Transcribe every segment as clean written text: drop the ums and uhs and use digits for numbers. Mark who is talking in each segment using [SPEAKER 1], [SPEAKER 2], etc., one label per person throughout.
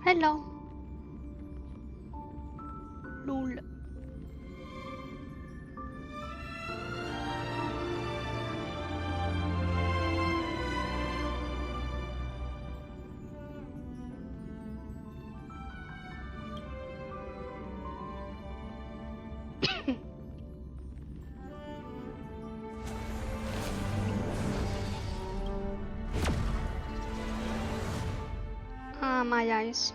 [SPEAKER 1] Hello. Lul. Ah, my eyes.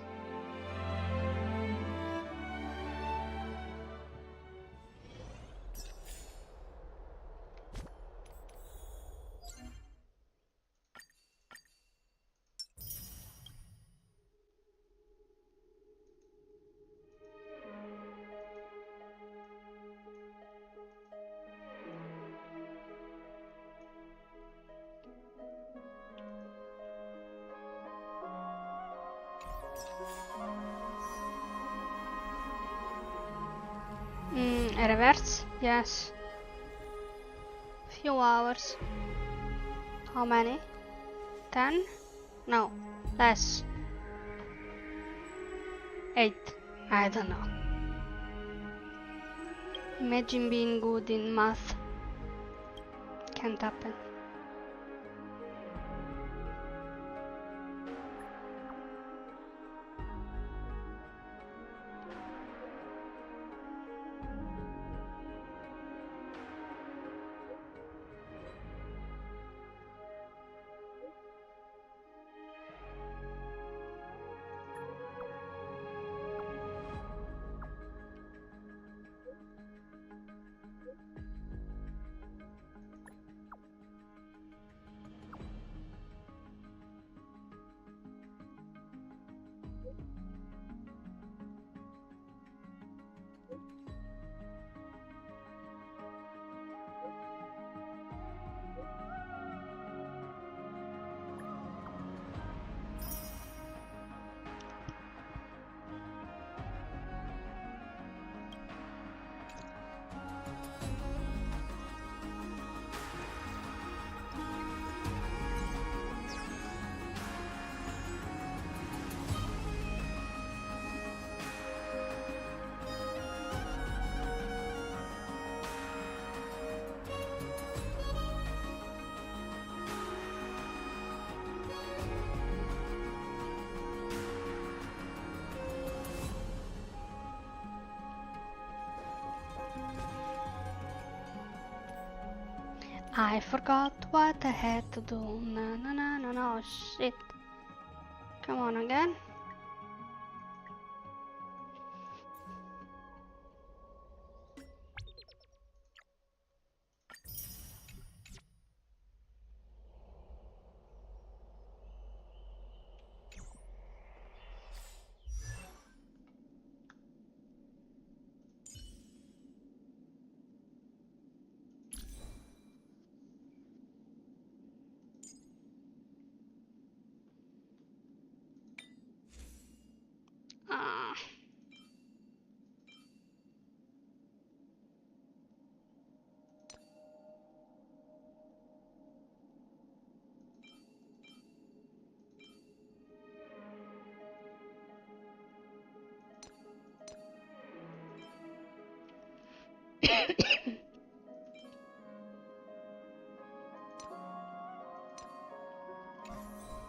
[SPEAKER 1] Reverse? Yes. Few hours. How many? 10? No, less. 8. I don't know. Imagine being good in math. Can't happen. I forgot what I had to do. No, shit. Come on again. Ah.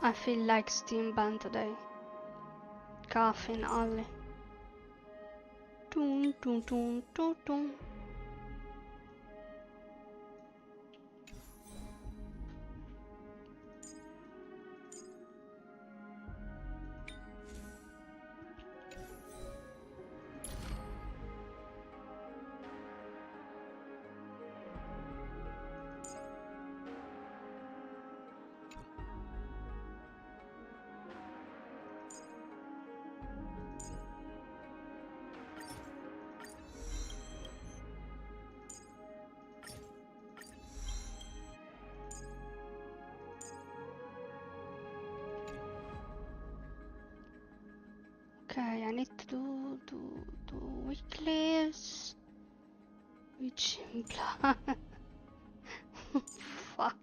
[SPEAKER 1] I feel like Steam Band today. Coughing only. Toon, toon, toon, toon, toon. Okay, I need to do weeklies, which imply fuck.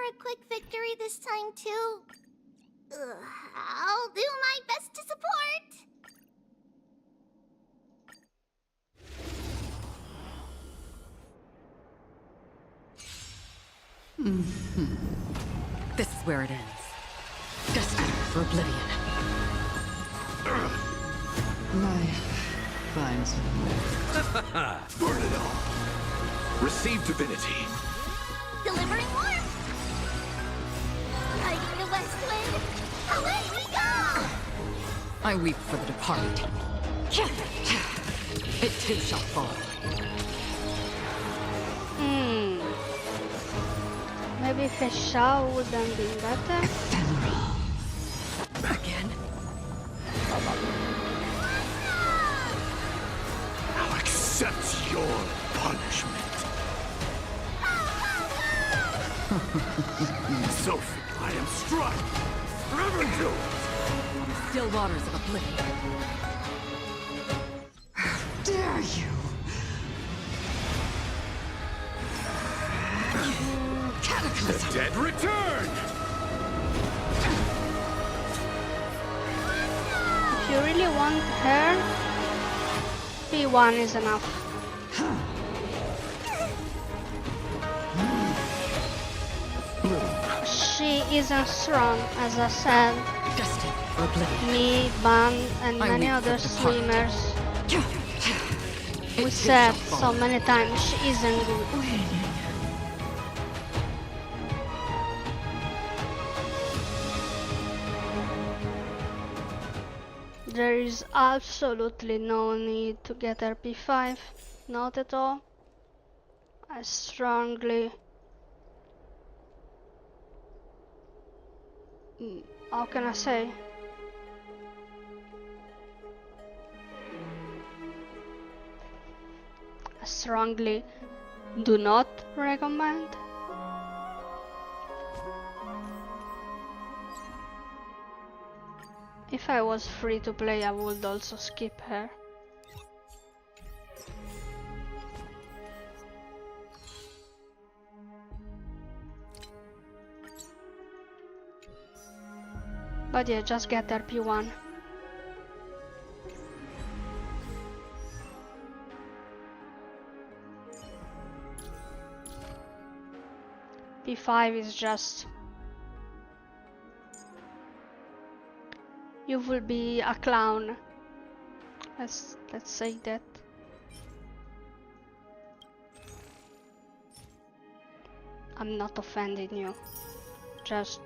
[SPEAKER 2] a quick victory this time, too? Ugh, I'll do my best to support.
[SPEAKER 3] This is where it ends. Destined for oblivion. My fine soul.
[SPEAKER 4] Burn it all. Receive divinity.
[SPEAKER 2] Delivering warmth. Riding the west wind. Away we go!
[SPEAKER 3] I weep for the departed. It too shall fall.
[SPEAKER 1] Maybe Feshao would have been better.
[SPEAKER 3] Ephemeral. Again?
[SPEAKER 4] I'll accept your punishment. Sophie, I am struck. Forever do it.
[SPEAKER 3] Still waters of oblivion. How dare you!
[SPEAKER 4] The
[SPEAKER 3] Cataclysm!
[SPEAKER 4] dead return.
[SPEAKER 1] If you really want her, P1 is enough. She isn't strong, as I said.
[SPEAKER 3] Destined for oblivion.
[SPEAKER 1] Me, Band, and
[SPEAKER 3] I
[SPEAKER 1] many
[SPEAKER 3] weep
[SPEAKER 1] other
[SPEAKER 3] for the departed.
[SPEAKER 1] swimmers.
[SPEAKER 3] It
[SPEAKER 1] We
[SPEAKER 3] too
[SPEAKER 1] said
[SPEAKER 3] shall
[SPEAKER 1] so
[SPEAKER 3] fall.
[SPEAKER 1] many times she isn't good. There is absolutely no need to get her P5, not at all. I strongly... How can I say? I strongly do not recommend. If I was free to play, I would also skip her. But yeah, just get her P1. P5 is just... You will be a clown. Let's say that. I'm not offending you. Just,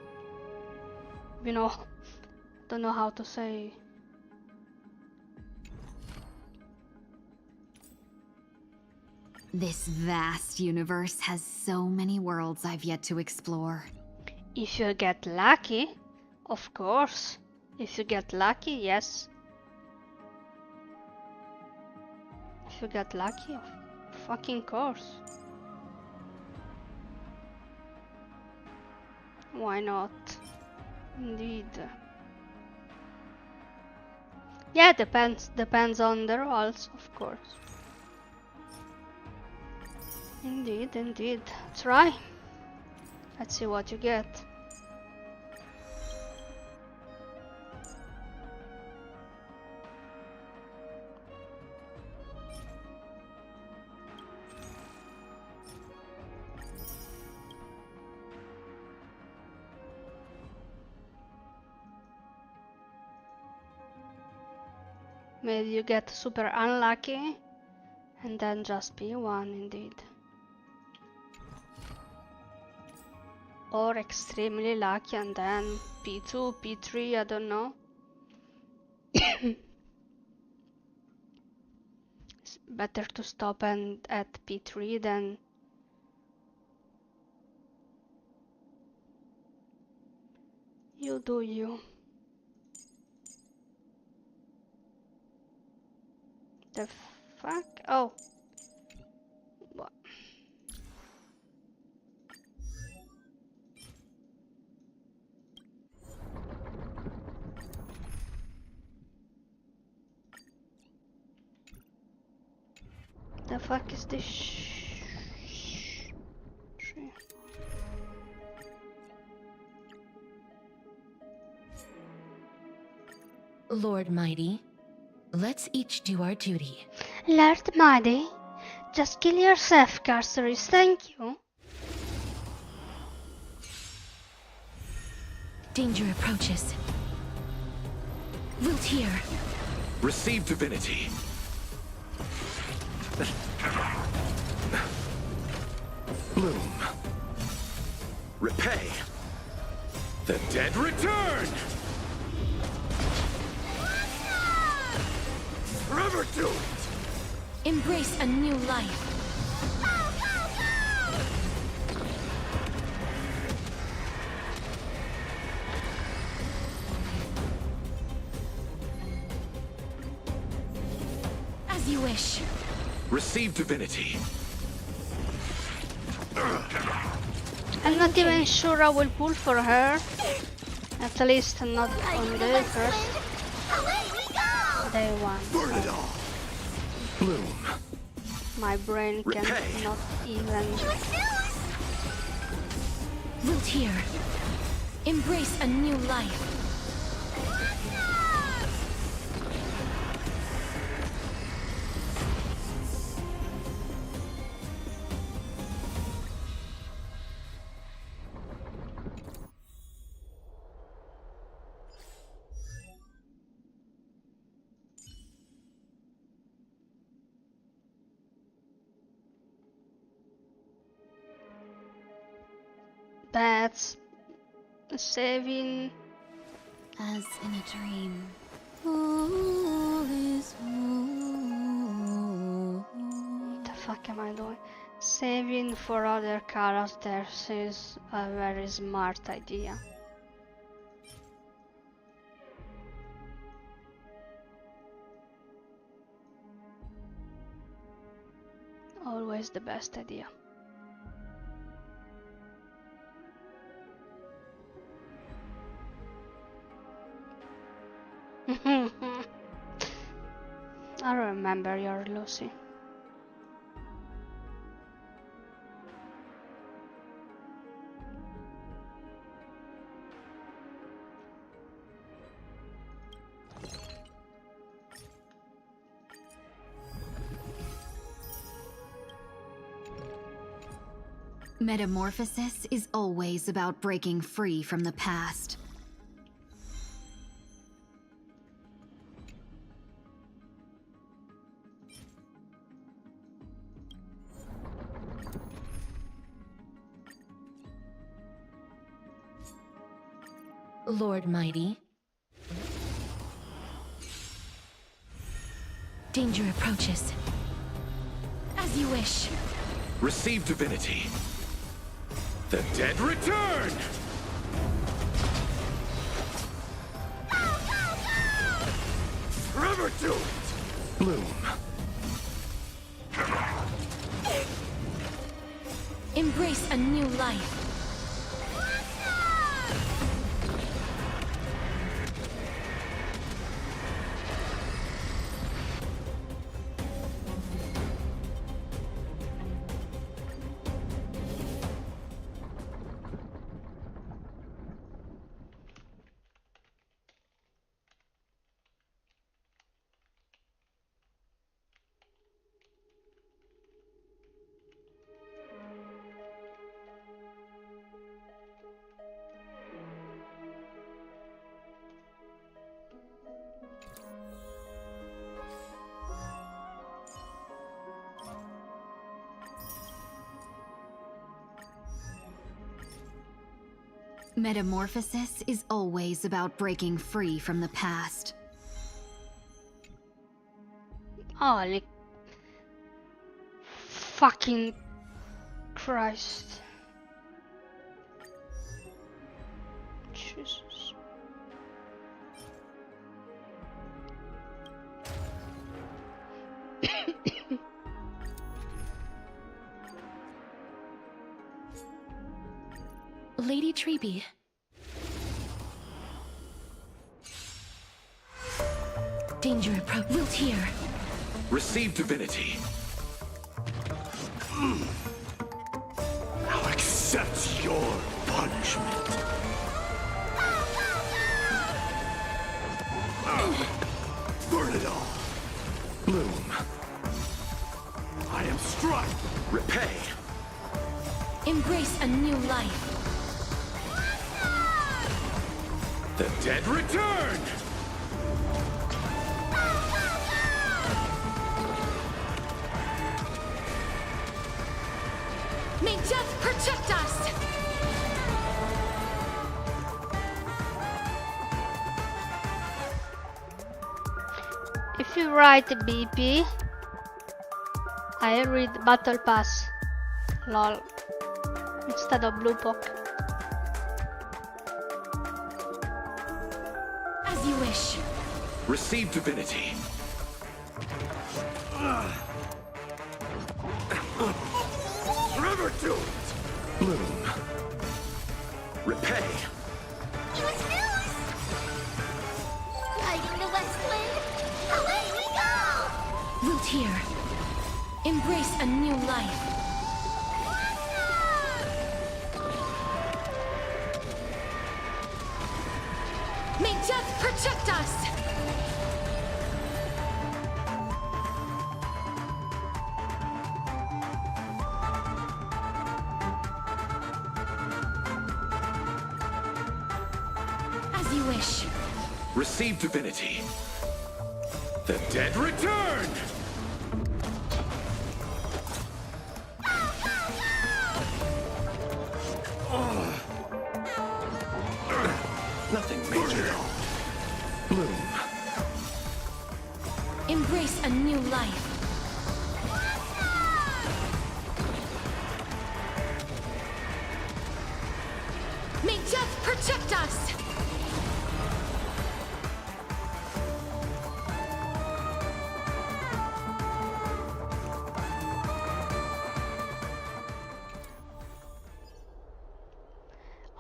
[SPEAKER 1] you know, don't know how to say.
[SPEAKER 5] This vast universe has so many worlds I've yet to explore.
[SPEAKER 1] If you get lucky, of course. If you get lucky, yes. If you get lucky, of fucking course. Why not? Indeed. Yeah, depends on the roles, of course. Indeed. Try. Let's see what you get. Maybe you get super unlucky and then just P1 indeed. Or extremely lucky and then P2, P3, I don't know. It's better to stop and at P3 than you do you. The fuck? Oh. What? The fuck is this?
[SPEAKER 3] Lord Mighty, let's each do our duty.
[SPEAKER 1] Lord Mighty, just kill yourself, Carceres, thank you.
[SPEAKER 3] Danger approaches. Wilt hear.
[SPEAKER 4] Receive divinity. Bloom. Repay. The dead return! Forever do it!
[SPEAKER 3] Embrace a new life. As you wish.
[SPEAKER 4] Receive divinity.
[SPEAKER 1] I'm not even sure I will pull for her. At least not on the first
[SPEAKER 2] Away we go!
[SPEAKER 1] day one.
[SPEAKER 4] Burn it all! Bloom.
[SPEAKER 1] My brain
[SPEAKER 4] Repay.
[SPEAKER 1] cannot even.
[SPEAKER 3] Wilt hear. Embrace a new life.
[SPEAKER 1] Bats. Saving.
[SPEAKER 5] As in a dream.
[SPEAKER 1] What the fuck am I doing? Saving for other characters is a very smart idea. Always the best idea. I remember your Lucy.
[SPEAKER 5] Metamorphosis is always about breaking free from the past.
[SPEAKER 3] Lord Mighty. Danger approaches. As you wish.
[SPEAKER 4] Receive divinity. The dead return! Forever do it! Bloom.
[SPEAKER 3] Embrace a new life.
[SPEAKER 5] Metamorphosis is always about breaking free from the past.
[SPEAKER 1] Holy fucking Christ. Jesus.
[SPEAKER 3] Lady Treby. Danger approach. Wilt hear.
[SPEAKER 4] Receive divinity. I'll accept your punishment. Burn it all! Bloom. I am Strike! Repay!
[SPEAKER 3] Embrace a new life.
[SPEAKER 4] The dead return!
[SPEAKER 3] May death protect us!
[SPEAKER 1] If you write BP, I read Battle Pass. Lol. Instead of Blue Poke.
[SPEAKER 3] As you wish.
[SPEAKER 4] Receive divinity. Forever doomed! Bloom. Repay.
[SPEAKER 2] It was News! Guiding the west wind, away we go!
[SPEAKER 3] Root here. Embrace a new life. May death protect us! As you wish.
[SPEAKER 4] Receive divinity. The dead return! Nothing major. Bloom.
[SPEAKER 3] Embrace a new life. May death protect us!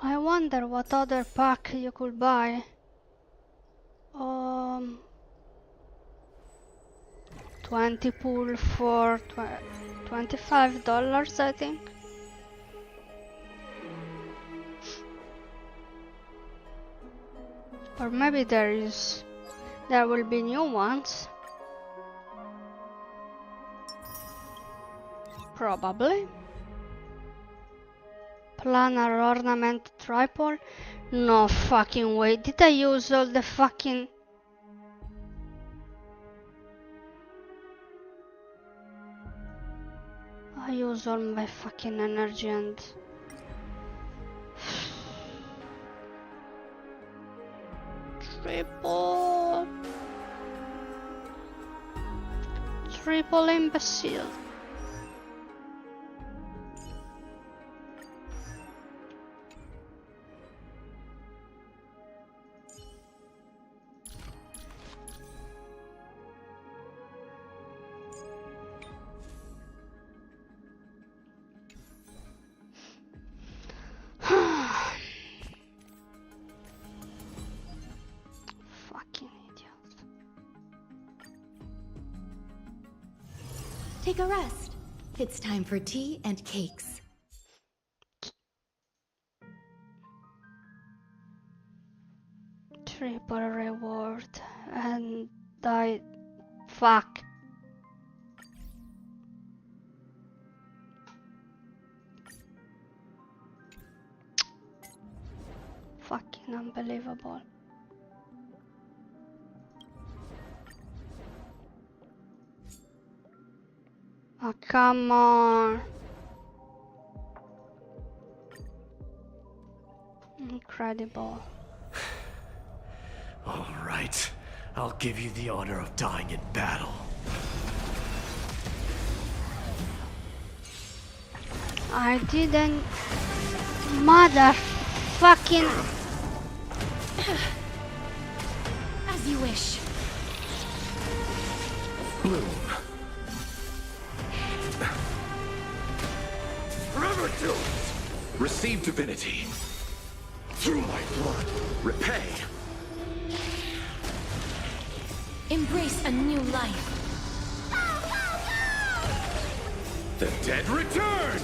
[SPEAKER 1] I wonder what other pack you could buy. 20 pool for $25, I think. Or maybe there will be new ones. Probably. Planar ornament tripod? No fucking way. Did I use all the fucking... I use all my fucking energy and... Triple imbecile.
[SPEAKER 5] Take a rest. It's time for tea and cakes.
[SPEAKER 1] Triple reward and I... Fuck. Fucking unbelievable. Oh, come on. Incredible.
[SPEAKER 4] All right. I'll give you the honor of dying in battle.
[SPEAKER 1] I didn't... Motherfucking...
[SPEAKER 3] As you wish.
[SPEAKER 4] Bloom. Forever doomed! Receive divinity. Through my blood. Repay.
[SPEAKER 3] Embrace a new life.
[SPEAKER 4] The dead return!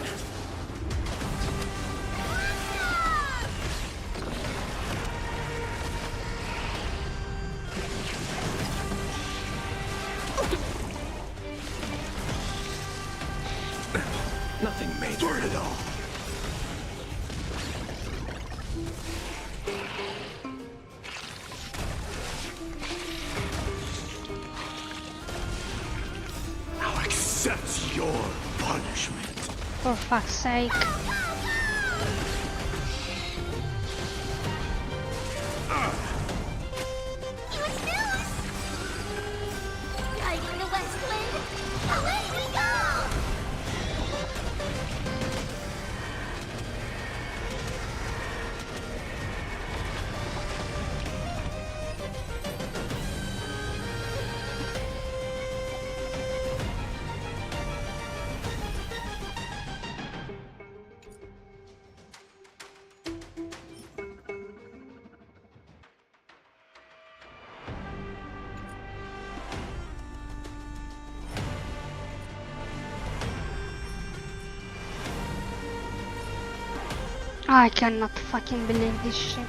[SPEAKER 4] Nothing major. Burn it all. Now accept your punishment.
[SPEAKER 1] For fuck's sake.
[SPEAKER 2] Use news! Guiding the west wind, away we go!
[SPEAKER 1] I cannot fucking believe this shit.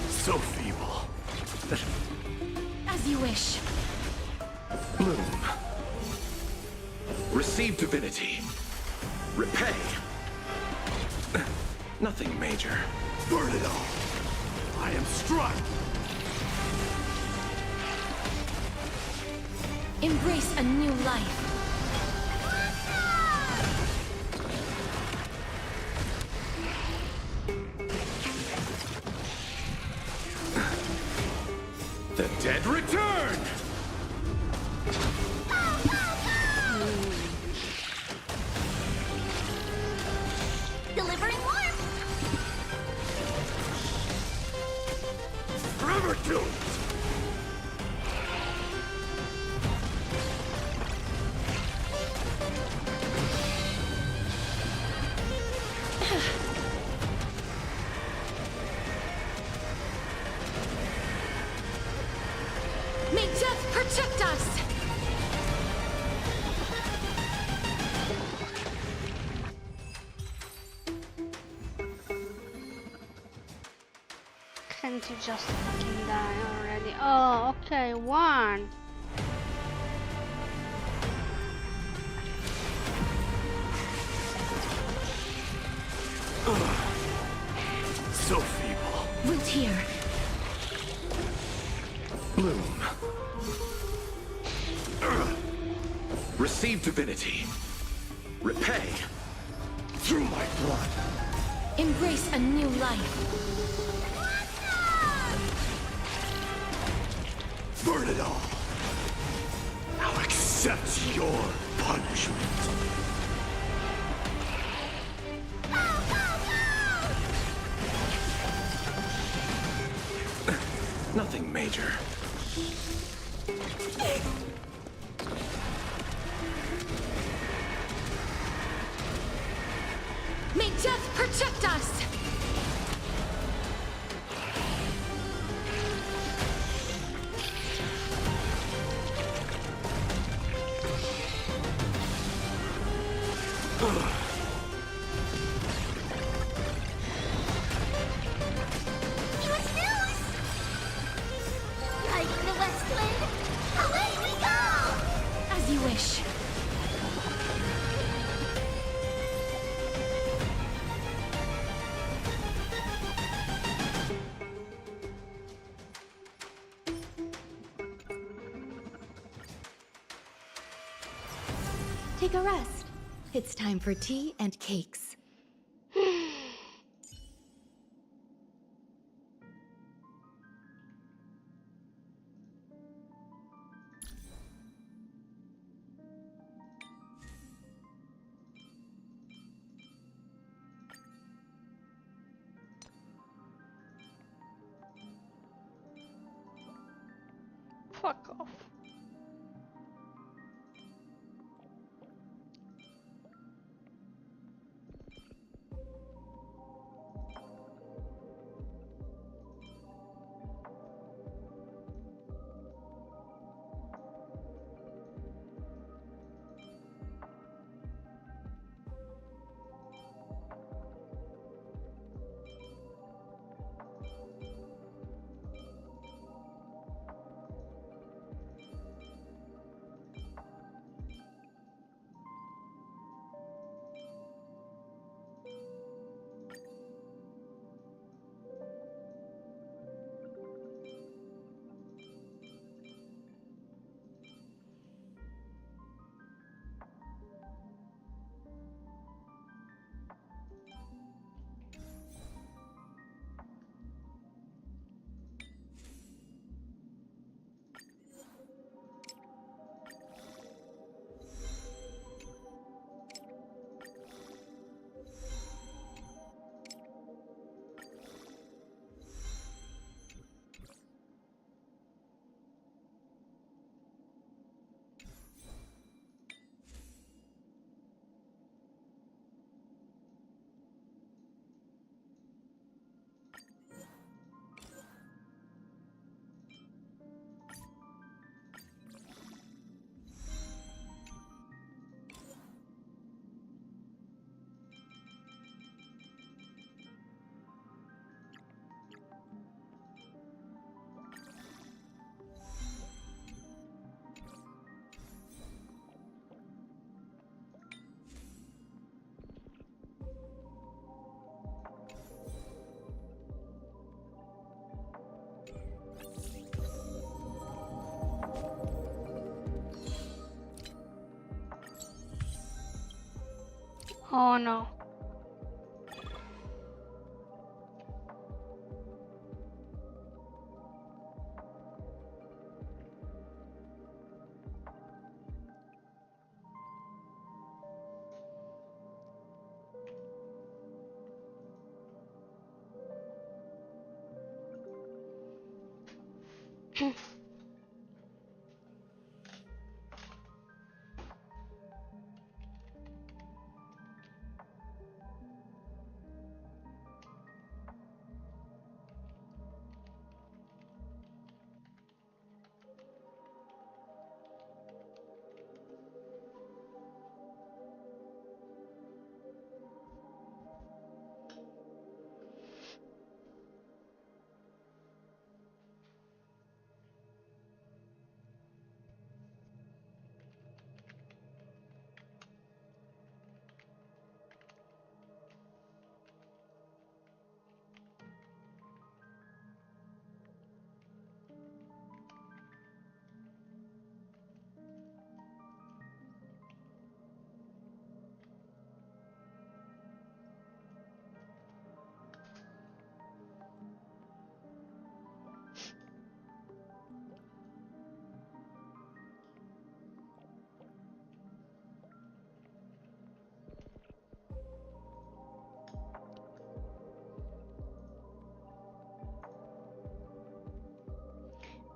[SPEAKER 4] So feeble.
[SPEAKER 3] As you wish.
[SPEAKER 4] Bloom. Receive divinity. Repay. Nothing major. Burn it all. I am struck.
[SPEAKER 3] Embrace a new life.
[SPEAKER 4] The dead return!
[SPEAKER 2] Delivering warmth!
[SPEAKER 4] Forever doomed!
[SPEAKER 3] May death protect us!
[SPEAKER 1] Can't you just fucking die already? Oh, okay, one.
[SPEAKER 4] So feeble.
[SPEAKER 3] Root here.
[SPEAKER 4] Bloom. Receive divinity. Repay. Through my blood.
[SPEAKER 3] Embrace a new life.
[SPEAKER 4] Burn it all. Now accept your punishment. Nothing major.
[SPEAKER 3] May death protect us!
[SPEAKER 2] Use news! Guiding the west wind, away we go!
[SPEAKER 3] As you wish.
[SPEAKER 5] Take a rest. It's time for tea and cakes.
[SPEAKER 1] Fuck off. Oh no.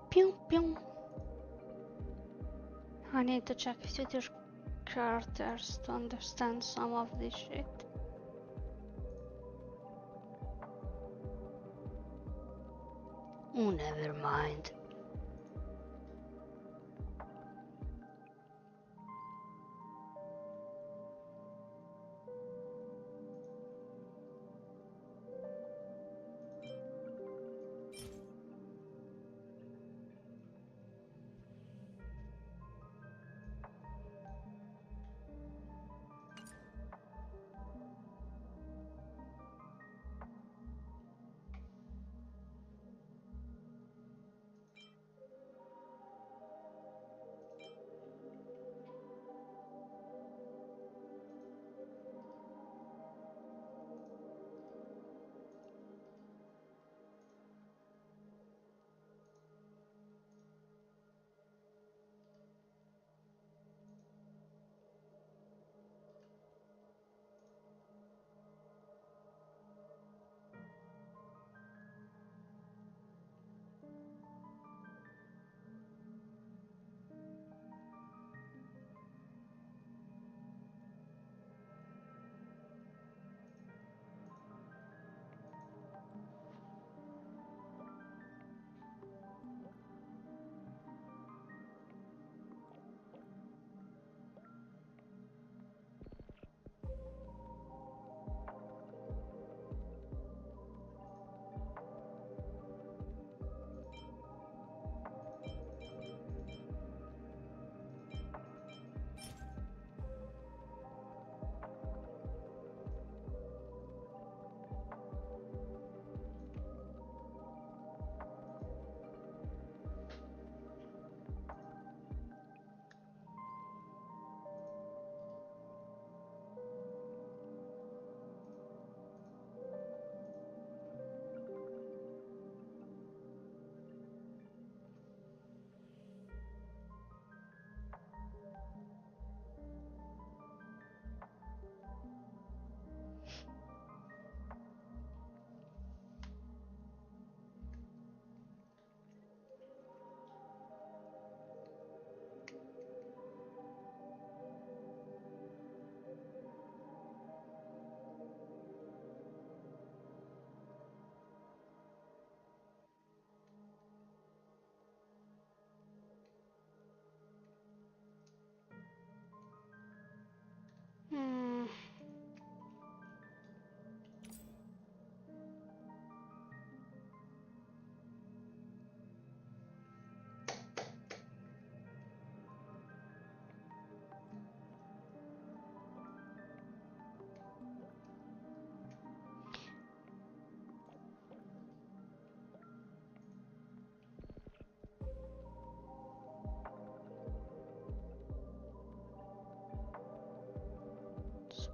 [SPEAKER 1] Pew pew. I need to check future characters to understand some of this shit. Oh, never mind.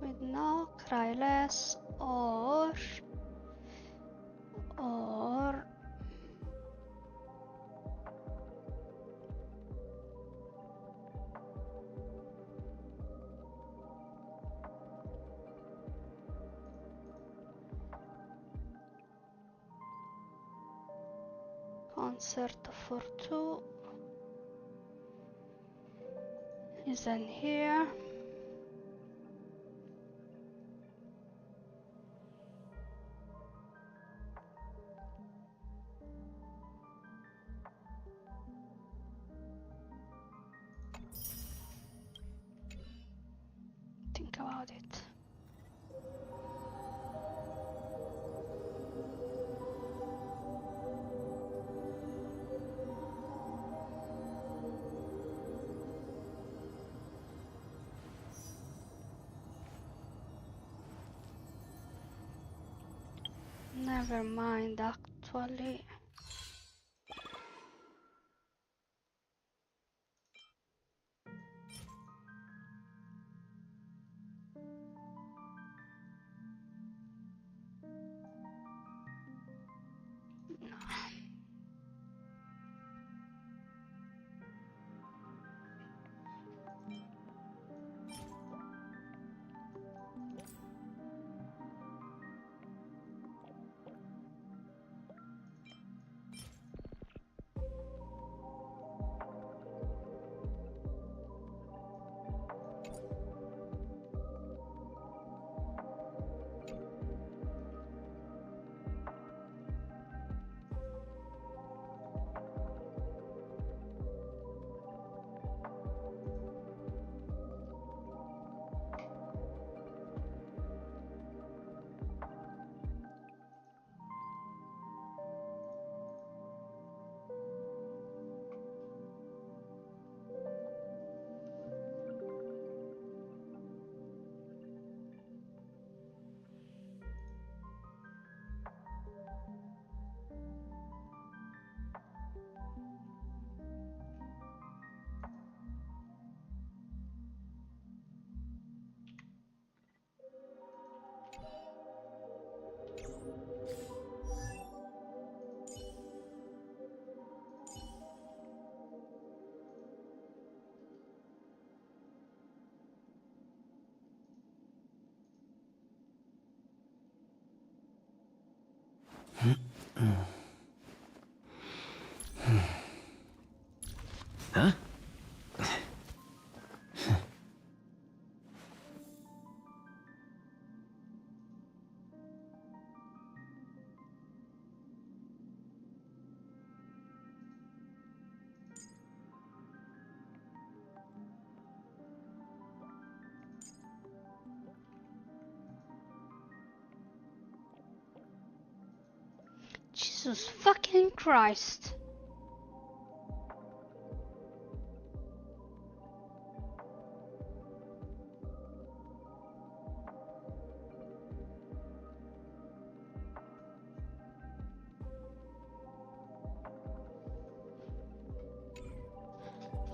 [SPEAKER 1] with no cry less or concerto for two isn't here. Think about it. Never mind, actually.
[SPEAKER 6] Huh?
[SPEAKER 1] Jesus fucking Christ.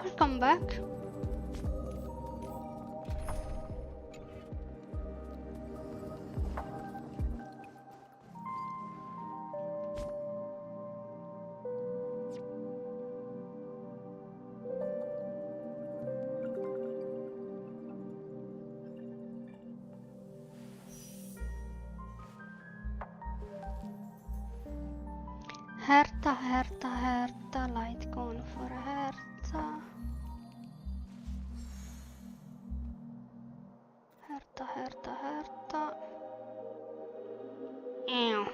[SPEAKER 1] Welcome back. Herta, Herta, Herta, light gone for Herta. Herta, Herta, Herta. Ew.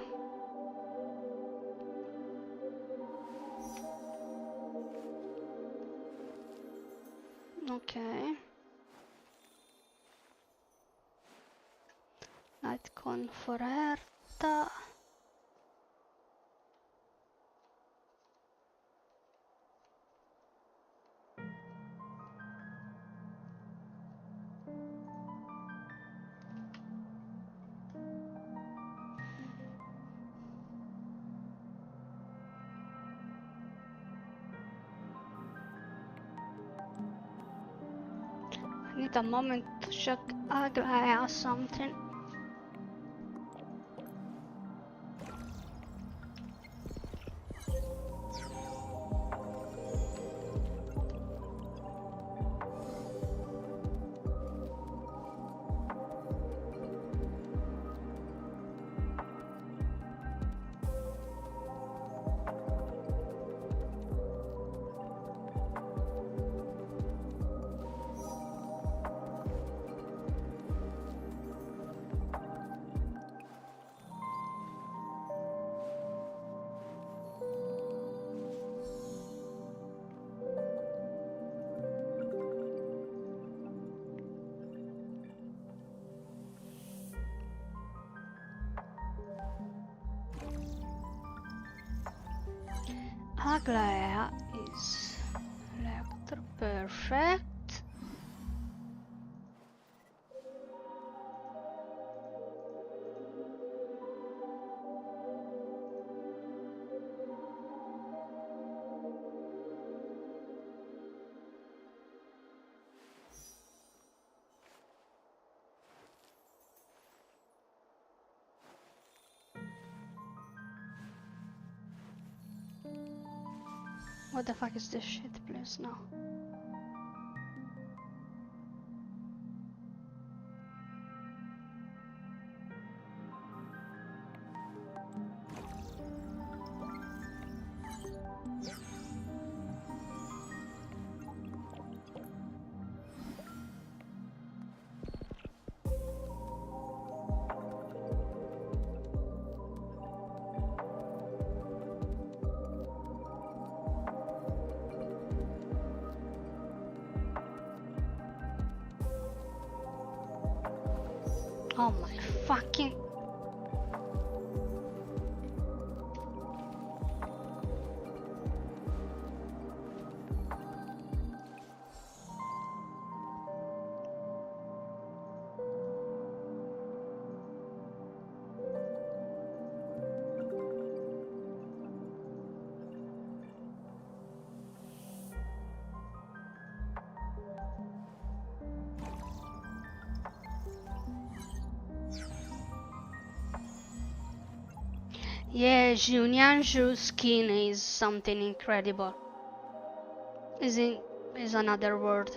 [SPEAKER 1] Okay. Light gone for Herta. I Wait a moment to check Aglaia or something. Aglaia is Lecter, perfect. What the fuck is this shit place now? Oh my fucking... Yeah, Junyanju's skin is something incredible. Is another word.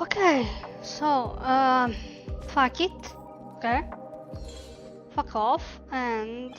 [SPEAKER 1] Okay, so fuck it. Okay, fuck off and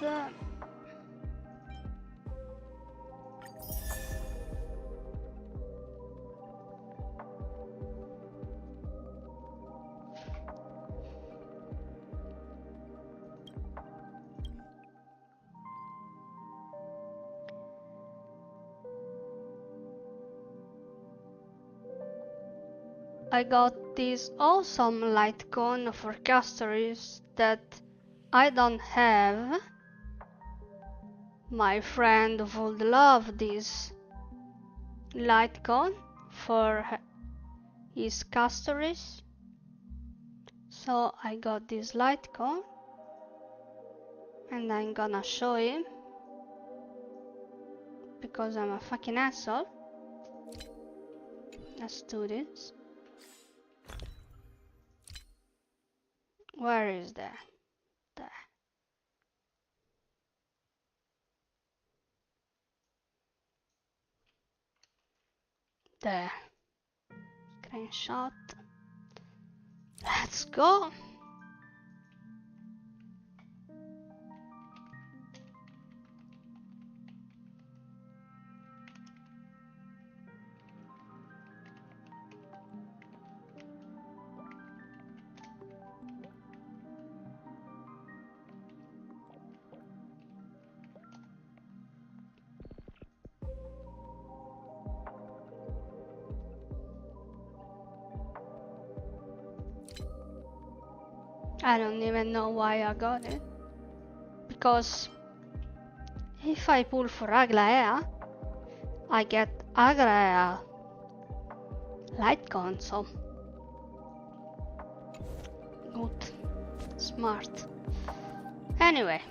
[SPEAKER 1] I got this awesome light gun for casters that I don't have. My friend would love this light gun for his casters. So I got this light gun and I'm gonna show him because I'm a fucking asshole. Let's do this. Where is that? There. There. Screenshot. Let's go. I don't even know why I got it. Because if I pull for Aglaea, I get Aglaea light console. Good. Smart. Anyway.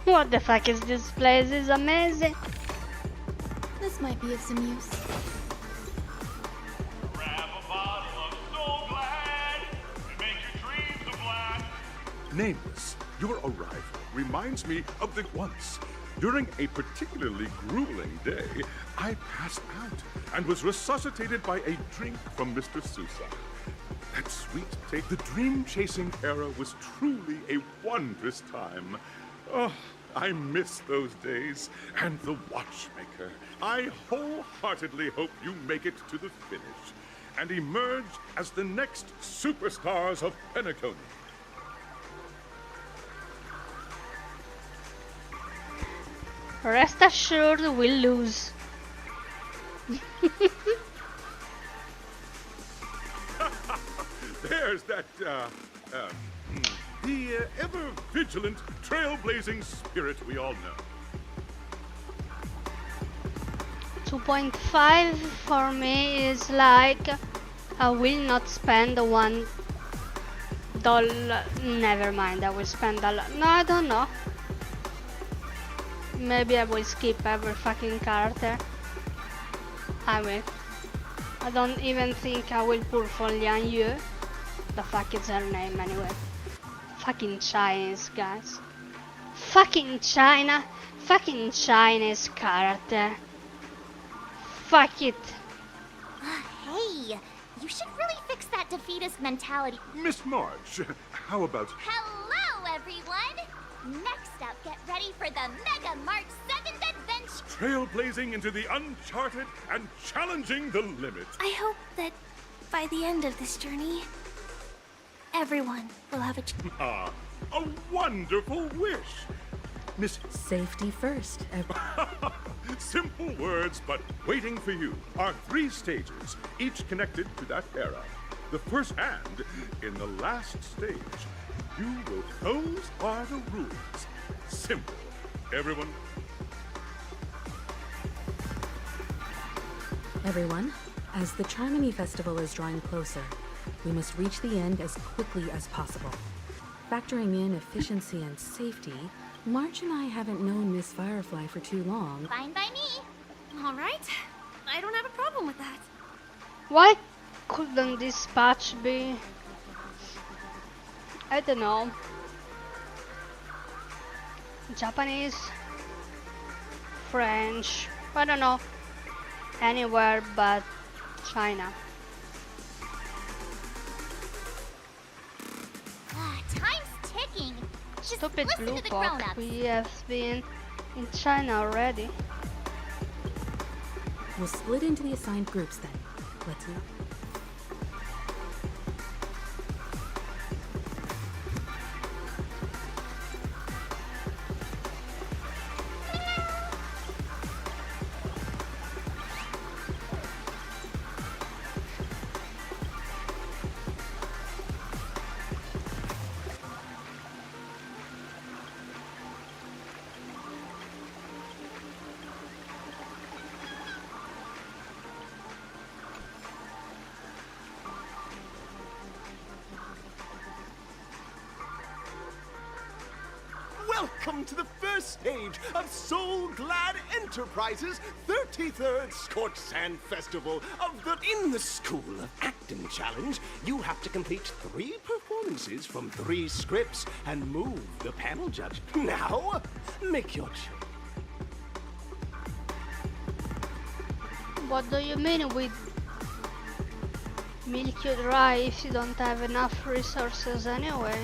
[SPEAKER 1] What the fuck is this place? It's amazing.
[SPEAKER 2] This might be of some use.
[SPEAKER 4] Grab a bottle of Soul Glad and make your dreams a blast. Nameless, your arrival reminds me of the once. During a particularly grueling day, I passed out and was resuscitated by a drink from Mr. Sousa. That sweet take, the dream-chasing era was truly a wondrous time. Oh, I miss those days. And the watchmaker. I wholeheartedly hope you make it to the finish and emerge as the next superstars of Penacony.
[SPEAKER 1] Rest assured we'll lose.
[SPEAKER 4] There's that, the ever-vigilant, trailblazing spirit we all know.
[SPEAKER 1] 2.5 for me is like I will not spend $1. Never mind, I will spend a lot. No, I don't know. Maybe I will skip every fucking character. I will. I don't even think I will pull for Lian Yu. The fuck is her name anyway? Fucking Chinese, guys. Fucking China. Fucking Chinese character. Fuck it.
[SPEAKER 2] Hey, you should really fix that defeatist mentality.
[SPEAKER 4] Miss March, how about...
[SPEAKER 2] Hello, everyone! Next up, get ready for the Mega March 7th Adventure!
[SPEAKER 4] Trailblazing into the uncharted and challenging the limit.
[SPEAKER 6] I hope that by the end of this journey, everyone will have a
[SPEAKER 4] Ah, a wonderful wish. Miss...
[SPEAKER 3] Safety first.
[SPEAKER 4] Simple words, but waiting for you are 3 stages, each connected to that era. The first and in the last stage, those are the rules. Simple. Everyone?
[SPEAKER 3] Everyone, as the Charmony Festival is drawing closer, we must reach the end as quickly as possible. Factoring in efficiency and safety, March and I haven't known Miss Firefly for too long.
[SPEAKER 2] Fine by me.
[SPEAKER 6] All right. I don't have a problem with that.
[SPEAKER 1] Why couldn't this patch be... I don't know. Japanese, French, I don't know. Anywhere but China.
[SPEAKER 2] Time's ticking. Just
[SPEAKER 1] Stupid
[SPEAKER 2] listen
[SPEAKER 1] blue
[SPEAKER 2] to the
[SPEAKER 1] box.
[SPEAKER 2] grown-ups.
[SPEAKER 1] We have been in China already.
[SPEAKER 3] We'll split into the assigned groups then. Let's go.
[SPEAKER 7] Welcome to the first stage of Soul Glad Enterprises' 33rd Scorched Sand Festival In the School of Acting Challenge, you have to complete 3 performances from 3 scripts and move the panel judge. Now, make your choice.
[SPEAKER 1] What do you mean with milk you dry if you don't have enough resources anyway?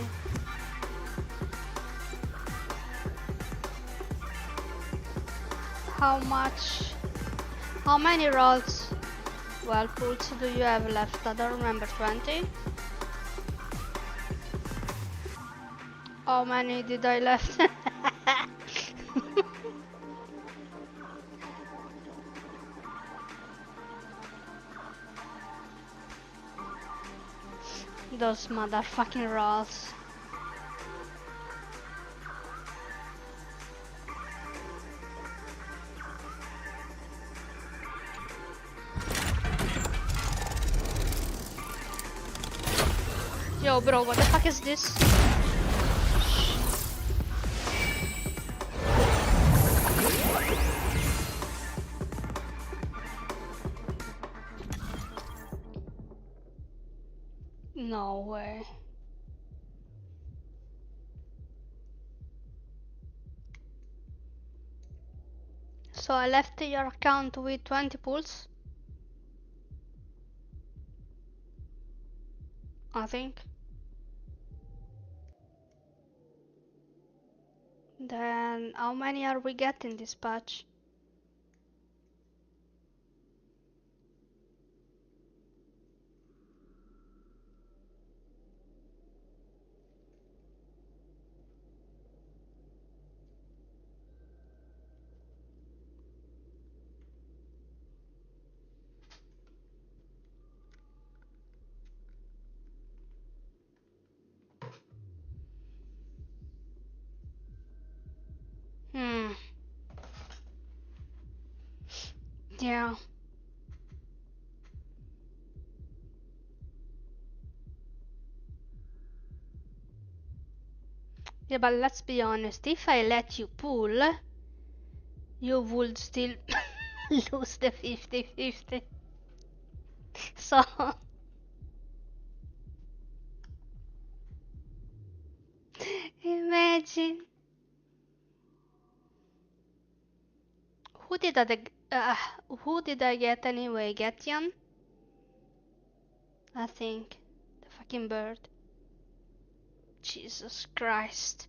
[SPEAKER 1] How many rolls? Well, pools do you have left? I don't remember. 20? How many did I left? Those motherfucking rolls. Yo, bro, what the fuck is this? No way. So I left your account with 20 pulls, I think. Then how many are we getting this patch? Yeah. Yeah, but let's be honest, if I let you pull, you would still lose the 50-50. So imagine. Who did I get anyway? Getian? I think. The fucking bird. Jesus Christ.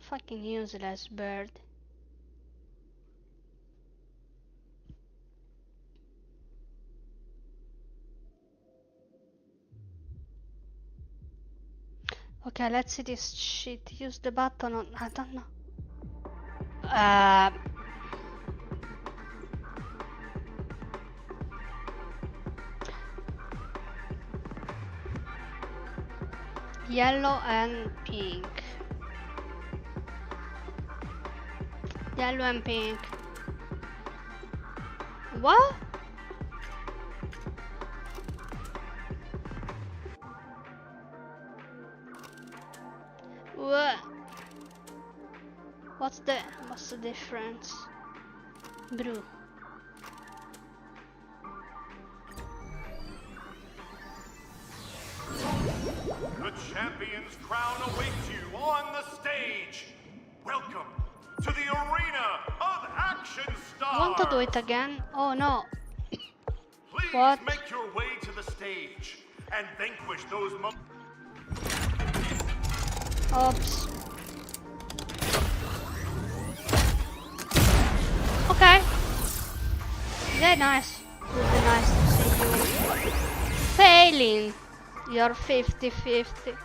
[SPEAKER 1] Fucking useless bird. Okay, let's see this shit. Use the button on... I don't know. Yellow and pink. Yellow and pink. What? What? What's the difference? Blue.
[SPEAKER 4] The champion's crown awaits you on the stage. Welcome to the arena of action stars.
[SPEAKER 1] Want to do it again? Oh no.
[SPEAKER 4] Please
[SPEAKER 1] What?
[SPEAKER 4] make your way to the stage and vanquish those
[SPEAKER 1] Oops. Okay. Yeah, nice. Would be nice to see you failing your 50-50.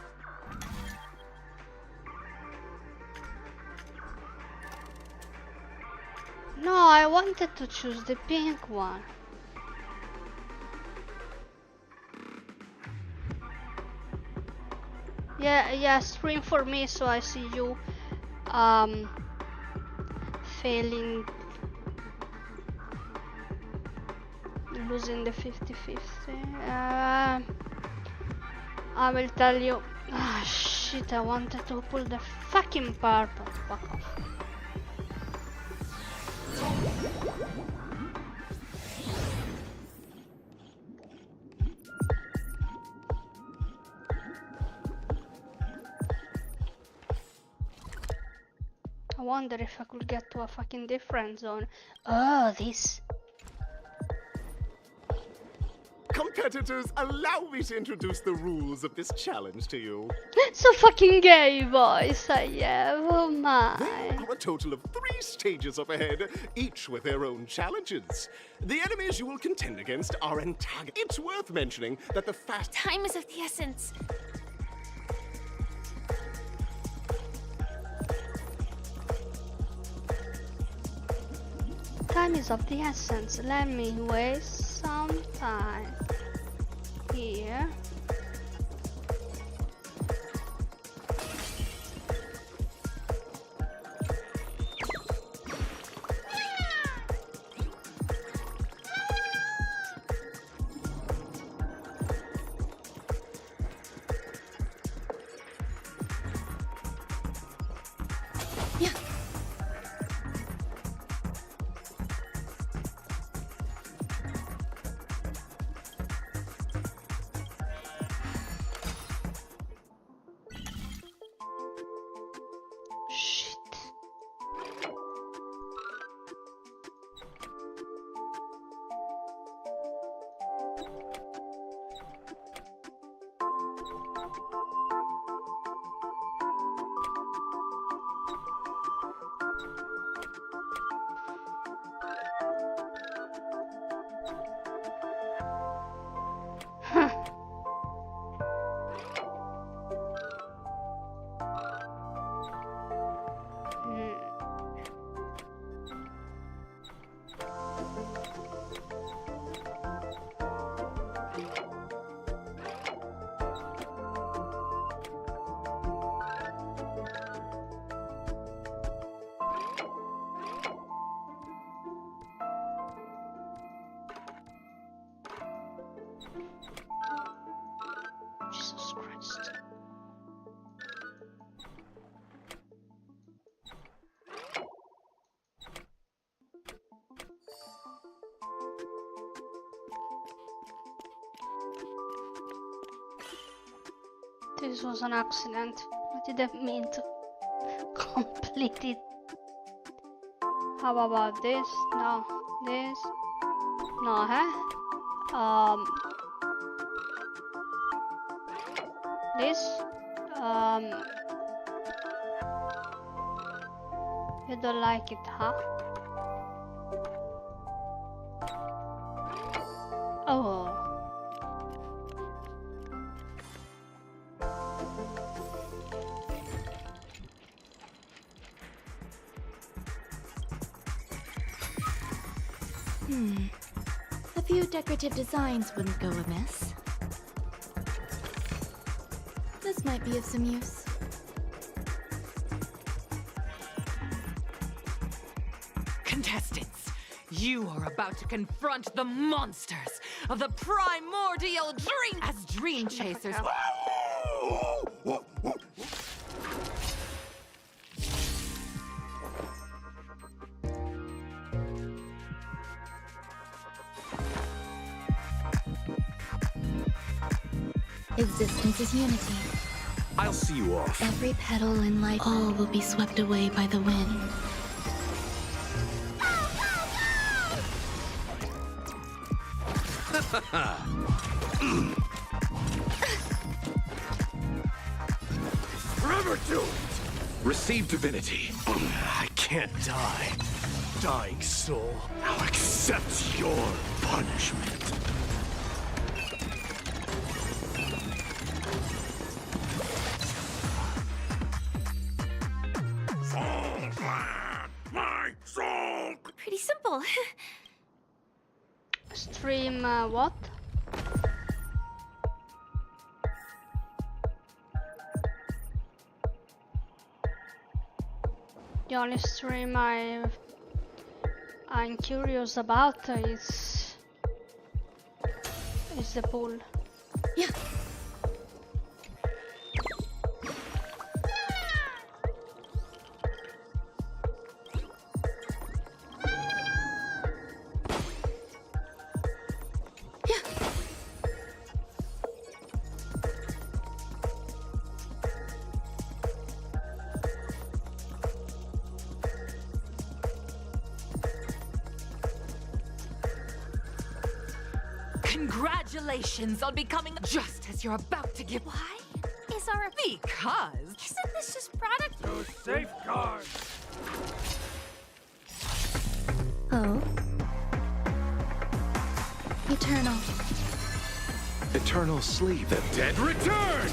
[SPEAKER 1] No, I wanted to choose the pink one. Yeah, stream for me so I see you failing, losing the 50-50. I will tell you. Ah, shit, I wanted to pull the fucking purple. Fuck off. I wonder if I could get to a fucking different zone. Oh, this.
[SPEAKER 7] Competitors, allow me to introduce the rules of this challenge to you.
[SPEAKER 1] So fucking gay, boys. Yeah, oh my.
[SPEAKER 7] There are a total of 3 stages up ahead, each with their own challenges. The enemies you will contend against are antagonists. It's worth mentioning that the fast
[SPEAKER 6] Time is of the essence.
[SPEAKER 1] Time is of the essence. Let me waste some time here.
[SPEAKER 6] Yeah.
[SPEAKER 1] Shit. Huh. Jesus Christ. This was an accident. I didn't mean to complete it. How about this? No. This? No, huh? This? You don't like it, huh? Oh.
[SPEAKER 6] A few decorative designs wouldn't go amiss. This might be of some use.
[SPEAKER 8] Contestants, you are about to confront the monsters of the primordial dream as dream chasers.
[SPEAKER 6] Existence is unity.
[SPEAKER 4] I'll see you off.
[SPEAKER 6] Every petal in life, all will be swept away by the wind.
[SPEAKER 4] Forever doomed! Receive divinity. I can't die. Dying soul. Now accept your punishment. My soul!
[SPEAKER 6] Pretty simple.
[SPEAKER 1] Stream what? The only stream I'm curious about is the pool.
[SPEAKER 6] Yeah.
[SPEAKER 8] Congratulations on becoming just as you're about to give.
[SPEAKER 6] Why is our...
[SPEAKER 8] Because
[SPEAKER 6] Isn't this just product...
[SPEAKER 7] Safeguard!
[SPEAKER 6] Oh. Eternal.
[SPEAKER 7] Eternal sleep. The dead return!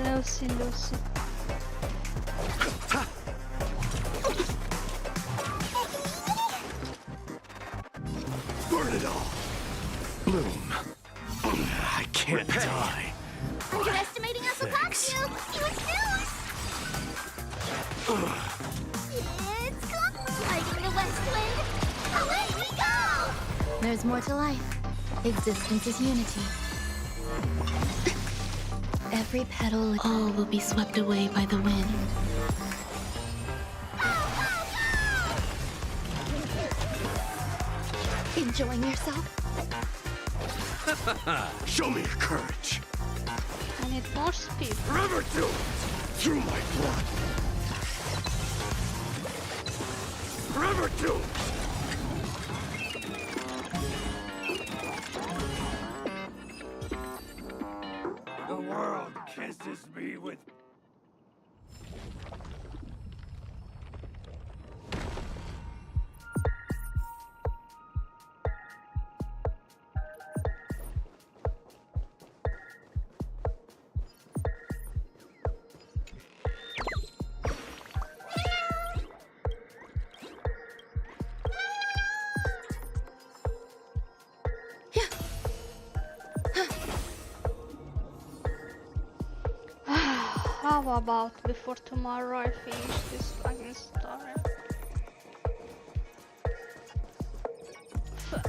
[SPEAKER 1] Lucy, Lucy.
[SPEAKER 7] Burn it all! Bloom. I can't die.
[SPEAKER 2] Underestimating us will cost you. You snooze. It's come. Lighting the west wind. Away we go.
[SPEAKER 6] There's more to life. Existence is unity. Every petal, all will be swept away by the wind. Enjoying yourself?
[SPEAKER 7] Show me your courage.
[SPEAKER 1] I need more speed.
[SPEAKER 7] Forever do it! Through my blood. Forever do it! The world kisses me with...
[SPEAKER 1] How about before tomorrow I finish this fucking story? Fuck.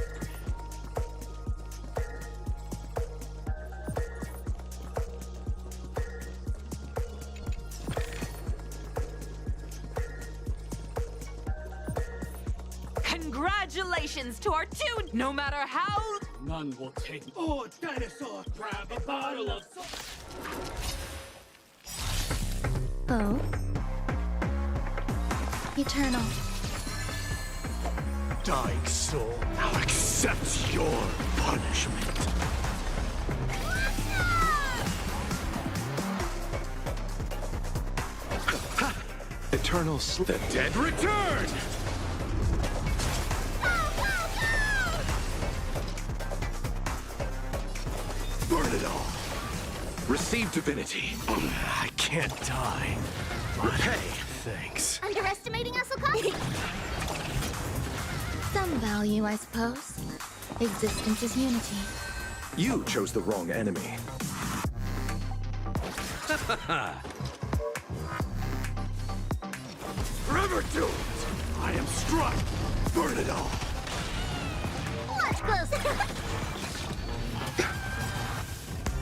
[SPEAKER 8] congratulations to our two, no matter how...
[SPEAKER 9] None will take... Oh, dinosaur! Grab a bottle of...
[SPEAKER 6] Oh. Eternal.
[SPEAKER 7] Dying soul, now accept your punishment. Eternal sleep. The dead return! Burn it all. Receive divinity. I can't die. Repay. Thanks.
[SPEAKER 2] Underestimating us will cost you.
[SPEAKER 6] Some value, I suppose. Existence is unity.
[SPEAKER 7] You chose the wrong enemy. Forever do it! I am struck! Burn it all!
[SPEAKER 2] Much closer.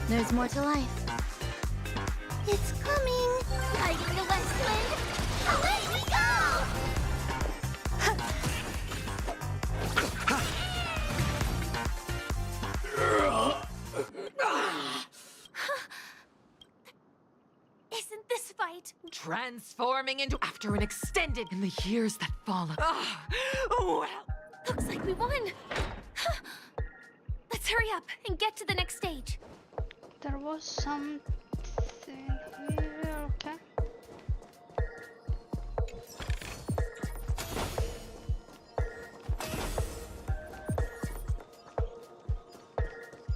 [SPEAKER 6] There's more to life.
[SPEAKER 2] It's coming. Lighting the west wind. Away we go!
[SPEAKER 6] Isn't this fight?
[SPEAKER 8] Transforming into... After an extended... In the years that followed. Well...
[SPEAKER 6] Looks like we won. Let's hurry up and get to the next stage.
[SPEAKER 1] There was something here, okay.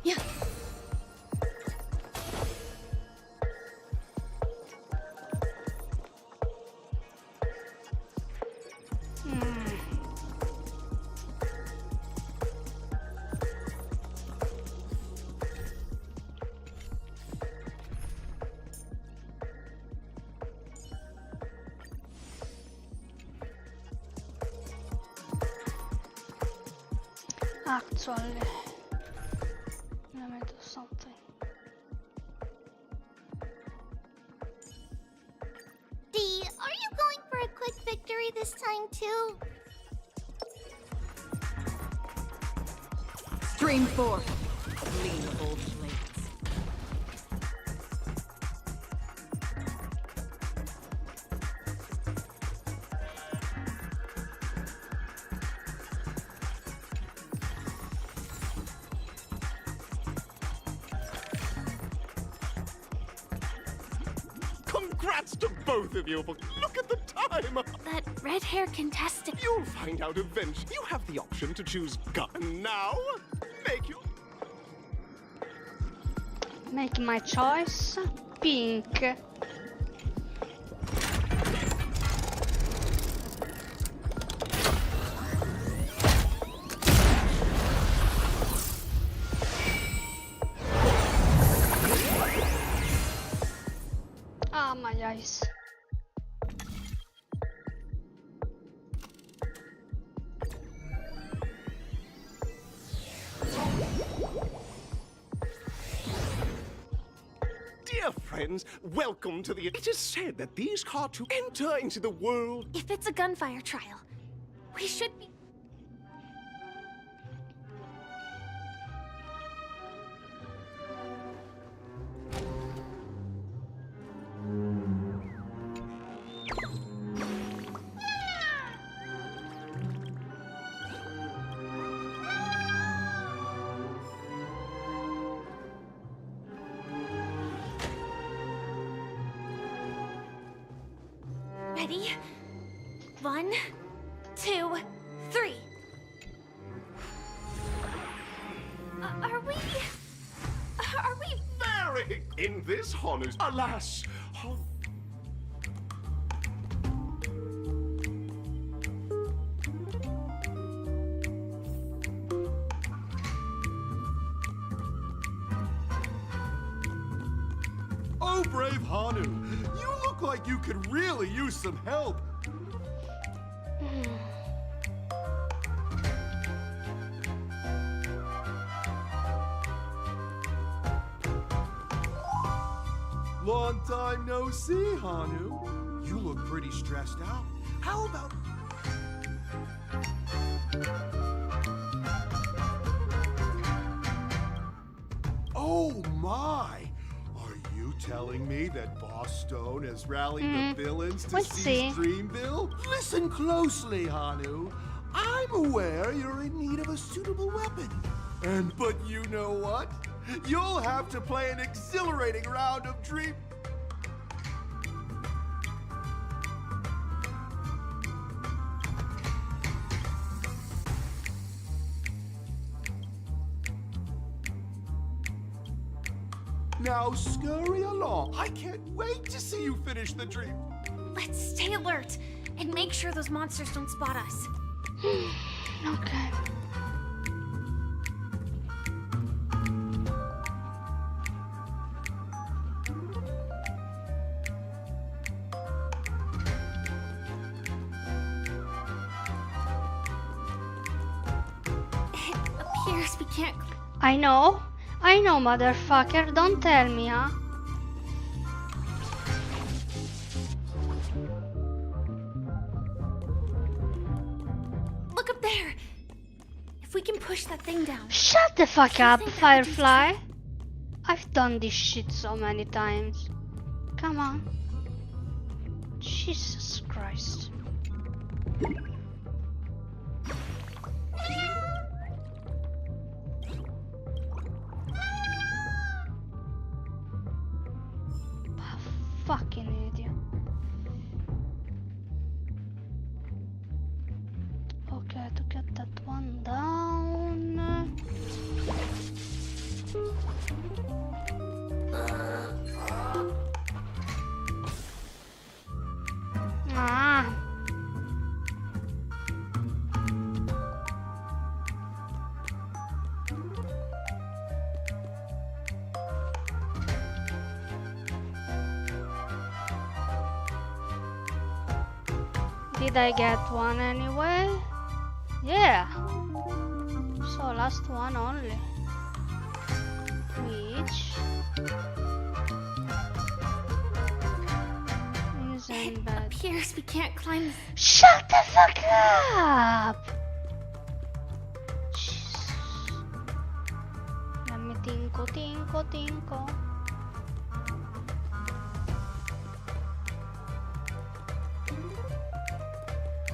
[SPEAKER 6] Yeah.
[SPEAKER 1] Actually, let me do something.
[SPEAKER 2] Dee, are you going for a quick victory this time too?
[SPEAKER 8] Stream 4. Lean old blades.
[SPEAKER 7] Congrats to both of you, but look at the time!
[SPEAKER 6] That red-haired contestant.
[SPEAKER 7] You'll find out eventually. You have the option to choose gun. And now,
[SPEAKER 1] Make my choice. Pink. Ah, my eyes.
[SPEAKER 7] dear friends, welcome to the... It is said that these cartoons enter into the world...
[SPEAKER 6] If it's a gunfire trial, we should be... Ready? 1, 2, 3. Are we...
[SPEAKER 7] Very in this honors. Alas,
[SPEAKER 10] Oh, brave Hanu, you look like you could really use some help. Long time no see, Hanu. You look pretty stressed out. How about... Oh my! Are you telling me that Boss Stone has rallied the villains to seize Dreamville? Listen closely, Hanu. I'm aware you're in need of a suitable weapon. But you know what? You'll have to play an exhilarating round of Dream... Now scurry along. I can't wait to see you finish the dream.
[SPEAKER 6] Let's stay alert and make sure those monsters don't spot us.
[SPEAKER 1] Okay.
[SPEAKER 6] It appears we can't...
[SPEAKER 1] I know, motherfucker. Don't tell me, huh?
[SPEAKER 6] Look up there! If we can push that thing down...
[SPEAKER 1] Shut the fuck up, Firefly. I've done this shit so many times. Come on. Jesus Christ. Fucking idiot. Okay, to get that one down. Ah. Did I get one anyway? Yeah. So last one only. Which isn't bad.
[SPEAKER 6] Appears we can't climb...
[SPEAKER 1] Shut the fuck up! Jesus. Let me tinko.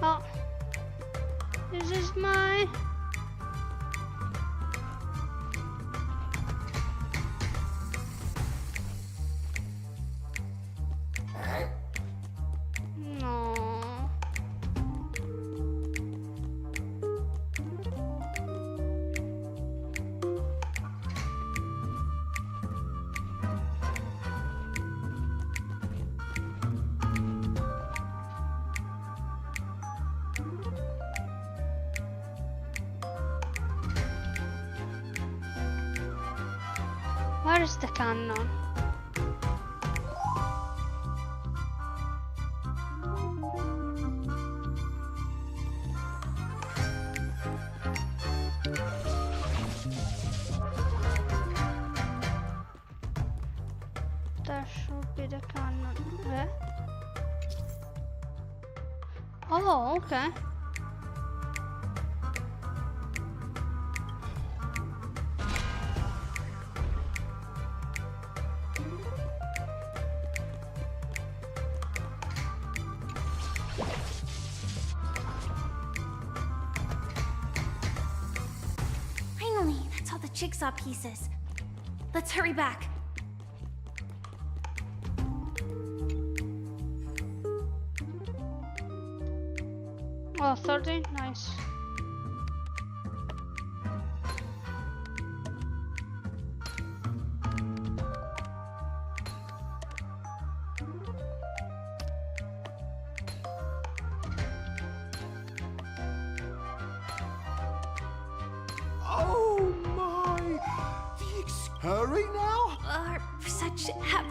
[SPEAKER 1] Oh, this is mine. Where is the cannon? There should be the cannon. Where? Oh, okay.
[SPEAKER 6] Finally, that's all the jigsaw pieces. Let's hurry back.
[SPEAKER 1] Oh, 13? Nice.
[SPEAKER 10] Oh my! Hurry now?
[SPEAKER 6] Such hap.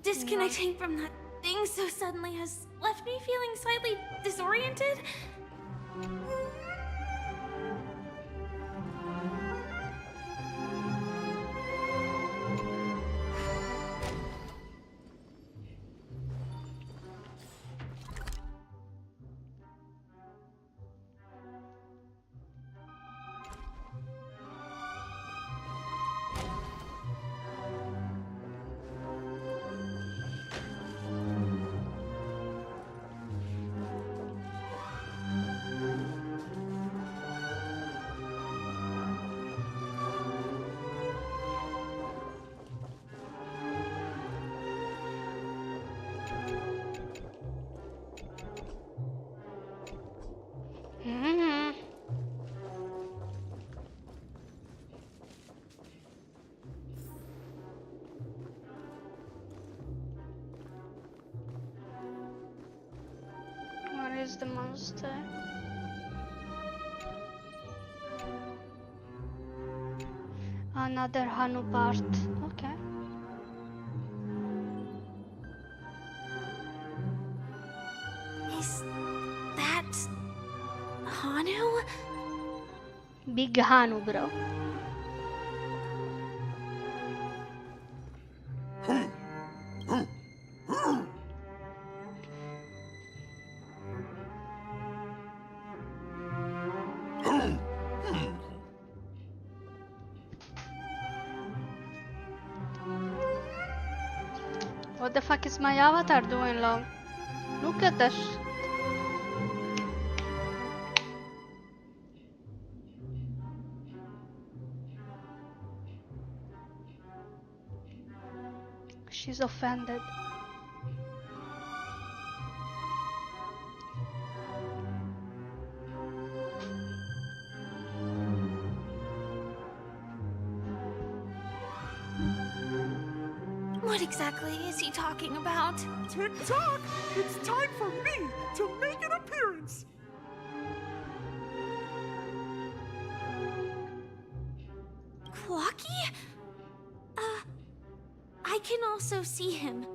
[SPEAKER 6] Disconnecting from that thing so suddenly has left me feeling slightly disoriented. Where is the monster? Another Hanu part. Okay. Is that Hanu?
[SPEAKER 1] Big Hanu, bro. What the fuck is my avatar doing, love? Look at this. She's offended.
[SPEAKER 6] What exactly is he talking about?
[SPEAKER 9] Tick-tock! It's time for me to make an appearance!
[SPEAKER 6] Clocky? I can also see him.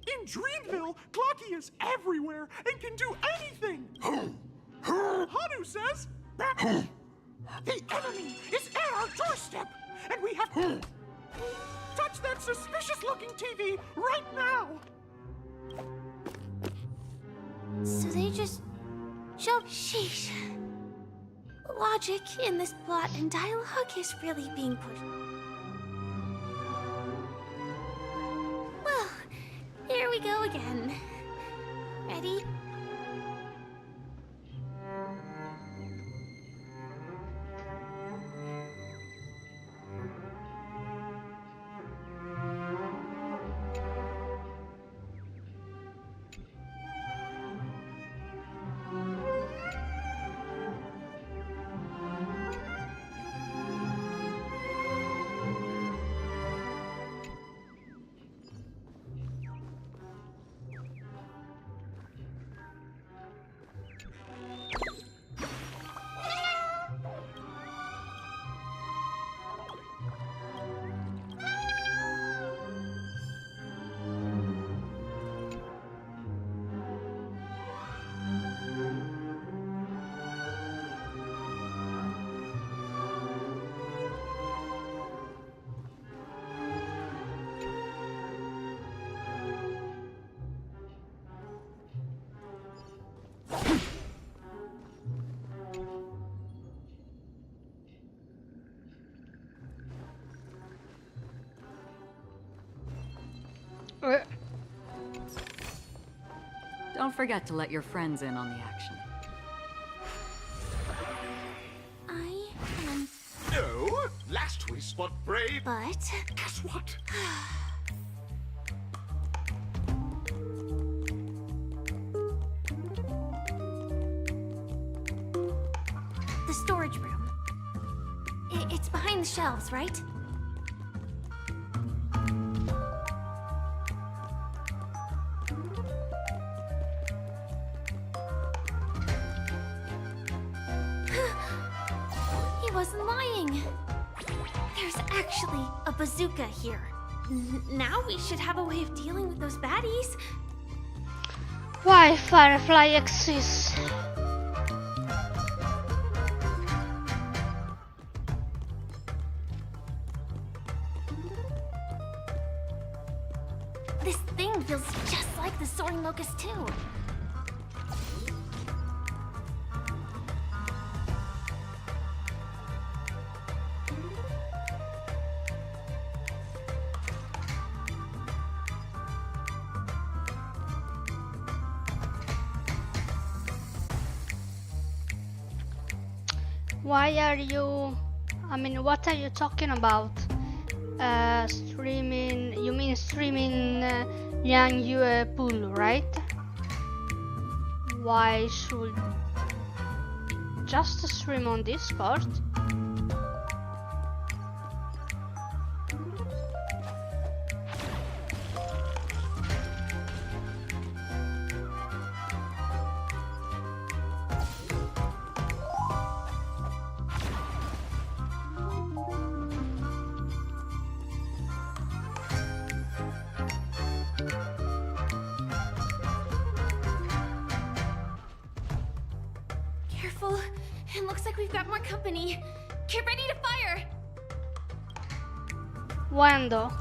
[SPEAKER 9] In Dreamville, Clocky is everywhere and can do anything! Hanu says that the enemy is at our doorstep, and we have to touch that suspicious-looking TV right now!
[SPEAKER 6] So they just jump. Sheesh. Logic in this plot and dialogue is really being pushed. Well, here we go again. Ready?
[SPEAKER 5] Don't forget to let your friends in on the action.
[SPEAKER 6] I am...
[SPEAKER 7] No, last we spot brave.
[SPEAKER 6] But...
[SPEAKER 7] Guess what?
[SPEAKER 6] The storage room. It's behind the shelves, right? He wasn't lying. There's actually a bazooka here. Now we should have a way of dealing with those baddies.
[SPEAKER 1] Why Firefly exists?
[SPEAKER 6] This thing feels just like the soaring locust too.
[SPEAKER 1] Why are you... I mean, what are you talking about? Streaming... You mean streaming Yang Yue pool, right? Why should... Just stream on Discord?
[SPEAKER 6] Careful. It looks like we've got more company. Get ready to fire!
[SPEAKER 1] Wando.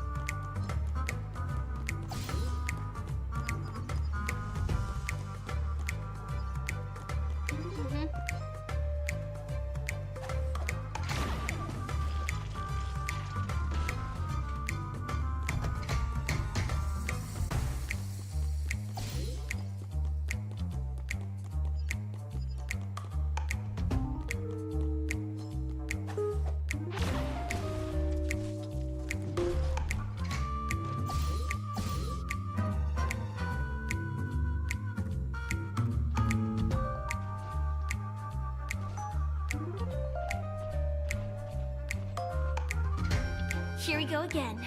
[SPEAKER 6] Here we go again.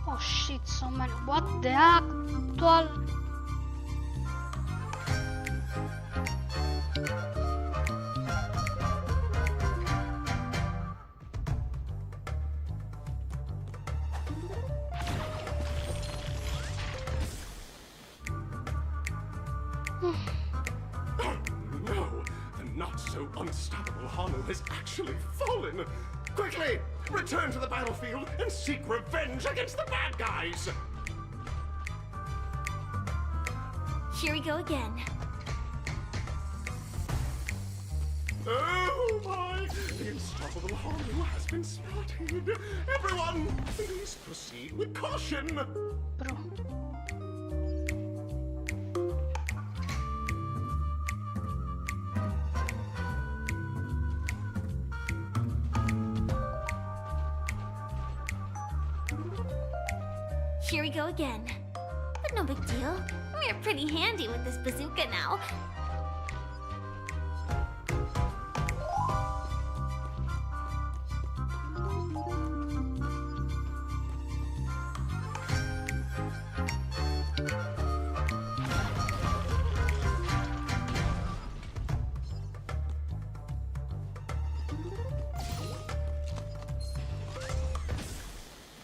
[SPEAKER 1] Oh shit, so many. What the actual...
[SPEAKER 7] Not so unstoppable Hanu has actually fallen! Quickly! Return to the battlefield and seek revenge against the bad guys!
[SPEAKER 6] Here we go again.
[SPEAKER 7] Oh my! The unstoppable Hanu has been spotted! Everyone, please proceed with caution!
[SPEAKER 1] Bro.
[SPEAKER 6] Here we go again. But no big deal. We're pretty handy with this bazooka now.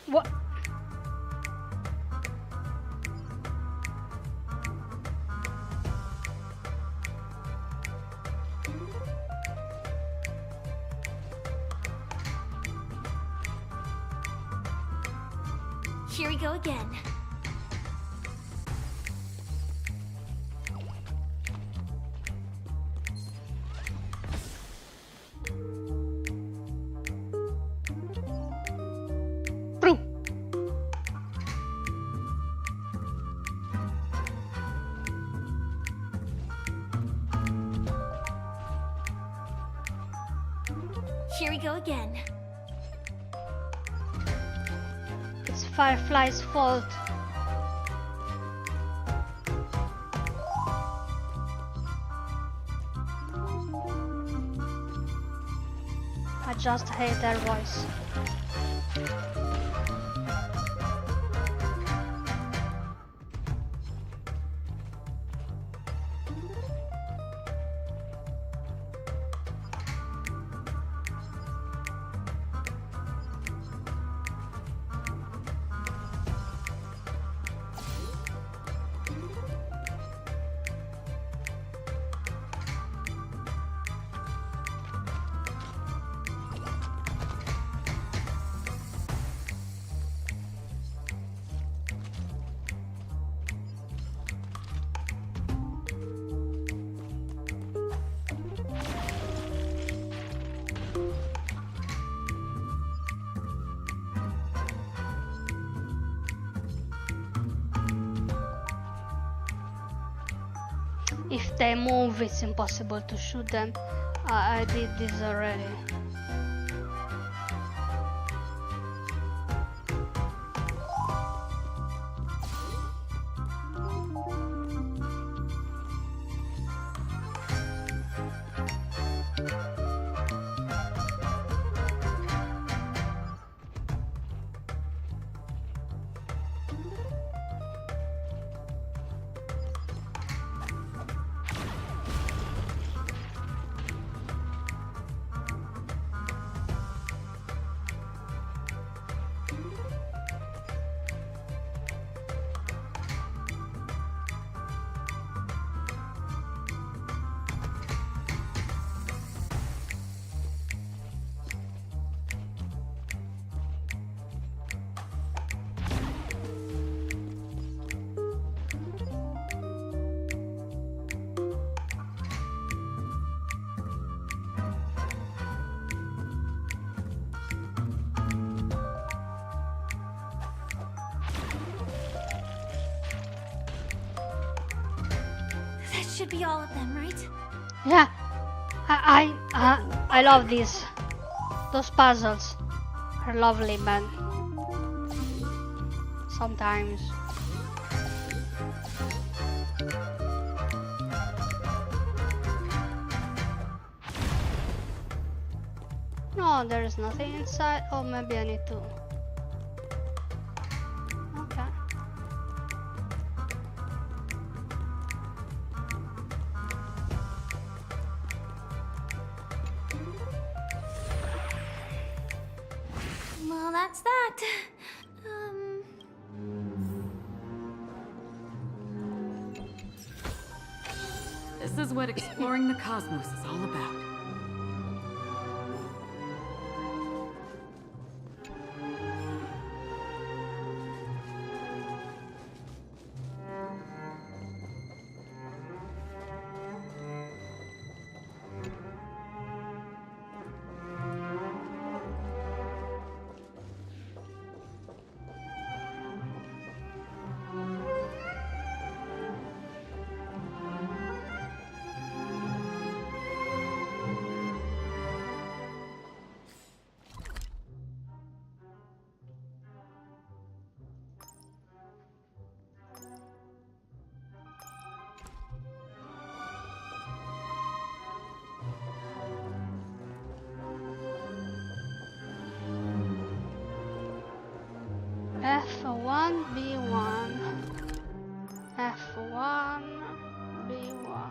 [SPEAKER 1] What?
[SPEAKER 6] Here we go again. Here we go again.
[SPEAKER 1] It's Firefly's fault. I just hate their voice. If they move, it's impossible to shoot them. I did this already.
[SPEAKER 6] That should be all of them, right?
[SPEAKER 1] Yeah, I love these. Those puzzles are lovely, man. Sometimes. No, there is nothing inside. Oh, maybe I need to. Okay.
[SPEAKER 6] Well, that's that.
[SPEAKER 3] This is what exploring the cosmos is all about.
[SPEAKER 1] F1 B1 F1 B1.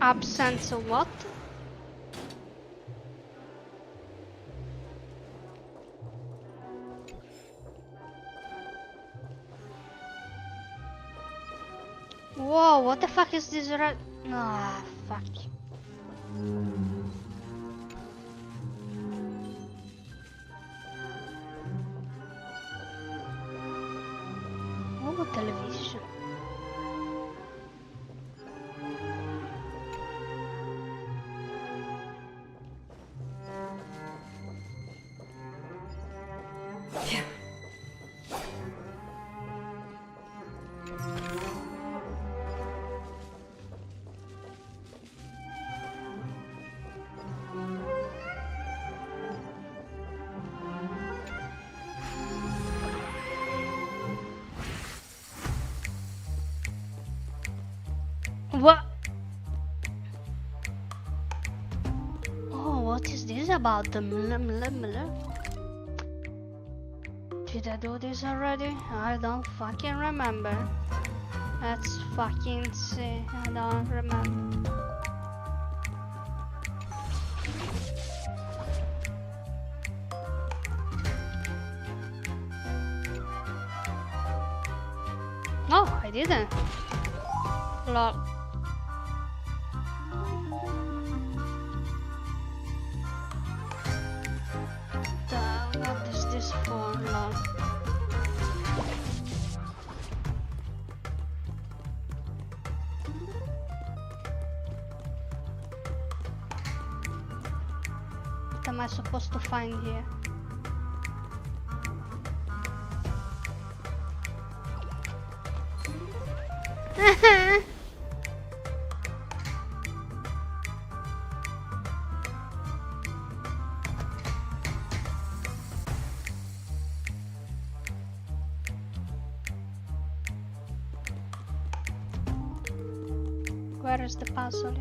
[SPEAKER 1] Absence of what? Whoa, what the fuck is this red? Ah, fuck. Oh, television. What? Oh, what is this about the Did I do this already? I don't fucking remember. Let's fucking see. I don't remember. No, I didn't. Lol. What is this for? Lol. What am I supposed to find here? Where is the puzzle?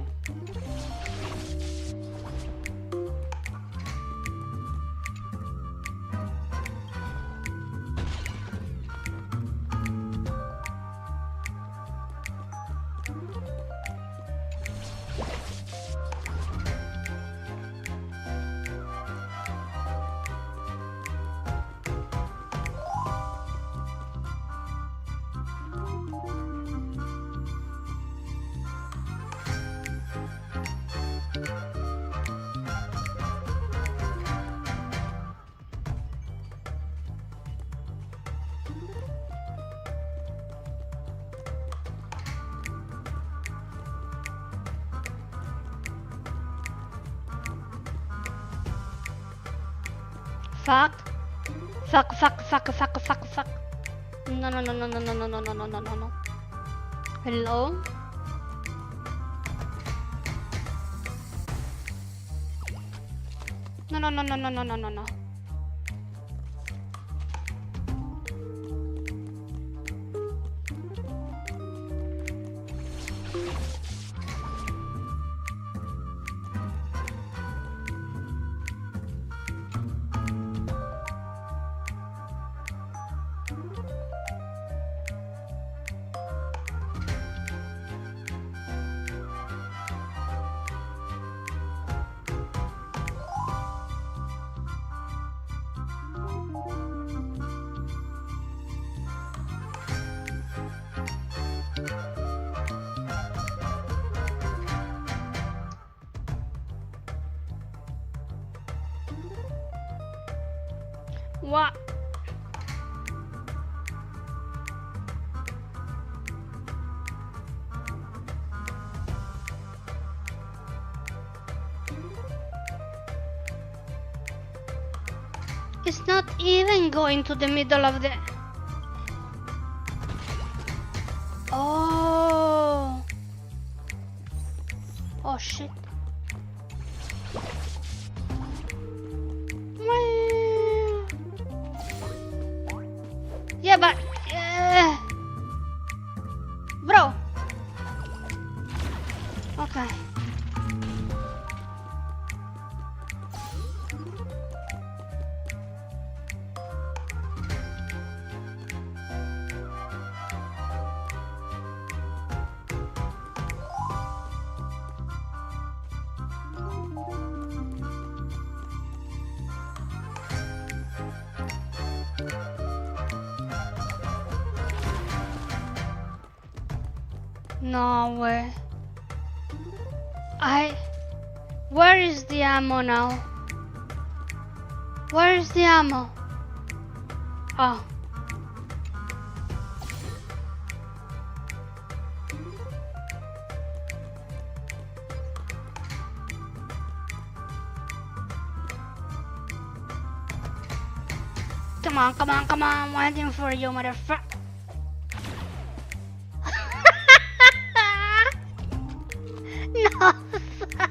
[SPEAKER 1] Fuck. Fuck, fuck, fuck, fuck, fuck, fuck. No, no, no, no, no, no, no, no, no, no, no, no, no. Hello? No, no, no, no, no, no, no, no, no. What? It's not even going to the middle of the... Oh. Oh shit. Yeah, but bro. Okay. No way. Where is the ammo now? Where is the ammo? Oh. Come on, come on, come on. I'm waiting for you, motherfucker. No, fuck.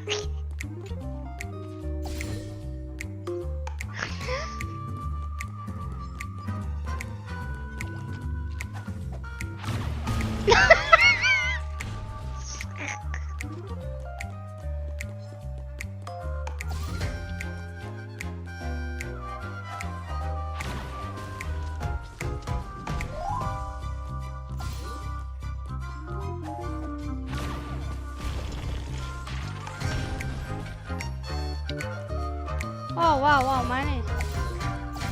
[SPEAKER 1] Oh wow, money.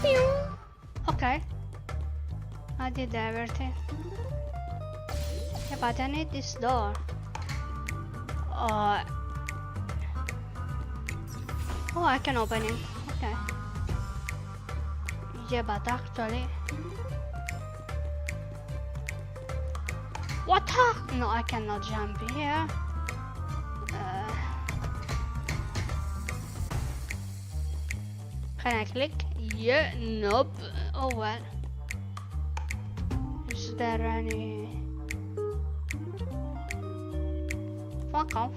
[SPEAKER 1] Pew! Okay. I did everything. Yeah, but I need this door. Oh, I can open it. Okay. Yeah, but actually... What the? No, I cannot jump here. Can I click? Yeah, nope. Oh well. Is there any... Fuck off.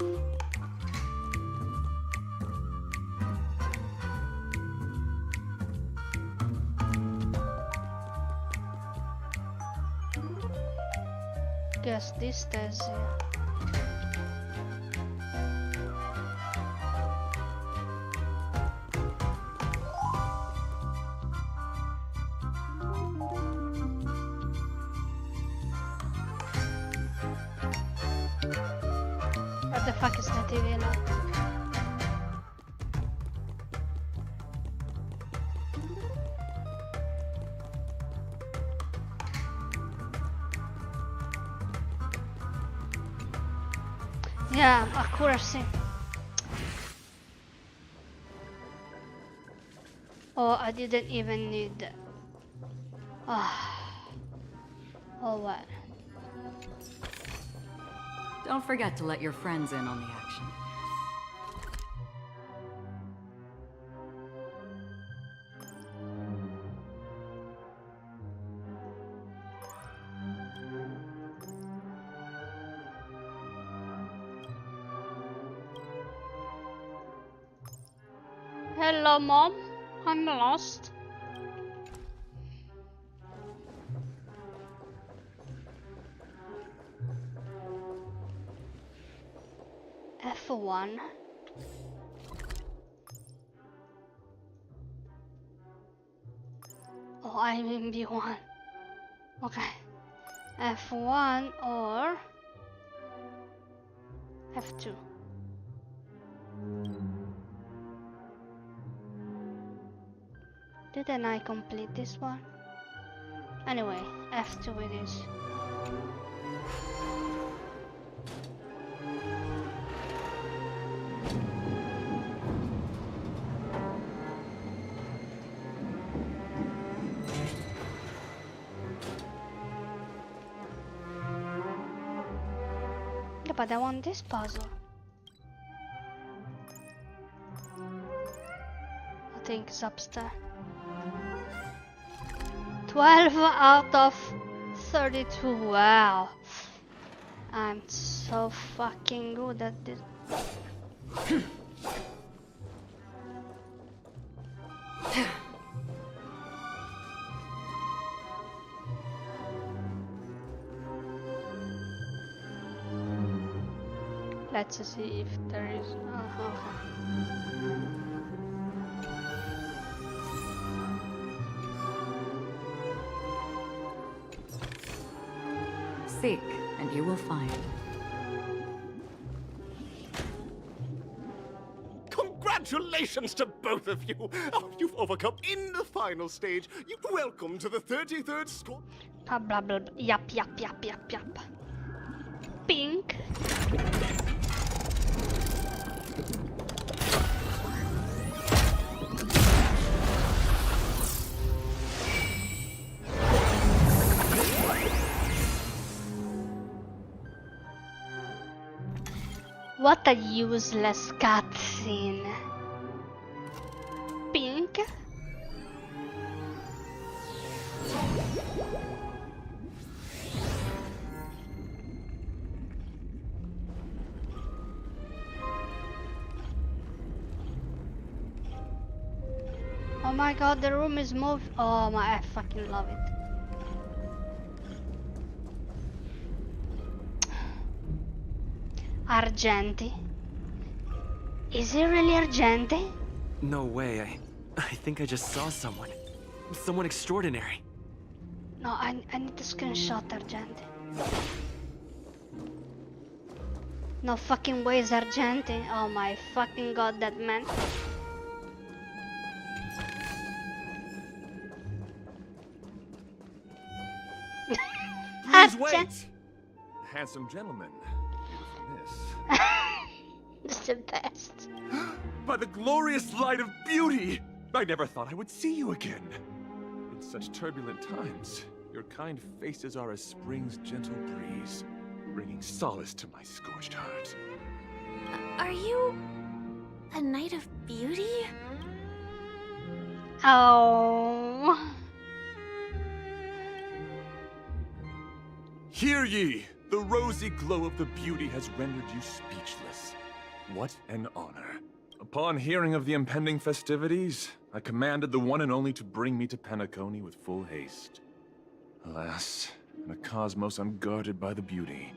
[SPEAKER 1] Guess this does What the fuck is that TV now? Yeah, accuracy. Oh, I didn't even need... Oh well.
[SPEAKER 5] Don't forget to let your friends in on the action.
[SPEAKER 1] Hello, Mom. I'm lost. F1. Oh, I'm in B1. Okay. F1 or F2. Didn't I complete this one? Anyway, F2 it is. Yeah, but I want this puzzle. I think it's upstairs. 12 out of 32. Wow. I'm so fucking good at this. Let's see if there is...
[SPEAKER 5] Seek, and you will find.
[SPEAKER 7] Congratulations to both of you! Oh, you've overcome in the final stage. Welcome to the 33rd score.
[SPEAKER 1] Blah blah blah. Yup. Pink. What a useless cutscene. Pink. Oh my god, the room is moved. Oh my, I fucking love it. Argenti. Is he really Argenti?
[SPEAKER 11] No way, I think I just saw someone. Someone extraordinary.
[SPEAKER 1] No, I need to screenshot Argenti. No fucking way is Argenti. Oh my fucking god, that man.
[SPEAKER 4] wait! Handsome gentleman. Beautiful miss.
[SPEAKER 1] It's the best.
[SPEAKER 4] By the glorious light of beauty! I never thought I would see you again. In such turbulent times, your kind faces are as spring's gentle breeze, bringing solace to my scorched heart.
[SPEAKER 6] Are you a knight of beauty?
[SPEAKER 1] Oh.
[SPEAKER 4] Hear ye! The rosy glow of the beauty has rendered you speechless. What an honor. Upon hearing of the impending festivities, I commanded the one and only to bring me to Penacony with full haste. Alas, in a cosmos unguarded by the beauty,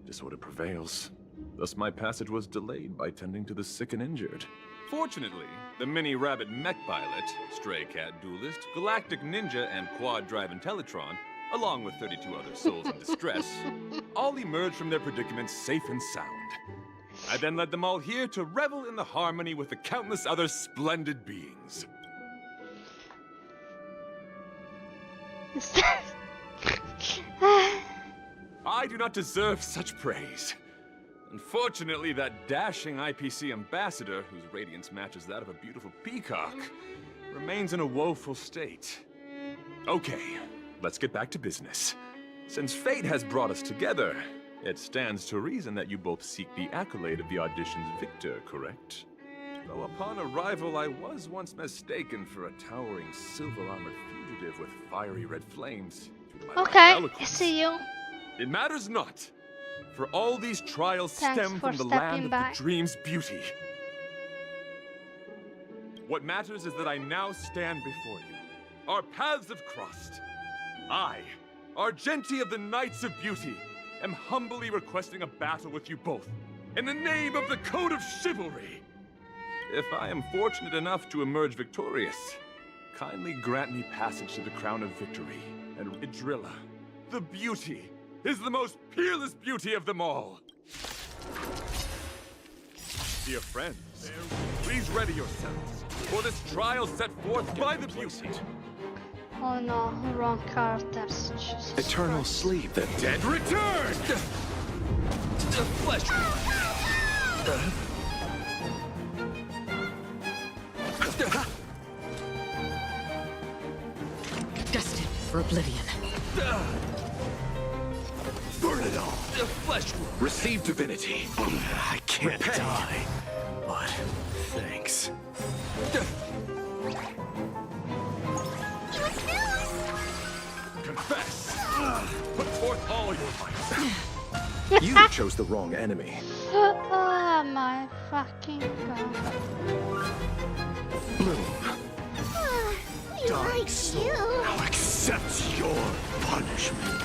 [SPEAKER 4] disorder prevails. Thus my passage was delayed by tending to the sick and injured. Fortunately, the mini-rabbit mech pilot, stray cat duelist, galactic ninja, and quad-drive Intellitron, along with 32 other souls in distress, all emerged from their predicaments safe and sound. I then led them all here to revel in the harmony with the countless other splendid beings. I do not deserve such praise. Unfortunately, that dashing IPC ambassador, whose radiance matches that of a beautiful peacock, remains in a woeful state. Okay, let's get back to business. Since fate has brought us together, it stands to reason that you both seek the accolade of the audition's victor, correct? Though upon arrival, I was once mistaken for a towering silver-armored fugitive with fiery red flames.
[SPEAKER 1] Okay, I see you.
[SPEAKER 4] It matters not, for all these trials
[SPEAKER 1] Thanks
[SPEAKER 4] stem
[SPEAKER 1] for
[SPEAKER 4] from the
[SPEAKER 1] stepping
[SPEAKER 4] land
[SPEAKER 1] back.
[SPEAKER 4] of the dream's beauty. What matters is that I now stand before you. Our paths have crossed. I, Argenti of the Knights of Beauty, am humbly requesting a battle with you both, in the name of the Code of Chivalry. If I am fortunate enough to emerge victorious, kindly grant me passage to the Crown of Victory, and Idrilla, the beauty, is the most peerless beauty of them all. Dear friends, please ready yourselves for this trial set forth by the beauty.
[SPEAKER 1] Oh no, wrong characters. Jesus
[SPEAKER 11] Eternal
[SPEAKER 1] Christ.
[SPEAKER 11] sleep.
[SPEAKER 4] The dead return! The flesh.
[SPEAKER 8] Destined for oblivion.
[SPEAKER 4] Burn it all! The flesh.
[SPEAKER 11] Receive divinity. I can't die, but thanks.
[SPEAKER 4] Confess! Put forth all your might.
[SPEAKER 11] You chose the wrong enemy.
[SPEAKER 1] Oh my fucking god.
[SPEAKER 11] Bloom.
[SPEAKER 2] We like you.
[SPEAKER 11] Now accept your punishment.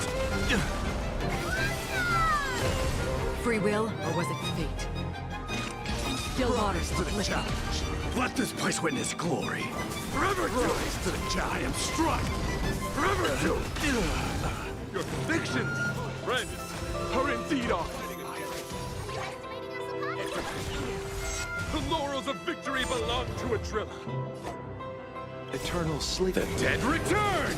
[SPEAKER 8] Free will, or was it fate? Still waters to the challenge.
[SPEAKER 11] Let this place witness glory.
[SPEAKER 4] Forever to
[SPEAKER 11] Rise to the giant strike.
[SPEAKER 4] Forever to your convictions, friends, are indeed off. The laurels of victory belong to Idrilla.
[SPEAKER 11] Eternal sleep.
[SPEAKER 4] The dead return!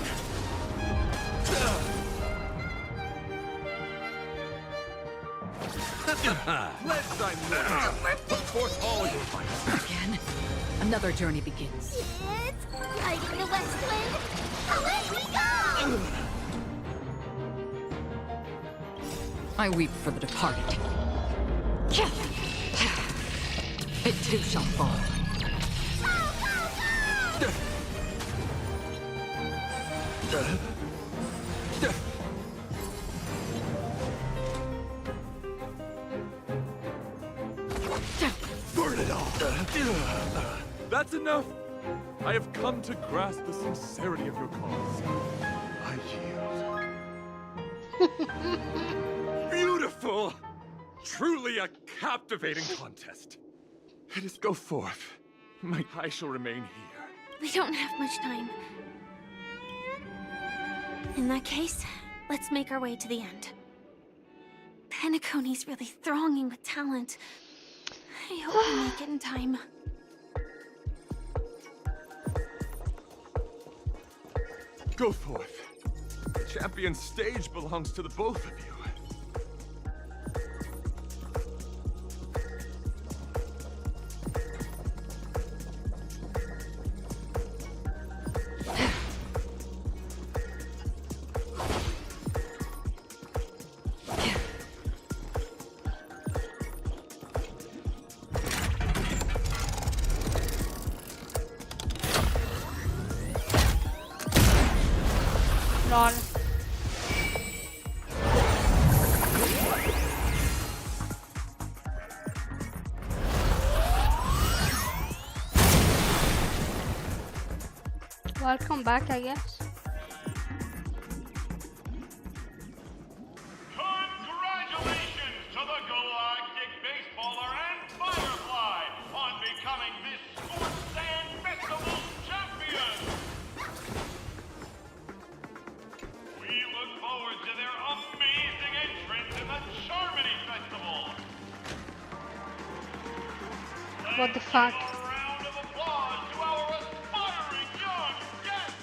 [SPEAKER 4] Let thy might put forth all your might.
[SPEAKER 8] Again, another journey begins.
[SPEAKER 2] It's riding the west wind. Away we go!
[SPEAKER 8] I weep for the departed. It too shall fall.
[SPEAKER 4] Burn it all! That's enough! I have come to grasp the sincerity of your cause. I yield. Beautiful! Truly a captivating contest. Let us go forth. I shall remain here.
[SPEAKER 6] We don't have much time. In that case, let's make our way to the end. Penacony's really thronging with talent. I hope we make it in time.
[SPEAKER 4] Go forth. The champion stage belongs to the both of you.
[SPEAKER 1] Lol. Welcome back, I guess.
[SPEAKER 12] Congratulations to the Galactic Baseballer and Firefly on becoming this Sports Sand Festival champion! We look forward to their amazing entrance in the Charmony Festival!
[SPEAKER 1] What the fuck?
[SPEAKER 12] A round of applause to our aspiring young guests!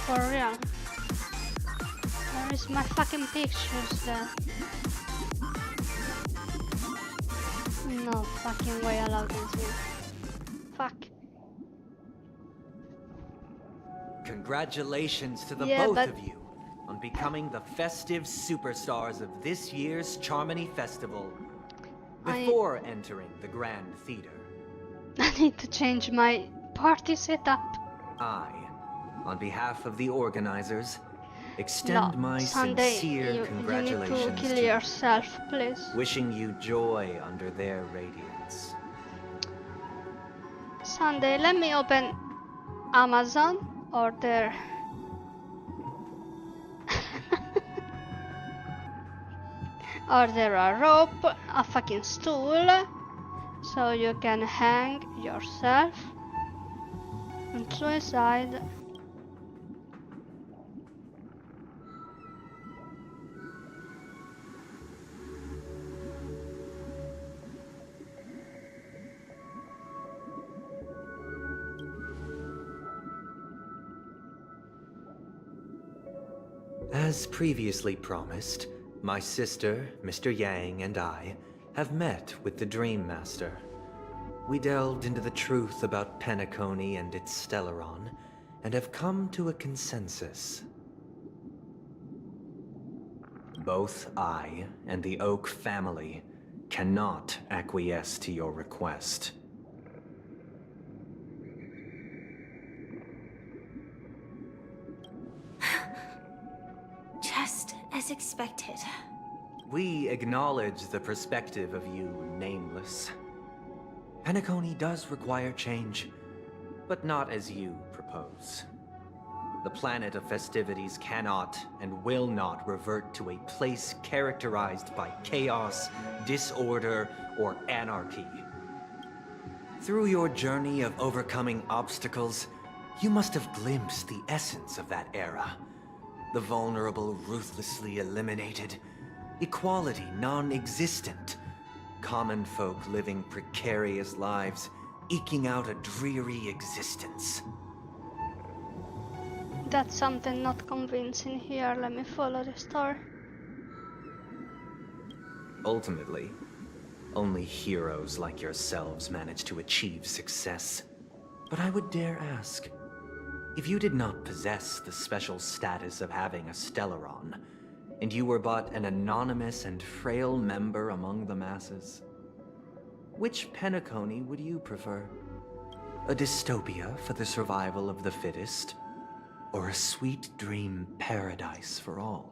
[SPEAKER 1] For real. Where is my fucking pictures there? No fucking way I love this game. Fuck.
[SPEAKER 13] Congratulations to the
[SPEAKER 1] Yeah,
[SPEAKER 13] both
[SPEAKER 1] but-
[SPEAKER 13] of you on becoming the festive superstars of this year's Charmony Festival before entering the Grand Theater.
[SPEAKER 1] I need to change my party setup.
[SPEAKER 13] I, on behalf of the organizers, extend my
[SPEAKER 1] Sunday,
[SPEAKER 13] sincere
[SPEAKER 1] you
[SPEAKER 13] congratulations
[SPEAKER 1] need to kill
[SPEAKER 13] you,
[SPEAKER 1] yourself, please.
[SPEAKER 13] wishing you joy under their radiance.
[SPEAKER 1] Sunday, let me open Amazon, order. Order a rope, a fucking stool, so you can hang yourself on suicide.
[SPEAKER 13] As previously promised, my sister, Mr. Yang, and I have met with the Dream Master. We delved into the truth about Penacony and its Stellaron, and have come to a consensus. Both I and the Oak family cannot acquiesce to your request.
[SPEAKER 6] Just as expected.
[SPEAKER 13] We acknowledge the perspective of you, Nameless. Penacony does require change, but not as you propose. The planet of festivities cannot and will not revert to a place characterized by chaos, disorder, or anarchy. Through your journey of overcoming obstacles, you must have glimpsed the essence of that era. The vulnerable ruthlessly eliminated, equality non-existent, common folk living precarious lives, eking out a dreary existence.
[SPEAKER 1] That's something not convincing here. Let me follow the story.
[SPEAKER 13] Ultimately, only heroes like yourselves manage to achieve success. But I would dare ask, if you did not possess the special status of having a Stellaron, and you were but an anonymous and frail member among the masses, which Penacony would you prefer? A dystopia for the survival of the fittest, or a sweet dream paradise for all?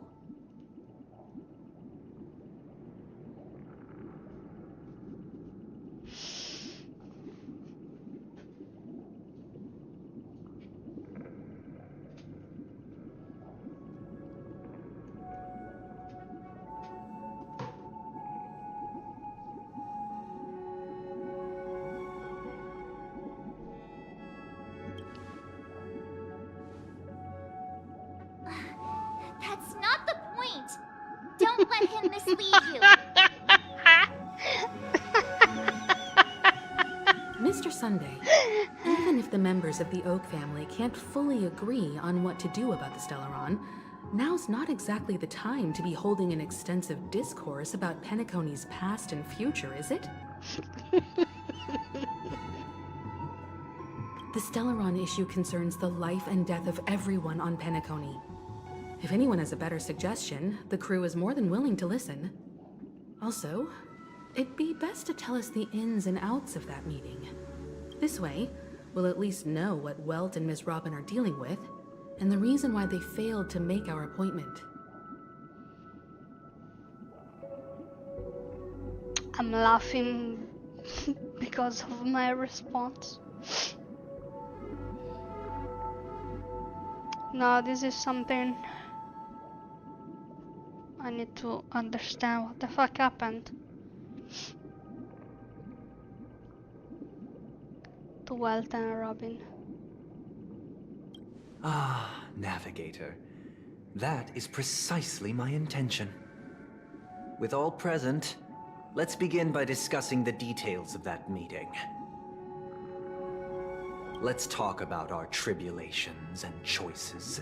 [SPEAKER 2] That's not the point. Don't let him mislead you.
[SPEAKER 3] Sunday. Even if the members of the Oak family can't fully agree on what to do about the Stellaron, now's not exactly the time to be holding an extensive discourse about Penacony's past and future, is it? The Stellaron issue concerns the life and death of everyone on Penacony. If anyone has a better suggestion, the crew is more than willing to listen. Also, it'd be best to tell us the ins and outs of that meeting. This way, we'll at least know what Welt and Miss Robin are dealing with, and the reason why they failed to make our appointment.
[SPEAKER 1] I'm laughing because of my response. Now this is something I need to understand what the fuck happened to Welt and Robin.
[SPEAKER 13] Ah, Navigator. That is precisely my intention. With all present, let's begin by discussing the details of that meeting. Let's talk about our tribulations and choices,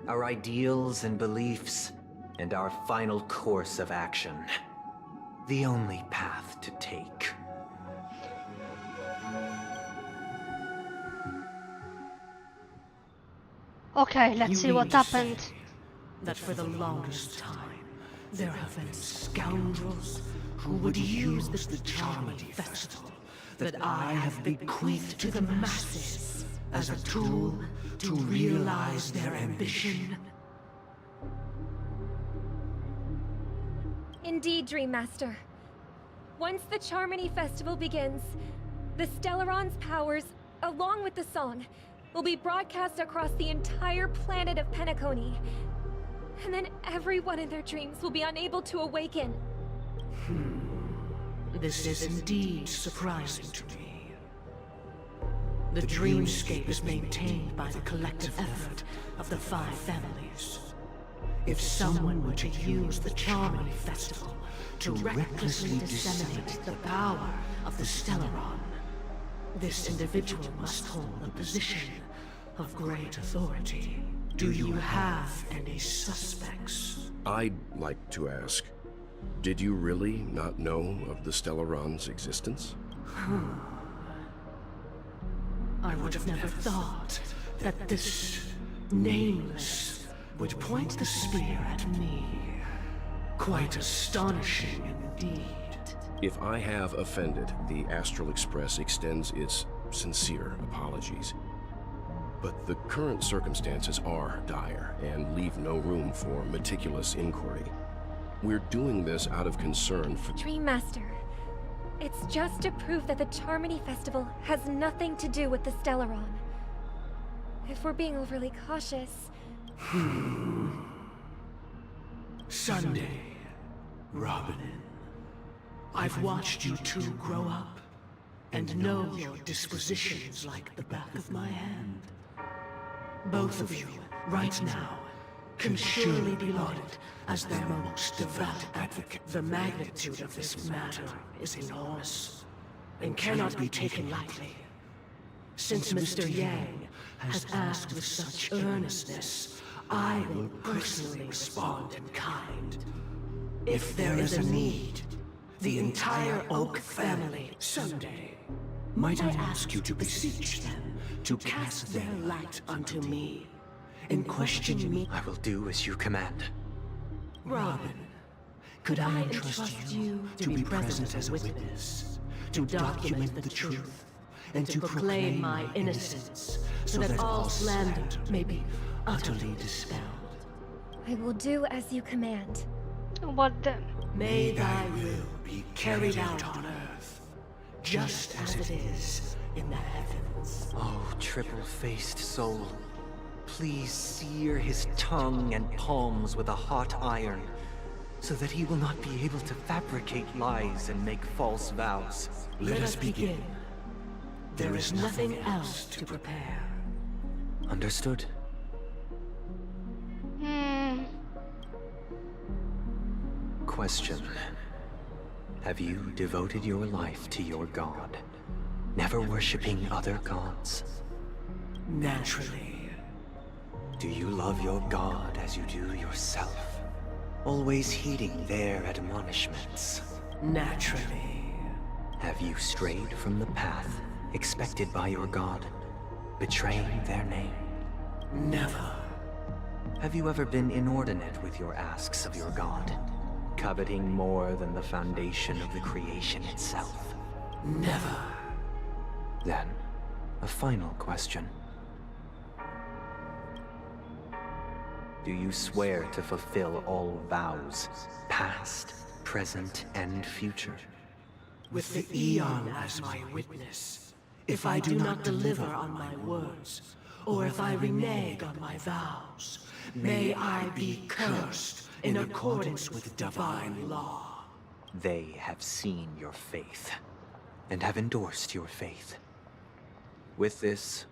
[SPEAKER 13] our ideals and beliefs, and our final course of action. The only path to take.
[SPEAKER 1] Okay, let's see what happened.
[SPEAKER 14] That for the longest time, there have been scoundrels who would use the Charmony Festival that I have bequeathed to the masses as a tool to realize their ambition.
[SPEAKER 15] Indeed, Dream Master. Once the Charmony Festival begins, the Stellaron's powers, along with the song, will be broadcast across the entire planet of Penacony. And then everyone in their dreams will be unable to awaken.
[SPEAKER 14] This is indeed surprising to me. The dreamscape is maintained by the collective effort of the 5 families. If someone were to use the Charmony Festival to recklessly disseminate the power of the Stellaron, this individual must hold a position of great authority. Do you have any suspects?
[SPEAKER 16] I'd like to ask, did you really not know of the Stellaron's existence?
[SPEAKER 14] I would have never thought that this nameless would point the spear at me. Quite astonishing indeed.
[SPEAKER 16] If I have offended, the Astral Express extends its sincere apologies. But the current circumstances are dire and leave no room for meticulous inquiry. We're doing this out of concern for—
[SPEAKER 15] Dream Master, it's just to prove that the Charmony Festival has nothing to do with the Stellaron. If we're being overly cautious...
[SPEAKER 14] Sunday, Robin. I've watched you two grow up, and know your dispositions like the back of my hand. Both of you, right now, can surely be lauded as their most devout advocate. The magnitude of this matter is enormous, and cannot be taken lightly. Since Mr. Yang has asked with such earnestness, I will personally respond in kind. If there is a need, the entire Oak family, Sunday, might I ask you to beseech them to cast their light unto me, and question me?
[SPEAKER 13] I will do as you command.
[SPEAKER 14] Robin, could I entrust you to be present as a witness, to document the truth, and to proclaim my innocence, so that all slander may be utterly dispelled?
[SPEAKER 15] I will do as you command.
[SPEAKER 1] What the?
[SPEAKER 14] May thy will be carried out on earth, just as it is in the heavens.
[SPEAKER 13] Oh, triple-faced soul. Please sear his tongue and palms with a hot iron, so that he will not be able to fabricate lies and make false vows.
[SPEAKER 14] Let us begin. There is nothing else to prepare.
[SPEAKER 13] Understood. Question. Have you devoted your life to your god? Never worshipping other gods?
[SPEAKER 14] Naturally.
[SPEAKER 13] Do you love your god as you do yourself? Always heeding their admonishments?
[SPEAKER 14] Naturally.
[SPEAKER 13] Have you strayed from the path expected by your god, betraying their name?
[SPEAKER 14] Never.
[SPEAKER 13] Have you ever been inordinate with your asks of your god, coveting more than the foundation of the creation itself?
[SPEAKER 14] Never.
[SPEAKER 13] Then, a final question. Do you swear to fulfill all vows, past, present, and future?
[SPEAKER 14] With the Eon as my witness, if I do not deliver on my words, or if I renege on my vows, may I be cursed in accordance with divine law.
[SPEAKER 13] They have seen your faith, and have endorsed your faith. With this,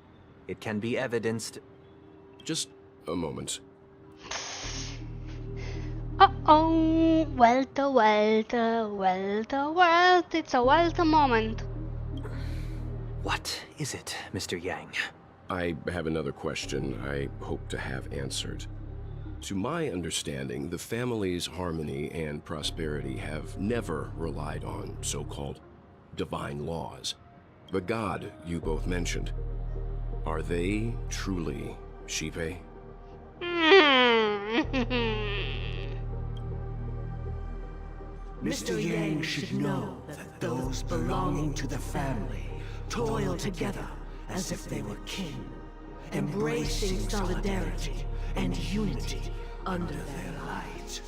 [SPEAKER 13] it can be evidenced...
[SPEAKER 16] Just a moment.
[SPEAKER 1] Uh-oh, welter, it's a welter moment.
[SPEAKER 13] What is it, Mr. Yang?
[SPEAKER 16] I have another question I hope to have answered. To my understanding, the family's harmony and prosperity have never relied on so-called divine laws. The god you both mentioned, are they truly Shipe?
[SPEAKER 14] Mr. Yang should know that those belonging to the family toil together as if they were kin, embracing solidarity and unity under their light.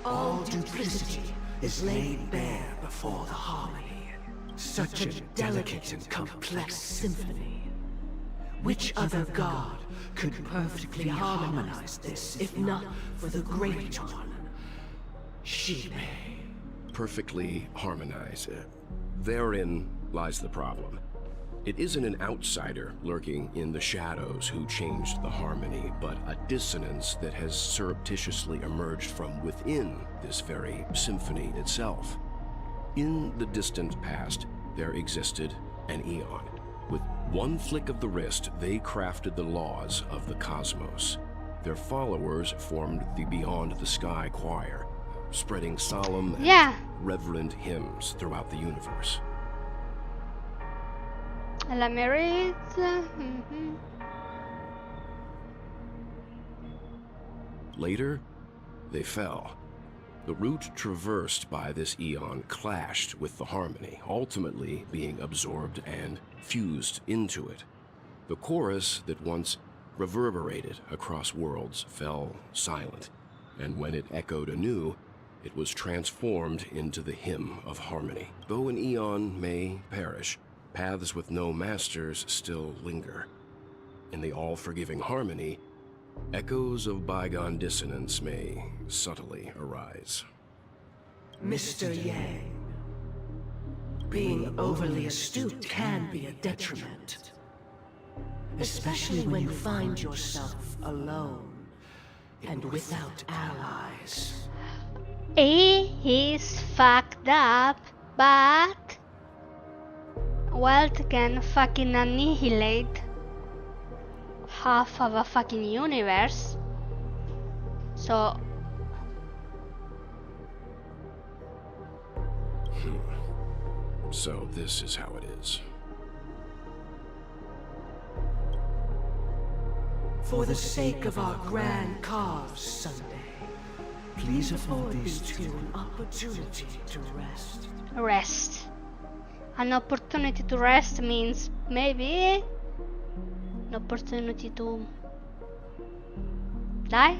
[SPEAKER 14] All duplicity is laid bare before the harmony. Such a delicate and complex symphony. Which other god could perfectly harmonize this, if not for the great one, Shipe?
[SPEAKER 16] Perfectly harmonize. Therein lies the problem. It isn't an outsider lurking in the shadows who changed the harmony, but a dissonance that has surreptitiously emerged from within this very symphony itself. In the distant past, there existed an Eon. With one flick of the wrist, they crafted the laws of the cosmos. Their followers formed the Beyond the Sky Choir, spreading solemn and reverent hymns throughout the universe.
[SPEAKER 1] La Merit.
[SPEAKER 16] Later, they fell. The route traversed by this Eon clashed with the harmony, ultimately being absorbed and fused into it. The chorus that once reverberated across worlds fell silent, and when it echoed anew, it was transformed into the hymn of harmony. Though an Eon may perish, paths with no masters still linger. In the all-forgiving harmony, echoes of bygone dissonance may subtly arise.
[SPEAKER 14] Mr. Yang, being overly astute can be a detriment. Especially when you find yourself alone and without allies.
[SPEAKER 1] He is fucked up, but wealth can fucking annihilate half of a fucking universe. So
[SPEAKER 16] So this is how it is.
[SPEAKER 14] For the sake of our grand cause, Sunday, please afford these two an opportunity to rest.
[SPEAKER 1] Rest. An opportunity to rest means maybe an opportunity to die?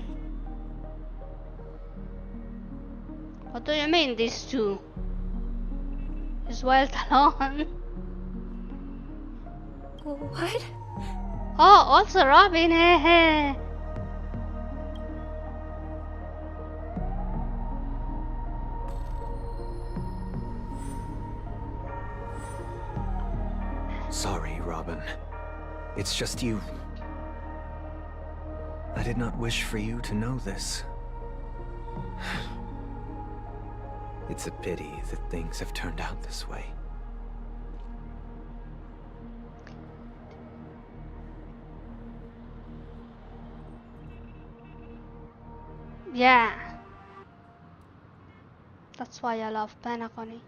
[SPEAKER 1] What do you mean, these two? Is Wild alone?
[SPEAKER 15] What?
[SPEAKER 1] Oh, also Robin, hehe.
[SPEAKER 13] Sorry, Robin. It's just you. I did not wish for you to know this. It's a pity that things have turned out this way.
[SPEAKER 1] Yeah. That's why I love Penacony.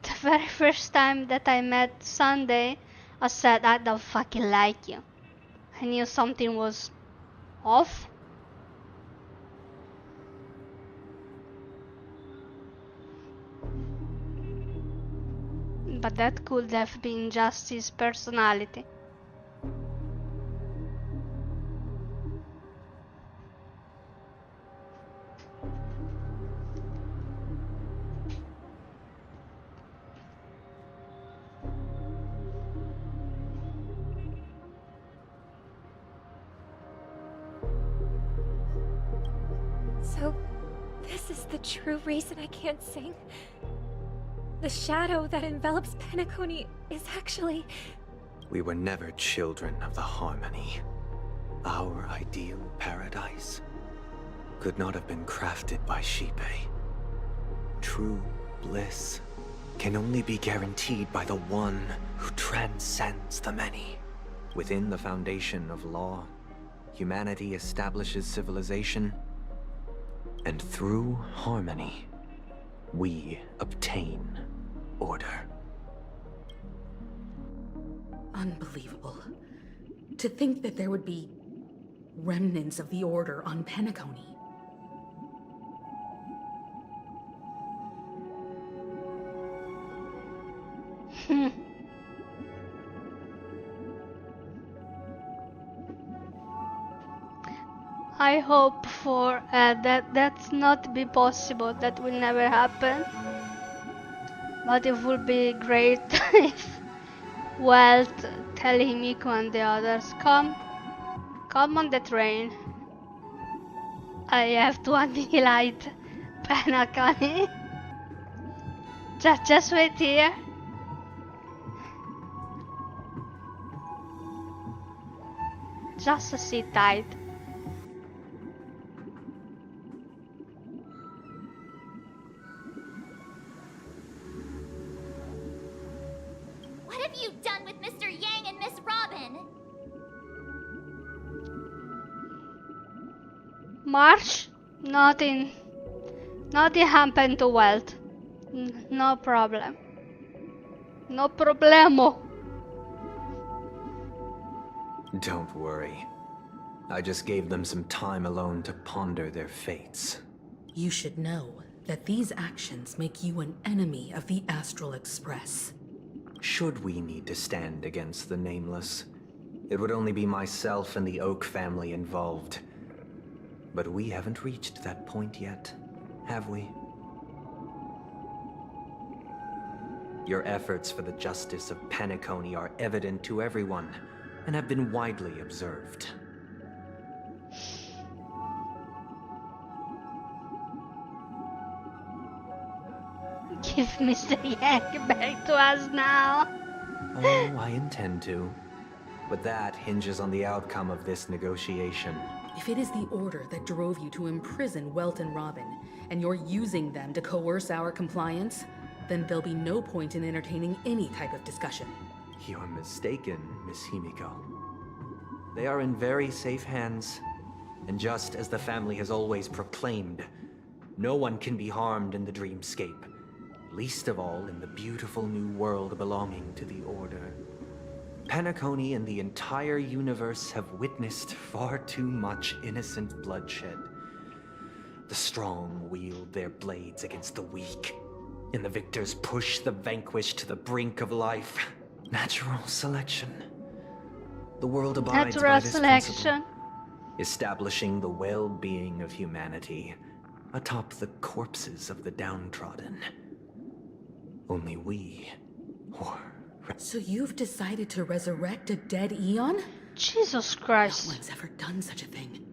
[SPEAKER 1] The very first time that I met Sunday, I said, I don't fucking like you. I knew something was off. But that could have been just his personality.
[SPEAKER 15] So, this is the true reason I can't sing? The shadow that envelops Penacony is actually...
[SPEAKER 13] We were never children of the harmony. Our ideal paradise could not have been crafted by Xipe. True bliss can only be guaranteed by the one who transcends the many. Within the foundation of law, humanity establishes civilization, and through harmony, we obtain order.
[SPEAKER 3] Unbelievable. To think that there would be remnants of the Order on Penacony.
[SPEAKER 1] I hope for that's not be possible. That will never happen. But it would be great if Welt tell Himiko and the others, come on the train. I have to annihilate Penacony. Just wait here. Just sit tight.
[SPEAKER 2] What have you done with Mr. Yang and Miss Robin?
[SPEAKER 1] March? Nothing happened to Welt. No problem. No problemo.
[SPEAKER 13] Don't worry. I just gave them some time alone to ponder their fates.
[SPEAKER 3] You should know that these actions make you an enemy of the Astral Express.
[SPEAKER 13] Should we need to stand against the Nameless, it would only be myself and the Oak family involved. But we haven't reached that point yet, have we? Your efforts for the justice of Penacony are evident to everyone, and have been widely observed.
[SPEAKER 1] Give Mr. Yang back to us now.
[SPEAKER 13] Oh, I intend to. But that hinges on the outcome of this negotiation.
[SPEAKER 3] If it is the Order that drove you to imprison Welt and Robin, and you're using them to coerce our compliance, then there'll be no point in entertaining any type of discussion.
[SPEAKER 13] You're mistaken, Miss Himiko. They are in very safe hands, and just as the family has always proclaimed, no one can be harmed in the dreamscape, least of all in the beautiful new world belonging to the Order. Penacony and the entire universe have witnessed far too much innocent bloodshed. The strong wield their blades against the weak, and the victors push the vanquished to the brink of life. Natural selection. The world abides by this principle, establishing the well-being of humanity atop the corpses of the downtrodden. Only we, or...
[SPEAKER 3] So you've decided to resurrect a dead Eon?
[SPEAKER 1] Jesus Christ.
[SPEAKER 3] No one's ever done such a thing.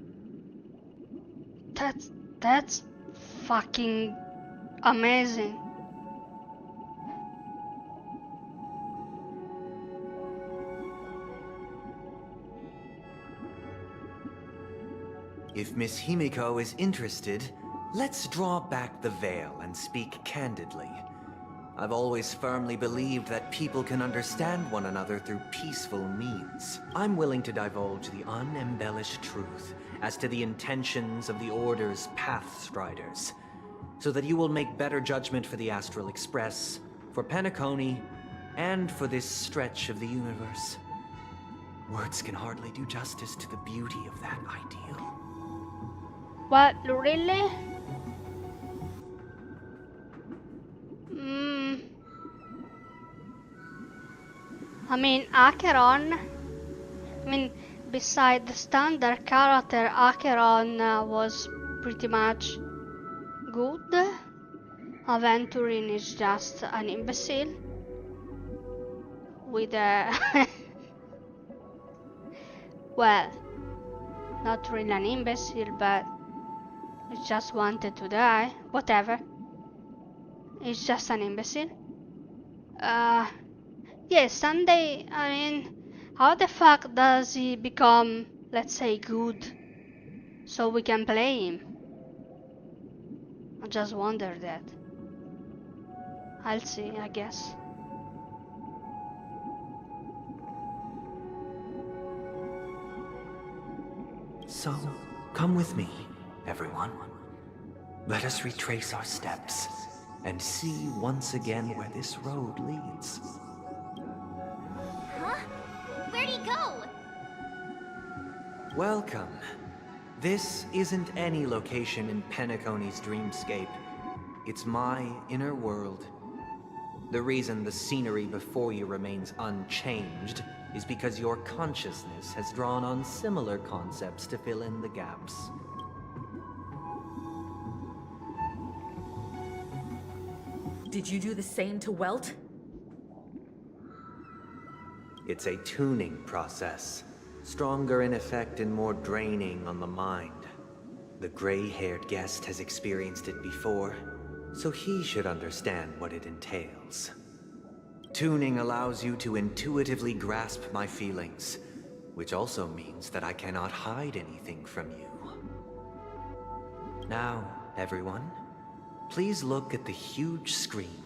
[SPEAKER 1] That's fucking amazing.
[SPEAKER 13] If Miss Himiko is interested, let's draw back the veil and speak candidly. I've always firmly believed that people can understand one another through peaceful means. I'm willing to divulge the unembellished truth as to the intentions of the Order's Pathstriders, so that you will make better judgment for the Astral Express, for Penacony, and for this stretch of the universe. Words can hardly do justice to the beauty of that ideal.
[SPEAKER 1] What, really? I mean, Acheron, beside the standard character, Acheron was pretty much good. Aventurin is just an imbecile with a well, not really an imbecile, but he just wanted to die. Whatever. He's just an imbecile. Yeah, Sunday, I mean, how the fuck does he become, let's say, good, so we can play him? I just wonder that. I'll see, I guess.
[SPEAKER 13] So, come with me, everyone. Let us retrace our steps and see once again where this road leads.
[SPEAKER 2] Huh? Where'd he go?
[SPEAKER 13] Welcome. This isn't any location in Penacony's dreamscape. It's my inner world. The reason the scenery before you remains unchanged is because your consciousness has drawn on similar concepts to fill in the gaps.
[SPEAKER 3] Did you do the same to Welt?
[SPEAKER 13] It's a tuning process. Stronger in effect and more draining on the mind. The gray-haired guest has experienced it before, so he should understand what it entails. Tuning allows you to intuitively grasp my feelings, which also means that I cannot hide anything from you. Now, everyone, please look at the huge screen.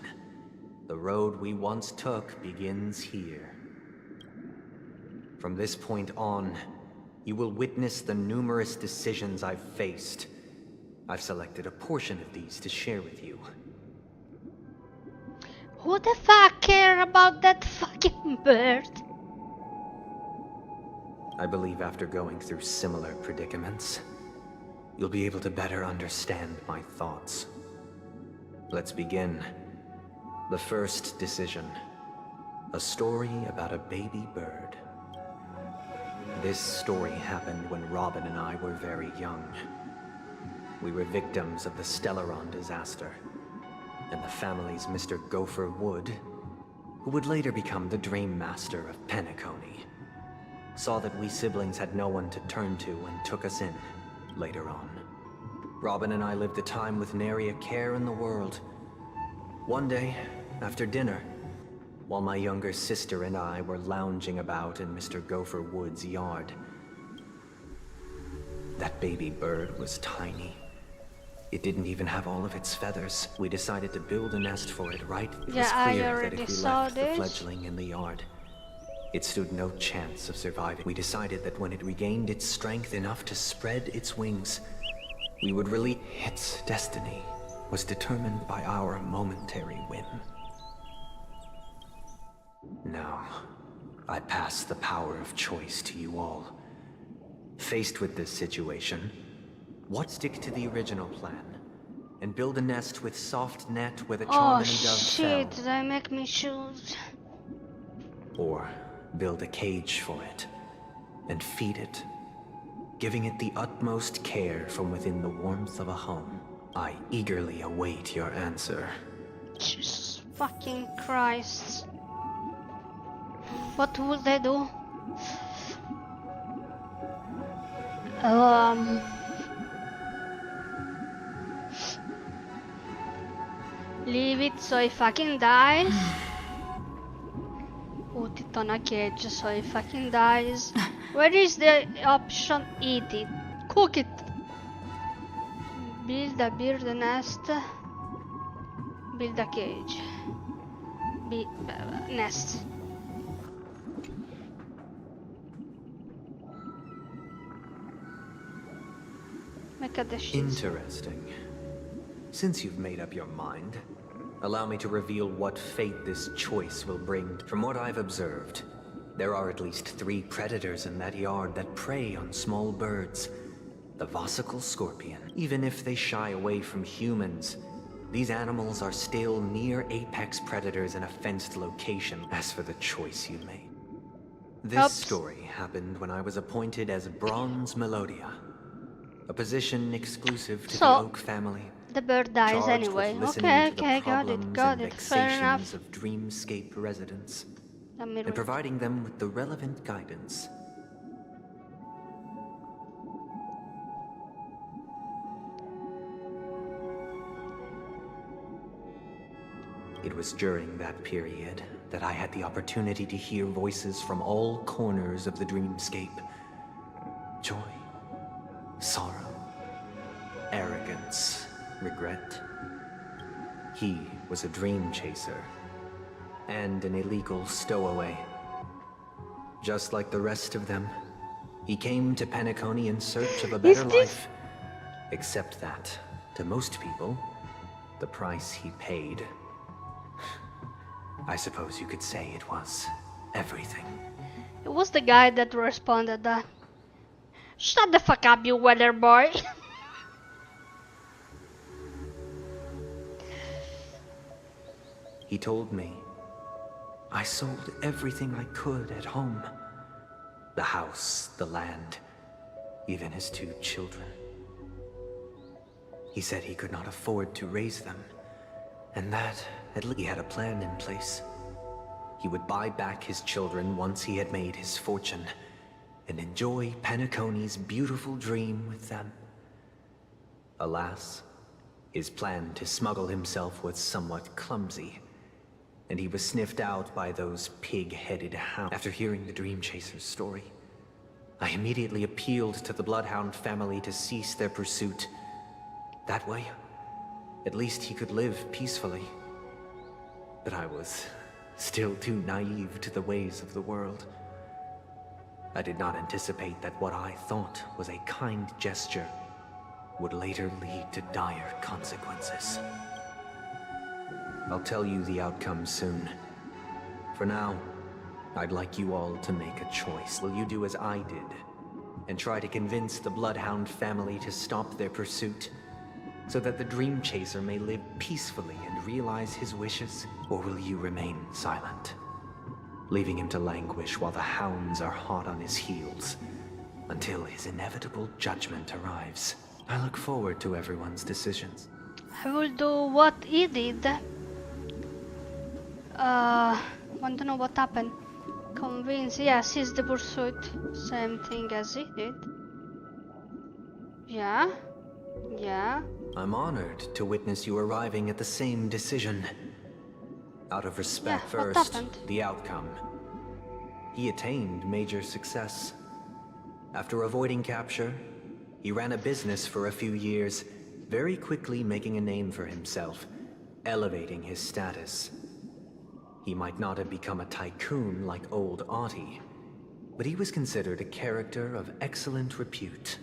[SPEAKER 13] The road we once took begins here. From this point on, you will witness the numerous decisions I've faced. I've selected a portion of these to share with you.
[SPEAKER 1] Who the fuck care about that fucking bird?
[SPEAKER 13] I believe after going through similar predicaments, you'll be able to better understand my thoughts. Let's begin. The first decision. A story about a baby bird. This story happened when Robin and I were very young. We were victims of the Stellaron disaster, and the family's Mr. Gopher Wood, who would later become the Dream Master of Penacony, saw that we siblings had no one to turn to and took us in later on. Robin and I lived a time with nary a care in the world. One day, after dinner, while my younger sister and I were lounging about in Mr. Gopher Wood's yard, that baby bird was tiny. It didn't even have all of its feathers. We decided to build a nest for it, right? It was clear that if we left the fledgling in the yard, it stood no chance of surviving. We decided that when it regained its strength enough to spread its wings, we would release. Its destiny was determined by our momentary whim. Now, I pass the power of choice to you all. Faced with this situation, what stick to the original plan and build a nest with soft net where the Charmony dove fell?
[SPEAKER 1] Shit, they make me choose.
[SPEAKER 13] Or build a cage for it and feed it, giving it the utmost care from within the warmth of a home. I eagerly await your answer.
[SPEAKER 1] Jesus fucking Christ. What would they do? Leave it so he fucking dies. Put it on a cage so he fucking dies. Where is the option? Eat it. Cook it. Build a bird nest. Build a cage. nest. Make a decision.
[SPEAKER 13] Interesting. Since you've made up your mind, allow me to reveal what fate this choice will bring. From what I've observed, there are at least 3 predators in that yard that prey on small birds. The Vossical scorpion. Even if they shy away from humans, these animals are still near apex predators in a fenced location. As for the choice you made, this story happened when I was appointed as Bronze Melodia, a position exclusive to the Oak family.
[SPEAKER 1] The bird dies anyway. Okay, got it. Fair enough.
[SPEAKER 13] Of Dreamscape residents,
[SPEAKER 1] Let me
[SPEAKER 13] and
[SPEAKER 1] read.
[SPEAKER 13] providing them with the relevant guidance. It was during that period that I had the opportunity to hear voices from all corners of the dreamscape. Joy, sorrow, arrogance, regret. He was a dream chaser and an illegal stowaway. Just like the rest of them, he came to Penacony in search of a better life. Except that, to most people, the price he paid, I suppose you could say it was everything.
[SPEAKER 1] It was the guy that responded that. Shut the fuck up, you weather boy.
[SPEAKER 13] He told me I sold everything I could at home. The house, the land, even his 2 children. He said he could not afford to raise them, and that at least he had a plan in place. He would buy back his children once he had made his fortune, and enjoy Penacony's beautiful dream with them. Alas, his plan to smuggle himself was somewhat clumsy, and he was sniffed out by those pig-headed hounds. After hearing the Dream Chaser's story, I immediately appealed to the Bloodhound family to cease their pursuit. That way, at least he could live peacefully. But I was still too naive to the ways of the world. I did not anticipate that what I thought was a kind gesture would later lead to dire consequences. I'll tell you the outcome soon. For now, I'd like you all to make a choice. Will you do as I did, and try to convince the Bloodhound family to stop their pursuit, so that the Dream Chaser may live peacefully and realize his wishes? Or will you remain silent, leaving him to languish while the hounds are hot on his heels, until his inevitable judgment arrives? I look forward to everyone's decisions.
[SPEAKER 1] I will do what he did. Want to know what happened? Convince, yeah, seize the pursuit. Same thing as he did. Yeah.
[SPEAKER 13] I'm honored to witness you arriving at the same decision. Out of respect first, the outcome. He attained major success. After avoiding capture, he ran a business for a few years, very quickly making a name for himself, elevating his status. He might not have become a tycoon like old Audie, but he was considered a character of excellent repute.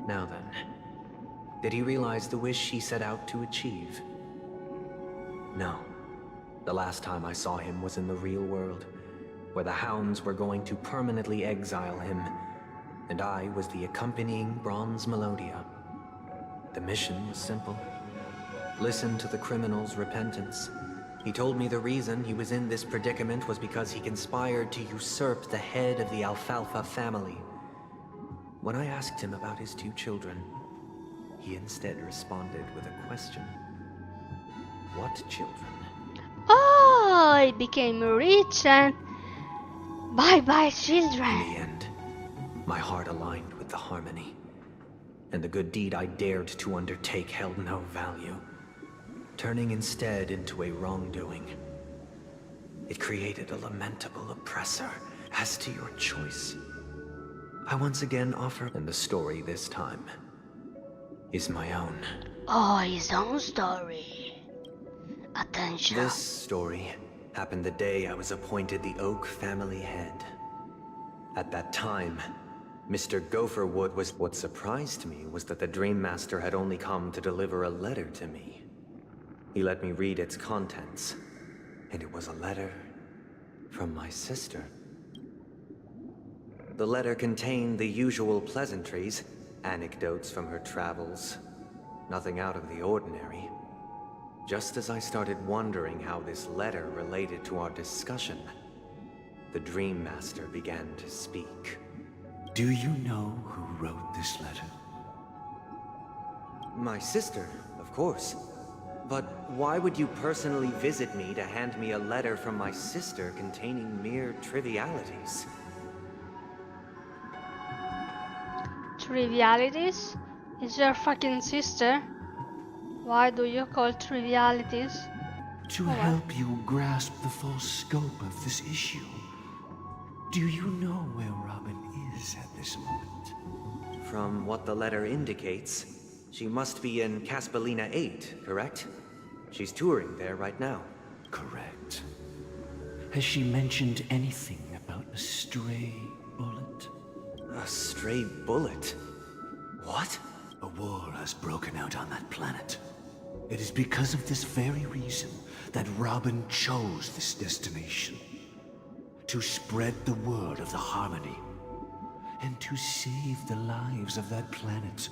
[SPEAKER 13] Now then, did he realize the wish he set out to achieve? No. The last time I saw him was in the real world, where the hounds were going to permanently exile him, and I was the accompanying Bronze Melodia. The mission was simple. Listen to the criminal's repentance. He told me the reason he was in this predicament was because he conspired to usurp the head of the Alfalfa family. When I asked him about his 2 children, he instead responded with a question. What children?
[SPEAKER 1] Oh, I became rich and bye-bye children.
[SPEAKER 13] In the end, my heart aligned with the harmony, and the good deed I dared to undertake held no value, turning instead into a wrongdoing. It created a lamentable oppressor. As to your choice, I once again offer, and the story this time is my own.
[SPEAKER 1] Oh, his own story. Attention.
[SPEAKER 13] This story happened the day I was appointed the Oak family head. At that time, Mr. Gopherwood was... What surprised me was that the Dream Master had only come to deliver a letter to me. He let me read its contents, and it was a letter from my sister. The letter contained the usual pleasantries, anecdotes from her travels, nothing out of the ordinary. Just as I started wondering how this letter related to our discussion, the Dream Master began to speak.
[SPEAKER 14] Do you know who wrote this letter?
[SPEAKER 13] My sister, of course. But why would you personally visit me to hand me a letter from my sister containing mere trivialities?
[SPEAKER 1] Trivialities? Is your fucking sister? Why do you call trivialities?
[SPEAKER 14] To help you grasp the full scope of this issue. Do you know where Robin is at this moment?
[SPEAKER 13] From what the letter indicates, she must be in Caspelina 8, correct? She's touring there right now.
[SPEAKER 14] Correct. Has she mentioned anything about a stray bullet?
[SPEAKER 13] A stray bullet? What?
[SPEAKER 14] A war has broken out on that planet. It is because of this very reason that Robin chose this destination. To spread the word of the Harmony, and to save the lives of that planet.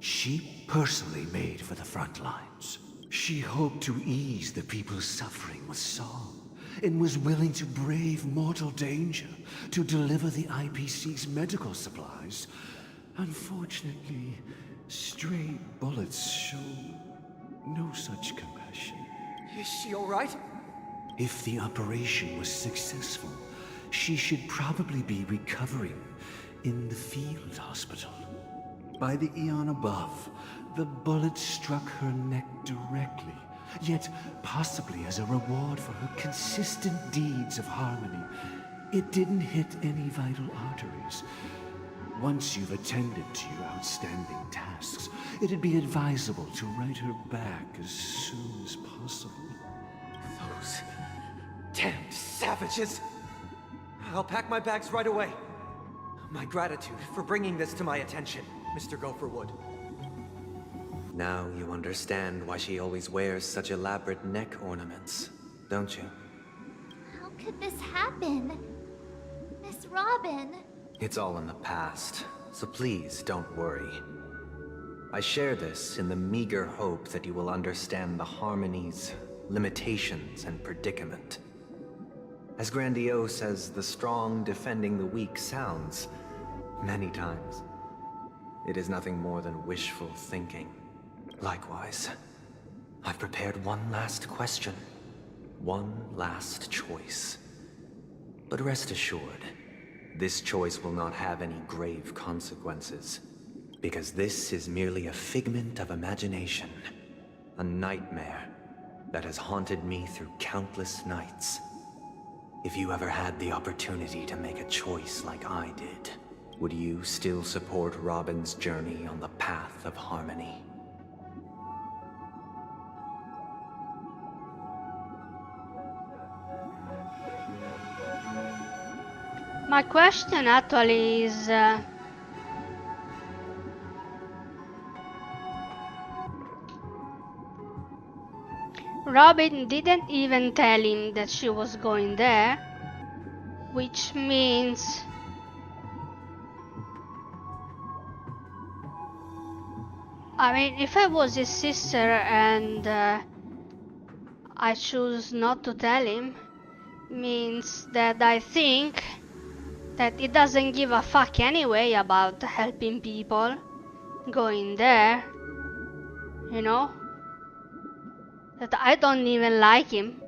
[SPEAKER 14] She personally made for the front lines. She hoped to ease the people's suffering with song, and was willing to brave mortal danger to deliver the IPC's medical supplies. Unfortunately, stray bullets show no such compassion.
[SPEAKER 13] Is she all right?
[SPEAKER 14] If the operation was successful, she should probably be recovering in the field hospital. By the eon above, the bullet struck her neck directly, yet possibly as a reward for her consistent deeds of harmony. It didn't hit any vital arteries. Once you've attended to your outstanding tasks, it'd be advisable to write her back as soon as possible.
[SPEAKER 13] Those damned savages! I'll pack my bags right away. My gratitude for bringing this to my attention, Mr. Gopherwood. Now you understand why she always wears such elaborate neck ornaments, don't you?
[SPEAKER 2] How could this happen? Miss Robin.
[SPEAKER 13] It's all in the past, so please don't worry. I share this in the meager hope that you will understand the Harmony's limitations and predicament. As grandiose as the strong defending the weak sounds, many times, it is nothing more than wishful thinking. Likewise, I've prepared one last question, one last choice. But rest assured, this choice will not have any grave consequences, because this is merely a figment of imagination, a nightmare that has haunted me through countless nights. If you ever had the opportunity to make a choice like I did, would you still support Robin's journey on the path of harmony?
[SPEAKER 1] My question actually is... Robin didn't even tell him that she was going there, which means... I mean, if I was his sister and I choose not to tell him, means that I think that he doesn't give a fuck anyway about helping people going there, you know? That I don't even like him.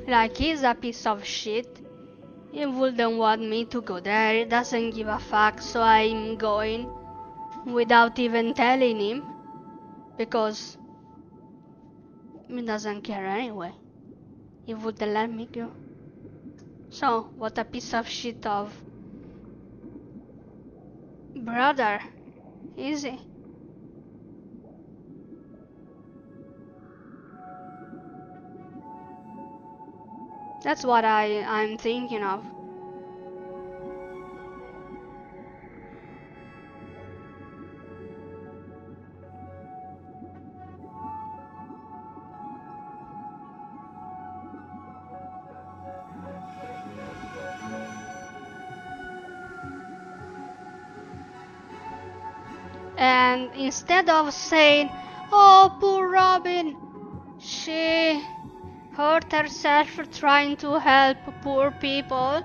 [SPEAKER 1] Like, he's a piece of shit. He wouldn't want me to go there, he doesn't give a fuck, so I'm going without even telling him, because he doesn't care anyway. He wouldn't let me go. So, what a piece of shit of brother is he? That's what I'm thinking of. And instead of saying, "Oh, poor Robin, she hurt herself trying to help poor people.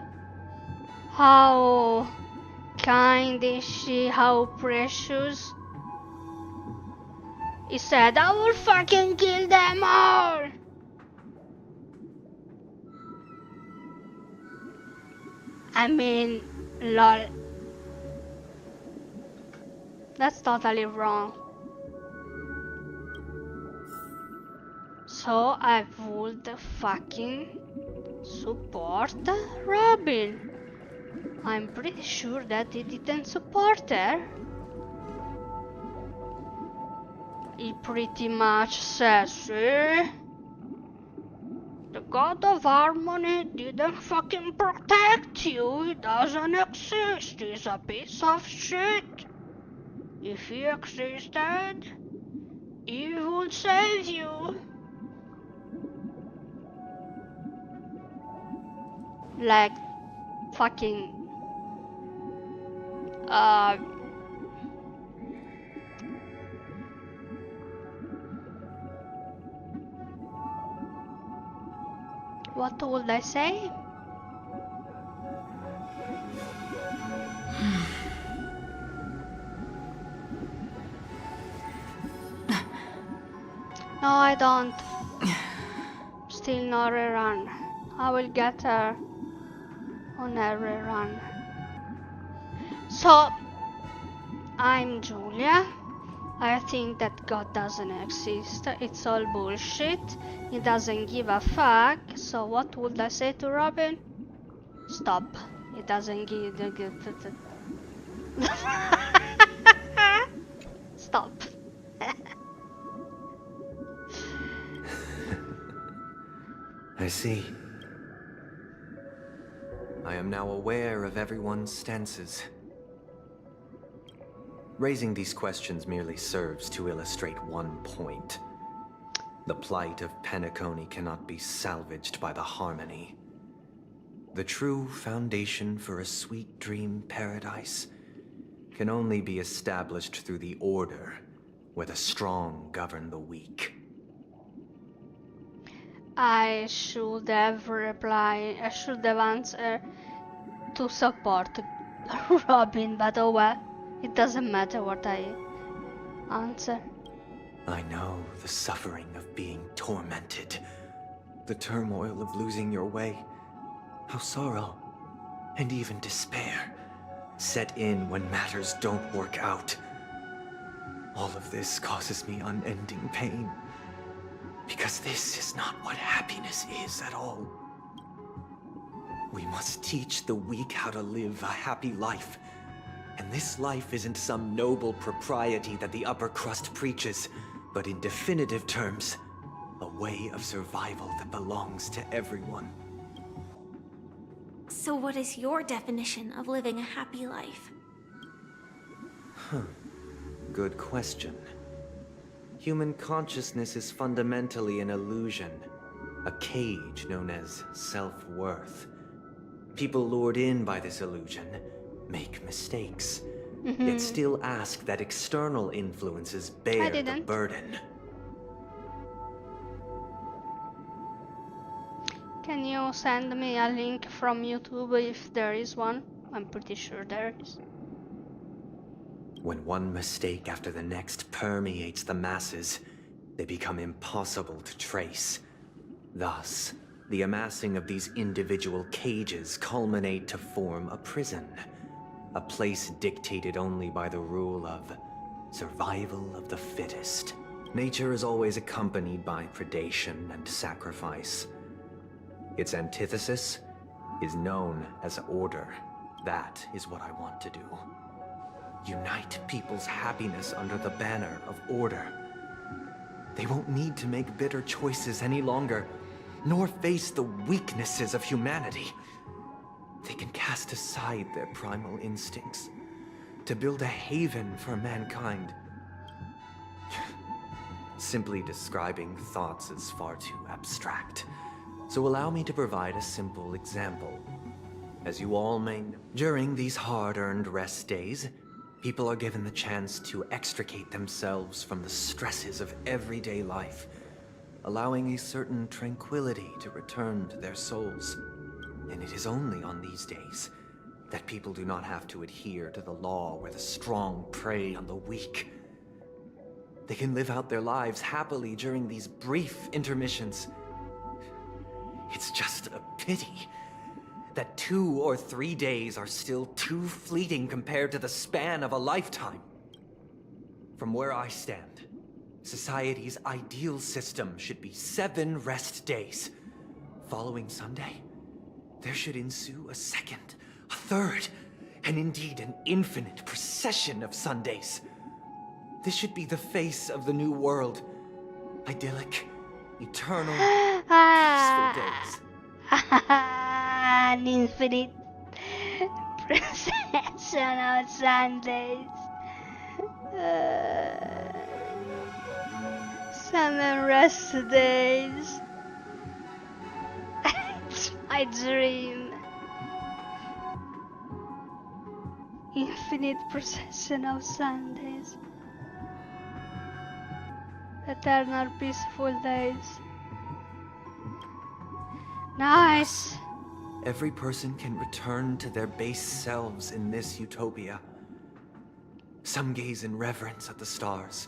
[SPEAKER 1] How kind is she, how precious." He said, "I will fucking kill them all." I mean, lol. That's totally wrong. So I would fucking support Robin. I'm pretty sure that he didn't support her. He pretty much says, "See? The God of Harmony didn't fucking protect you. He doesn't exist. He's a piece of shit. If he existed, he would save you." Like, fucking, what would I say? No, I don't. Still not a run. I will get her on every run. So, I'm Julia. I think that God doesn't exist. It's all bullshit. He doesn't give a fuck. So what would I say to Robin? Stop. He doesn't give Stop.
[SPEAKER 13] I see. I am now aware of everyone's stances. Raising these questions merely serves to illustrate one point. The plight of Penacony cannot be salvaged by the Harmony. The true foundation for a sweet dream paradise can only be established through the Order, where the strong govern the weak.
[SPEAKER 1] I should have answered to support Robin, but oh well, it doesn't matter what I answer.
[SPEAKER 13] I know the suffering of being tormented, the turmoil of losing your way, how sorrow, and even despair, set in when matters don't work out. All of this causes me unending pain, because this is not what happiness is at all. We must teach the weak how to live a happy life. And this life isn't some noble propriety that the upper crust preaches, but in definitive terms, a way of survival that belongs to everyone.
[SPEAKER 6] So what is your definition of living a happy life?
[SPEAKER 13] Good question. Human consciousness is fundamentally an illusion, a cage known as self-worth. People lured in by this illusion make mistakes, yet still ask that external influences bear the burden.
[SPEAKER 1] Can you send me a link from YouTube if there is one? I'm pretty sure there is.
[SPEAKER 13] When one mistake after the next permeates the masses, they become impossible to trace. Thus, the amassing of these individual cages culminate to form a prison. A place dictated only by the rule of survival of the fittest. Nature is always accompanied by predation and sacrifice. Its antithesis is known as order. That is what I want to do. Unite people's happiness under the banner of order. They won't need to make bitter choices any longer. nor face the weaknesses of humanity. They can cast aside their primal instincts to build a haven for mankind. Simply describing thoughts is far too abstract, so allow me to provide a simple example. As you all may know, during these hard-earned rest days, people are given the chance to extricate themselves from the stresses of everyday life, allowing a certain tranquility to return to their souls. And it is only on these days that people do not have to adhere to the law where the strong prey on the weak. They can live out their lives happily during these brief intermissions. It's just a pity that 2 or 3 days are still too fleeting compared to the span of a lifetime. From where I stand, society's ideal system should be 7 rest days. Following Sunday, there should ensue a second, a third, and indeed an infinite procession of Sundays. This should be the face of the new world. Idyllic, eternal, peaceful days.
[SPEAKER 1] An infinite procession of Sundays. 7 rest days. It's my dream. Infinite procession of Sundays. Eternal peaceful days. Nice.
[SPEAKER 13] Every person can return to their base selves in this utopia. Some gaze in reverence at the stars,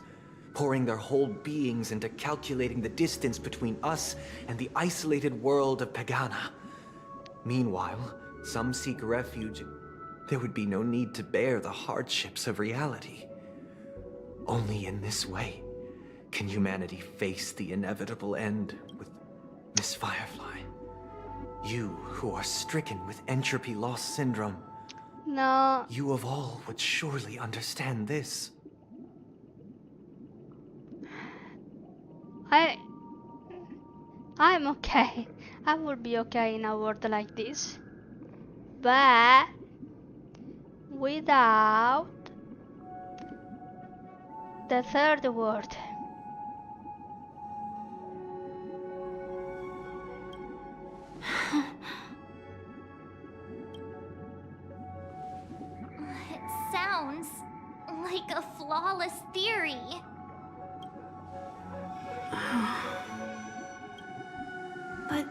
[SPEAKER 13] pouring their whole beings into calculating the distance between us and the isolated world of Pagana. Meanwhile, some seek refuge. There would be no need to bear the hardships of reality. Only in this way can humanity face the inevitable end with Miss Firefly. You who are stricken with entropy loss syndrome.
[SPEAKER 1] No.
[SPEAKER 13] You of all would surely understand this.
[SPEAKER 1] I'm okay. I will be okay in a world like this. But without the third word.
[SPEAKER 2] It sounds like a flawless theory.
[SPEAKER 6] But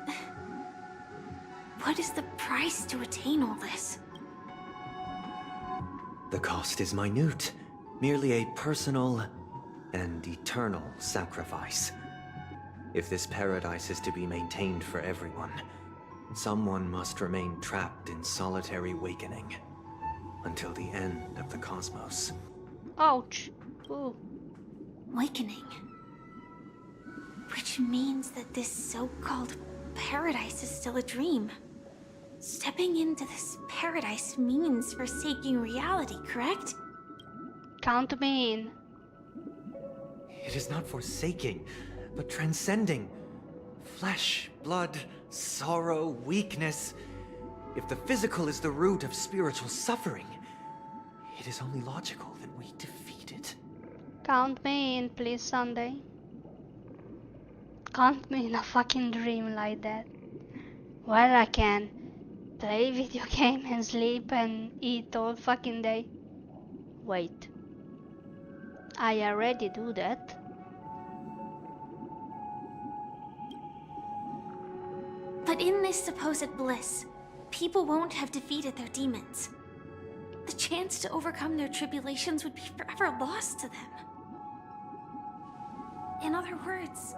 [SPEAKER 6] what is the price to attain all this?
[SPEAKER 13] The cost is minute, merely a personal and eternal sacrifice. If this paradise is to be maintained for everyone, someone must remain trapped in solitary awakening until the end of the cosmos.
[SPEAKER 1] Ouch. Ooh.
[SPEAKER 6] Awakening. Which means that this so-called paradise is still a dream. Stepping into this paradise means forsaking reality, correct?
[SPEAKER 1] Count me in.
[SPEAKER 13] It is not forsaking, but transcending. Flesh, blood, sorrow, weakness. If the physical is the root of spiritual suffering, it is only logical that we defeat it.
[SPEAKER 1] Count me in, please, Sunday. Count me in a fucking dream like that, where I can play video game and sleep and eat all fucking day. Wait, I already do that.
[SPEAKER 6] But in this supposed bliss, people won't have defeated their demons. The chance to overcome their tribulations would be forever lost to them. In other words,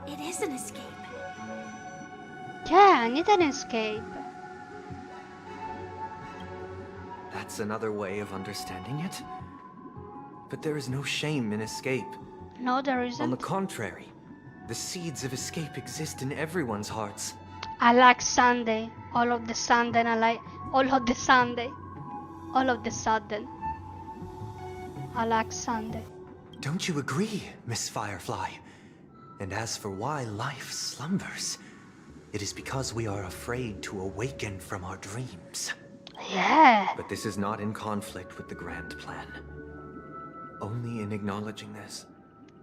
[SPEAKER 6] it is an escape.
[SPEAKER 1] Yeah, I need an escape.
[SPEAKER 13] That's another way of understanding it. But there is no shame in escape.
[SPEAKER 1] No, there isn't.
[SPEAKER 13] On the contrary, the seeds of escape exist in everyone's hearts.
[SPEAKER 1] I like Sunday. All of the Sunday, I like all of the Sunday. All of the sudden, I like Sunday.
[SPEAKER 13] Don't you agree, Miss Firefly? And as for why life slumbers, it is because we are afraid to awaken from our dreams.
[SPEAKER 1] Yeah.
[SPEAKER 13] But this is not in conflict with the grand plan. Only in acknowledging this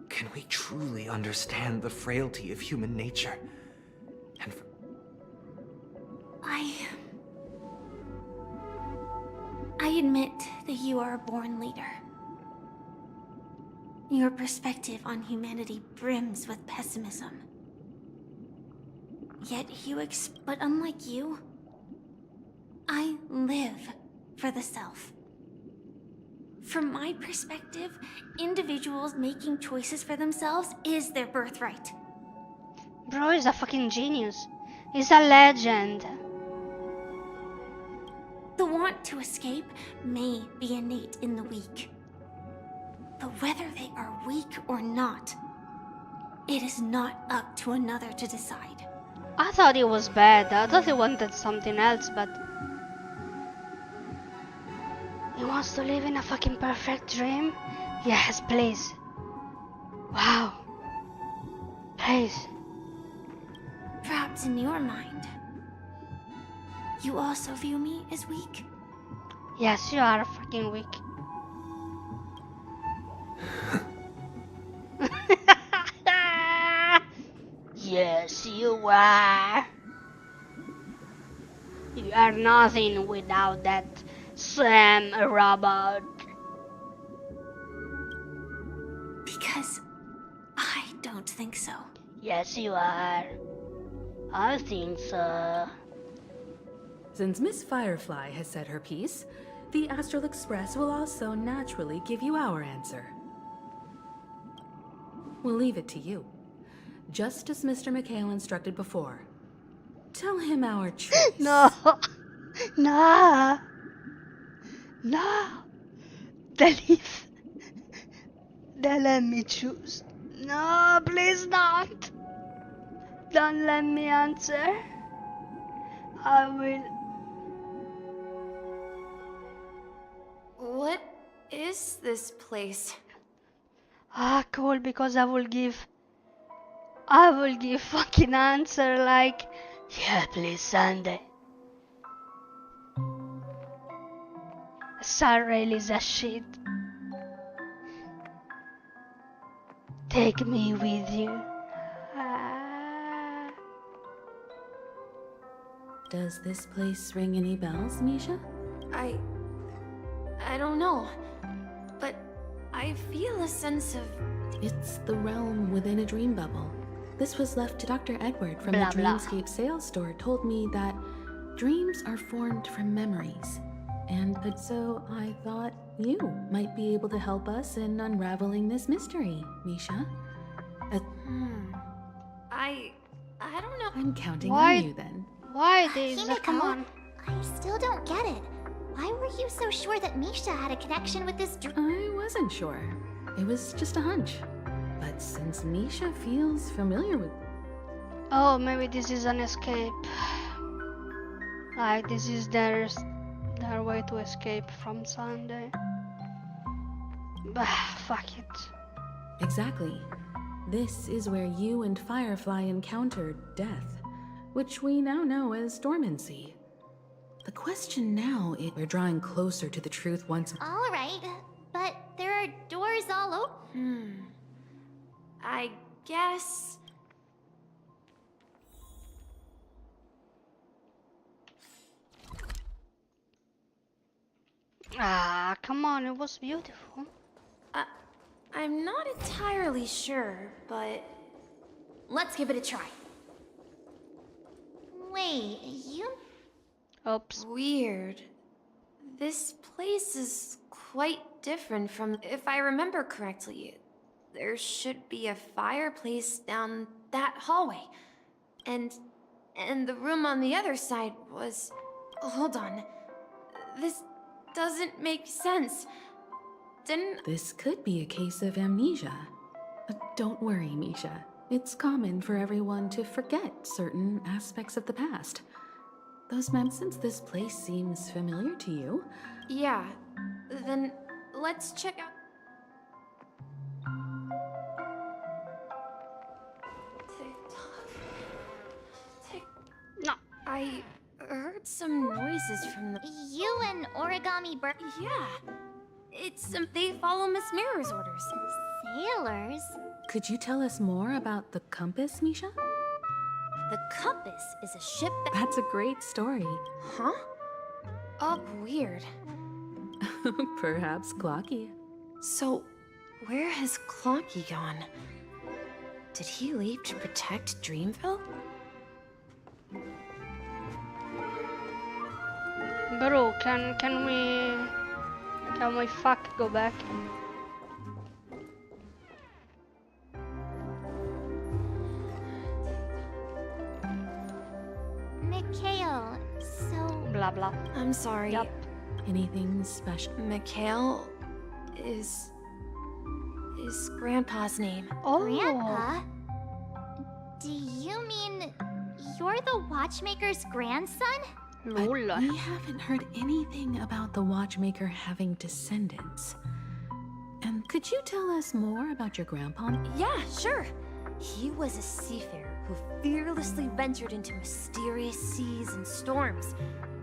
[SPEAKER 13] can we truly understand the frailty of human nature. And
[SPEAKER 6] I admit that you are a born leader. Your perspective on humanity brims with pessimism. Yet but unlike you, I live for the self. From my perspective, individuals making choices for themselves is their birthright.
[SPEAKER 1] Bro is a fucking genius. He's a legend.
[SPEAKER 6] The want to escape may be innate in the weak. But whether they are weak or not, it is not up to another to decide.
[SPEAKER 1] I thought he was bad. I thought he wanted something else, but he wants to live in a fucking perfect dream? Yes, please. Wow. Please.
[SPEAKER 6] Perhaps in your mind, you also view me as weak?
[SPEAKER 1] Yes, you are fucking weak. Yes, you are. You are nothing without that Sam robot.
[SPEAKER 6] Because I don't think so.
[SPEAKER 1] Yes, you are. I think so.
[SPEAKER 3] Since Miss Firefly has said her piece, the Astral Express will also naturally give you our answer. We'll leave it to you. Just as Mr. McHale instructed before. Tell him our choice.
[SPEAKER 1] No. No. No. Delete. Don't let me choose. No, please don't. Don't let me answer. I will.
[SPEAKER 6] What is this place?
[SPEAKER 1] Ah, cool, because I will give fucking answer like, yeah, please, Sunday. Sarah is a shit. Take me with you.
[SPEAKER 3] Does this place ring any bells, Misha?
[SPEAKER 6] I don't know, but I feel a sense of...
[SPEAKER 3] It's the realm within a dream bubble. This was left to Dr. Edward from
[SPEAKER 1] Blah,
[SPEAKER 3] the
[SPEAKER 1] blah.
[SPEAKER 3] Dreamscape sales store told me that dreams are formed from memories. And so I thought you might be able to help us in unraveling this mystery, Misha.
[SPEAKER 6] I don't know.
[SPEAKER 3] I'm counting
[SPEAKER 1] Why?
[SPEAKER 3] on you then.
[SPEAKER 1] Why these? Come on.
[SPEAKER 2] I still don't get it. Why were you so sure that Misha had a connection with this
[SPEAKER 3] I wasn't sure. It was just a hunch. But since Misha feels familiar with...
[SPEAKER 1] Oh, maybe this is an escape. Like this is their way to escape from Sunday. Bah, fuck it.
[SPEAKER 3] Exactly. This is where you and Firefly encountered death, which we now know as dormancy. The question now is, we're drawing closer to the truth once...
[SPEAKER 2] All right, but there are doors all over.
[SPEAKER 6] I guess...
[SPEAKER 1] Ah, come on, it was beautiful.
[SPEAKER 6] I'm not entirely sure, but... Let's give it a try.
[SPEAKER 2] Wait, you...
[SPEAKER 1] Oops.
[SPEAKER 6] Weird. This place is quite different from... If I remember correctly, there should be a fireplace down that hallway. And the room on the other side was... Hold on. This doesn't make sense.
[SPEAKER 3] This could be a case of amnesia. But don't worry, Misha. It's common for everyone to forget certain aspects of the past. Since this place seems familiar to you...
[SPEAKER 6] Yeah, then let's check out... I heard some noises from the...
[SPEAKER 2] You and Origami Bird?
[SPEAKER 6] Yeah. It's, they follow Miss Mirror's orders.
[SPEAKER 2] Sailors?
[SPEAKER 3] Could you tell us more about the compass, Misha?
[SPEAKER 6] The compass is a ship that...
[SPEAKER 3] That's a great story.
[SPEAKER 6] Huh? Oh, weird.
[SPEAKER 3] Perhaps Clocky.
[SPEAKER 6] So, where has Clocky gone? Did he leave to protect Dreamville?
[SPEAKER 1] Bro, can we go back?
[SPEAKER 2] Mikhail, so...
[SPEAKER 1] Blah blah.
[SPEAKER 6] I'm sorry.
[SPEAKER 1] Yup.
[SPEAKER 3] Anything special?
[SPEAKER 6] Mikhail is Grandpa's name.
[SPEAKER 1] Oh.
[SPEAKER 2] Grandpa? Do you mean you're the watchmaker's grandson?
[SPEAKER 3] But we haven't heard anything about the watchmaker having descendants. And could you tell us more about your grandpa?
[SPEAKER 6] Yeah, sure. He was a seafarer who fearlessly ventured into mysterious seas and storms.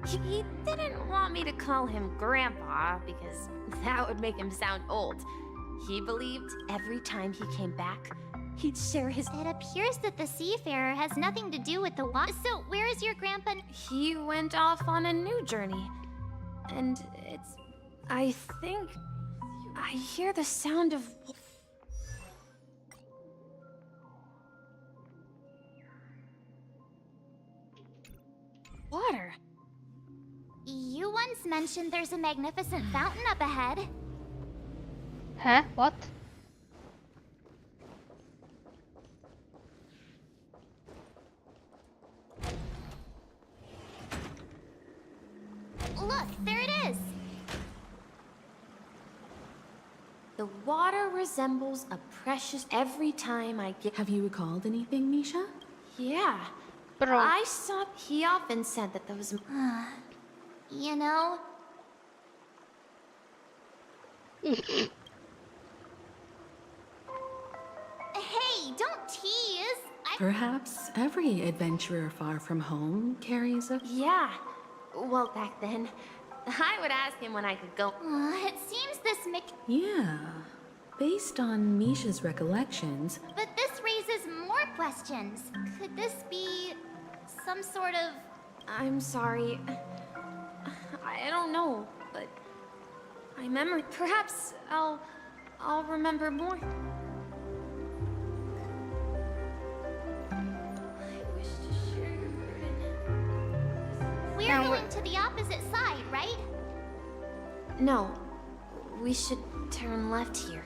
[SPEAKER 6] He didn't want me to call him Grandpa because that would make him sound old. He believed every time he came back, he'd share his...
[SPEAKER 2] It appears that the seafarer has nothing to do with the watch. So where is your grandpa?
[SPEAKER 6] He went off on a new journey. And it's... I think... I hear the sound of... water.
[SPEAKER 2] You once mentioned there's a magnificent fountain up ahead.
[SPEAKER 1] Huh? What?
[SPEAKER 2] Look, there it is!
[SPEAKER 6] The water resembles a precious every time I get...
[SPEAKER 3] Have you recalled anything, Misha?
[SPEAKER 6] Yeah.
[SPEAKER 1] Bro.
[SPEAKER 6] I saw... He often said that those...
[SPEAKER 2] You know... Hey, don't tease!
[SPEAKER 3] Perhaps every adventurer far from home carries a...
[SPEAKER 6] Yeah. Well, back then, I would ask him when I could go...
[SPEAKER 2] It seems this
[SPEAKER 3] Yeah. Based on Misha's recollections...
[SPEAKER 2] But this raises more questions. Could this be... some sort of...
[SPEAKER 6] I'm sorry. I don't know, but... I remember... Perhaps I'll remember more.
[SPEAKER 2] We're going to the opposite side, right?
[SPEAKER 6] No. We should turn left here.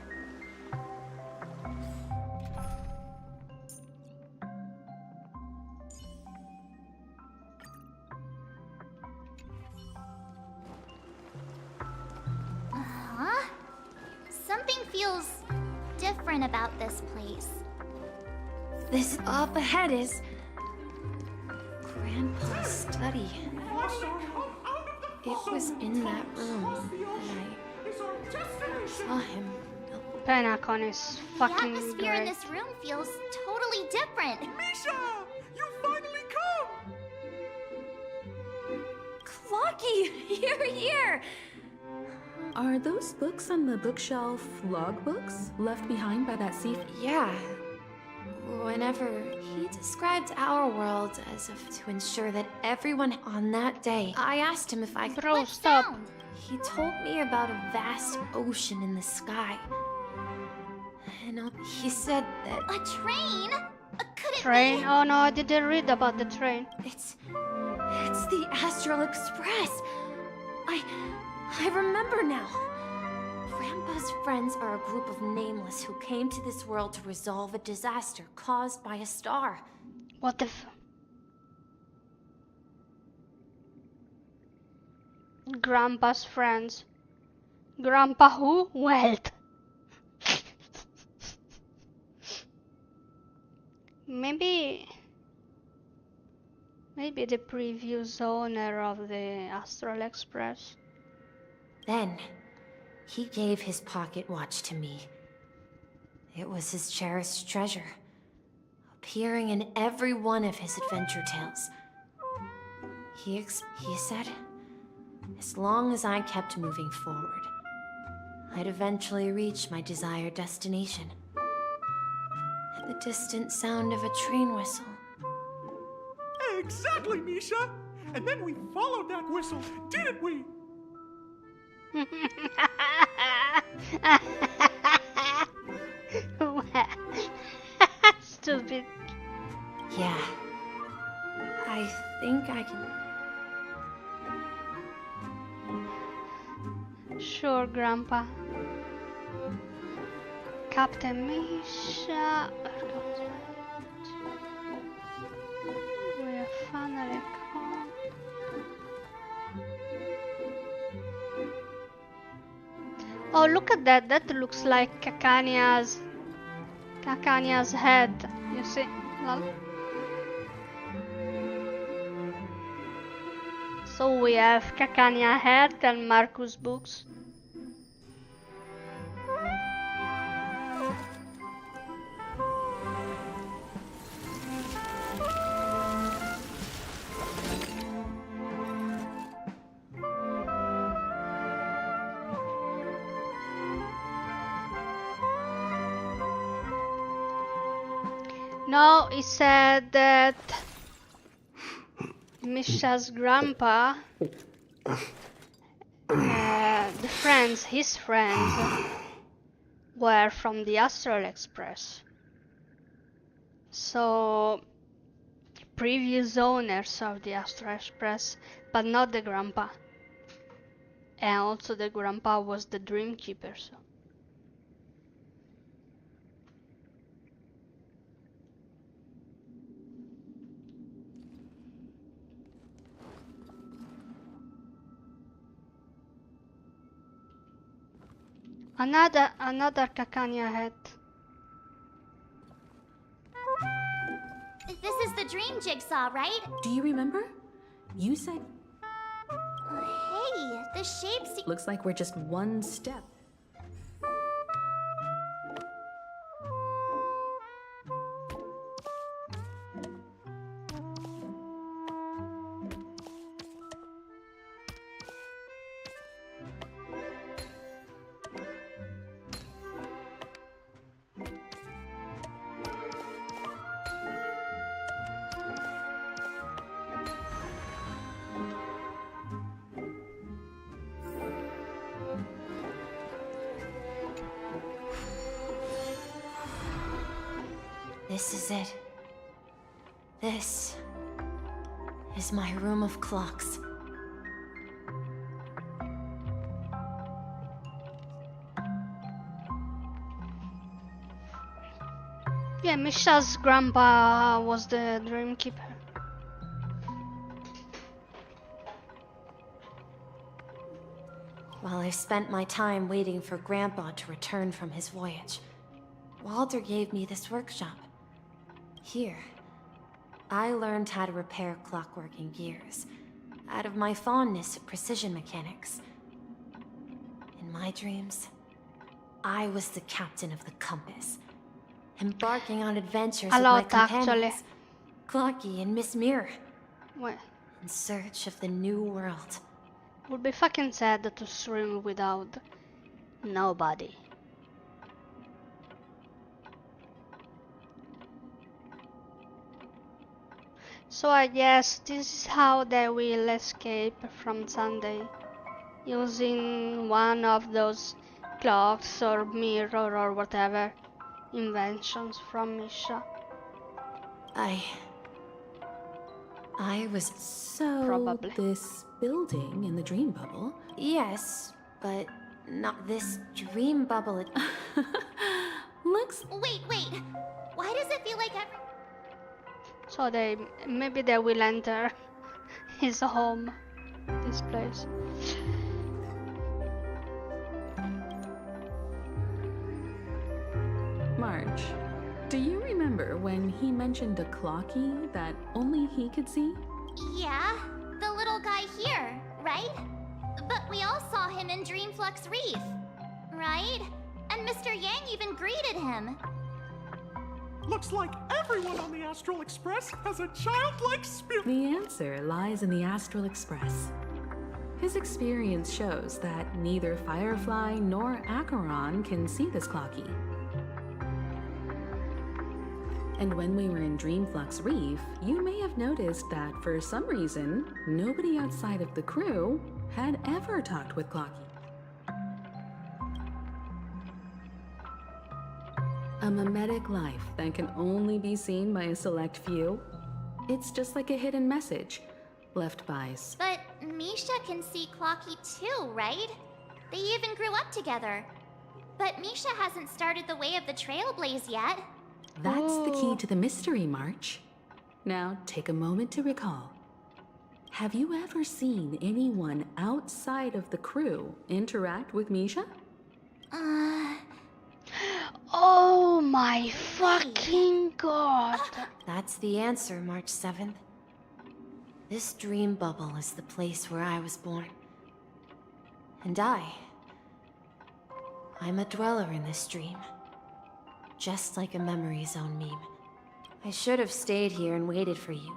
[SPEAKER 2] Huh? Something feels different about this place.
[SPEAKER 6] This up ahead is... Grandpa's study. It was in that room, and I saw him.
[SPEAKER 1] Penacony is
[SPEAKER 2] The
[SPEAKER 1] fucking
[SPEAKER 2] atmosphere in
[SPEAKER 1] great.
[SPEAKER 2] this room feels totally different.
[SPEAKER 9] Misha! You finally come!
[SPEAKER 6] Clocky! Here!
[SPEAKER 3] Are those books on the bookshelf logbooks left behind by that sea...
[SPEAKER 6] Yeah. Whenever he described our world as if to ensure that everyone on that day, I asked him if I could...
[SPEAKER 1] Bro, stop.
[SPEAKER 6] He told me about a vast ocean in the sky. And he said that...
[SPEAKER 2] A train? Could it
[SPEAKER 1] Train?
[SPEAKER 2] be?
[SPEAKER 1] Oh no, I didn't read about the train.
[SPEAKER 6] It's the Astral Express. I remember now. Grandpa's friends are a group of nameless who came to this world to resolve a disaster caused by a star.
[SPEAKER 1] What the f... Grandpa's friends. Grandpa who? Wealth. Maybe the previous owner of the Astral Express.
[SPEAKER 6] Then, he gave his pocket watch to me. It was his cherished treasure, appearing in every one of his adventure tales. He said, as long as I kept moving forward, I'd eventually reach my desired destination. And the distant sound of a train whistle.
[SPEAKER 9] Exactly, Misha! And then we followed that whistle, didn't we?
[SPEAKER 1] Stupid.
[SPEAKER 6] Yeah. I think I can...
[SPEAKER 1] Sure, Grandpa. Captain Misha. We're finally home. Oh, look at that. That looks like Kakania's head. You see? Lol. So we have Kakania head and Marcus books. No, he said that Misha's grandpa, his friends, were from the Astral Express. So, previous owners of the Astral Express, but not the grandpa. And also the grandpa was the Dream Keeper, so. Another Kakania head.
[SPEAKER 2] This is the dream jigsaw, right?
[SPEAKER 3] Do you remember? You said...
[SPEAKER 2] Hey, the shapes...
[SPEAKER 3] Looks like we're just one step.
[SPEAKER 6] This is it. This is my room of clocks.
[SPEAKER 1] Yeah, Misha's grandpa was the Dream Keeper.
[SPEAKER 6] While I spent my time waiting for Grandpa to return from his voyage, Walter gave me this workshop. Here, I learned how to repair clockworking gears, out of my fondness of precision mechanics. In my dreams, I was the captain of the compass, embarking on adventures with my companions, Clocky and Miss Mirror, in search of the new world.
[SPEAKER 1] Would be fucking sad to swim without nobody. So I guess this is how they will escape from Sunday, using one of those clocks or mirror or whatever inventions from Misha.
[SPEAKER 6] I was
[SPEAKER 3] probably this building in the dream bubble.
[SPEAKER 6] Yes, but not this dream bubble.
[SPEAKER 3] Looks.
[SPEAKER 2] Wait. Why does it feel like every...
[SPEAKER 1] So maybe they will enter his home, this place.
[SPEAKER 3] Marge, do you remember when he mentioned a clocky that only he could see?
[SPEAKER 2] Yeah, the little guy here, right? But we all saw him in Dreamflux Reef, right? And Mr. Yang even greeted him.
[SPEAKER 9] Looks like everyone on the Astral Express has a childlike spirit.
[SPEAKER 3] The answer lies in the Astral Express. His experience shows that neither Firefly nor Acheron can see this Clocky. And when we were in Dreamflux Reef, you may have noticed that for some reason, nobody outside of the crew had ever talked with Clocky. A mimetic life that can only be seen by a select few. It's just like a hidden message left by...
[SPEAKER 2] But Misha can see Clocky too, right? They even grew up together. But Misha hasn't started the way of the Trailblaze yet.
[SPEAKER 3] That's the key to the mystery, March. Now, take a moment to recall. Have you ever seen anyone outside of the crew interact with Misha?
[SPEAKER 1] Oh my fucking god.
[SPEAKER 6] That's the answer, March 7th. This dream bubble is the place where I was born. And I'm a dweller in this dream. Just like a memory zone meme. I should have stayed here and waited for you.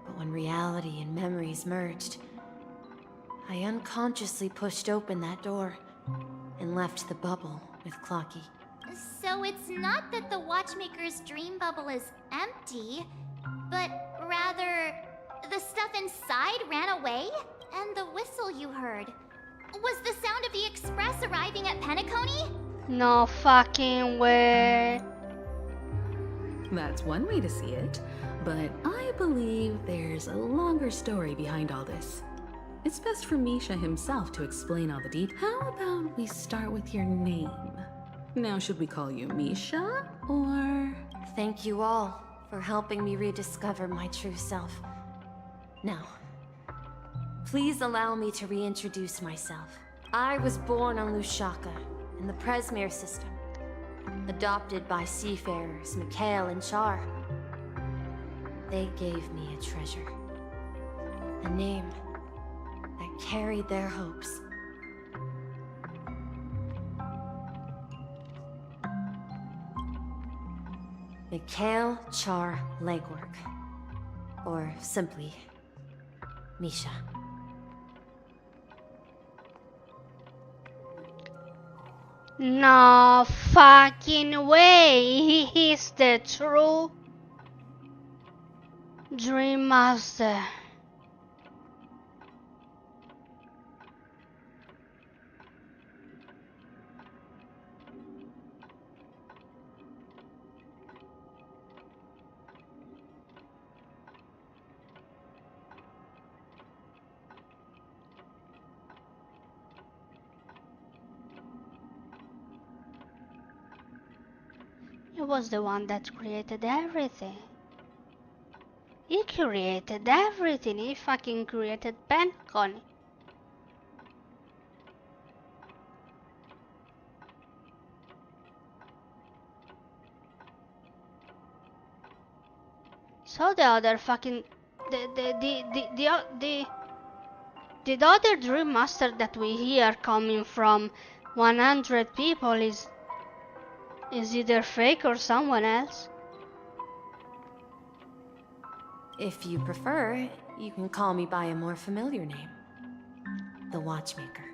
[SPEAKER 6] But when reality and memories merged, I unconsciously pushed open that door and left the bubble with Clocky.
[SPEAKER 2] So it's not that the Watchmaker's dream bubble is empty, but rather the stuff inside ran away? And the whistle you heard was the sound of the Express arriving at Penacony?
[SPEAKER 1] No fucking way.
[SPEAKER 3] That's one way to see it, but I believe there's a longer story behind all this. It's best for Misha himself to explain all the details. How about we start with your name? Now, should we call you Misha, or...
[SPEAKER 6] Thank you all for helping me rediscover my true self. Now, please allow me to reintroduce myself. I was born on Lushaka, in the Presmere system, adopted by seafarers Mikhail and Char. They gave me a treasure, a name that carried their hopes. Mikhail Char Legwork, or simply, Misha.
[SPEAKER 1] No fucking way, he is the true Dream Master. He was the one that created everything. He created everything. He fucking created Penacony. So the other fucking the other Dream Master that we hear coming from 100 people is either fake or someone else.
[SPEAKER 6] If you prefer, you can call me by a more familiar name. The Watchmaker.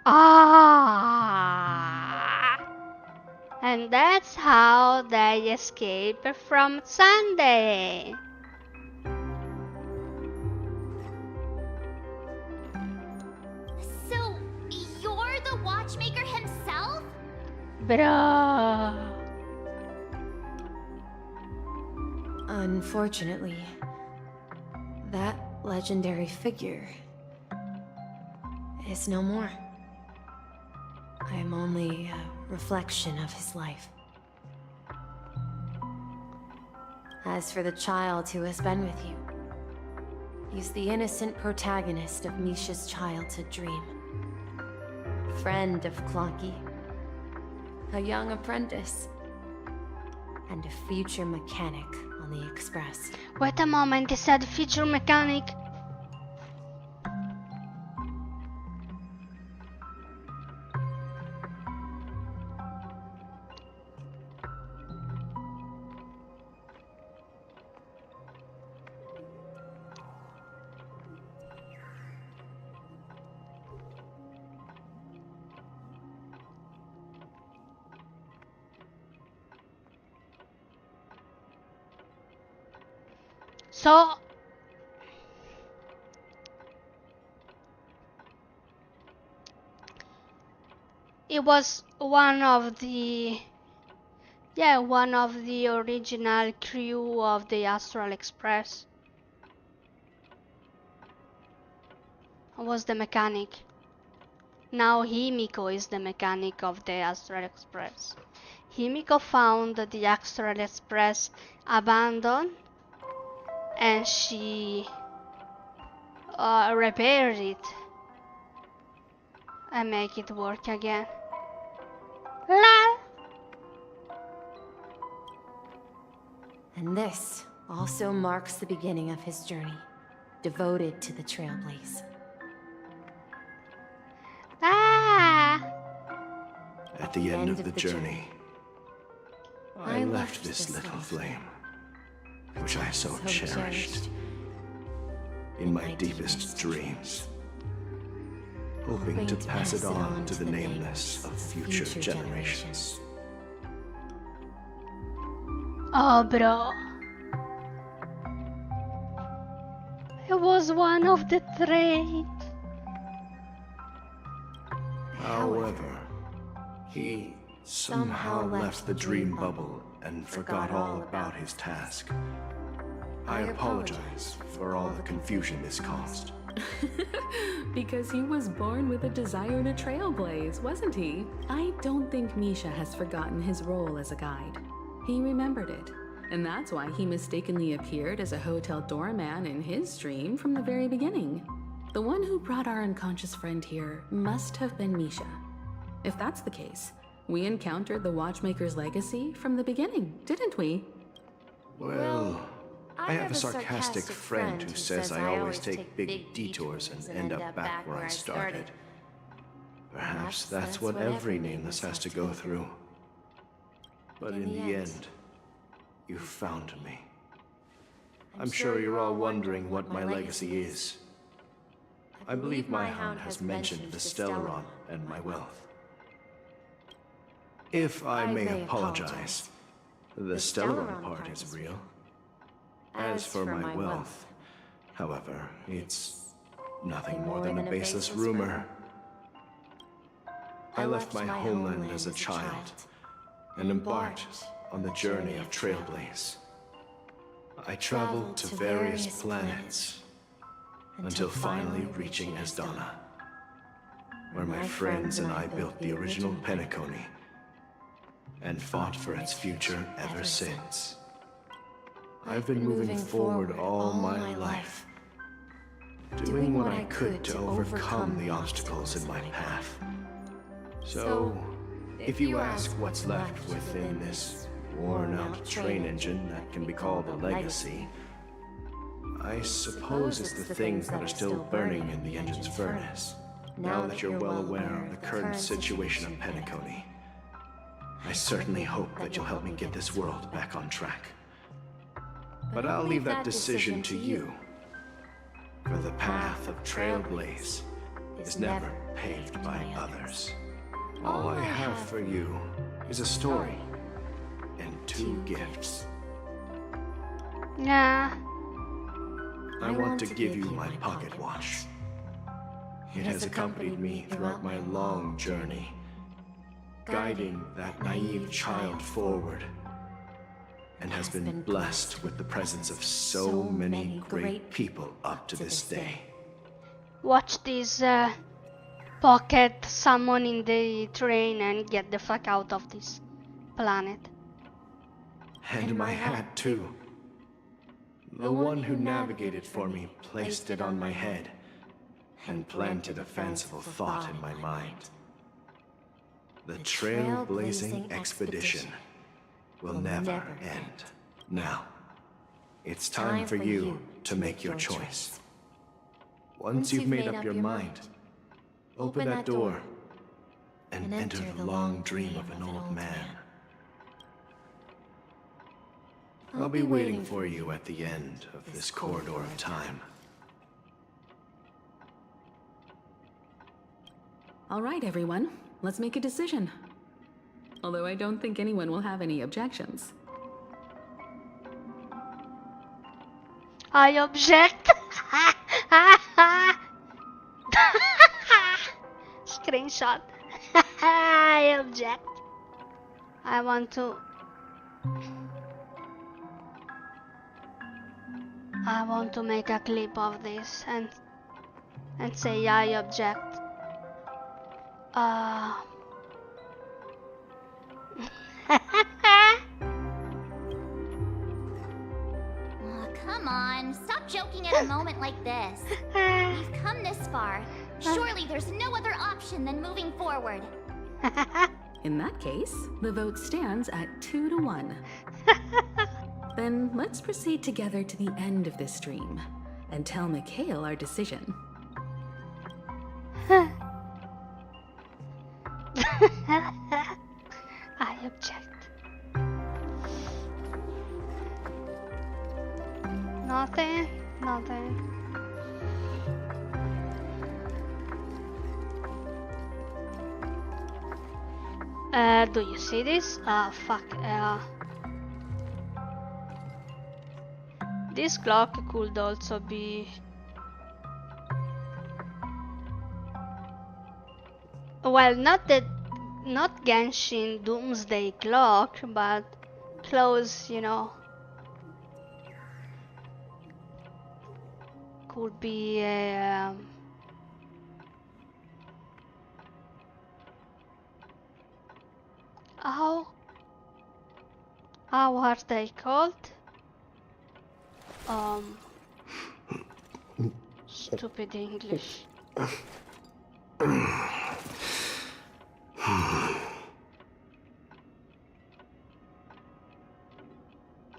[SPEAKER 1] Ah! And that's how they escape from Sunday.
[SPEAKER 2] So, you're the Watchmaker himself?
[SPEAKER 1] Bruh.
[SPEAKER 6] Unfortunately, that legendary figure is no more. I am only a reflection of his life. As for the child who has been with you, he's the innocent protagonist of Misha's childhood dream. Friend of Clocky, a young apprentice, and a future mechanic on the Express.
[SPEAKER 1] Wait a moment, he said future mechanic. So it was one of the original crew of the Astral Express. Was the mechanic. Now Himiko is the mechanic of the Astral Express. Himiko found the Astral Express abandoned and she repaired it and make it work again. LOL!
[SPEAKER 6] And this also marks the beginning of his journey, devoted to the Trailblaze.
[SPEAKER 1] Ah!
[SPEAKER 16] At the end of the journey, I left this little flame, which I so cherished, in my deepest dreams, hoping to pass it on to the nameless of future generations.
[SPEAKER 1] Oh, bro. It was one of the traits.
[SPEAKER 16] However, he somehow left the dream bubble and forgot all about his task. I apologize for all the confusion this caused.
[SPEAKER 3] Because he was born with a desire to trailblaze, wasn't he? I don't think Misha has forgotten his role as a guide. He remembered it, and that's why he mistakenly appeared as a hotel doorman in his dream from the very beginning. The one who brought our unconscious friend here must have been Misha. If that's the case, we encountered the Watchmaker's legacy from the beginning, didn't we?
[SPEAKER 16] Well, I have a sarcastic friend who says I always take big detours and end up back where I started. Perhaps that's what every nameless has to go through. But in the end, you found me. I'm sure you're all wondering what my legacy is. I believe my hound has mentioned the Stellaron and my wealth. If I may apologize, the Stellaron part is real. As for my wealth, however, it's nothing more than a baseless rumor. I left my homeland as a child and embarked on the journey of Trailblaze. I traveled to various planets until finally reaching Asdana, where my friends and I built the original Penacony and fought for its future ever since. I've been moving forward all my life, doing what I could to overcome the obstacles in my path. So, if you ask what's left within this worn-out train engine that can be called a legacy, I suppose it's the things that are still burning in the engine's furnace. Now that you're well aware of the current situation of Penacony, I certainly hope that you'll help me get this world back on track. But I'll leave that decision to you, for the path of Trailblaze is never paved by others. All I have for you is a story and 2 gifts.
[SPEAKER 1] Nah.
[SPEAKER 16] I want to give you my pocket watch. It has accompanied me throughout my long journey, guiding that naive child forward, and has been blessed with the presence of so many great people up to this day.
[SPEAKER 1] Watch this pocket summon in the train and get the fuck out of this planet.
[SPEAKER 16] And my hat too. The one who navigated for me placed it on my head and planted a fanciful thought in my mind. The trailblazing expedition will never end. Now, it's time for you to make your choice. Once you've made up your mind, open that door and enter the long dream of an old man. I'll be waiting for you at the end of this corridor of time.
[SPEAKER 3] All right, everyone, let's make a decision. Although I don't think anyone will have any objections.
[SPEAKER 1] I object. Screenshot. I object. I want to make a clip of this and say I object.
[SPEAKER 2] Come on, stop joking at a moment like this. We've come this far. Surely there's no other option than moving forward.
[SPEAKER 3] In that case, the vote stands at 2-1. Then let's proceed together to the end of this stream and tell Mikhail our decision.
[SPEAKER 1] I object. Nothing. Do you see this? Fuck. This clock could also be... Well, not Genshin Doomsday Clock, but close, you know. Could be a... How are they called? Stupid English.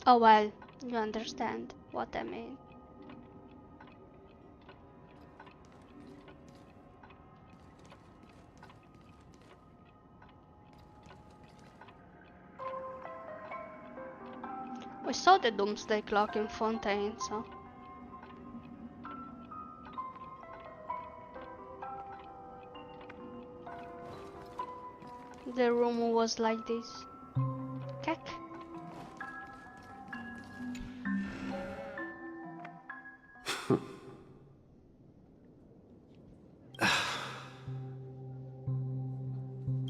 [SPEAKER 1] Oh well, you understand what I mean. We saw the Doomsday Clock in Fontaine, so... The room was like this. Kek.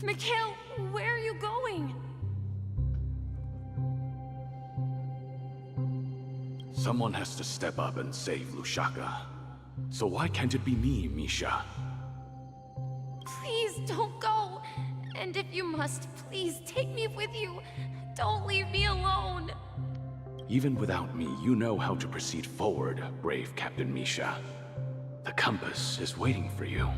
[SPEAKER 6] Mikhail, where are you going?
[SPEAKER 4] Someone has to step up and save Lushaka. So why can't it be me, Misha?
[SPEAKER 6] Please don't go. And if you must, please take me with you. Don't leave me alone.
[SPEAKER 4] Even without me, you know how to proceed forward, brave Captain Misha. The compass is waiting for you.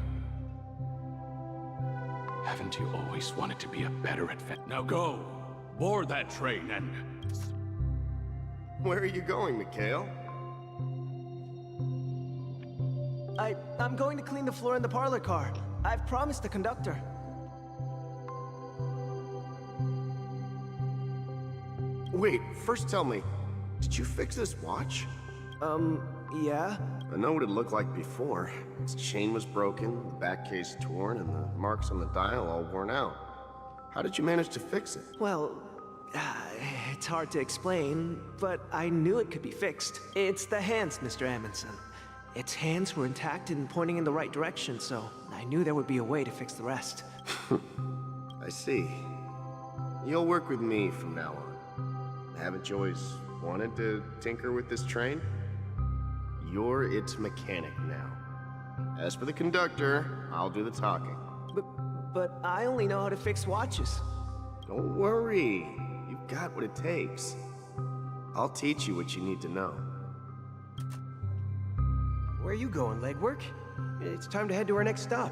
[SPEAKER 4] Haven't you always wanted to be a better adventurer? Now go! Board that train and...
[SPEAKER 7] Where are you going, Mikhail?
[SPEAKER 11] I'm going to clean the floor in the parlor car. I've promised the conductor.
[SPEAKER 7] Wait, first tell me, did you fix this watch?
[SPEAKER 11] Yeah?
[SPEAKER 7] I know what it looked like before. Its chain was broken, the back case torn, and the marks on the dial all worn out. How did you manage to fix it?
[SPEAKER 11] Well, it's hard to explain, but I knew it could be fixed. It's the hands, Mr. Amundsen. Its hands were intact and pointing in the right direction, so I knew there would be a way to fix the rest.
[SPEAKER 7] I see. You'll work with me from now on. Haven't you always wanted to tinker with this train? You're its mechanic now. As for the conductor, I'll do the talking.
[SPEAKER 11] But I only know how to fix watches.
[SPEAKER 7] Don't worry. You've got what it takes. I'll teach you what you need to know.
[SPEAKER 11] Where are you going, legwork? It's time to head to our next stop.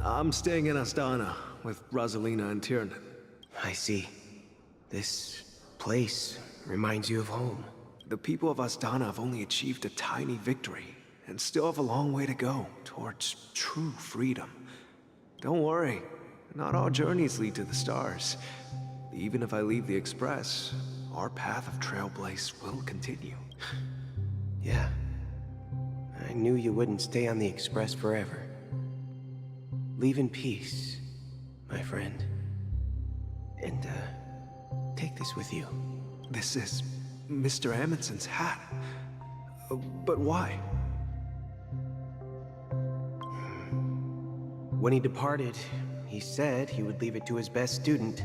[SPEAKER 17] I'm staying in Astana with Rosalina and Tiernan.
[SPEAKER 18] I see. This place reminds you of home.
[SPEAKER 17] The people of Astana have only achieved a tiny victory and still have a long way to go towards true freedom. Don't worry, not all journeys lead to the stars. Even if I leave the Express, our path of Trailblaze will continue.
[SPEAKER 18] Yeah. I knew you wouldn't stay on the Express forever. Leave in peace, my friend. And, Take this with you.
[SPEAKER 17] This is Mr. Amundsen's hat. But why?
[SPEAKER 18] When he departed, he said he would leave it to his best student.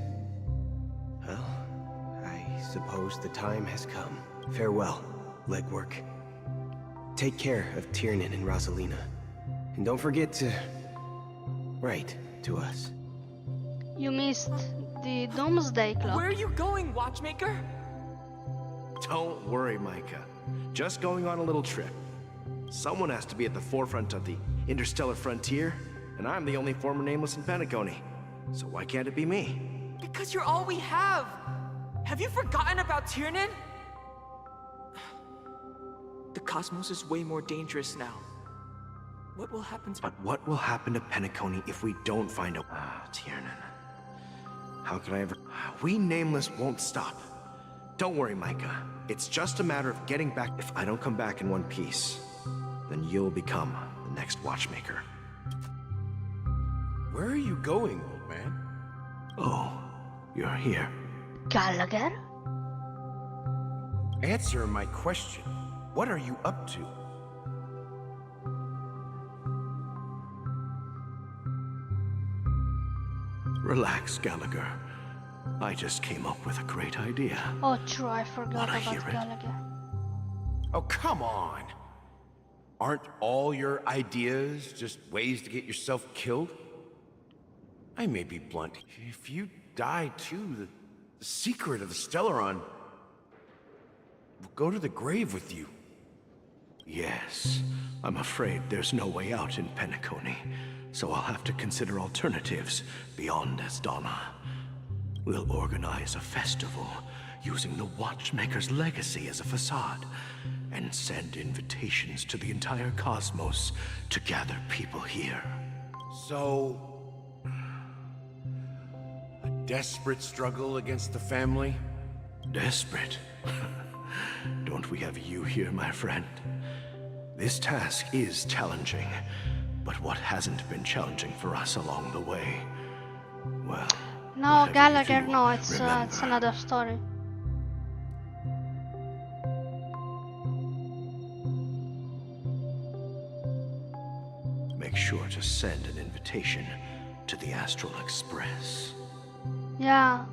[SPEAKER 18] Well, I suppose the time has come. Farewell, legwork. Take care of Tiernan and Rosalina. And don't forget to write to us.
[SPEAKER 1] You missed the Doomsday Clock.
[SPEAKER 11] Where are you going, Watchmaker?
[SPEAKER 19] Don't worry, Micah. Just going on a little trip. Someone has to be at the forefront of the interstellar frontier, and I'm the only former Nameless in Penacony. So why can't it be me?
[SPEAKER 11] Because you're all we have. Have you forgotten about Tiernan? The cosmos is way more dangerous now. What will happen to—
[SPEAKER 19] But what will happen to Penacony if we don't find a— Tiernan. How could I ever— We Nameless won't stop. Don't worry, Micah. It's just a matter of getting back. If I don't come back in one piece, then you'll become the next Watchmaker.
[SPEAKER 7] Where are you going, old man?
[SPEAKER 19] Oh, you're here.
[SPEAKER 1] Gallagher?
[SPEAKER 7] Answer my question. What are you up to?
[SPEAKER 19] Relax, Gallagher. I just came up with a great idea.
[SPEAKER 1] Oh, true, I forgot
[SPEAKER 19] Wanna
[SPEAKER 1] about
[SPEAKER 19] hear it?
[SPEAKER 1] Gallagher.
[SPEAKER 7] Oh, come on. Aren't all your ideas just ways to get yourself killed? I may be blunt. If you die too, the secret of the Stellaron will go to the grave with you.
[SPEAKER 19] Yes, I'm afraid there's no way out in Penacony, so I'll have to consider alternatives beyond Asdana. We'll organize a festival using the Watchmaker's legacy as a facade, and send invitations to the entire cosmos to gather people here.
[SPEAKER 7] So, a desperate struggle against the family?
[SPEAKER 19] Desperate? Don't we have you here, my friend? This task is challenging, but what hasn't been challenging for us along the way? Well,
[SPEAKER 1] No,
[SPEAKER 19] whatever
[SPEAKER 1] Gallagher,
[SPEAKER 19] you do,
[SPEAKER 1] no, it's
[SPEAKER 19] remember,
[SPEAKER 1] another story.
[SPEAKER 19] make sure to send an invitation to the Astral Express.
[SPEAKER 1] Yeah.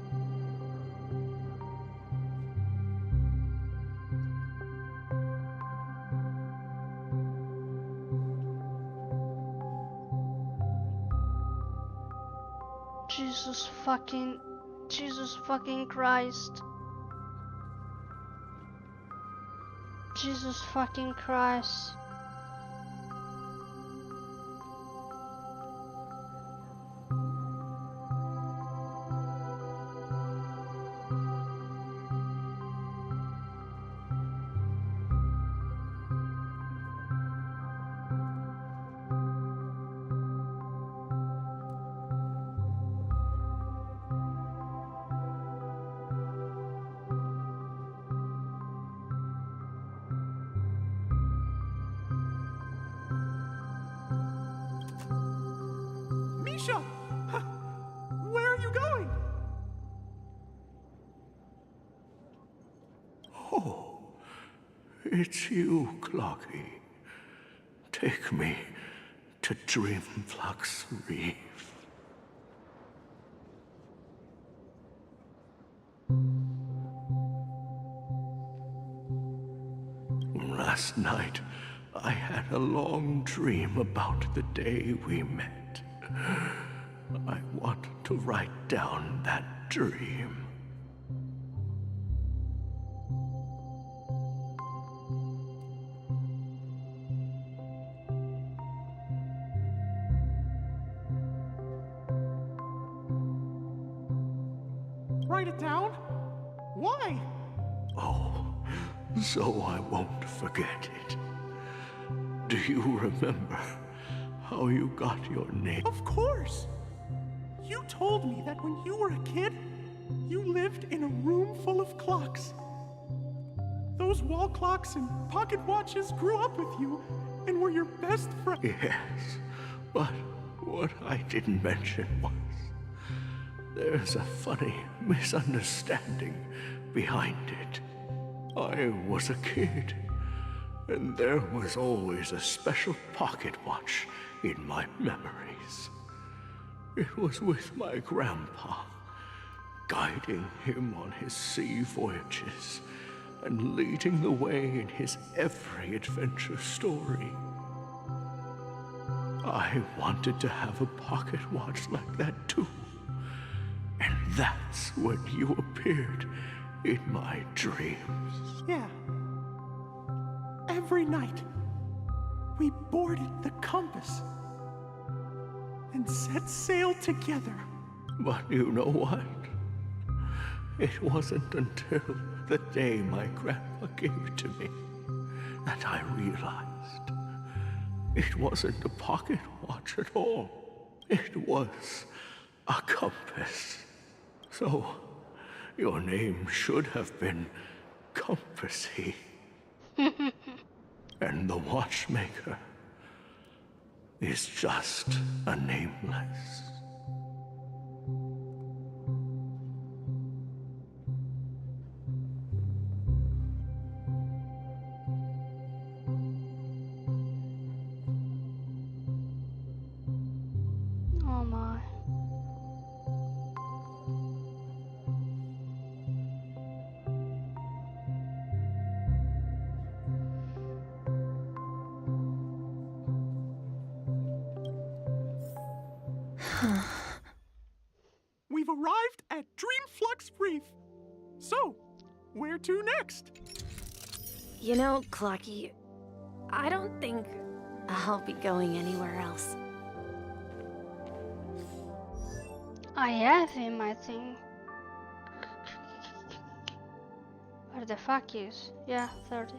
[SPEAKER 1] Jesus fucking Christ. Jesus fucking Christ.
[SPEAKER 9] Misha! Where are you going?
[SPEAKER 19] Oh, it's you, Clocky. Take me to Dreamflux Reef. Last night, I had a long dream about the day we met. I want to write down that dream.
[SPEAKER 9] Write it down? Why?
[SPEAKER 19] Oh, so I won't forget it. Do you remember how you got your name?
[SPEAKER 9] Of course! You told me that when you were a kid, you lived in a room full of clocks. Those wall clocks and pocket watches grew up with you and were your best friend.
[SPEAKER 19] Yes, but what I didn't mention was there's a funny misunderstanding behind it. I was a kid, and there was always a special pocket watch in my memories. It was with my grandpa, guiding him on his sea voyages and leading the way in his every adventure story. I wanted to have a pocket watch like that too. And that's when you appeared in my dreams.
[SPEAKER 9] Yeah. Every night, we boarded the compass and set sail together.
[SPEAKER 19] But you know what? It wasn't until the day my grandpa gave it to me that I realized it wasn't a pocket watch at all. It was a compass. So, your name should have been Compassy. And the watchmaker is just a nameless.
[SPEAKER 1] Oh my.
[SPEAKER 9] We've arrived at Dreamflux Reef. So, where to next?
[SPEAKER 6] You know, Clocky, I don't think I'll be going anywhere else.
[SPEAKER 1] I have him, I think. Where the fuck is? Yeah, 30.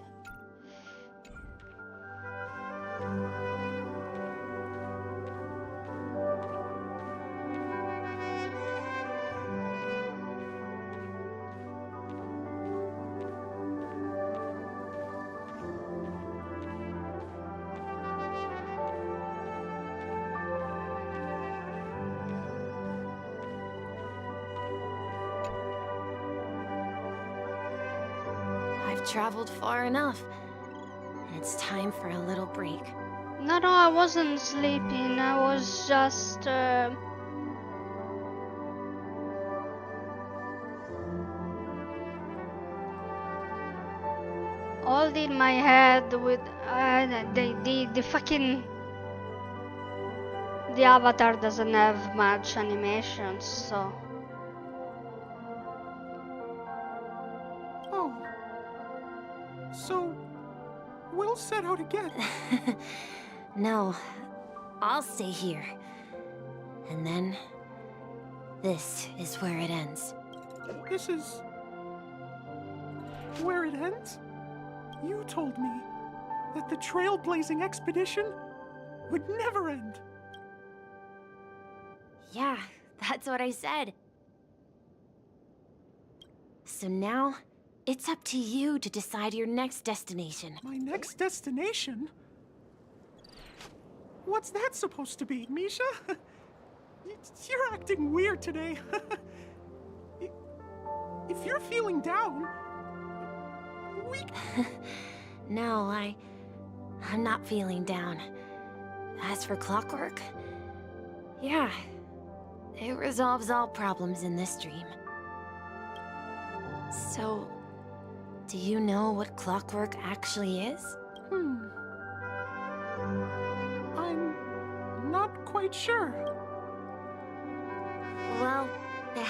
[SPEAKER 6] I've traveled far enough. It's time for a little break.
[SPEAKER 1] No, I wasn't sleeping. I was just all in my head with the fucking the avatar doesn't have much animations, so.
[SPEAKER 9] Oh. So, we'll set out again.
[SPEAKER 6] No, I'll stay here. And then, this is where it ends.
[SPEAKER 9] This is where it ends? You told me that the trailblazing expedition would never end.
[SPEAKER 6] Yeah, that's what I said. So now, it's up to you to decide your next destination.
[SPEAKER 9] My next destination? What's that supposed to be, Misha? You're acting weird today. If you're feeling down, we...
[SPEAKER 6] No, I'm not feeling down. As for clockwork, yeah, it resolves all problems in this dream. So, do you know what clockwork actually is?
[SPEAKER 9] I'm not quite sure.
[SPEAKER 6] Well,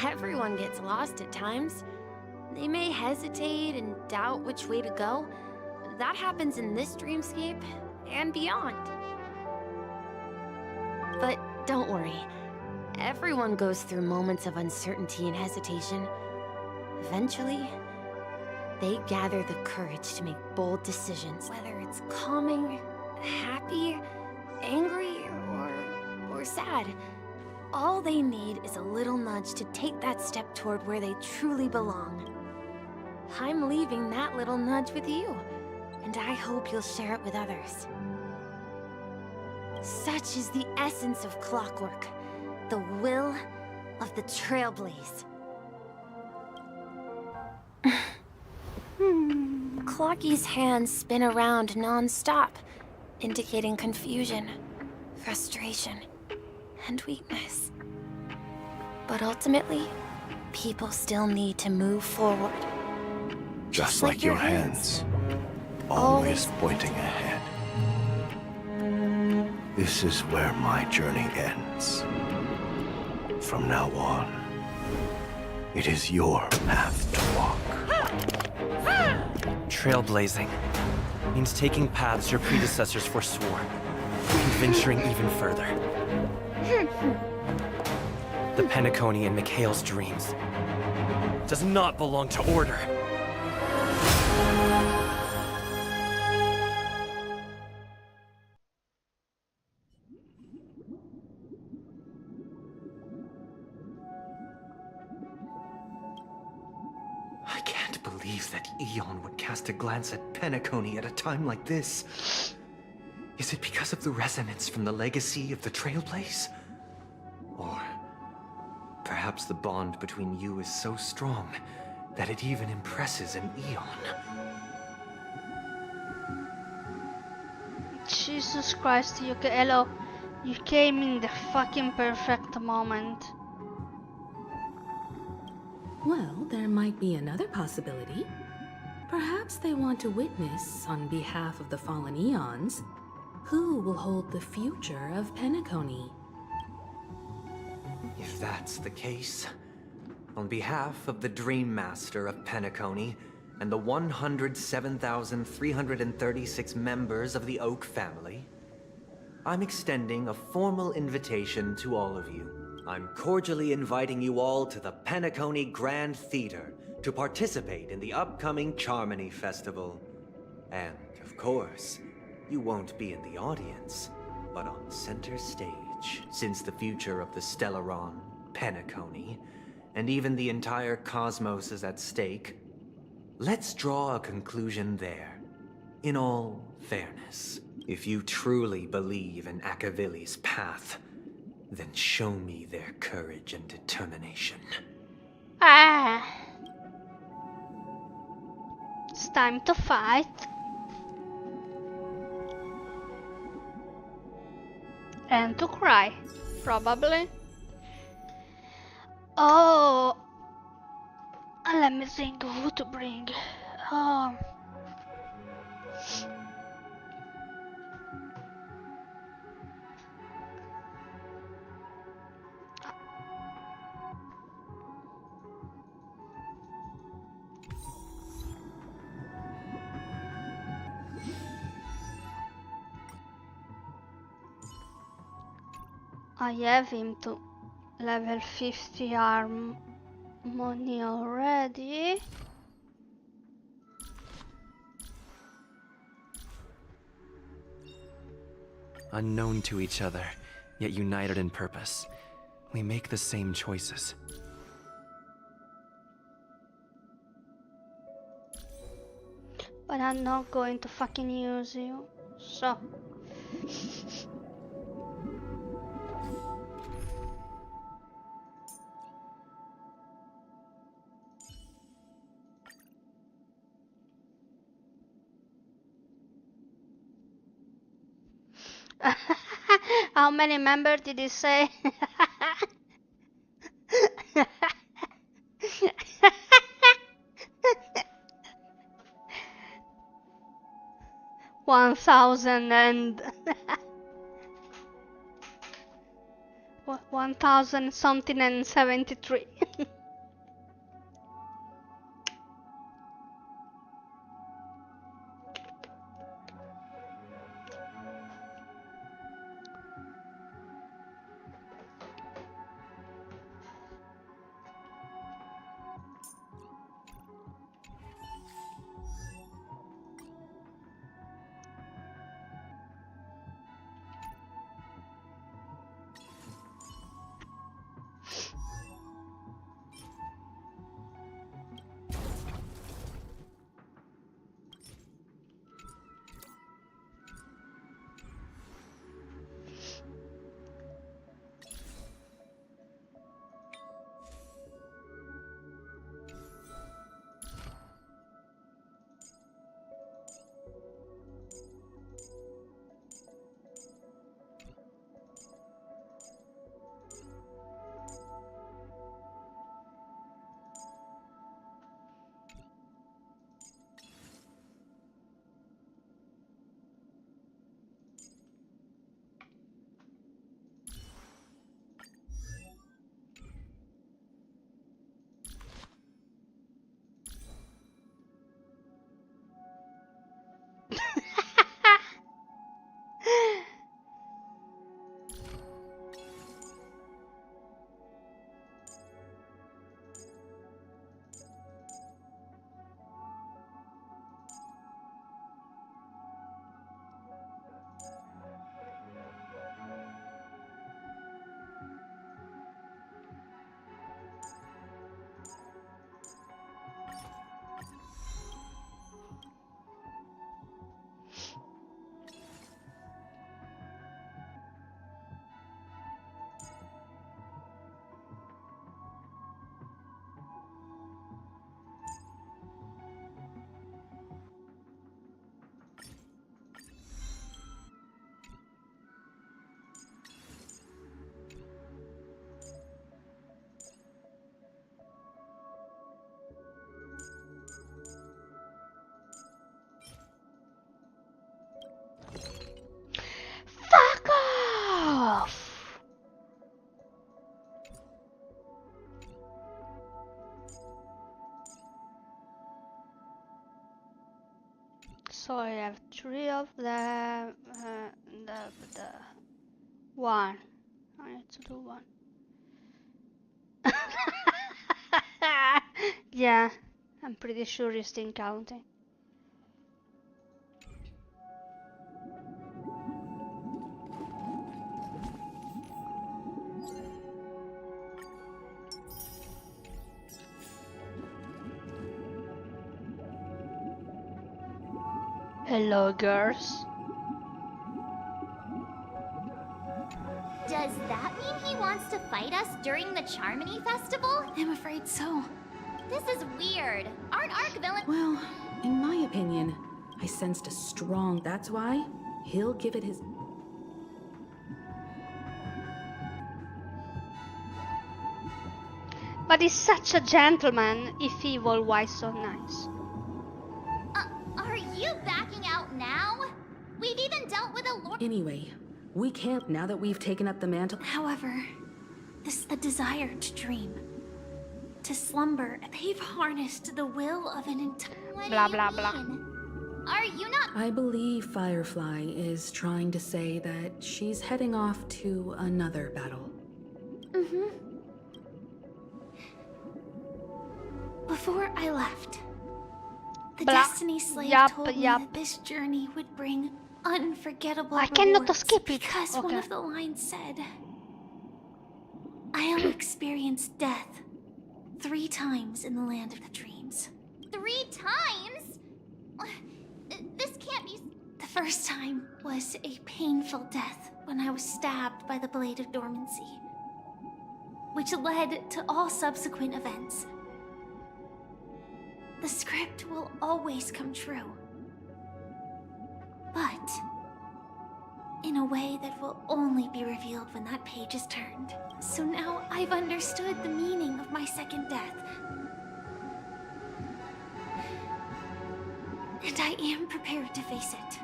[SPEAKER 6] everyone gets lost at times. They may hesitate and doubt which way to go. That happens in this dreamscape and beyond. But don't worry. Everyone goes through moments of uncertainty and hesitation. Eventually, they gather the courage to make bold decisions, whether it's calming, happy, angry, or sad. All they need is a little nudge to take that step toward where they truly belong. I'm leaving that little nudge with you, and I hope you'll share it with others. Such is the essence of clockwork. The will,
[SPEAKER 2] of the Trailblaze.
[SPEAKER 6] Clocky's hands spin around non-stop, indicating confusion, frustration, and weakness. But ultimately, people still need to move forward.
[SPEAKER 19] Just like your hands, always pointing ahead. This is where my journey ends. From now on, it is your path to walk.
[SPEAKER 11] Trailblazing means taking paths your predecessors forswore, and venturing even further. The Penacony in Mikhail's dreams does not belong to Order. I can't believe that Eon would cast a glance at Penacony at a time like this. Is it because of the resonance from the legacy of the Trailblaze? Or perhaps the bond between you is so strong that it even impresses an Eon.
[SPEAKER 1] Jesus Christ, hello. You came in the fucking perfect moment.
[SPEAKER 3] Well, there might be another possibility. Perhaps they want to witness, on behalf of the fallen Eons, who will hold the future of Penacony.
[SPEAKER 11] If that's the case, on behalf of the Dream Master of Penacony and the 107,336 members of the Oak family, I'm extending a formal invitation to all of you. I'm cordially inviting you all to the Penacony Grand Theater to participate in the upcoming Charmony Festival. And, of course, you won't be in the audience, but on center stage, since the future of the Stellaron, Penacony, and even the entire cosmos is at stake. Let's draw a conclusion there. In all fairness, if you truly believe in Akavili's path, then show me their courage and determination.
[SPEAKER 1] Ah! It's time to fight. And to cry, probably. Oh, let me think who to bring. Oh. I have him to level 50 harmony already.
[SPEAKER 11] Unknown to each other, yet united in purpose, we make the same choices.
[SPEAKER 1] But I'm not going to fucking use you, so... How many members did he say? 1,000 and 1,000 something and 73. So I have 3 of them. The one. I need to do one. Yeah, I'm pretty sure you're still counting. Hello, girls.
[SPEAKER 2] Does that mean he wants to fight us during the Charmony Festival?
[SPEAKER 3] I'm afraid so.
[SPEAKER 2] This is weird. Aren't Arc villains—
[SPEAKER 3] Well, in my opinion, I sensed a strong... That's why he'll give it his...
[SPEAKER 1] But he's such a gentleman. If evil, why so nice?
[SPEAKER 2] Are you backing out now? We've even dealt with a lord—
[SPEAKER 3] Anyway, we can't now that we've taken up the mantle.
[SPEAKER 6] However, this a desire to dream, to slumber. They've harnessed the will of an entire...
[SPEAKER 1] Blah, blah, blah.
[SPEAKER 2] Are you not—
[SPEAKER 3] I believe Firefly is trying to say that she's heading off to another battle.
[SPEAKER 6] Mm-hmm. Before I left, the Destiny Slave told me that this journey would bring unforgettable
[SPEAKER 1] I cannot
[SPEAKER 6] rewards
[SPEAKER 1] skip it.
[SPEAKER 6] because one of the lines said, I'll experience death 3 times in the land of the dreams.
[SPEAKER 2] 3 times? This can't be—
[SPEAKER 6] The first time was a painful death when I was stabbed by the Blade of Dormancy, which led to all subsequent events. The script will always come true, but in a way that will only be revealed when that page is turned. So now I've understood the meaning of my second death. And I am prepared to face it.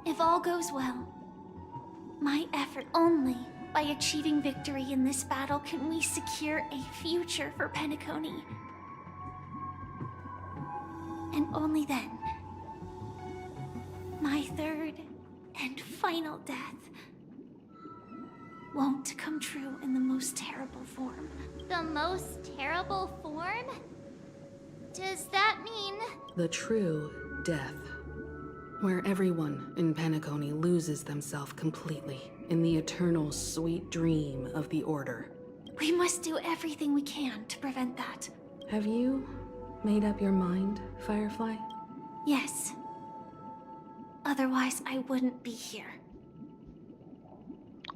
[SPEAKER 6] If all goes well, my effort only by achieving victory in this battle can we secure a future for Penacony. And only then, my third and final death won't come true in the most terrible form.
[SPEAKER 2] The most terrible form? Does that mean—
[SPEAKER 3] The true death. Where everyone in Penacony loses themselves completely in the eternal sweet dream of the Order.
[SPEAKER 6] We must do everything we can to prevent that.
[SPEAKER 3] Have you made up your mind, Firefly?
[SPEAKER 6] Yes. Otherwise, I wouldn't be here.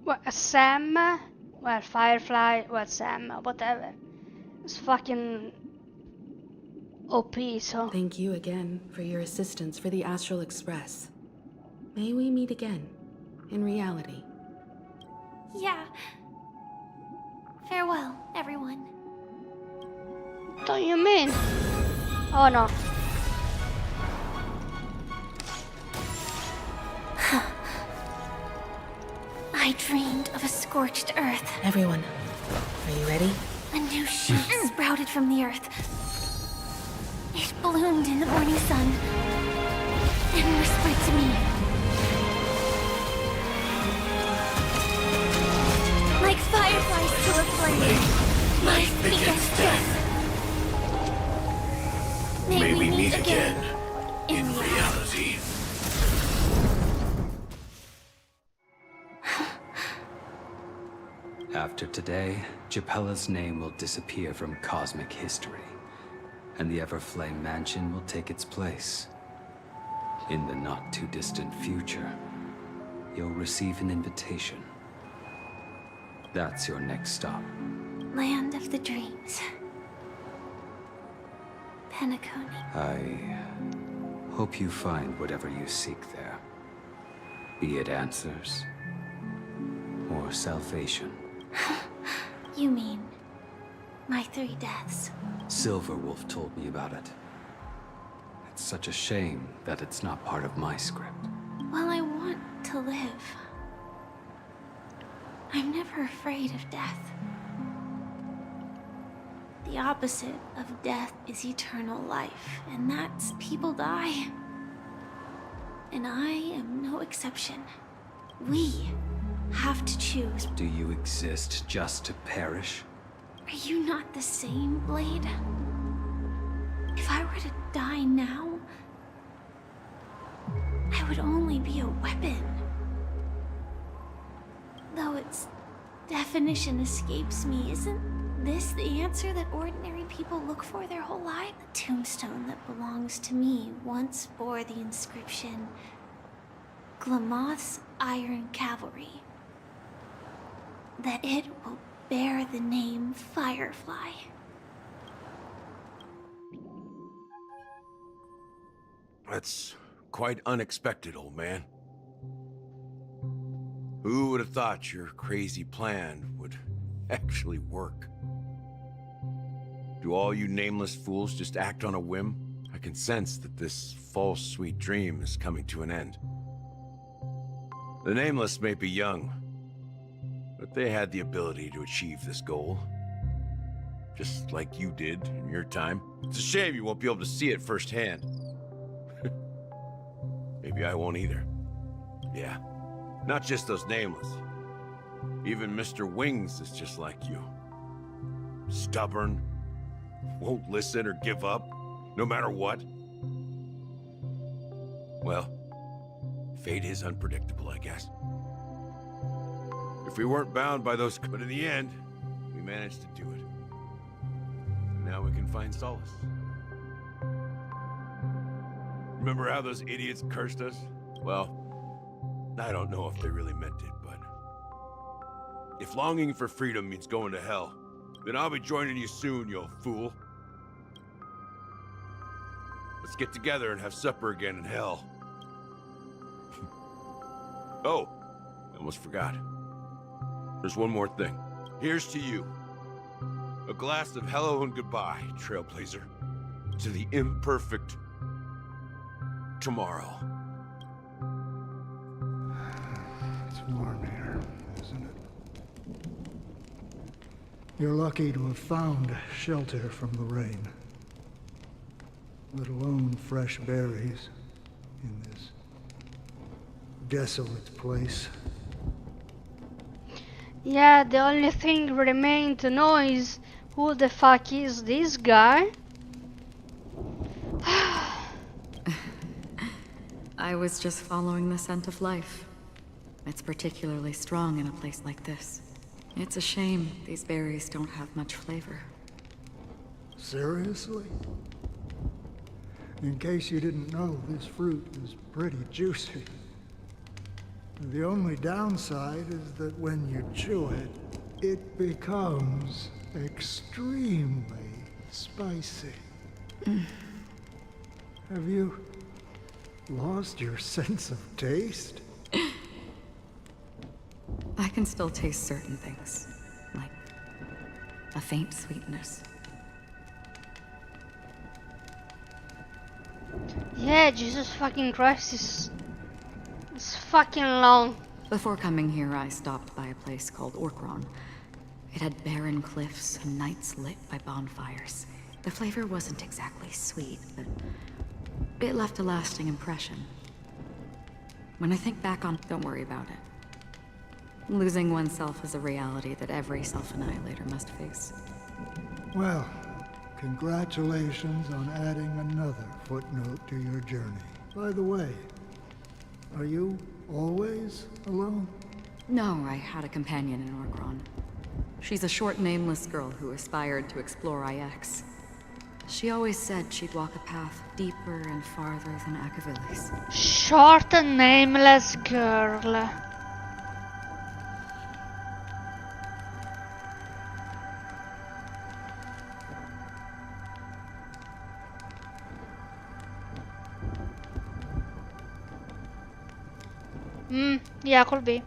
[SPEAKER 1] What, Sam? Well, Firefly, well, Sam, whatever. It's fucking OP, so...
[SPEAKER 3] Thank you again for your assistance for the Astral Express. May we meet again, in reality.
[SPEAKER 6] Yeah. Farewell, everyone.
[SPEAKER 1] What do you mean? Oh no.
[SPEAKER 6] I dreamed of a scorched earth.
[SPEAKER 3] Everyone, are you ready?
[SPEAKER 6] A new shoot sprouted from the earth. It bloomed in the morning sun and whispered to me. Like fireflies to a flame, my biggest death. May we meet again in reality.
[SPEAKER 20] After today, Japella's name will disappear from cosmic history, and the Everflame Mansion will take its place. In the not-too-distant future, you'll receive an invitation. That's your next stop.
[SPEAKER 6] Land of the dreams. Penacony.
[SPEAKER 20] I hope you find whatever you seek there. Be it answers or salvation.
[SPEAKER 6] You mean my 3 deaths?
[SPEAKER 20] Silverwolf told me about it. It's such a shame that it's not part of my script.
[SPEAKER 6] Well, I want to live. I'm never afraid of death. The The opposite of death is eternal life, and that's people die. And I am no exception. We have to choose.
[SPEAKER 20] Do you exist just to perish?
[SPEAKER 6] Are you not the same, Blade? If I were to die now, I would only be a weapon. Though its definition escapes me, isn't this the answer that ordinary people look for their whole life? The tombstone that belongs to me once bore the inscription, Glamoth's Iron Cavalry. That it will bear the name Firefly.
[SPEAKER 21] That's quite unexpected, old man. Who would have thought your crazy plan would actually work? Do all you nameless fools just act on a whim? I can sense that this false sweet dream is coming to an end. The nameless may be young, but they had the ability to achieve this goal. Just like you did in your time. It's a shame you won't be able to see it firsthand. Maybe I won't either. Yeah, not just those nameless. Even Mr. Wings is just like you. Stubborn, won't listen or give up, no matter what. Well, fate is unpredictable, I guess. If we weren't bound by those... But in the end, we managed to do it. And now we can find solace. Remember how those idiots cursed us? Well, I don't know if they really meant it, but... if longing for freedom means going to hell, then I'll be joining you soon, you old fool. Let's get together and have supper again in hell. Oh, I almost forgot. There's one more thing. Here's to you. A glass of hello and goodbye, Trailblazer. To the imperfect tomorrow.
[SPEAKER 22] It's warm here, isn't it? You're lucky to have found shelter from the rain. Let alone fresh berries in this desolate place.
[SPEAKER 1] Yeah, the only thing remained to know is who the fuck is this guy?
[SPEAKER 3] I was just following the scent of life. It's particularly strong in a place like this. It's a shame these berries don't have much flavor.
[SPEAKER 22] Seriously? In case you didn't know, this fruit is pretty juicy. The only downside is that when you chew it, it becomes extremely spicy. Have you lost your sense of taste?
[SPEAKER 3] I can still taste certain things, like a faint sweetness.
[SPEAKER 1] Yeah, Jesus fucking Christ, it's fucking long.
[SPEAKER 3] Before coming here, I stopped by a place called Orkron. It had barren cliffs and nights lit by bonfires. The flavor wasn't exactly sweet, but it left a lasting impression. When I think back on... Don't worry about it. Losing oneself is a reality that every self-annihilator must face.
[SPEAKER 22] Well, congratulations on adding another footnote to your journey. By the way, are you always alone?
[SPEAKER 3] No, I had a companion in Orkron. She's a short, nameless girl who aspired to explore IX. She always said she'd walk a path deeper and farther than Akavilis.
[SPEAKER 1] Short and nameless girl. Yeah, could be.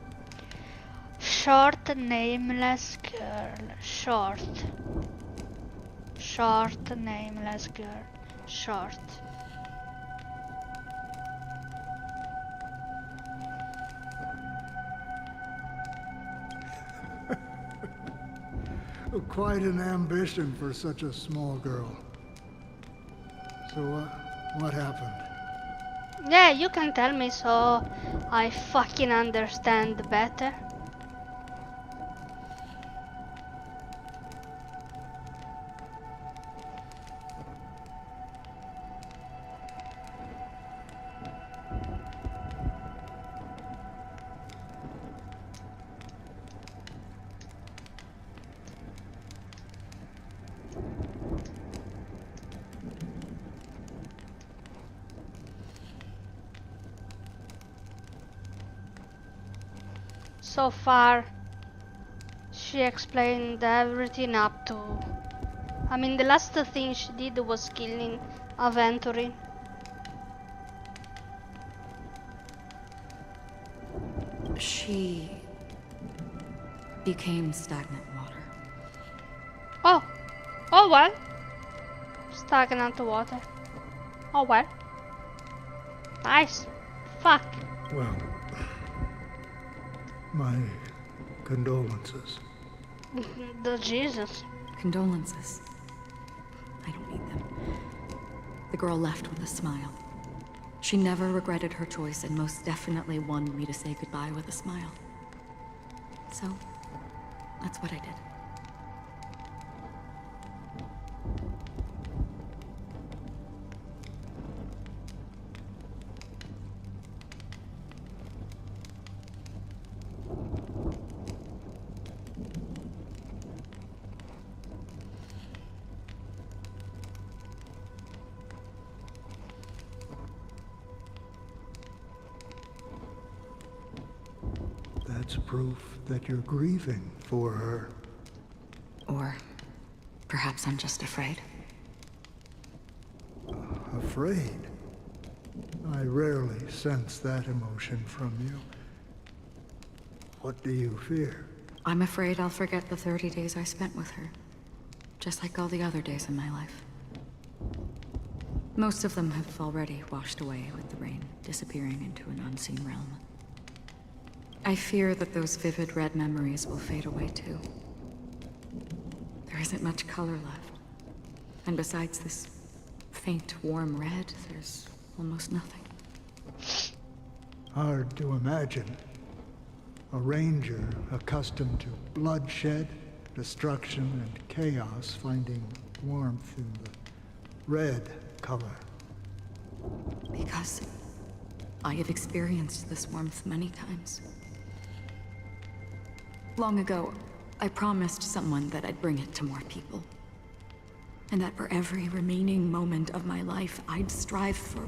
[SPEAKER 1] Short, nameless girl. Short. Short, nameless girl. Short.
[SPEAKER 22] Quite an ambition for such a small girl. So what happened?
[SPEAKER 1] Yeah, you can tell me so I fucking understand better. So far, she explained everything up to... I mean, the last thing she did was killing Aventurin.
[SPEAKER 3] She became stagnant water.
[SPEAKER 1] Oh! Oh well. Stagnant water. Oh well. Nice. Fuck.
[SPEAKER 22] Well, my condolences.
[SPEAKER 1] The Jesus.
[SPEAKER 3] Condolences. I don't need them. The girl left with a smile. She never regretted her choice and most definitely wanted me to say goodbye with a smile. So, that's what I did.
[SPEAKER 22] That's proof that you're grieving for her.
[SPEAKER 3] Or perhaps I'm just afraid.
[SPEAKER 22] Afraid? I rarely sense that emotion from you. What do you fear?
[SPEAKER 3] I'm afraid I'll forget the 30 days I spent with her. Just like all the other days in my life. Most of them have already washed away with the rain, disappearing into an unseen realm. I fear that those vivid red memories will fade away too. There isn't much color left. And besides this faint, warm red, there's almost nothing.
[SPEAKER 22] Hard to imagine. A ranger accustomed to bloodshed, destruction, and chaos finding warmth in the red color.
[SPEAKER 3] Because I have experienced this warmth many times. Long ago, I promised someone that I'd bring it to more people. And that for every remaining moment of my life, I'd strive for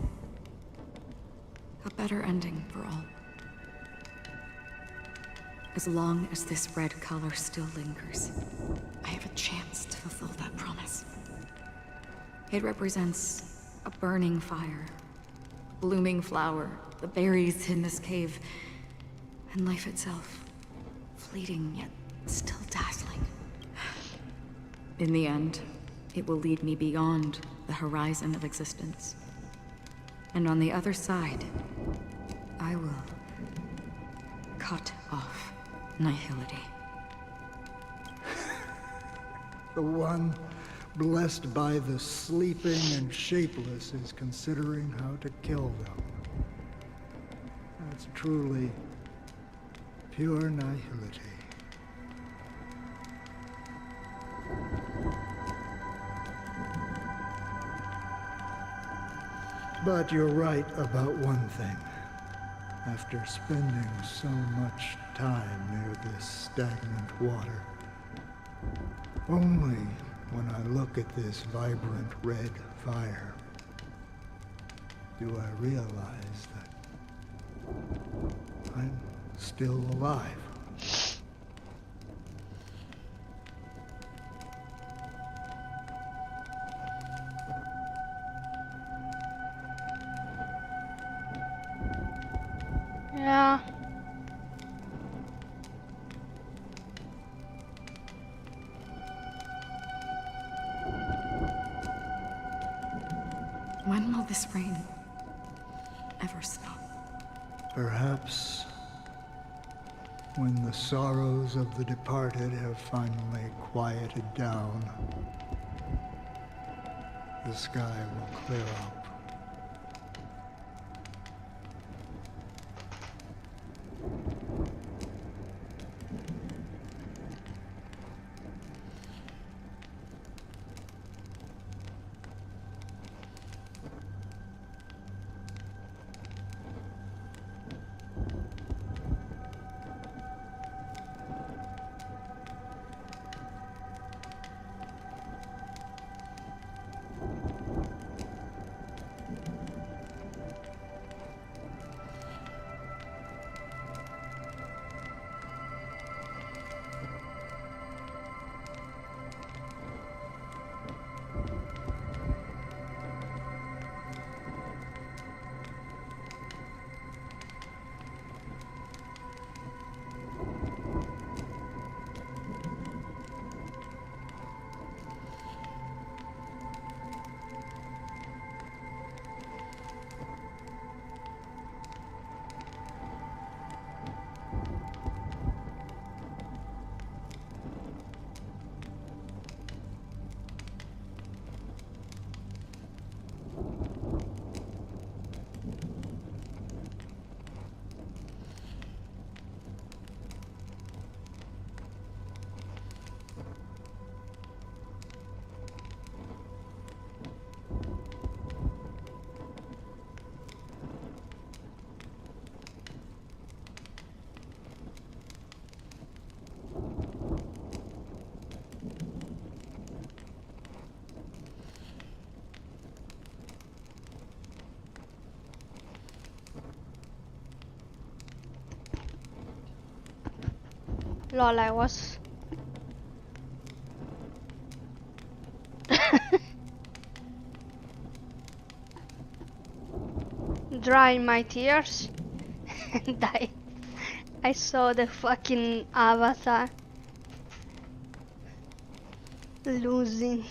[SPEAKER 3] a better ending for all. As long as this red color still lingers, I have a chance to fulfill that promise. It represents a burning fire, a blooming flower, the berries in this cave, and life itself. Fleeting, yet still dazzling. In the end, it will lead me beyond the horizon of existence. And on the other side, I will cut off nihility.
[SPEAKER 22] The one blessed by the sleeping and shapeless is considering how to kill them. That's truly pure nihility. But you're right about one thing. After spending so much time near this stagnant water, only when I look at this vibrant red fire do I realize that I'm still alive.
[SPEAKER 1] Yeah.
[SPEAKER 3] When will this rain ever stop?
[SPEAKER 22] Perhaps When the sorrows of the departed have finally quieted down, the sky will clear up.
[SPEAKER 1] Lol, I was... drying my tears and I saw the fucking avatar losing,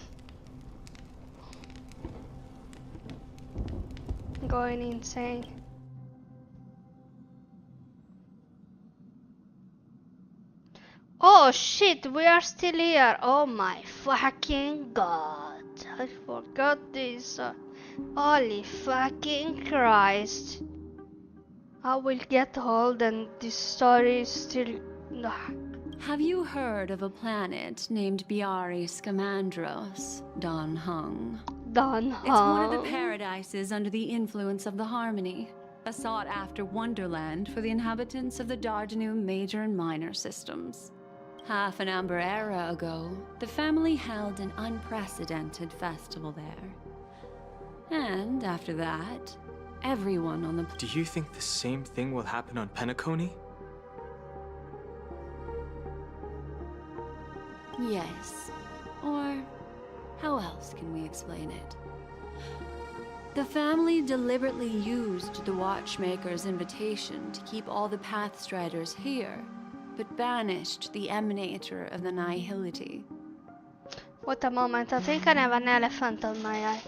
[SPEAKER 1] going insane. Oh shit, we are still here. Oh my fucking god, I forgot this. Holy fucking Christ. I will get old and this story is still...
[SPEAKER 5] Have you heard of a planet named Biari Scamandros, Dan Hung?
[SPEAKER 1] Dan
[SPEAKER 5] It's one of the
[SPEAKER 1] Hung.
[SPEAKER 5] paradises under the influence of the Harmony, a sought-after wonderland for the inhabitants of the Dardanu major and minor systems. Half an Amber era ago, the family held an unprecedented festival there. And after that, everyone on the...
[SPEAKER 10] Do you think the same thing will happen on Penacony?
[SPEAKER 5] Yes. Or how else can we explain it? The family deliberately used the Watchmaker's invitation to keep all the Pathstriders here, but banished the Emanator of the Nihility.
[SPEAKER 1] What a moment, I think I have an elephant on my eye.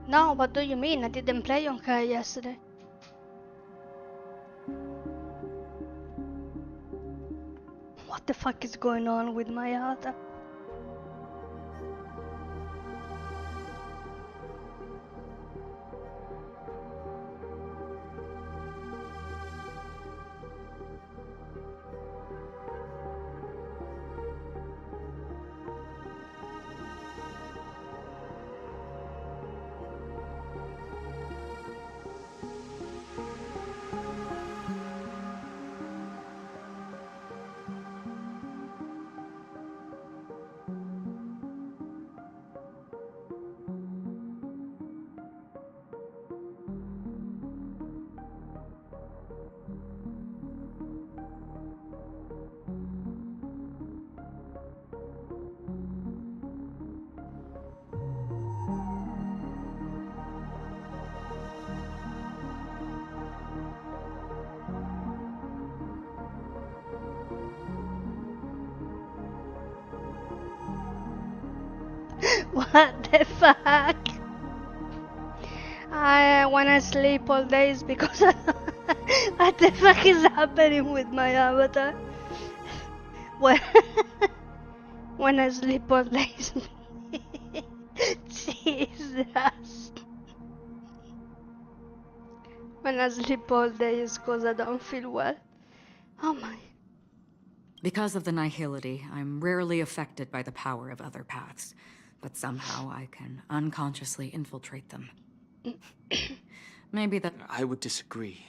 [SPEAKER 1] No, what do you mean? I didn't play on her yesterday. What the fuck is going on with my avatar? What the fuck? I wanna sleep all days because what the fuck is happening with my avatar? When when I sleep all days. Jesus. When I sleep all days because I don't feel well. Oh my.
[SPEAKER 3] Because of the nihility, I'm rarely affected by the power of other paths, but somehow I can unconsciously infiltrate them. Maybe that...
[SPEAKER 10] I would disagree.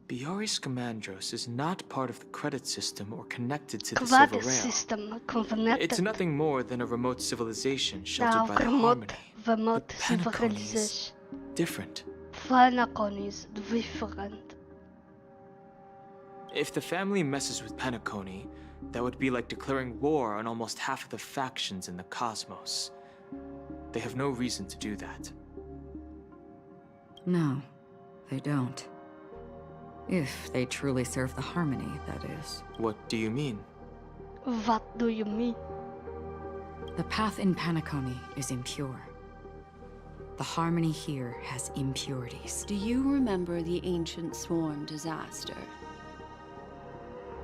[SPEAKER 10] Bioris Scamandros is not part of the credit system or connected to the Silver
[SPEAKER 1] Credit
[SPEAKER 10] Rail.
[SPEAKER 1] system connected.
[SPEAKER 10] It's nothing more than a remote civilization sheltered by the
[SPEAKER 1] remote
[SPEAKER 10] Harmony.
[SPEAKER 1] civilization.
[SPEAKER 10] Different.
[SPEAKER 1] Penacony is different.
[SPEAKER 10] If the family messes with Penacony, that would be like declaring war on almost half of the factions in the cosmos. They have no reason to do that.
[SPEAKER 3] No, they don't. If they truly serve the Harmony, that is.
[SPEAKER 10] What do you mean?
[SPEAKER 1] What do you mean?
[SPEAKER 3] The path in Penacony is impure. The Harmony here has impurities.
[SPEAKER 5] Do you remember the ancient swarm disaster?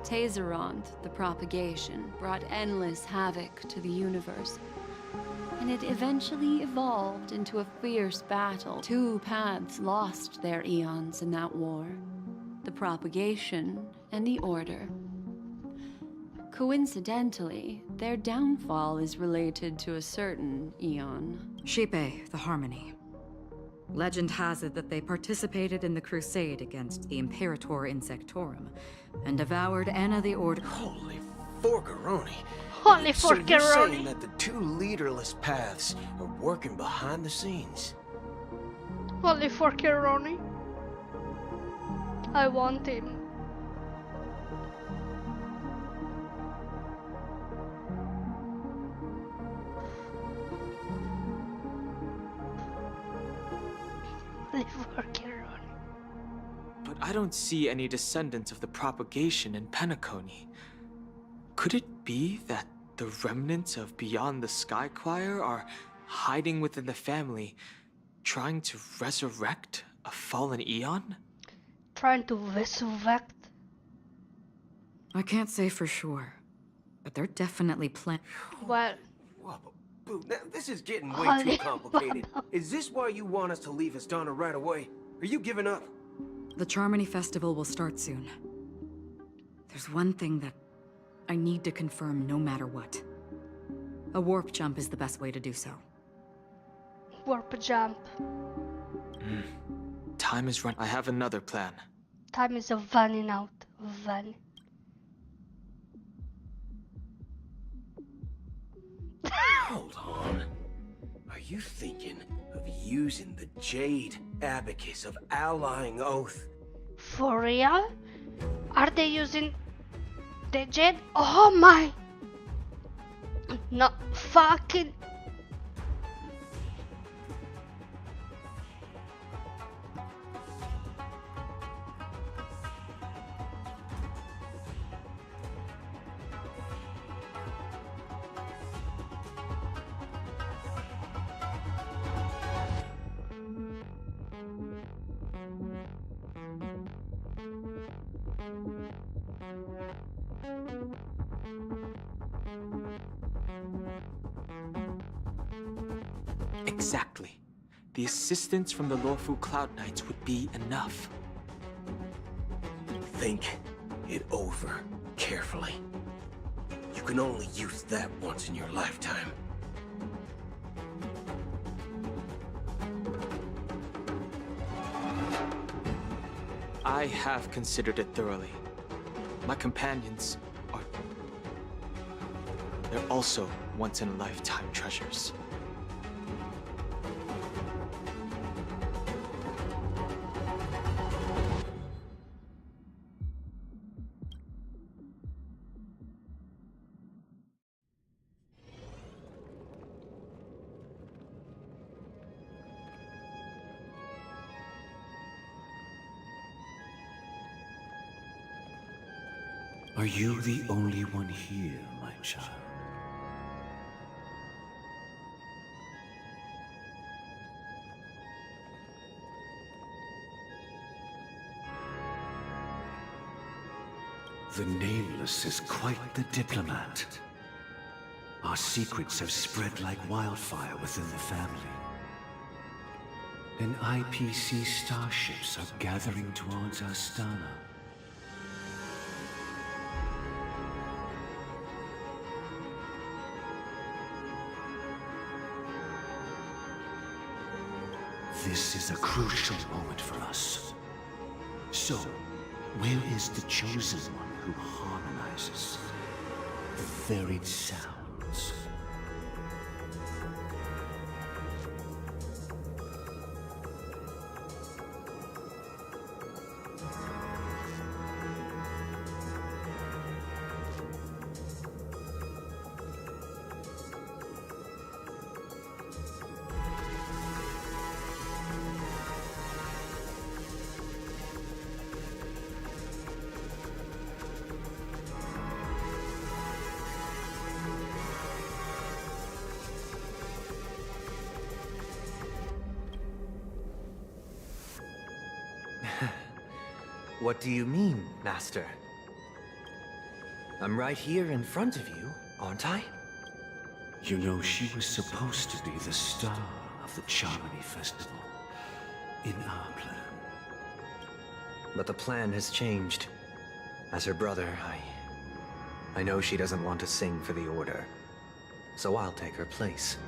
[SPEAKER 5] Tazerond, the propagation, brought endless havoc to the universe. And it eventually evolved into a fierce battle. Two paths lost their eons in that war. The propagation and the order. Coincidentally, their downfall is related to a certain eon.
[SPEAKER 3] Shipe, the Harmony. Legend has it that they participated in the crusade against the Imperator Insectorum and devoured Anna the Order.
[SPEAKER 18] Holy forgaroni.
[SPEAKER 1] Holy
[SPEAKER 18] So you're
[SPEAKER 1] forgaroni.
[SPEAKER 18] saying that the two leaderless paths are working behind the scenes?
[SPEAKER 1] Holy forgaroni. I want him. Holy forgaroni.
[SPEAKER 10] But I don't see any descendants of the propagation in Penacony. Could it be that the remnants of Beyond the Sky Choir are hiding within the family, trying to resurrect a fallen eon?
[SPEAKER 1] Trying to resurrect?
[SPEAKER 3] I can't say for sure, but they're definitely
[SPEAKER 1] Well,
[SPEAKER 18] Boo, now this is getting way
[SPEAKER 1] Holy
[SPEAKER 18] too complicated. Is this why you want us to leave Astana right away? Are you giving up?
[SPEAKER 3] The Charmony Festival will start soon. There's one thing that I need to confirm no matter what. A warp jump is the best way to do so.
[SPEAKER 1] warp jump.
[SPEAKER 10] Time is running. I have another plan.
[SPEAKER 1] Time is running out. Van.
[SPEAKER 18] Hold on. Are you thinking of using the Jade Abacus of Allying Oath?
[SPEAKER 1] For real? Are they using the jet? Oh my! No fucking.
[SPEAKER 10] Exactly. The assistance from the Lawful Cloud Knights would be enough.
[SPEAKER 18] Think it over carefully. You can only use that once in your lifetime.
[SPEAKER 10] I have considered it thoroughly. My companions are... they're also once-in-a-lifetime treasures.
[SPEAKER 14] Are you the only one here, my child? The Nameless is quite the diplomat. Our secrets have spread like wildfire within the family. And IPC starships are gathering towards Astana. This is a crucial moment for us. So, where is the Chosen One who harmonizes the varied sounds?
[SPEAKER 13] What do you mean, Master? I'm right here in front of you, aren't I?
[SPEAKER 14] You know, she was supposed to be the star of the Charmony Festival. In our plan.
[SPEAKER 13] But the plan has changed. As her brother, I know she doesn't want to sing for the Order. So I'll take her place.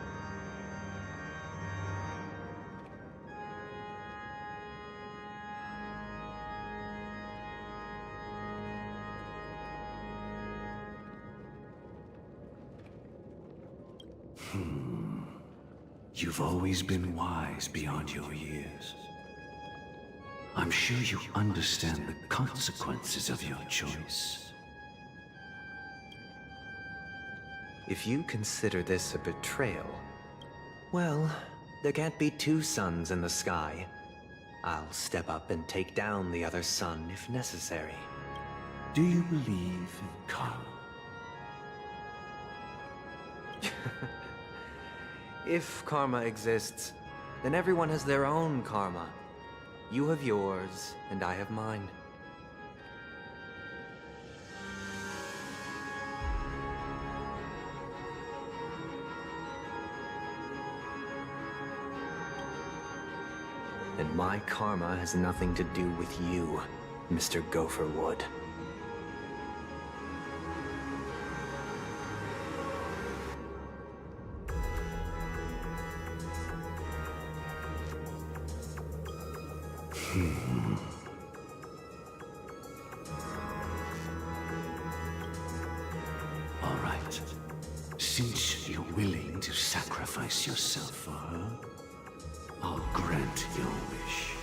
[SPEAKER 14] You've always been wise beyond your years. I'm sure you understand the consequences of your choice.
[SPEAKER 13] If you consider this a betrayal, well, there can't be two suns in the sky. I'll step up and take down the other sun if necessary.
[SPEAKER 14] Do you believe in karma?
[SPEAKER 13] If karma exists, then everyone has their own karma. You have yours, and I have mine. And my karma has nothing to do with you, Mr. Gopherwood.
[SPEAKER 14] All right. Since you're willing to sacrifice yourself for her, I'll grant your wish.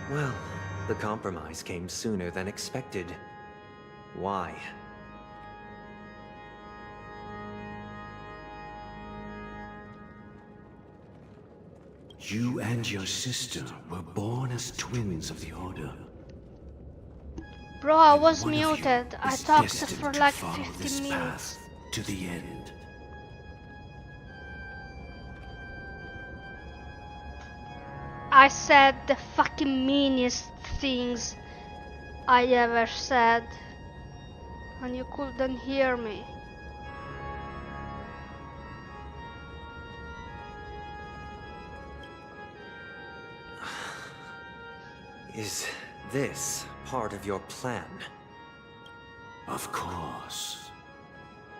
[SPEAKER 11] Well, the compromise came sooner than expected. Why?
[SPEAKER 14] You and your sister were born as twins of the Order.
[SPEAKER 1] Bro, I was
[SPEAKER 14] One of you
[SPEAKER 1] muted. I
[SPEAKER 14] is
[SPEAKER 1] talked
[SPEAKER 14] destined
[SPEAKER 1] for
[SPEAKER 14] to
[SPEAKER 1] like
[SPEAKER 14] follow
[SPEAKER 1] 15
[SPEAKER 14] this
[SPEAKER 1] minutes.
[SPEAKER 14] path to the end.
[SPEAKER 1] I said the fucking meanest things I ever said, and you couldn't hear me.
[SPEAKER 11] Is this part of your plan?
[SPEAKER 14] Of course.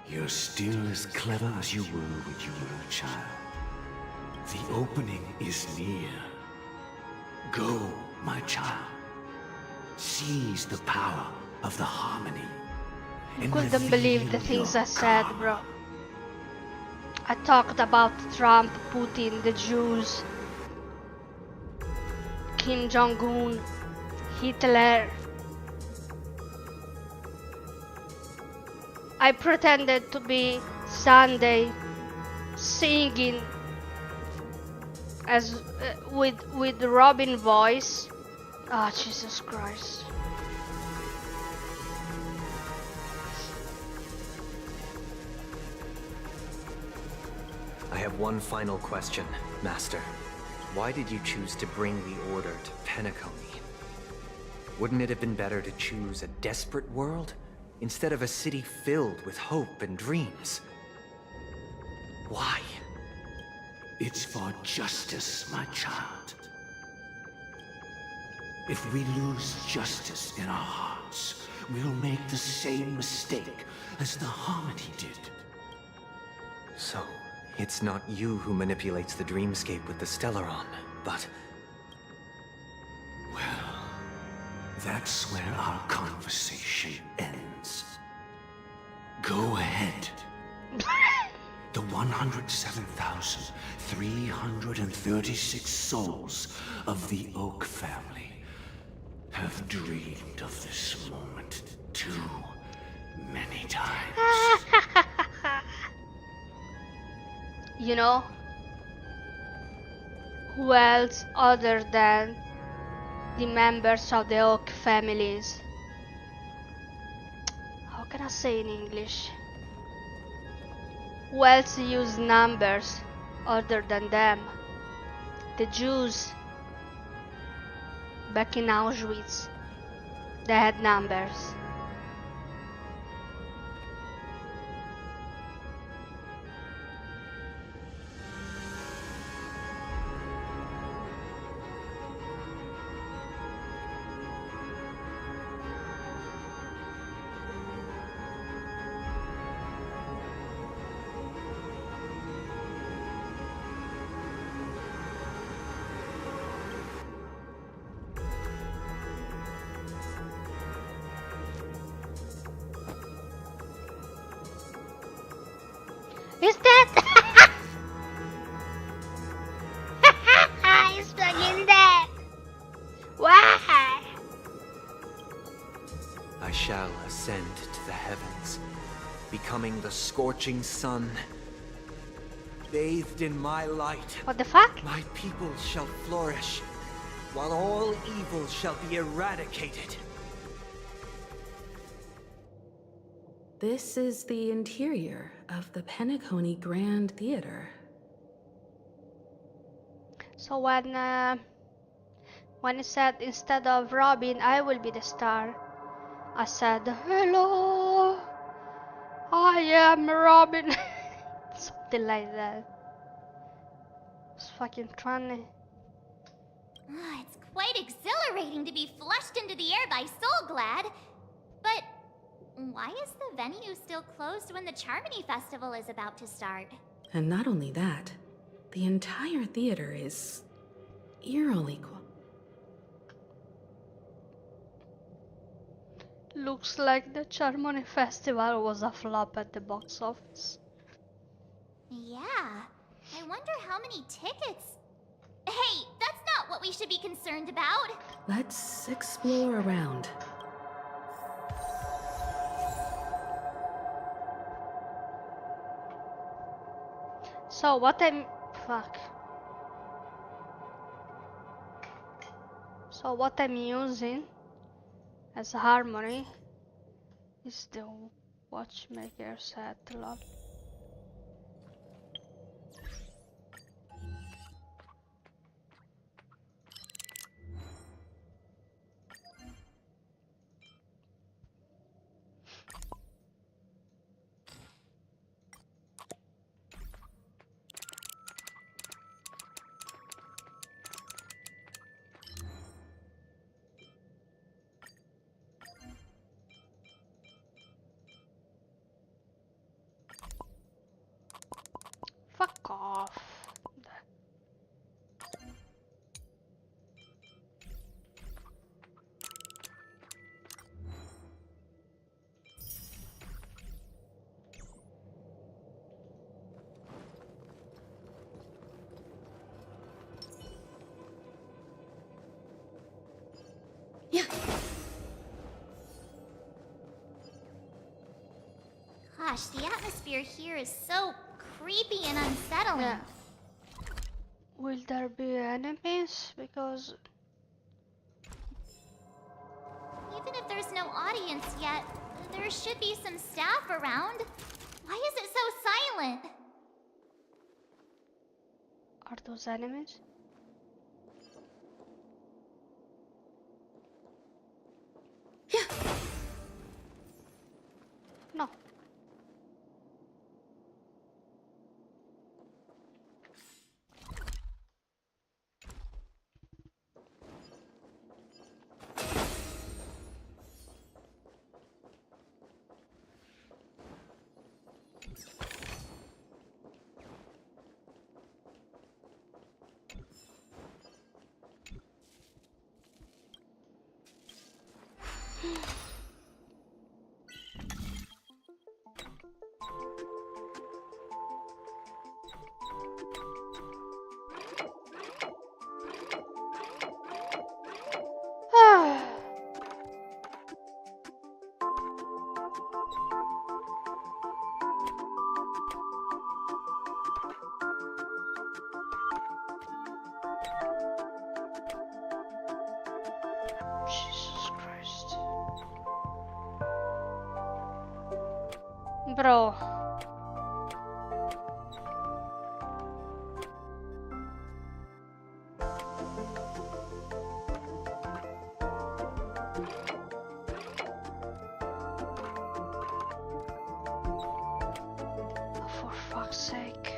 [SPEAKER 14] You're still as clever as you were when you were a child. The opening is near. Go, my child. Seize the power of the harmony.
[SPEAKER 1] I couldn't believe the things I said, bro. I talked about Trump, Putin, the Jews, Kim Jong-un, Hitler. I pretended to be Sunday singing as with Robin voice. Ah, Jesus Christ.
[SPEAKER 11] I have one final question, Master. Why did you choose to bring the Order to Penacony? Wouldn't it have been better to choose a desperate world instead of a city filled with hope and dreams? Why?
[SPEAKER 14] It's for justice, my child. If we lose justice in our hearts, we'll make the same mistake as the Harmony did.
[SPEAKER 11] So, it's not you who manipulates the dreamscape with the Stellaron, but...
[SPEAKER 14] Well, that's where our conversation ends. Go ahead. The 107,336 souls of the Oak family have dreamed of this moment too many times.
[SPEAKER 1] You know, who else other than the members of the Oak families? How can I say in English? Who else used numbers other than them? The Jews back in Auschwitz, they had numbers. Is that? He's fucking dead. Why?
[SPEAKER 11] I shall ascend to the heavens, becoming the scorching sun. Bathed in my light.
[SPEAKER 1] What the fuck?
[SPEAKER 11] My people shall flourish, while all evil shall be eradicated.
[SPEAKER 3] This is the interior of the Penacony Grand Theater.
[SPEAKER 1] So when it said instead of Robin, I will be the star, I said, hello, I am Robin. Something like that. It's fucking funny.
[SPEAKER 2] It's quite exhilarating to be flushed into the air by Soulglad. But why is the venue still closed when the Charmony Festival is about to start?
[SPEAKER 3] And not only that, the entire theater is eerily quiet.
[SPEAKER 1] Looks like the Charmony Festival was a flop at the box office.
[SPEAKER 2] Yeah, I wonder how many tickets... Hey, that's not not what we should be concerned about.
[SPEAKER 3] Let's explore around.
[SPEAKER 1] So what I'm... fuck. So what I'm using as harmony is the watchmaker set. Lol. Fuck off.
[SPEAKER 2] Gosh, the atmosphere here is so creepy and unsettling.
[SPEAKER 1] Yeah. Will there be enemies? Because
[SPEAKER 2] Even if there's no audience yet, there should be some staff around. Why is it so silent?
[SPEAKER 1] are those enemies? No. Jesus Christ. Bro. For fuck's sake.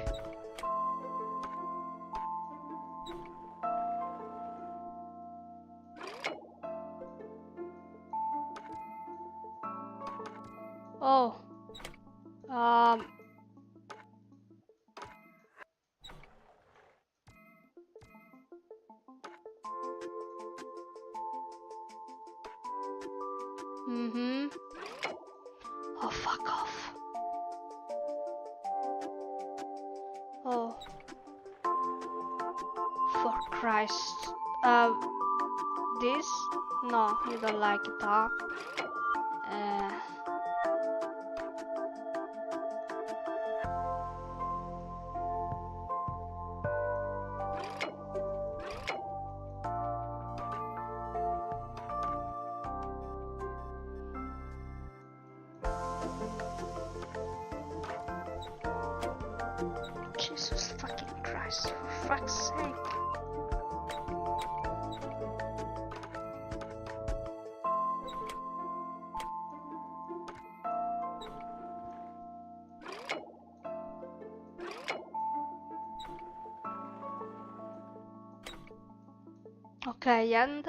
[SPEAKER 1] Oh. Oh, fuck off. Oh. For Christ. This? No, you don't like it, huh? Jesus fucking Christ, for fuck's sake. Okay, and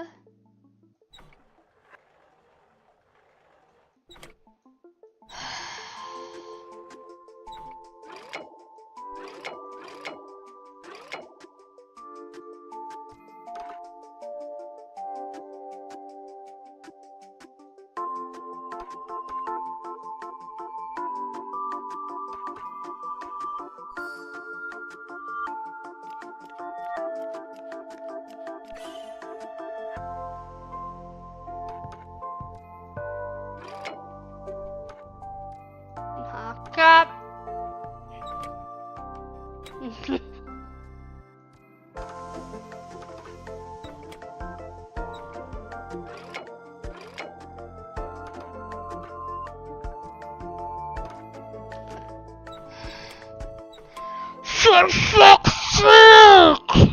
[SPEAKER 1] up! For fuck's sake!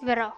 [SPEAKER 1] Vero.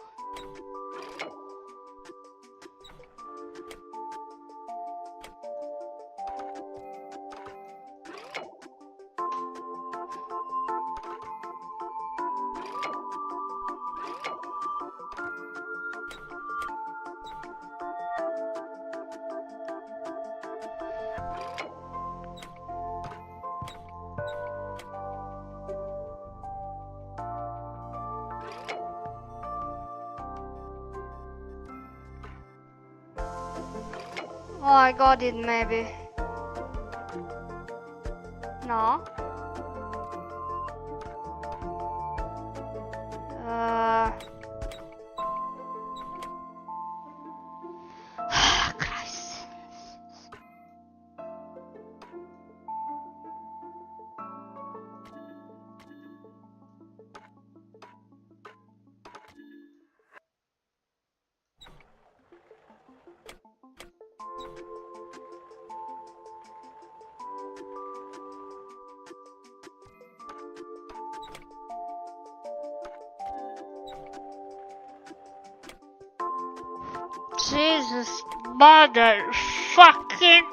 [SPEAKER 1] Oh, I got it maybe. No? Christ. Jesus motherfucking.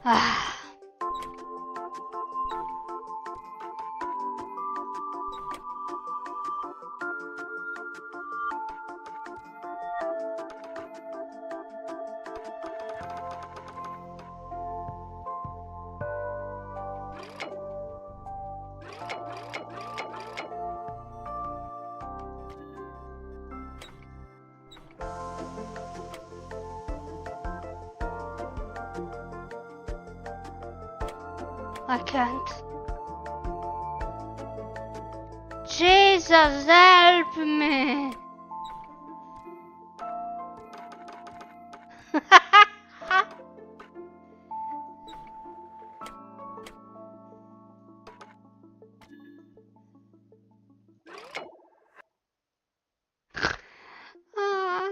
[SPEAKER 1] Ah. I can't. Jesus, help me! Ah.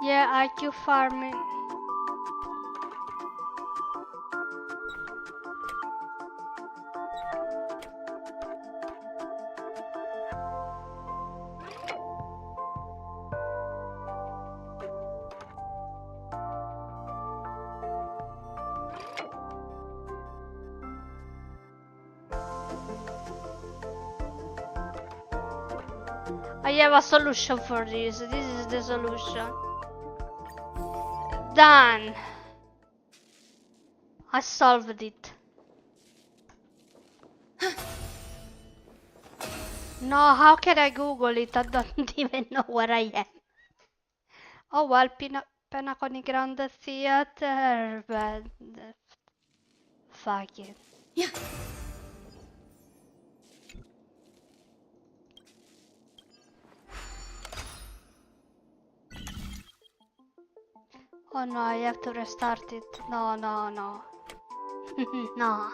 [SPEAKER 1] Yeah, IQ farming. I have a solution for this. This is the solution. Done. I solved it. No, how can I Google it? I don't even know where I am. Oh well, peanut. Penacony Grande Theater, but fuck it.
[SPEAKER 6] Yeah.
[SPEAKER 1] Oh no, I have to restart it. No, no, no. No.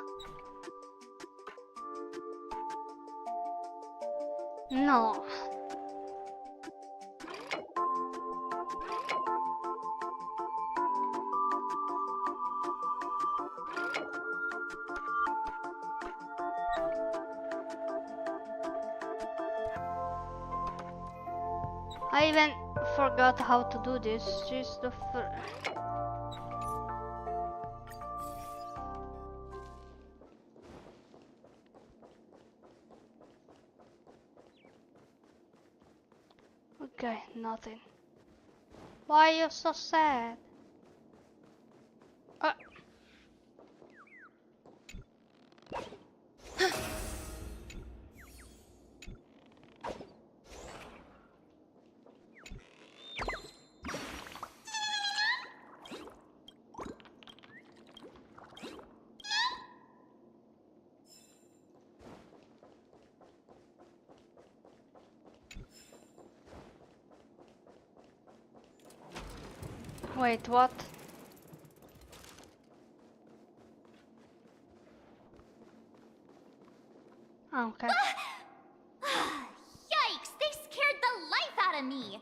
[SPEAKER 1] No. I even forgot how to do this. Just the okay, nothing. Why are you so sad? Wait, what? Okay.
[SPEAKER 2] Yikes! They scared the life out of me!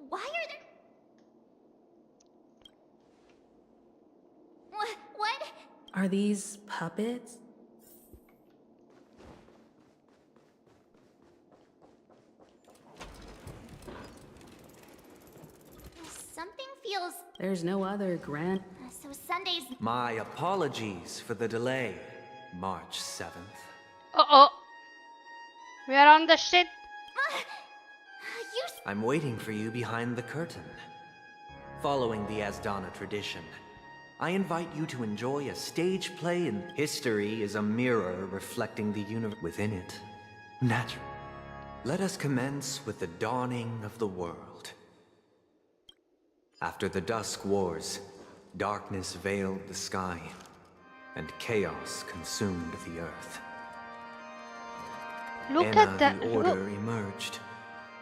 [SPEAKER 2] Why are there... What?
[SPEAKER 3] Are these puppets?
[SPEAKER 2] Something feels...
[SPEAKER 3] There's no other grand...
[SPEAKER 2] So Sunday's...
[SPEAKER 13] My apologies for the delay, March 7th.
[SPEAKER 1] Uh-oh. We are on the shit.
[SPEAKER 13] I'm waiting for you behind the curtain. Following the Asdana tradition, I invite you to enjoy a stage play in history is a mirror reflecting the universe within it. Naturally. Let us commence with the dawning of the world. After the Dusk Wars, darkness veiled the sky, and chaos consumed the earth.
[SPEAKER 1] Look at that.
[SPEAKER 13] The Order emerged,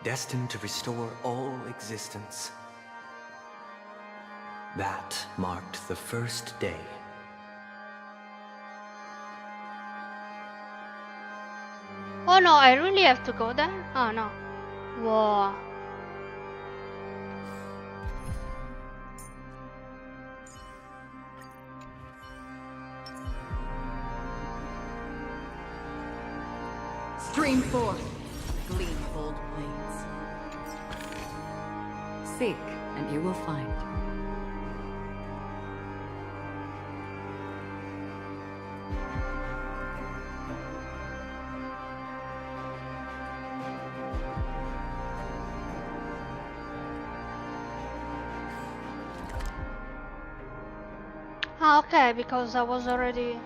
[SPEAKER 13] destined to restore all existence. That marked the first day.
[SPEAKER 1] Oh no, I really have to go there? Oh no. Whoa.
[SPEAKER 3] Stream forth, gleam bold blades. Seek, and you will find.
[SPEAKER 1] Ah, okay, because I was already...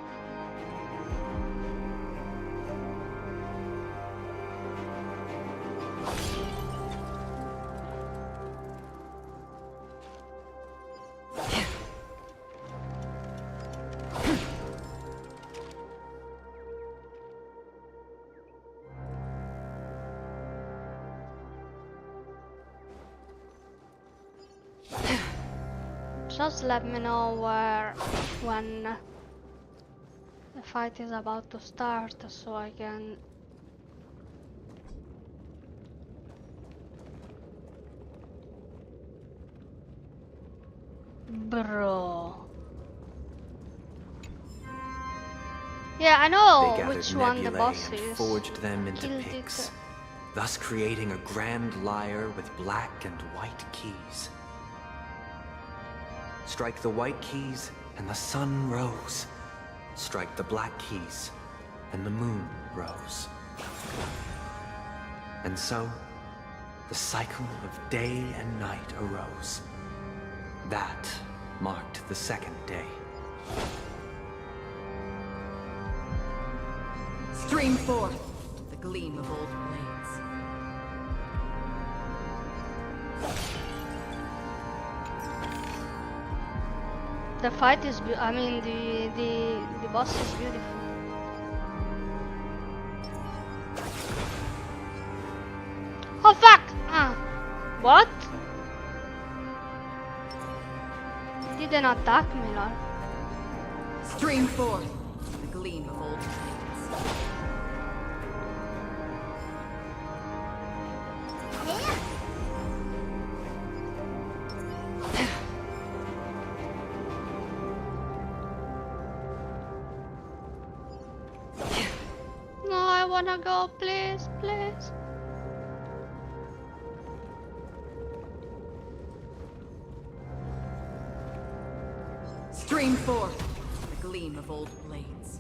[SPEAKER 1] Just let me know when the fight is about to start, so I can... Bro. Yeah, I know which one the boss is.
[SPEAKER 13] Forged them into picks, thus creating a grand lyre with black and white keys. Strike the white keys, and the sun rose. Strike the black keys, and the moon rose. And so, the cycle of day and night arose. That marked the second day.
[SPEAKER 3] Stream forth, the gleam of old blades.
[SPEAKER 1] The fight is I mean the boss is beautiful. Oh fuck! What? He didn't attack me, lol.
[SPEAKER 8] Stream forth the gleam of old blades.
[SPEAKER 1] No, I wanna go, please, please.
[SPEAKER 8] Stream forth the gleam of old blades.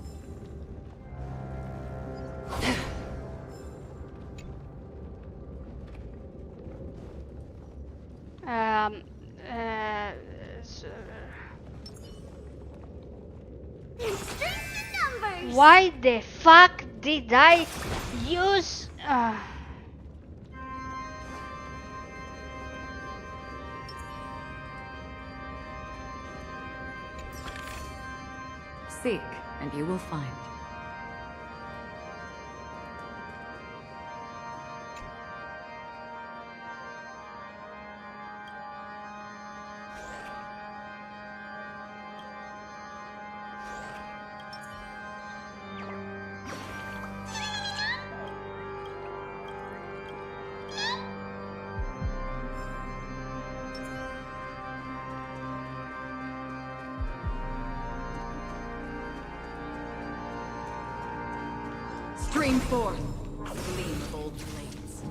[SPEAKER 1] Why the fuck did I use?
[SPEAKER 8] Seek, and you will find. Stream forth the gleam of old blades.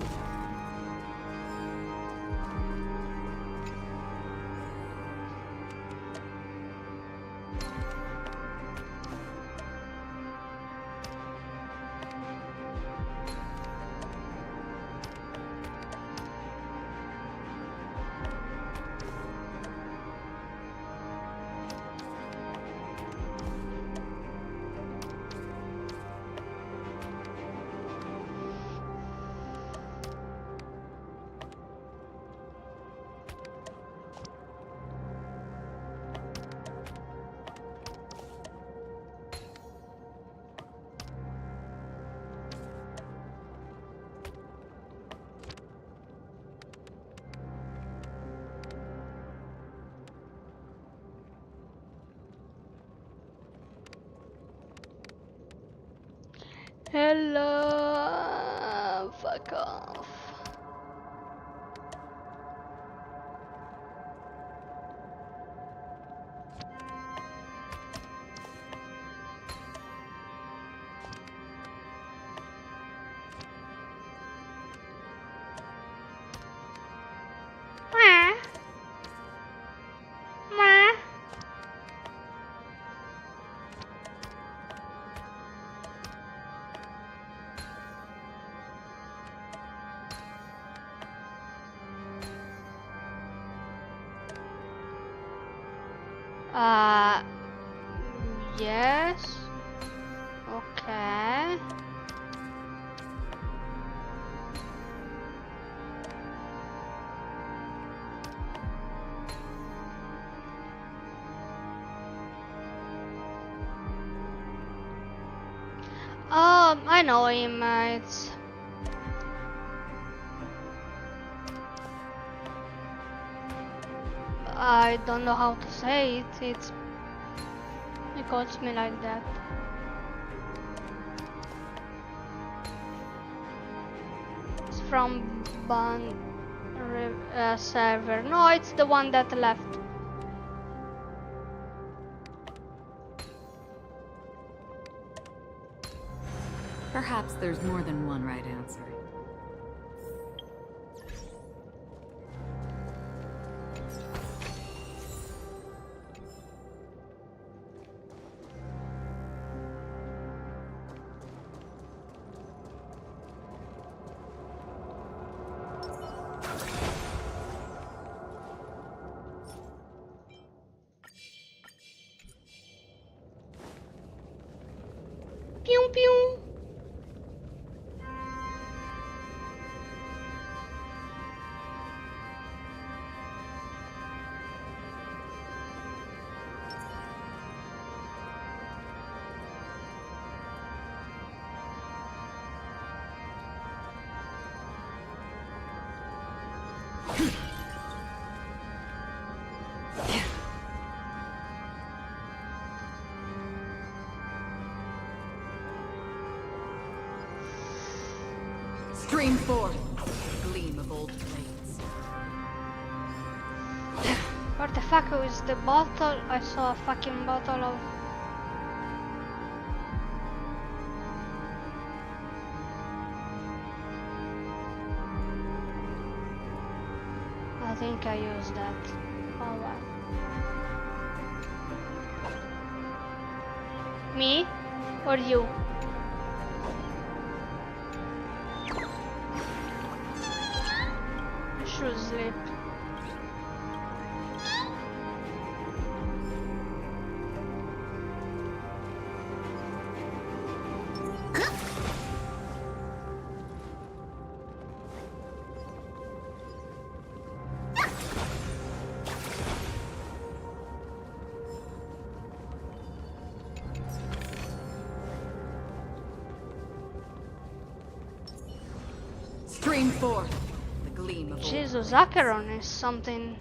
[SPEAKER 1] Hello, fuck off. Yes. Okay. I know him. It's I don't know how to say it. He calls me like that. It's from Ban server. No, it's the one that left.
[SPEAKER 8] Perhaps there's more than one right answer.
[SPEAKER 1] Pew pew.
[SPEAKER 8] Stream forth the gleam of old blades.
[SPEAKER 1] Where the fuck is the bottle? I saw a fucking bottle of... I think I used that. Oh well. Me? Or you? Should sleep.
[SPEAKER 8] Stream forth the gleam of
[SPEAKER 1] Jesus, Acheron is something.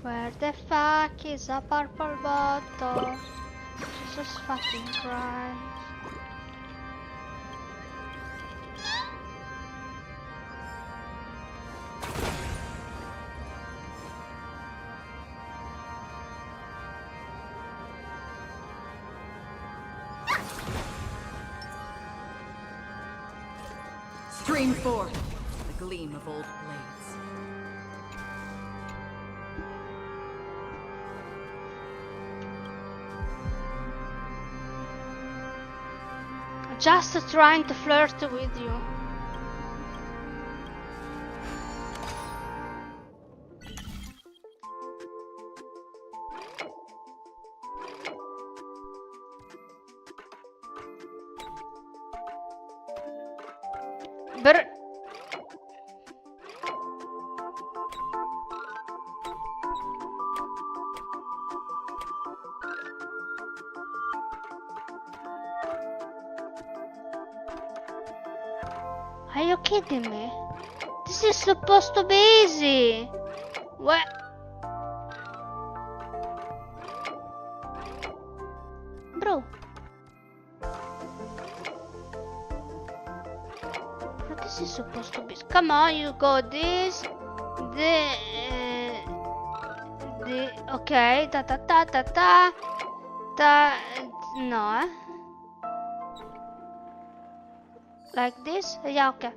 [SPEAKER 1] Where the fuck is a purple bottle? Jesus fucking Christ.
[SPEAKER 8] Stream forth the gleam of old blades.
[SPEAKER 1] Just trying to flirt with you. But are you kidding me? This is supposed to be easy. What? Bro. But this is supposed to be... Come on, you go this. Okay. No. Like this? Yeah, okay.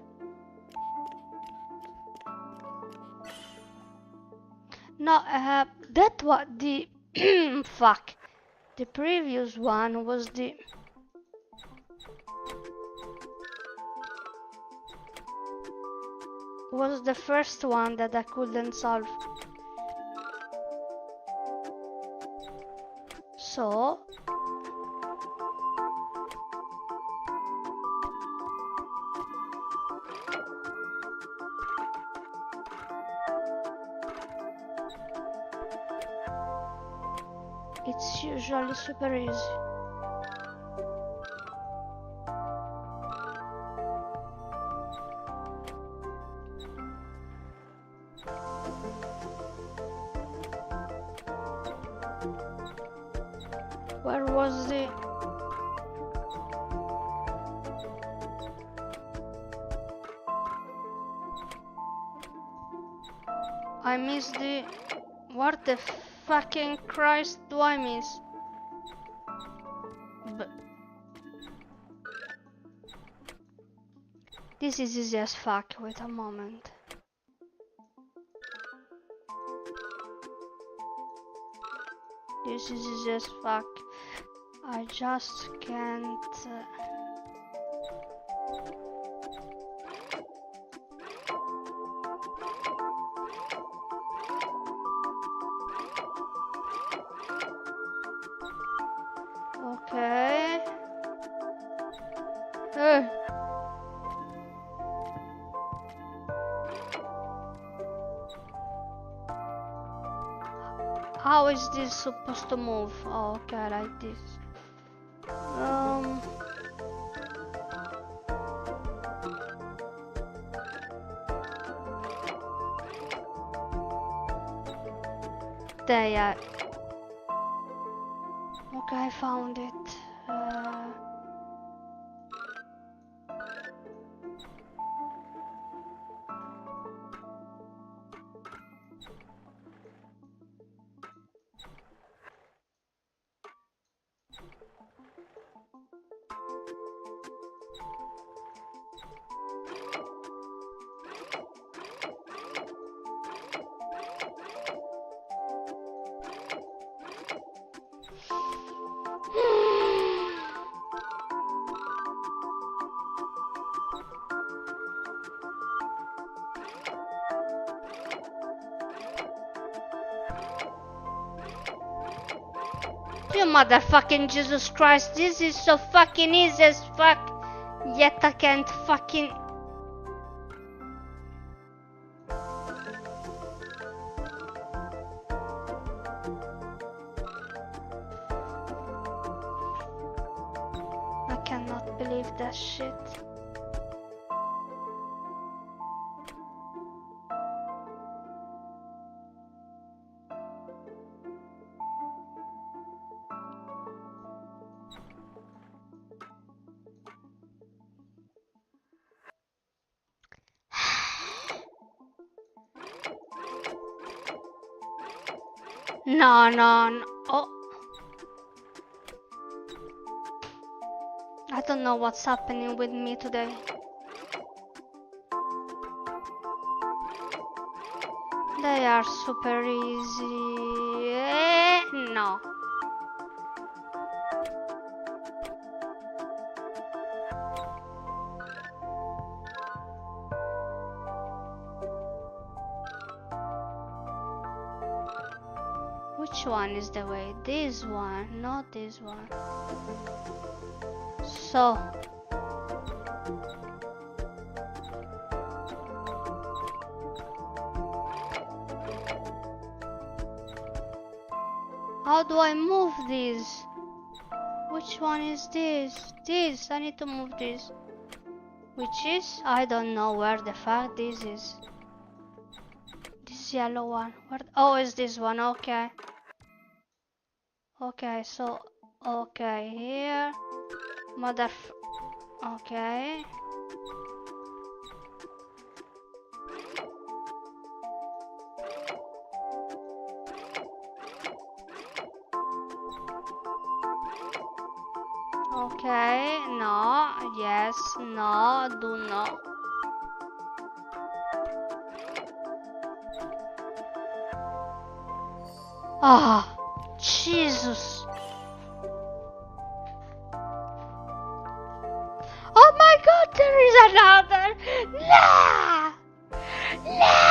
[SPEAKER 1] No, that was the fuck. The previous one was the first one that I couldn't solve. So it's usually super easy. Where was the... I missed the... What the fucking Christ do I miss? But this is easy as fuck. Wait a moment. This is easy as fuck. I just can't... Okay. How is this supposed to move? Oh, okay, like this. They are... Okay, I found it. You motherfucking Jesus Christ, this is so fucking easy as fuck. Yet I can't fucking... I cannot believe that shit. No, no, no. Oh. I don't know what's happening with me today. They are super easy. No. Which one is the way? This one, not this one. So. How do I move this? Which one is this? This, I need to move this. Which is? I don't know where the fuck this is. This yellow one. Where? Oh, it's this one, okay. Okay, so, okay, here. Okay. Okay, no, yes, no, do not. Ah, oh, Jesus. Oh my God, there is another. Nah! Nah!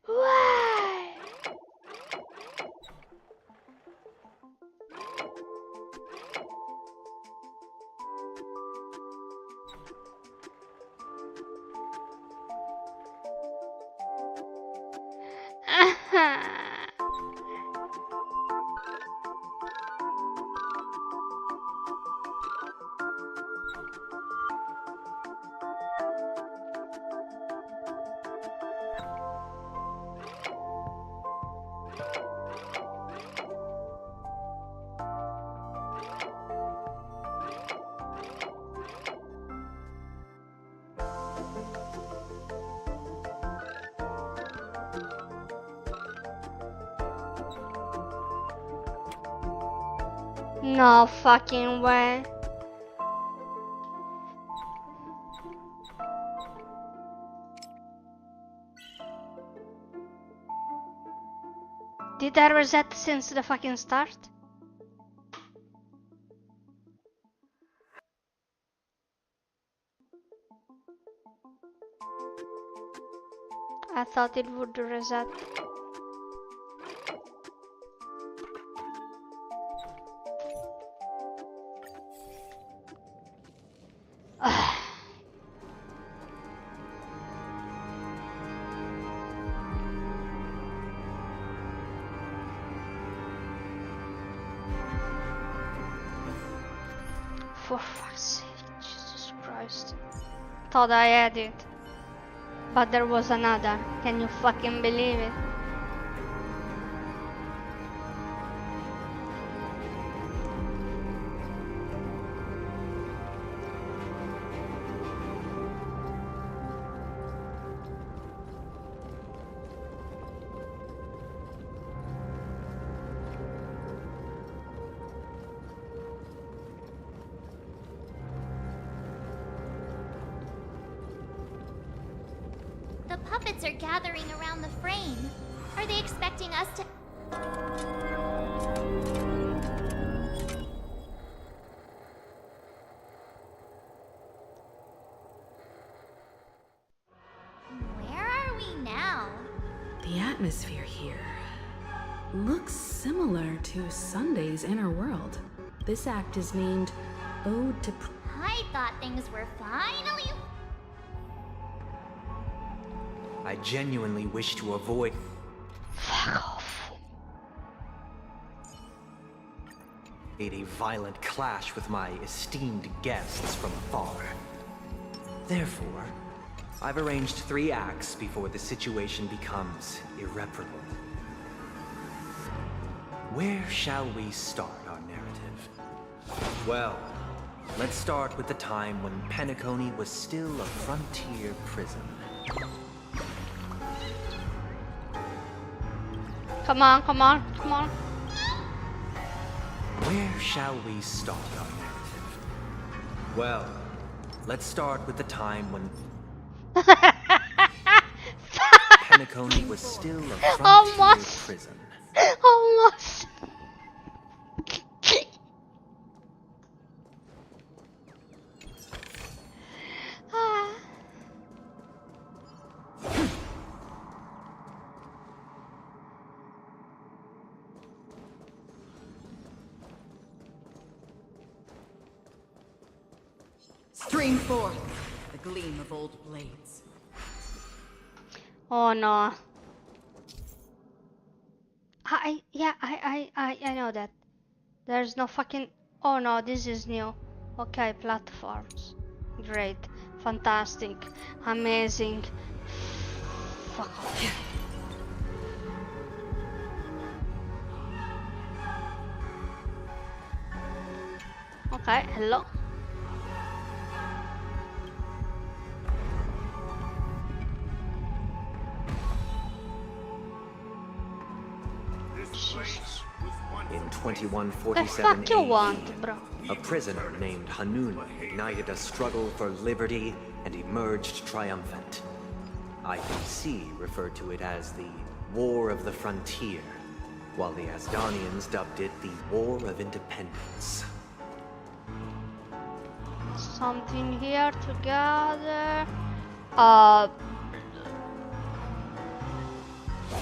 [SPEAKER 1] Why? No fucking way. Did I reset since the fucking start? I thought it would reset. For fuck's sake, Jesus Christ. Thought I had it. But there was another. Can you fucking believe it?
[SPEAKER 2] The puppets are gathering around the frame. Are they expecting us to... Where are we now?
[SPEAKER 3] The atmosphere here looks similar to Sunday's inner world. This act is named Ode to...
[SPEAKER 2] I thought things were finally...
[SPEAKER 13] I genuinely wish to avoid... A violent clash with my esteemed guests from afar. Therefore, I've arranged 3 acts before the situation becomes irreparable. Where shall we start our narrative? Well, let's start with the time when Penacony was still a frontier prison.
[SPEAKER 1] Come on, come on, come on.
[SPEAKER 13] Where shall we start our narrative? Well, let's start with the time when Penacony was still a frontier prison.
[SPEAKER 1] Almost.
[SPEAKER 8] Stream forth the gleam of old blades.
[SPEAKER 1] Oh no. I know that. There's no fucking... Oh no, this is new. Okay, platforms. Great. Fantastic. Amazing. Fuck off. Okay, hello.
[SPEAKER 13] In
[SPEAKER 1] The
[SPEAKER 13] 2147
[SPEAKER 1] fuck you
[SPEAKER 13] AD,
[SPEAKER 1] want, bro?
[SPEAKER 13] a prisoner named Hanun ignited a struggle for liberty and emerged triumphant. IPC referred to it as the War of the Frontier, while the Asdanians dubbed it the War of Independence.
[SPEAKER 1] Something here to gather.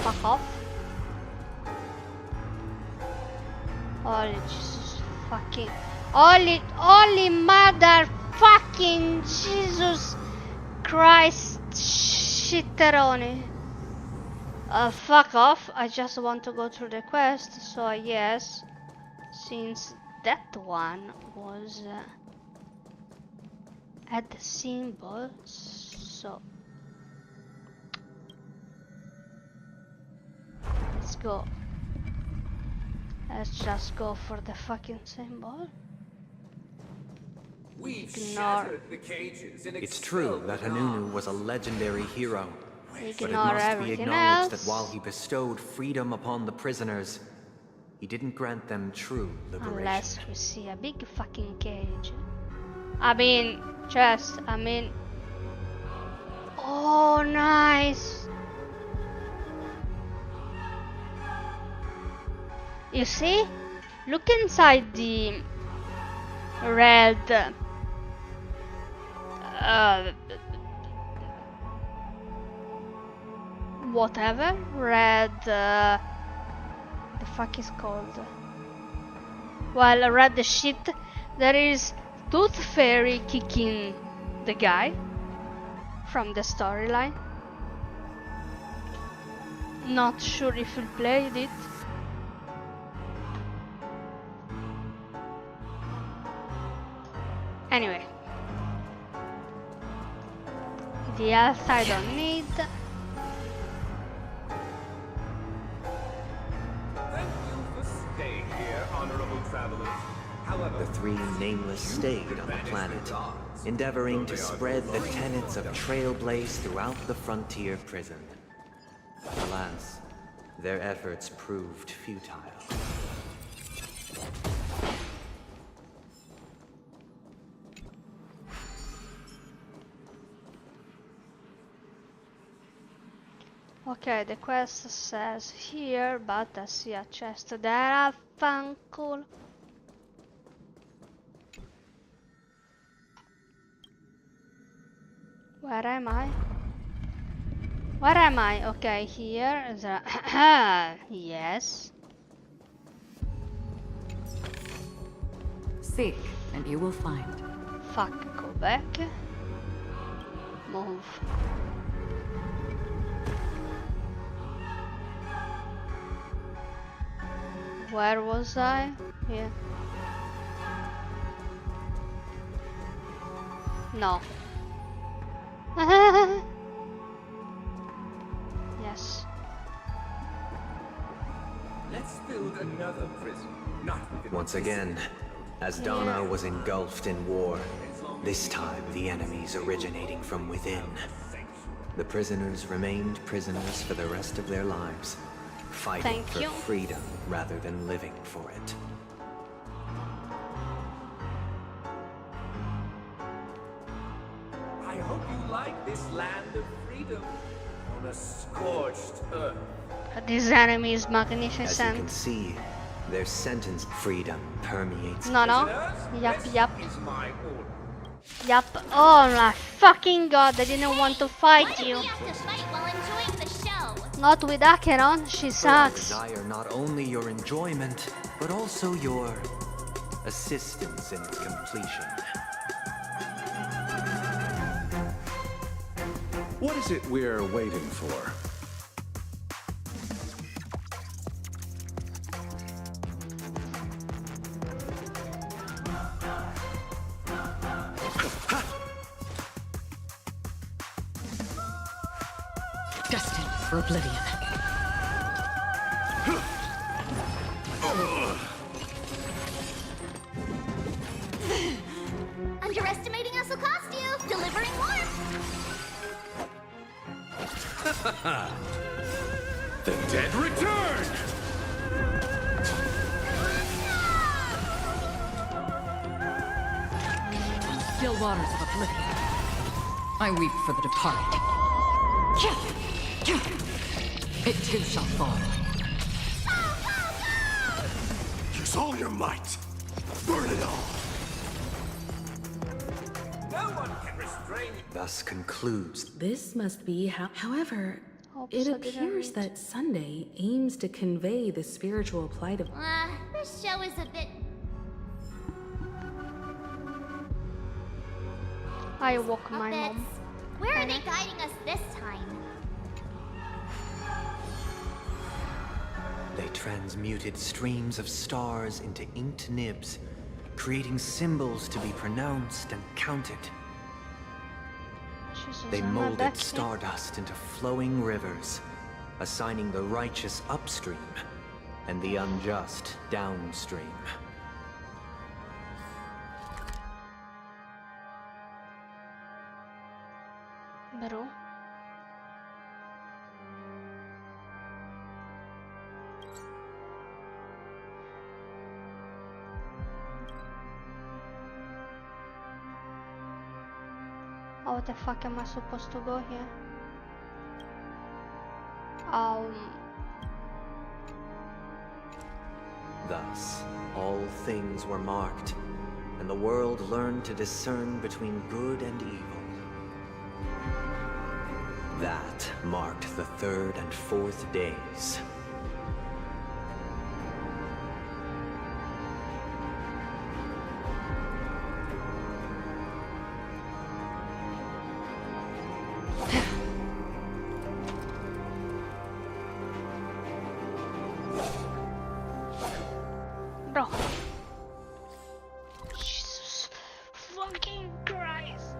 [SPEAKER 1] Fuck off. Holy Jesus fucking... Holy motherfucking Jesus Christ shitteroni. Fuck off. I just want to go through the quest, so yes. Since that one was... at the symbol, so... Let's go. Let's just go for the fucking symbol. Ignore.
[SPEAKER 13] It's true that Hanunu was a legendary hero, but it
[SPEAKER 1] Ignore
[SPEAKER 13] must be
[SPEAKER 1] everything
[SPEAKER 13] acknowledged
[SPEAKER 1] else.
[SPEAKER 13] that while he bestowed freedom upon the prisoners, he didn't grant them true liberation.
[SPEAKER 1] Unless we see a big fucking cage. I mean, chest, I mean... Oh, nice! You see? Look inside the red... whatever. Red... the fuck is called? Well, red shit. There is Tooth Fairy kicking the guy from the storyline. Not sure if you played it. else I don't need.
[SPEAKER 12] Thank you for staying here, honorable travelers. However,
[SPEAKER 13] The three nameless stayed on the planet, endeavoring to spread the tenets of Trailblaze throughout the frontier prison. Alas, their efforts proved futile.
[SPEAKER 1] Okay, the quest says here, but I see a chest there. Cool. Where am I? Where am I? Okay, here is a yes.
[SPEAKER 3] Seek, and you will find.
[SPEAKER 1] Fuck, go back. Move. Where was I? Here. No. Yes.
[SPEAKER 12] let's build another prison. Not within
[SPEAKER 13] Once again, as Donna was engulfed in war, this time the enemies originating from within. The prisoners remained prisoners for the rest of their lives, fighting for freedom rather than living for it.
[SPEAKER 12] I hope you like this land of freedom on a scorched earth.
[SPEAKER 1] This enemy is
[SPEAKER 13] As you
[SPEAKER 1] magnificent.
[SPEAKER 13] can see, their sentence freedom permeates.
[SPEAKER 1] No, no. Yup, yup.
[SPEAKER 12] Is my order.
[SPEAKER 1] Yup. Oh my fucking god, I didn't want to fight you. Not with Acheron, she
[SPEAKER 13] I
[SPEAKER 1] sucks.
[SPEAKER 13] desire not only your enjoyment, but also your assistance in its completion.
[SPEAKER 4] What is it we're waiting for?
[SPEAKER 3] Destined for oblivion.
[SPEAKER 2] Underestimating us will cost you. Delivering warmth.
[SPEAKER 4] The dead return!
[SPEAKER 8] On still waters of oblivion, I weep for the departed. It too shall fall.
[SPEAKER 7] Use all your might. Burn it all.
[SPEAKER 12] No one can restrain you.
[SPEAKER 13] Thus concludes.
[SPEAKER 3] This must be how. However,
[SPEAKER 1] Oops,
[SPEAKER 3] it
[SPEAKER 1] I didn't
[SPEAKER 3] appears
[SPEAKER 1] read.
[SPEAKER 3] that Sunday aims to convey the spiritual plight of.
[SPEAKER 2] This show is a bit.
[SPEAKER 1] I woke my
[SPEAKER 2] Muppets.
[SPEAKER 1] mom.
[SPEAKER 2] Where are they guiding us this time?
[SPEAKER 13] They transmuted streams of stars into inked nibs, creating symbols to be pronounced and counted. They molded stardust into flowing rivers, assigning the righteous upstream and the unjust downstream.
[SPEAKER 1] Bro. How the fuck am I supposed to go here?
[SPEAKER 13] Thus, all things were marked, and the world learned to discern between good and evil. That marked the third and fourth days.
[SPEAKER 1] Bro. Jesus fucking Christ.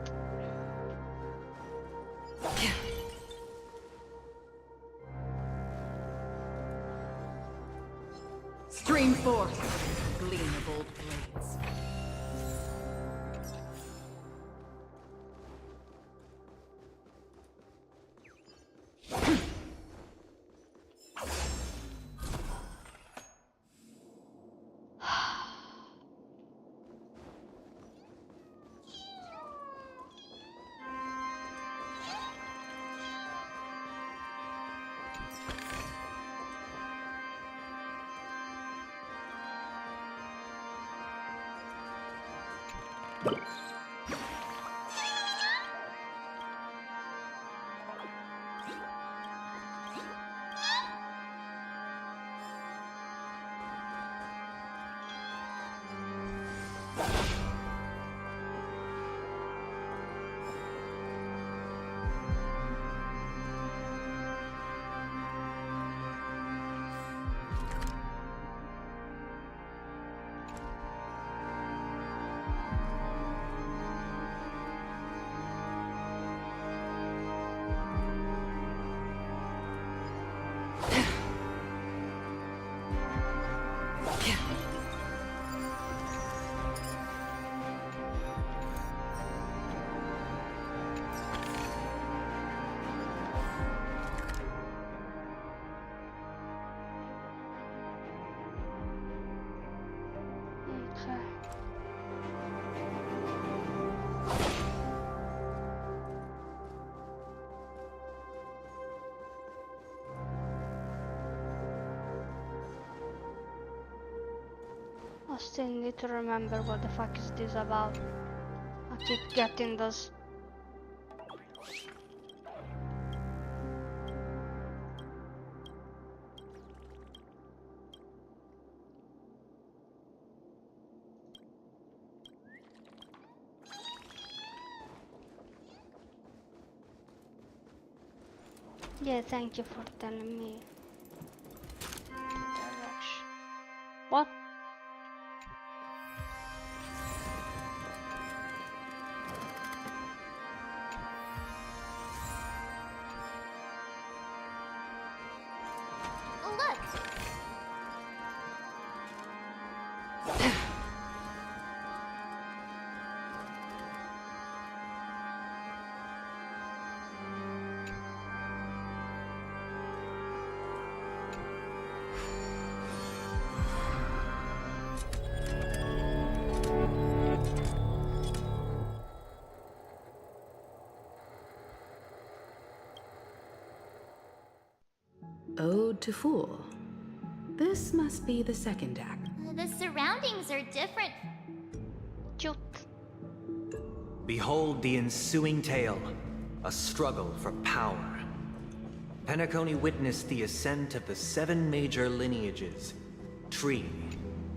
[SPEAKER 8] Stream forth, gleam of old blades.
[SPEAKER 1] I still need to remember what the fuck is this about. I keep getting those. Yeah, thank you for telling me. Direction. What?
[SPEAKER 2] Look!
[SPEAKER 3] Ode to Fool. This must be the second act.
[SPEAKER 2] The surroundings are different.
[SPEAKER 1] Cute.
[SPEAKER 13] Behold the ensuing tale, a struggle for power. Penacony witnessed the ascent of the 7 major lineages: tree,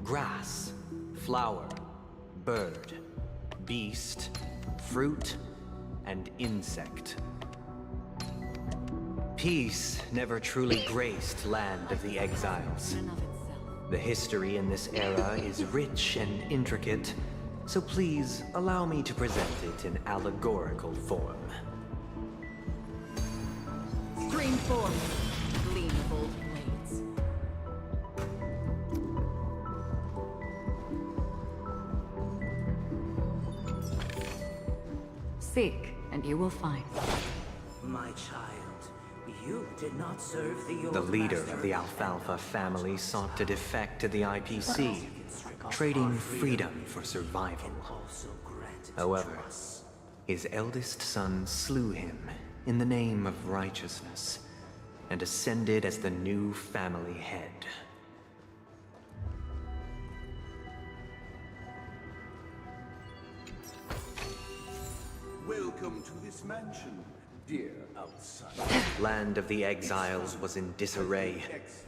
[SPEAKER 13] grass, flower, bird, beast, fruit, and insect. Peace never truly graced Land of the Exiles. The history in this era is rich and intricate, so please allow me to present it in allegorical form.
[SPEAKER 8] Stream forth, gleam of old blades. Seek, and you will find.
[SPEAKER 15] My child, you did not serve the old
[SPEAKER 13] The leader
[SPEAKER 15] master.
[SPEAKER 13] of the Alfalfa family sought to defect to the IPC, trading freedom for survival. However, his eldest son slew him in the name of righteousness and ascended as the new family head.
[SPEAKER 12] Welcome to this mansion, dear outsider.
[SPEAKER 13] Land of the Exiles was in disarray,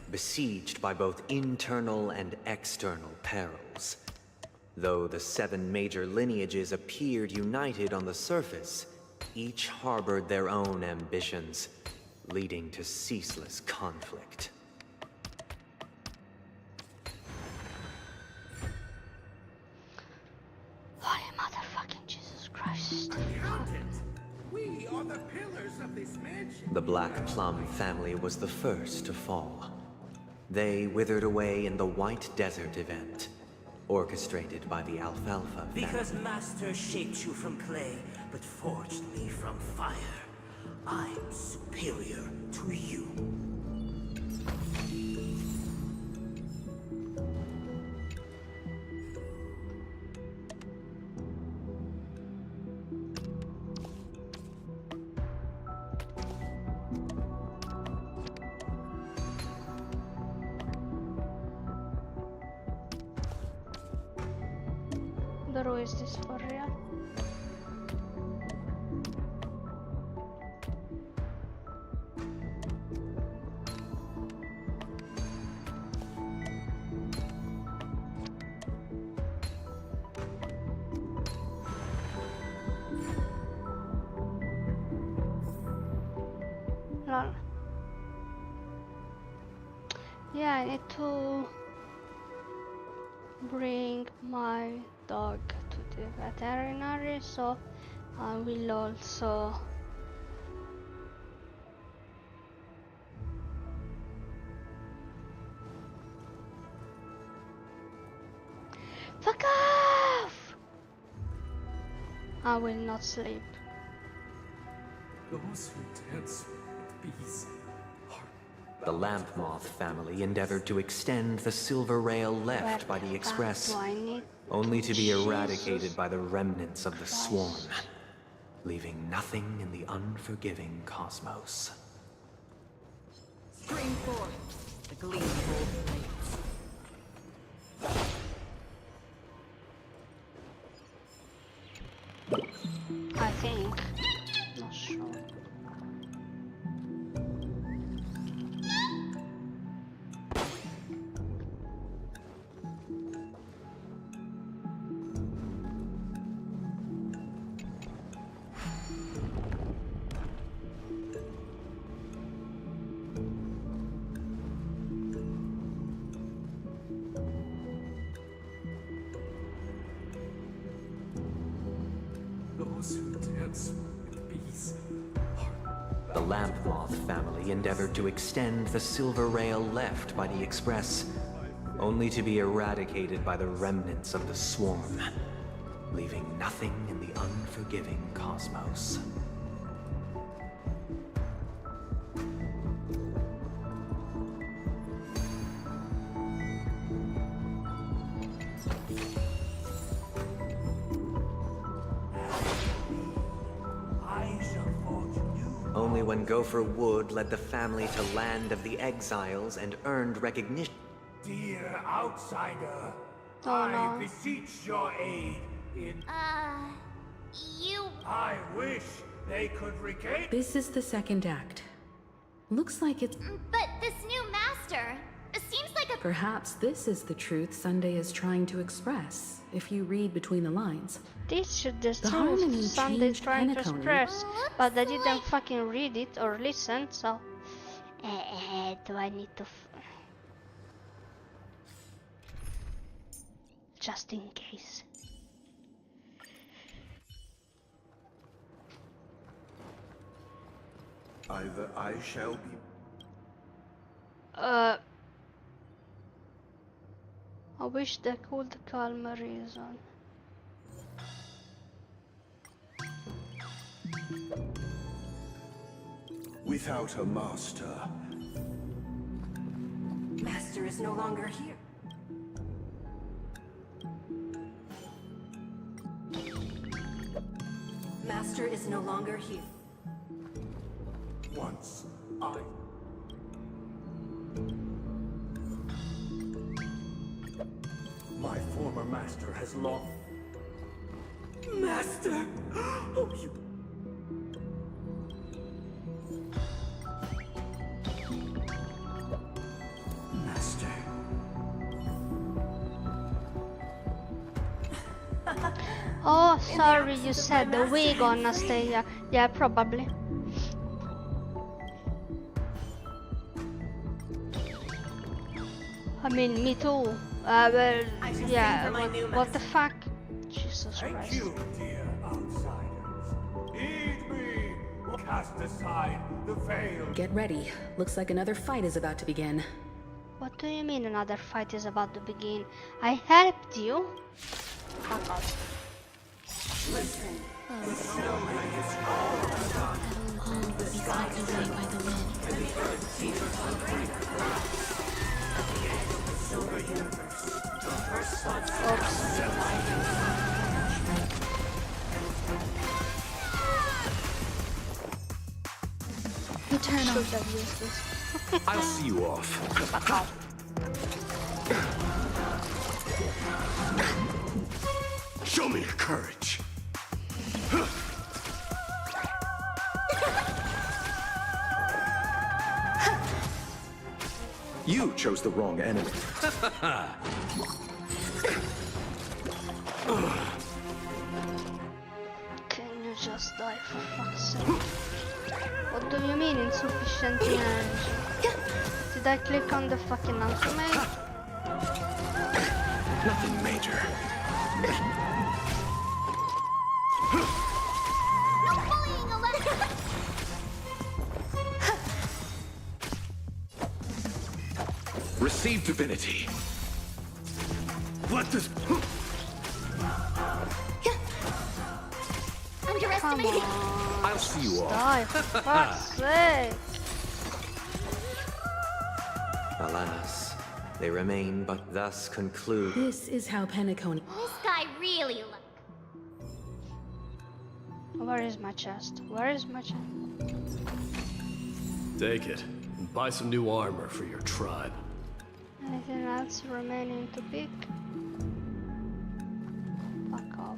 [SPEAKER 13] besieged by both internal and external perils. Though the 7 major lineages appeared united on the surface, each harbored their own ambitions, leading to ceaseless conflict.
[SPEAKER 1] Holy motherfucking Jesus Christ.
[SPEAKER 12] We are the pillars of this mansion.
[SPEAKER 13] The Black Plum family was the first to fall. They withered away in the White Desert event, orchestrated by the Alfalfa family.
[SPEAKER 15] Because Master shaped you from clay, but forged me from fire, I'm superior to you.
[SPEAKER 1] But is this for real? Lol. Yeah, I need to bring my dog to the veterinary, so I will also fuck off! I will not sleep.
[SPEAKER 12] Those who dance with bees.
[SPEAKER 13] The lamp moth family endeavored to extend the silver rail left by the express, only to be eradicated by the remnants of the swarm, leaving nothing in the unforgiving cosmos.
[SPEAKER 8] Stream 4. The gleam of old blades.
[SPEAKER 1] I think. Not sure.
[SPEAKER 12] Those who dance with bees.
[SPEAKER 13] The lamp moth family endeavored to extend the silver rail left by the express, only to be eradicated by the remnants of the swarm, leaving nothing in the unforgiving cosmos. Only when Gopher Wood led the family to Land of the Exiles and earned recognition.
[SPEAKER 12] Dear outsider,
[SPEAKER 1] Oh,
[SPEAKER 12] I
[SPEAKER 1] no.
[SPEAKER 12] beseech your aid in...
[SPEAKER 2] You...
[SPEAKER 12] I wish they could regain...
[SPEAKER 3] This is the second act. Looks like it's...
[SPEAKER 2] But this new master... It seems like a...
[SPEAKER 3] Perhaps this is the truth Sunday is trying to express, if you read between the lines.
[SPEAKER 1] This should the
[SPEAKER 3] The harmony
[SPEAKER 1] truth Sunday's
[SPEAKER 3] changed
[SPEAKER 1] trying to
[SPEAKER 3] Penacony.
[SPEAKER 1] express, but I didn't fucking read it or listen, so... do I need to... Just in case.
[SPEAKER 19] Either I shall be...
[SPEAKER 1] I wish they could call me reason.
[SPEAKER 19] without a master.
[SPEAKER 8] Master is no longer here. Master is no longer here.
[SPEAKER 12] Once my former master has lost. Master! Oh, you... Master.
[SPEAKER 1] Oh, sorry, you said the wig on Anastasia. Yeah, probably. I mean, me too. Well, yeah, what the fuck? Jesus
[SPEAKER 12] Thank
[SPEAKER 1] Christ.
[SPEAKER 12] you, dear outsiders. Heed me! Cast aside the veil.
[SPEAKER 3] Get ready. Looks like another fight is about to begin.
[SPEAKER 1] What do you mean another fight is about to begin? I helped you. Fuck off.
[SPEAKER 2] Listen.
[SPEAKER 1] Eternal.
[SPEAKER 19] I'll see you off. Show me your courage. You chose the wrong enemy.
[SPEAKER 1] Can you just die for fuck's sake? What do you mean insufficient energy? Did I click on the fucking ultimate?
[SPEAKER 19] Nothing major.
[SPEAKER 2] No bullying, Alexa!
[SPEAKER 19] Receive divinity. Let this.
[SPEAKER 2] Underestimating.
[SPEAKER 19] I'll see you all.
[SPEAKER 1] Die for fuck's sake!
[SPEAKER 13] Alas, they remain but thus conclude.
[SPEAKER 3] This is how Penacony...
[SPEAKER 2] This guy really
[SPEAKER 1] Where is my chest? Where is my chest?
[SPEAKER 14] Take it, and buy some new armor for your tribe.
[SPEAKER 1] Anything else remaining to pick? Fuck off.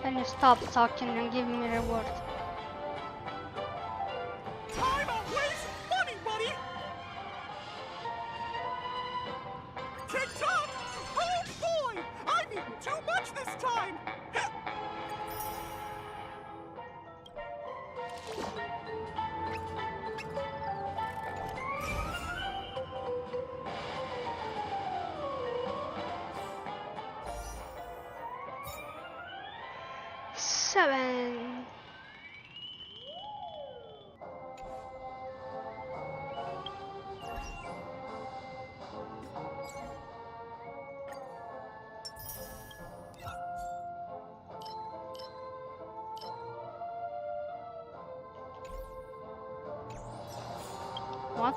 [SPEAKER 1] Can you stop talking and give me reward?
[SPEAKER 9] Time outweighs money, buddy! TikTok! Oh boy! I've eaten too much this time!
[SPEAKER 1] Seven. What?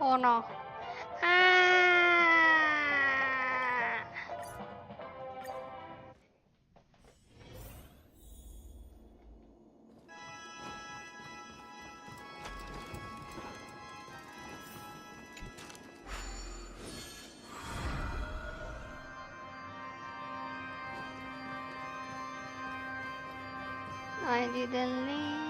[SPEAKER 1] Oh no. Ah! I didn't leave.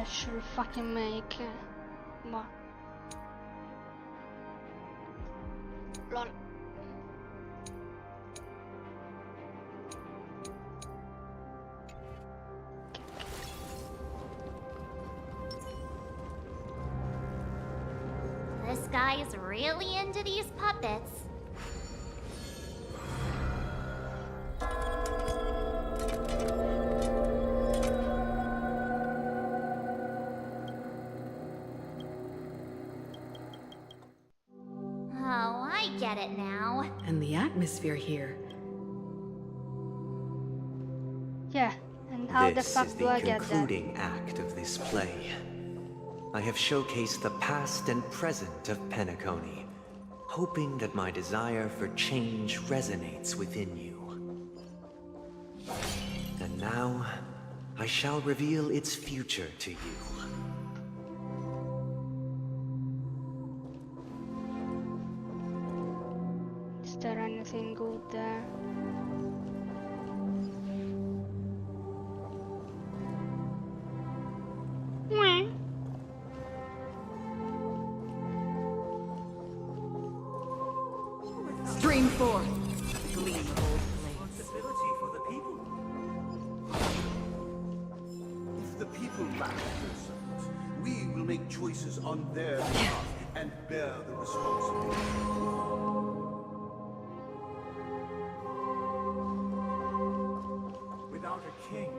[SPEAKER 1] I should fucking make. But lol.
[SPEAKER 2] This guy is really into these puppets. Oh, I get it now.
[SPEAKER 3] And the atmosphere here.
[SPEAKER 1] Yeah, and how the fuck do I get that?
[SPEAKER 11] This is the concluding act of this play. I have showcased the past and present of Penacony, hoping that my desire for change resonates within you. And now, I shall reveal its future to you.
[SPEAKER 1] Is there anything good there?
[SPEAKER 8] Stream 4. Gleam of old blades.
[SPEAKER 12] Responsibility for the people.
[SPEAKER 16] If the people lack themselves, we will make choices on their behalf and bear the responsibility.
[SPEAKER 12] Without a king,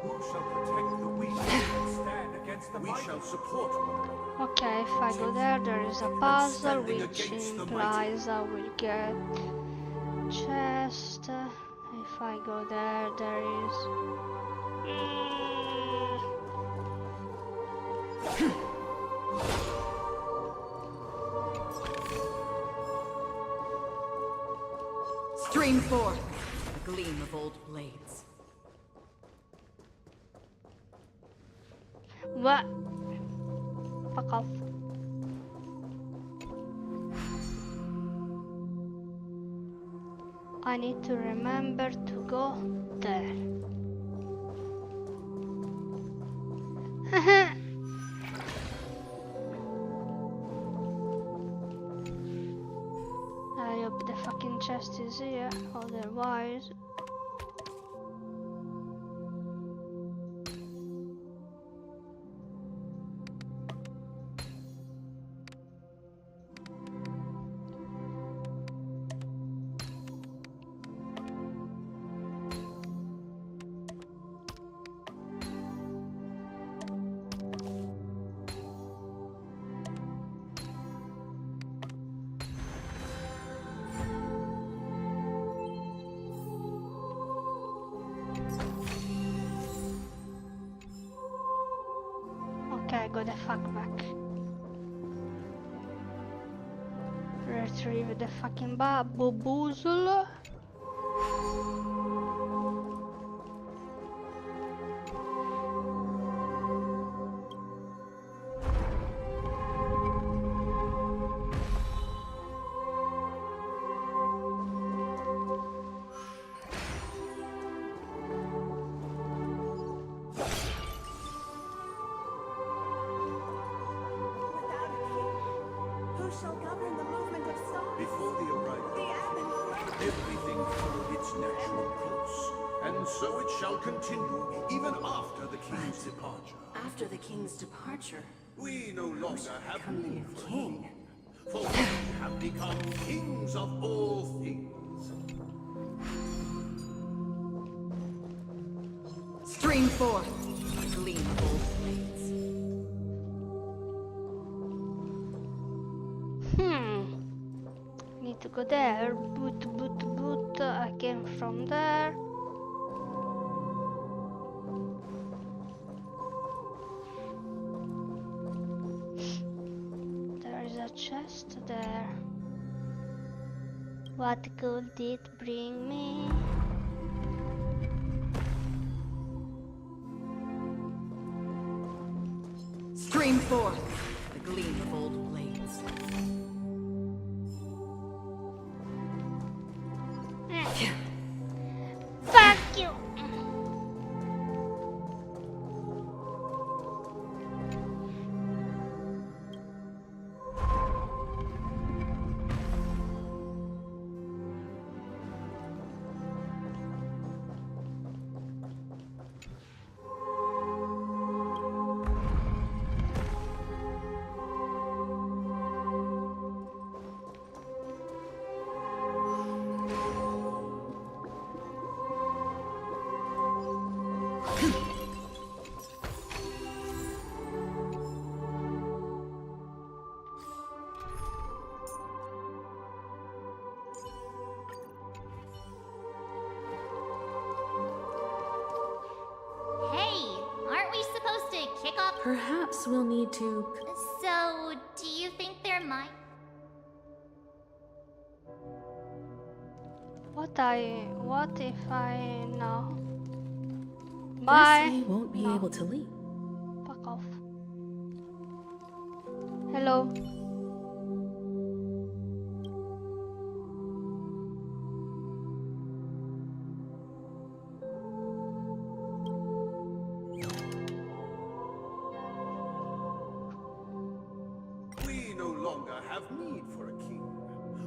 [SPEAKER 12] who shall protect the weak and stand against the mighty?
[SPEAKER 16] We shall support one another.
[SPEAKER 1] Okay, if I go there, there is a puzzle which implies I will get chest. If I go there, there is.
[SPEAKER 8] Stream 4. The gleam of old blades.
[SPEAKER 1] What? Fuck off. I need to remember to go there. I hope the fucking chest is here, otherwise. Okay, go the fuck back. Retrieve the fucking boozle.
[SPEAKER 17] Who shall govern the movement of stars?
[SPEAKER 16] Before the arrival, everything followed its natural course, and so it shall continue even after the king's departure.
[SPEAKER 8] After the king's departure,
[SPEAKER 16] We no longer have
[SPEAKER 8] become the new
[SPEAKER 16] need for
[SPEAKER 8] king.
[SPEAKER 16] for we have become kings of all things.
[SPEAKER 8] Stream 4. The gleam of old blades.
[SPEAKER 1] Need to go there. Boot. I came from there. There is a chest there. What could it bring me?
[SPEAKER 8] Stream 4. The gleam of old blades.
[SPEAKER 1] Fuck you!
[SPEAKER 2] Hey, aren't we supposed to kick off?
[SPEAKER 3] Perhaps we'll need to...
[SPEAKER 2] So, do you think there might?
[SPEAKER 1] What if I no?
[SPEAKER 3] Guess
[SPEAKER 1] Bye.
[SPEAKER 3] we won't be able to leave.
[SPEAKER 1] Fuck off. Hello.
[SPEAKER 16] We no longer have need for a king,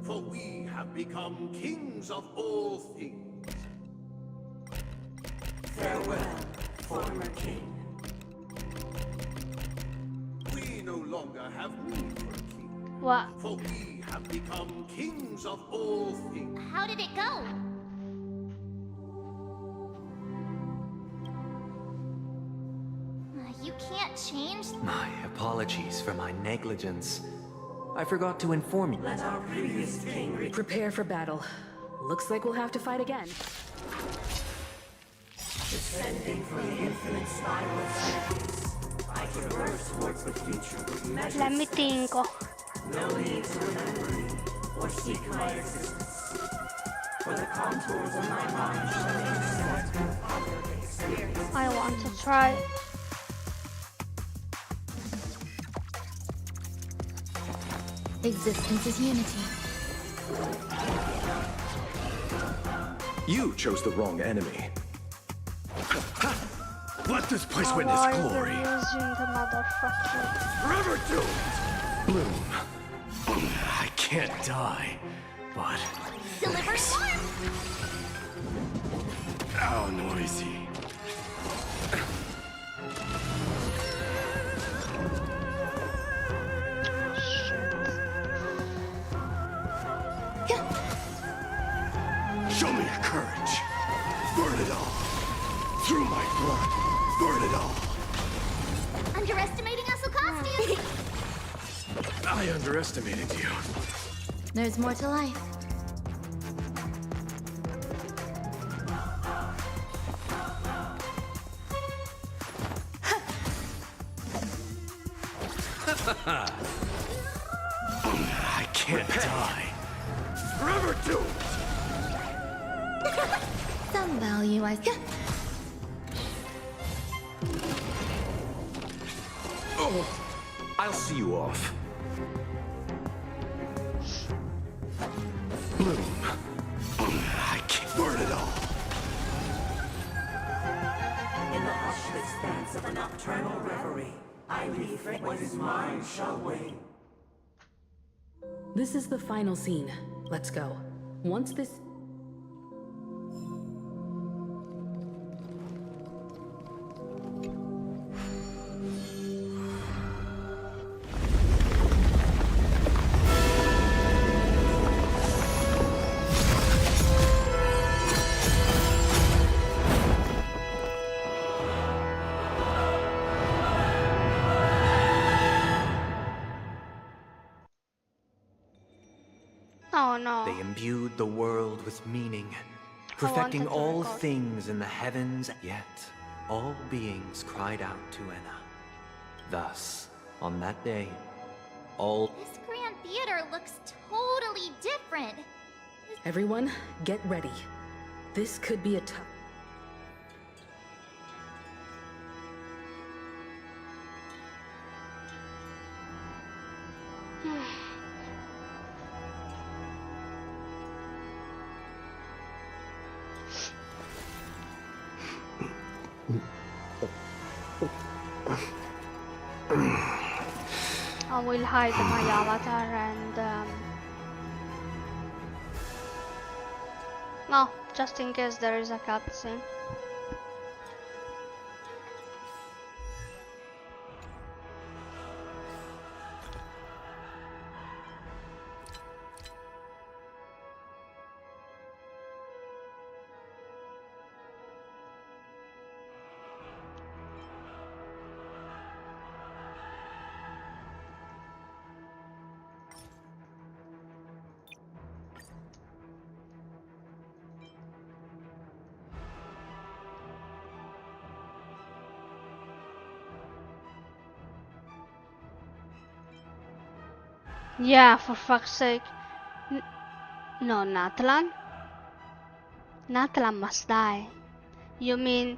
[SPEAKER 16] for we have become kings of all things.
[SPEAKER 15] Farewell, former king.
[SPEAKER 16] We no longer have need for a king,
[SPEAKER 1] What?
[SPEAKER 16] for we have become kings of all things.
[SPEAKER 2] How did it go? You can't change.
[SPEAKER 13] My apologies for my negligence. I forgot to inform you.
[SPEAKER 15] Let our previous king
[SPEAKER 3] Prepare for battle. Looks like we'll have to fight again.
[SPEAKER 15] descending from the infinite spiral of sadness. I traverse towards the future with measures.
[SPEAKER 1] Let me think.
[SPEAKER 15] No need to remember me or seek my existence. For the contours of my mind shall intersect with other experiences.
[SPEAKER 1] I want to try.
[SPEAKER 2] Existence is unity.
[SPEAKER 18] You chose the wrong enemy. Let this place
[SPEAKER 1] How
[SPEAKER 18] witness
[SPEAKER 1] are you
[SPEAKER 18] glory.
[SPEAKER 1] using the motherfucker?
[SPEAKER 18] Forever doomed! Bloom. I can't die, but...
[SPEAKER 2] Deliver storm!
[SPEAKER 18] How noisy. Show me your courage. Burn it all. Through my blood. Burn it all.
[SPEAKER 2] Underestimating us will cost you!
[SPEAKER 18] I underestimated you.
[SPEAKER 2] There's more to life.
[SPEAKER 18] I can't die. Forever doomed.
[SPEAKER 2] Some value, I guess.
[SPEAKER 18] Oh, I'll see you off. Bloom. I can't burn it all.
[SPEAKER 15] In the hushed expanse of a nocturnal reverie, I leave what is mine shall wait.
[SPEAKER 3] This is the final scene. Let's go. Once this...
[SPEAKER 1] Oh no.
[SPEAKER 13] They imbued the world with meaning, perfecting
[SPEAKER 1] to
[SPEAKER 13] all
[SPEAKER 1] record.
[SPEAKER 13] things in the heavens, yet all beings cried out to Enna. Thus, on that day, all...
[SPEAKER 2] This Grand Theater looks totally different.
[SPEAKER 3] Everyone, get ready. This could be a tough...
[SPEAKER 1] I will hide my avatar and no, just in case there is a cutscene. Yeah, for fuck's sake. No, Natlan? Natlan must die. You mean...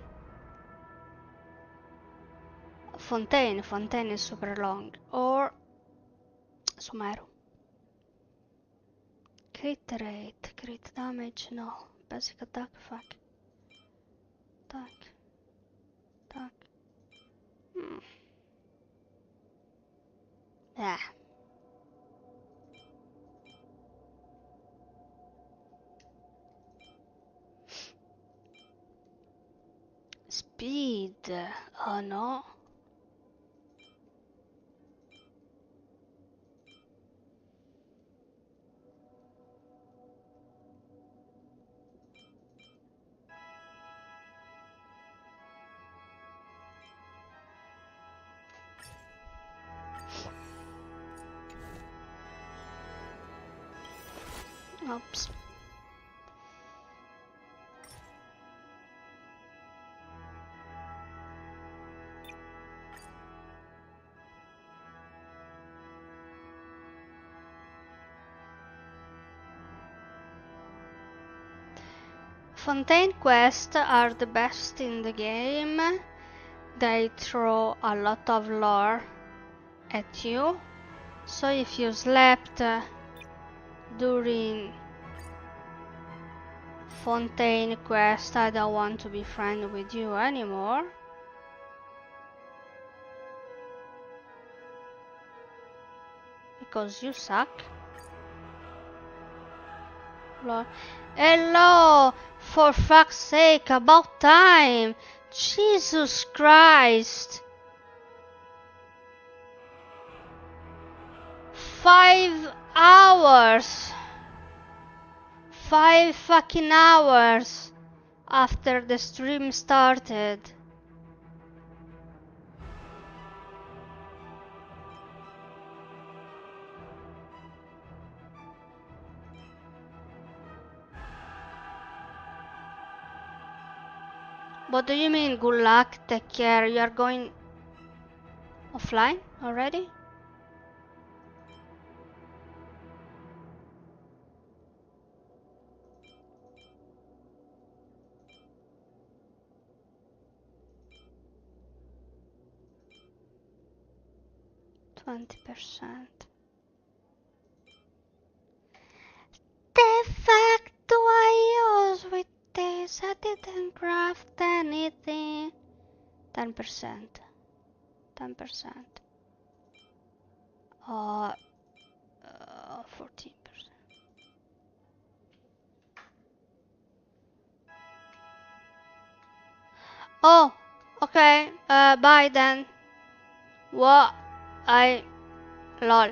[SPEAKER 1] Fontaine. Fontaine is super long. Or... Sumeru. Crit rate. Crit damage. No. Basic attack. Fuck. Attack. Attack. Yeah. Speed. Oh no. Oops. Fontaine quests are the best in the game. They throw a lot of lore at you. So if you slept during Fontaine quest, I don't want to be friends with you anymore. Because you suck. Lord. Hello! For fuck's sake, about time! Jesus Christ! 5 hours! 5 fucking hours after the stream started. What do you mean, good luck, take care? You are going offline already? %. The fuck do I use with this? I didn't craft anything. 10%. 10%. 14%. Oh, okay. Bye then. What? Lol.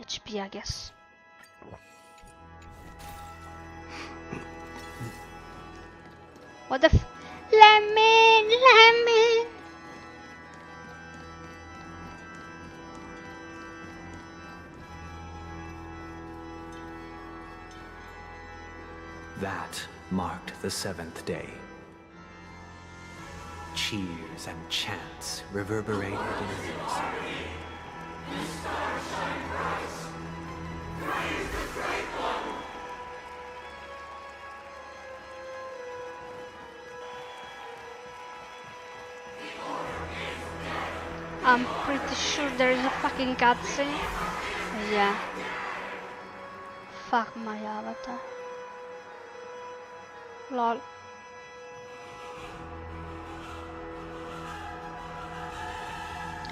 [SPEAKER 1] HP, I guess. What the f- Let me in!
[SPEAKER 13] That marked the 7th day. Cheers and chants reverberated in unison.
[SPEAKER 1] I'm pretty sure there is a fucking cutscene. Yeah. Fuck my avatar. Lol.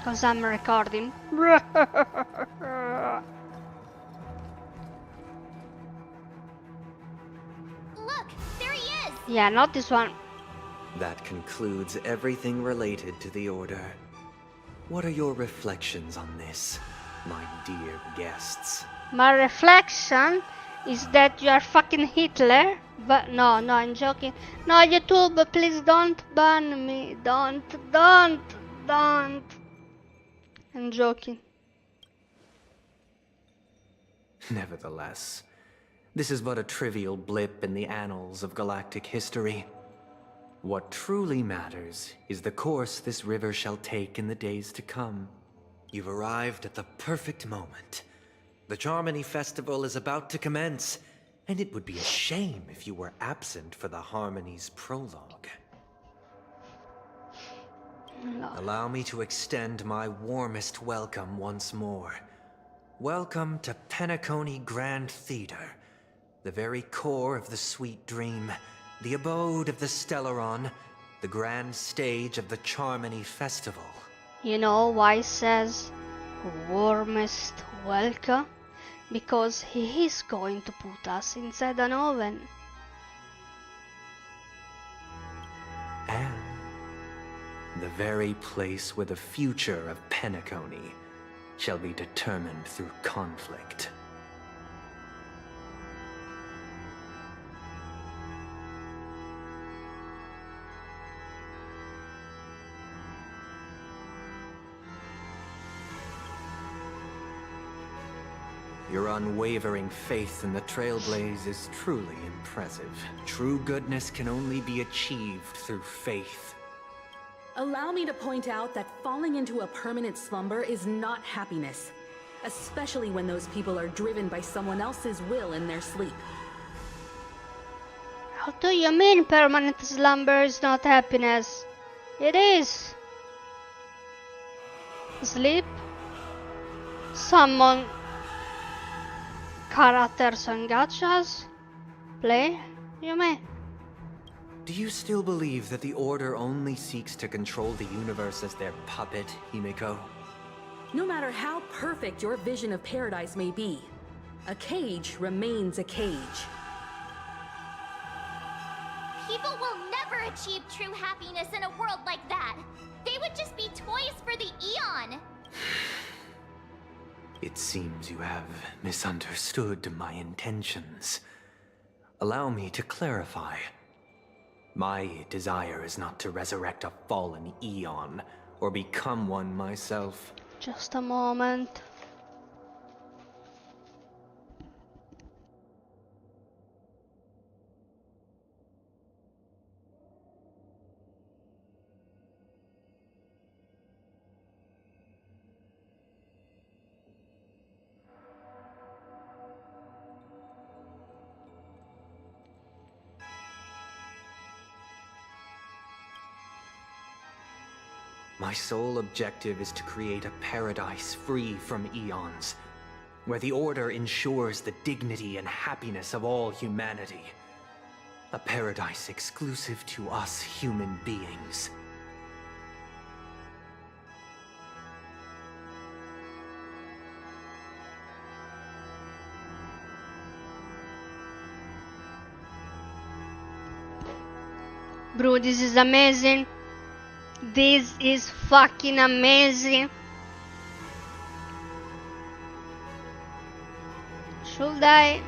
[SPEAKER 1] Cause I'm recording.
[SPEAKER 2] Look, there he is!
[SPEAKER 1] Yeah, not this one.
[SPEAKER 13] That concludes everything related to the Order. What are your reflections on this, my dear guests?
[SPEAKER 1] My reflection is that you are fucking Hitler. But no, I'm joking. No, YouTube, please don't ban me. Don't. I'm joking.
[SPEAKER 13] Nevertheless, this is but a trivial blip in the annals of galactic history. What truly matters is the course this river shall take in the days to come. You've arrived at the perfect moment. The Charmony Festival is about to commence, and it would be a shame if you were absent for the Harmony's prologue.
[SPEAKER 1] No.
[SPEAKER 13] Allow me to extend my warmest welcome once more. Welcome to Penacony Grand Theater, the very core of the sweet dream, the abode of the Stellaron, the grand stage of the Charmony Festival.
[SPEAKER 1] You know why it says warmest welcome? Because he is going to put us inside an oven.
[SPEAKER 13] And the very place where the future of Penacony shall be determined through conflict. Your unwavering faith in the Trailblaze is truly impressive. True goodness can only be achieved through faith.
[SPEAKER 3] Allow me to point out that falling into a permanent slumber is not happiness, especially when those people are driven by someone else's will in their sleep.
[SPEAKER 1] How do you mean permanent slumber is not happiness? It is. Sleep. Summon characters and gachas. Play, you mean?
[SPEAKER 13] Do you still believe that the Order only seeks to control the universe as their puppet, Himiko?
[SPEAKER 3] No matter how perfect your vision of paradise may be, a cage remains a cage.
[SPEAKER 2] People will never achieve true happiness in a world like that. They would just be toys for the Eon.
[SPEAKER 13] It seems you have misunderstood my intentions. Allow me to clarify. My desire is not to resurrect a fallen Eon, or become one myself.
[SPEAKER 1] Just a moment.
[SPEAKER 13] My sole objective is to create a paradise free from eons, where the Order ensures the dignity and happiness of all humanity. A paradise exclusive to us human beings.
[SPEAKER 1] Bro, this is amazing. This is fucking amazing. Should I?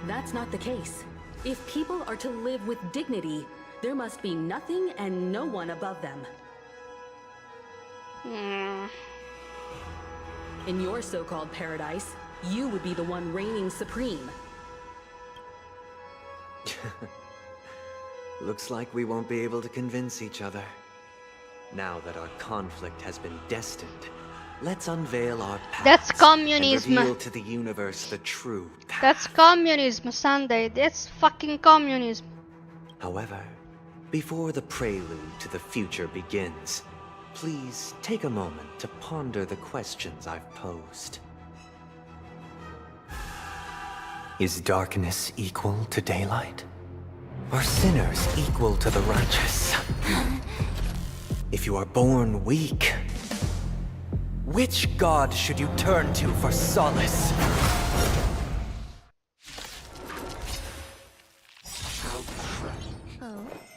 [SPEAKER 3] That's not the case. If people are to live with dignity, there must be nothing and no one above them. In your so-called paradise, you would be the one reigning supreme.
[SPEAKER 13] Looks like we won't be able to convince each other. Now that our conflict has been destined, let's unveil our paths.
[SPEAKER 1] That's communism.
[SPEAKER 13] And reveal to the universe the true path.
[SPEAKER 1] That's communism, Sunday. That's fucking communism.
[SPEAKER 13] However, before the prelude to the future begins, please take a moment to ponder the questions I've posed. Is darkness equal to daylight? Are sinners equal to the righteous? If you are born weak, which god should you turn to for solace?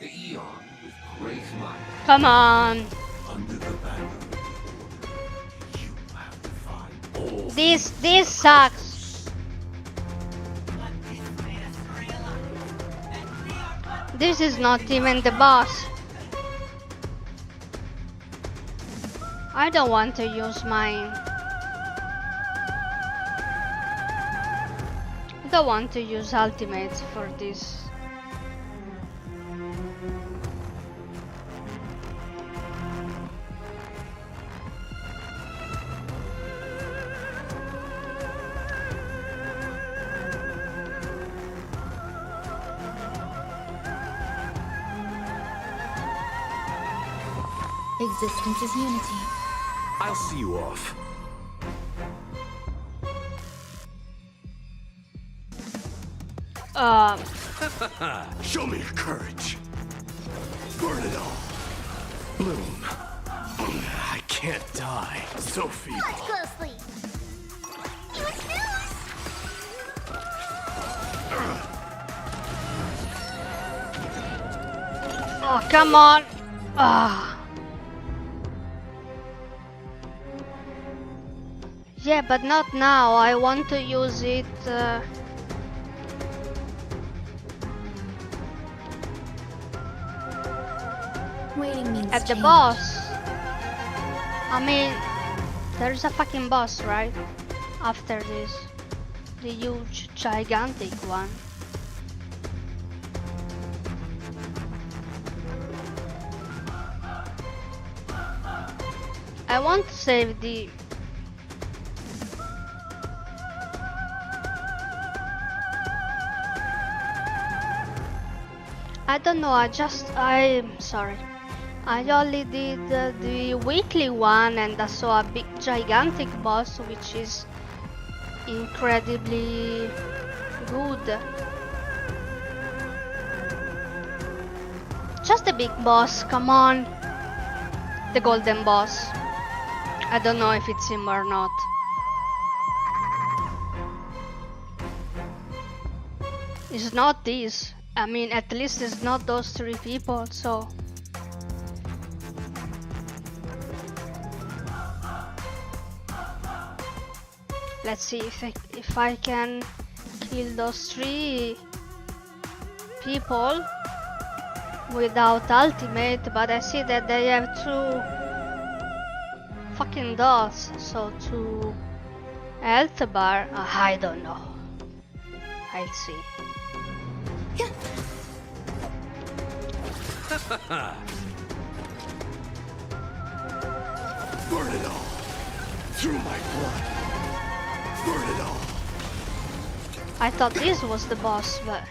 [SPEAKER 16] The Eon with great might.
[SPEAKER 1] Come on.
[SPEAKER 16] Under the banner, you have defied all.
[SPEAKER 1] This sucks. This is not even the boss. I don't want to use mine. I don't want to use ultimates for this.
[SPEAKER 2] Existence is unity.
[SPEAKER 16] I'll see you off. Show me your courage. Burn it all. Bloom. I can't die. So feeble.
[SPEAKER 2] Watch closely. You refuse.
[SPEAKER 1] Oh, come on. Ah. Yeah, but not now. I want to use it.
[SPEAKER 2] Waiting means
[SPEAKER 1] At the
[SPEAKER 2] change.
[SPEAKER 1] boss. I mean, there's a fucking boss, right? After this. The huge, gigantic one. I want to save the... I don't know, I'm sorry. I only did the weekly one and I saw a big gigantic boss which is incredibly good. Just a big boss, come on. The golden boss. I don't know if it's him or not. It's not this. I mean, at least it's not those three people, so... Let's see if I can kill those three people without ultimate, but I see that they have two fucking dolls, so two health bar. I don't know. I'll see.
[SPEAKER 16] Burn it all. Through my blood. Burn it all.
[SPEAKER 1] I thought this was the boss, but...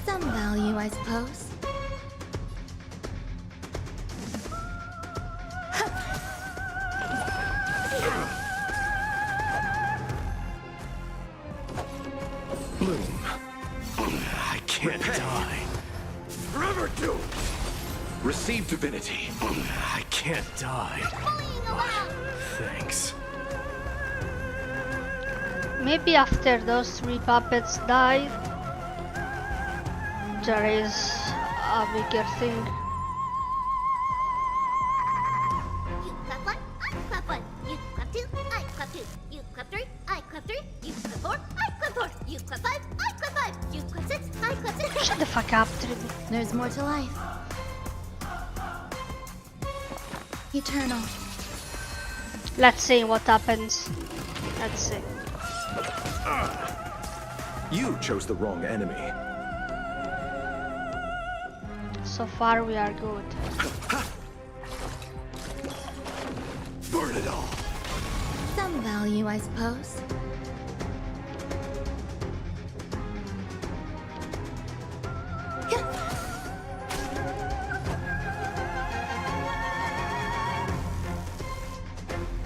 [SPEAKER 2] Some value, I suppose.
[SPEAKER 16] Bloom. I can't die. Forever doomed. Receive divinity. I can't die. Thanks.
[SPEAKER 1] Maybe after those three puppets die, there is a bigger thing.
[SPEAKER 2] You clap one, I clap one. You clap two, I clap two. You clap three, I clap three. You clap four, I clap four. You clap five, I clap five. You clap six, I clap six.
[SPEAKER 1] Shut the fuck up, Triby.
[SPEAKER 2] There's more to life. Eternal.
[SPEAKER 1] Let's see what happens. Let's see.
[SPEAKER 16] You chose the wrong enemy.
[SPEAKER 1] So far we are good.
[SPEAKER 16] Burn it all.
[SPEAKER 2] Some value, I suppose.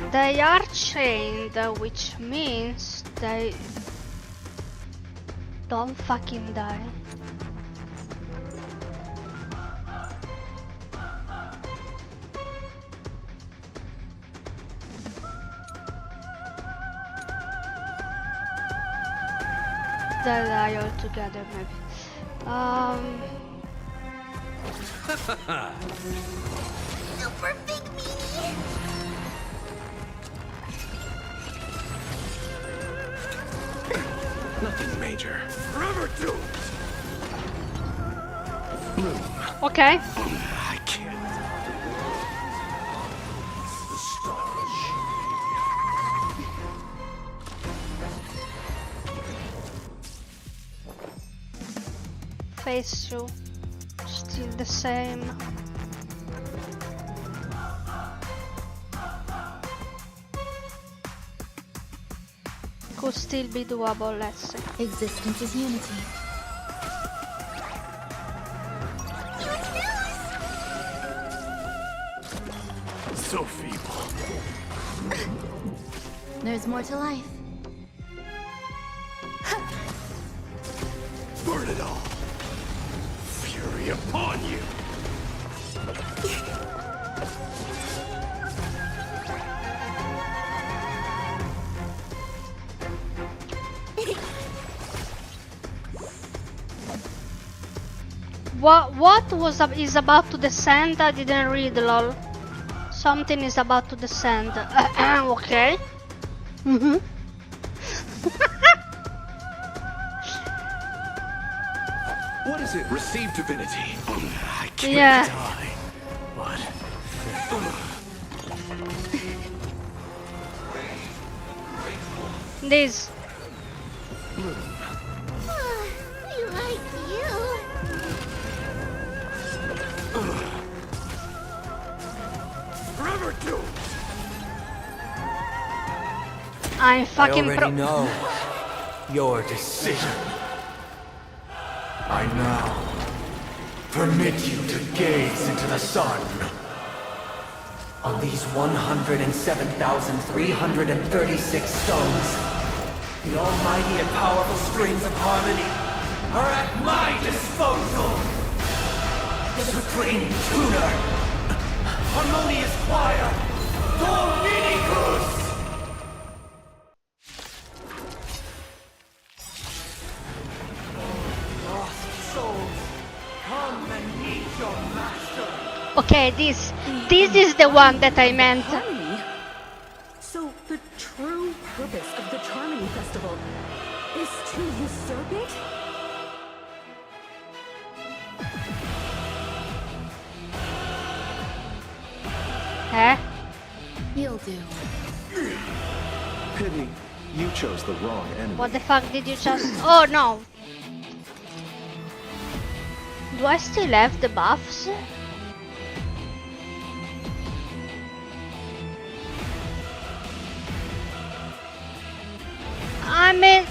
[SPEAKER 1] They are chained, which means they don't fucking die. They die all together, maybe.
[SPEAKER 2] Super big meanie.
[SPEAKER 16] Nothing major. Forever doomed. Bloom.
[SPEAKER 1] Okay.
[SPEAKER 16] I can't.
[SPEAKER 1] Phase 2. Still the same. Could still be doable, let's say.
[SPEAKER 2] Existence is unity.
[SPEAKER 14] So feeble.
[SPEAKER 2] There's more to life.
[SPEAKER 14] Burn it all. Fury upon you.
[SPEAKER 1] What is about to descend? I didn't read, lol. Something is about to descend. Okay.
[SPEAKER 14] What is it? Receive divinity. I can't
[SPEAKER 1] Yeah.
[SPEAKER 14] die. But
[SPEAKER 1] This.
[SPEAKER 2] We like you.
[SPEAKER 14] forever doomed.
[SPEAKER 1] I'm fucking
[SPEAKER 13] I already know your decision.
[SPEAKER 14] I now permit you to gaze into the sun.
[SPEAKER 13] On these 107,336 stones, the almighty and powerful strings of harmony are at my disposal. Supreme Tuner, Harmonious Choir, Dominicus! Lost souls, come and meet your master.
[SPEAKER 1] Okay, this is the one that I meant.
[SPEAKER 3] Harmony? So the true purpose of the Charmony Festival is to usurp it?
[SPEAKER 1] Huh?
[SPEAKER 2] You'll do.
[SPEAKER 20] Pity, you chose the wrong enemy.
[SPEAKER 1] What the fuck did you just... Oh no! Do I still have the buffs? I mean...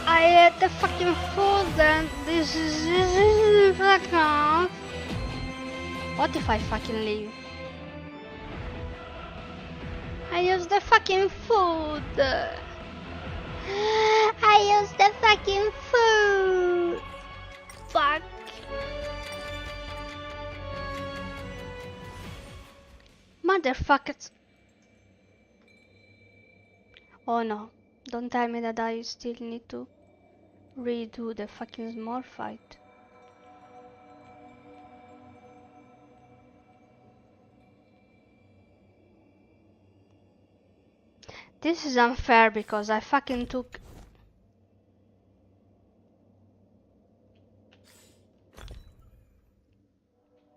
[SPEAKER 1] I had the fucking food and this is fuck off. What if I fucking leave? I use the fucking food. I use the fucking food. Fuck. Motherfuckers. Oh no. Don't tell me that I still need to redo the fucking small fight. This is unfair because I fucking took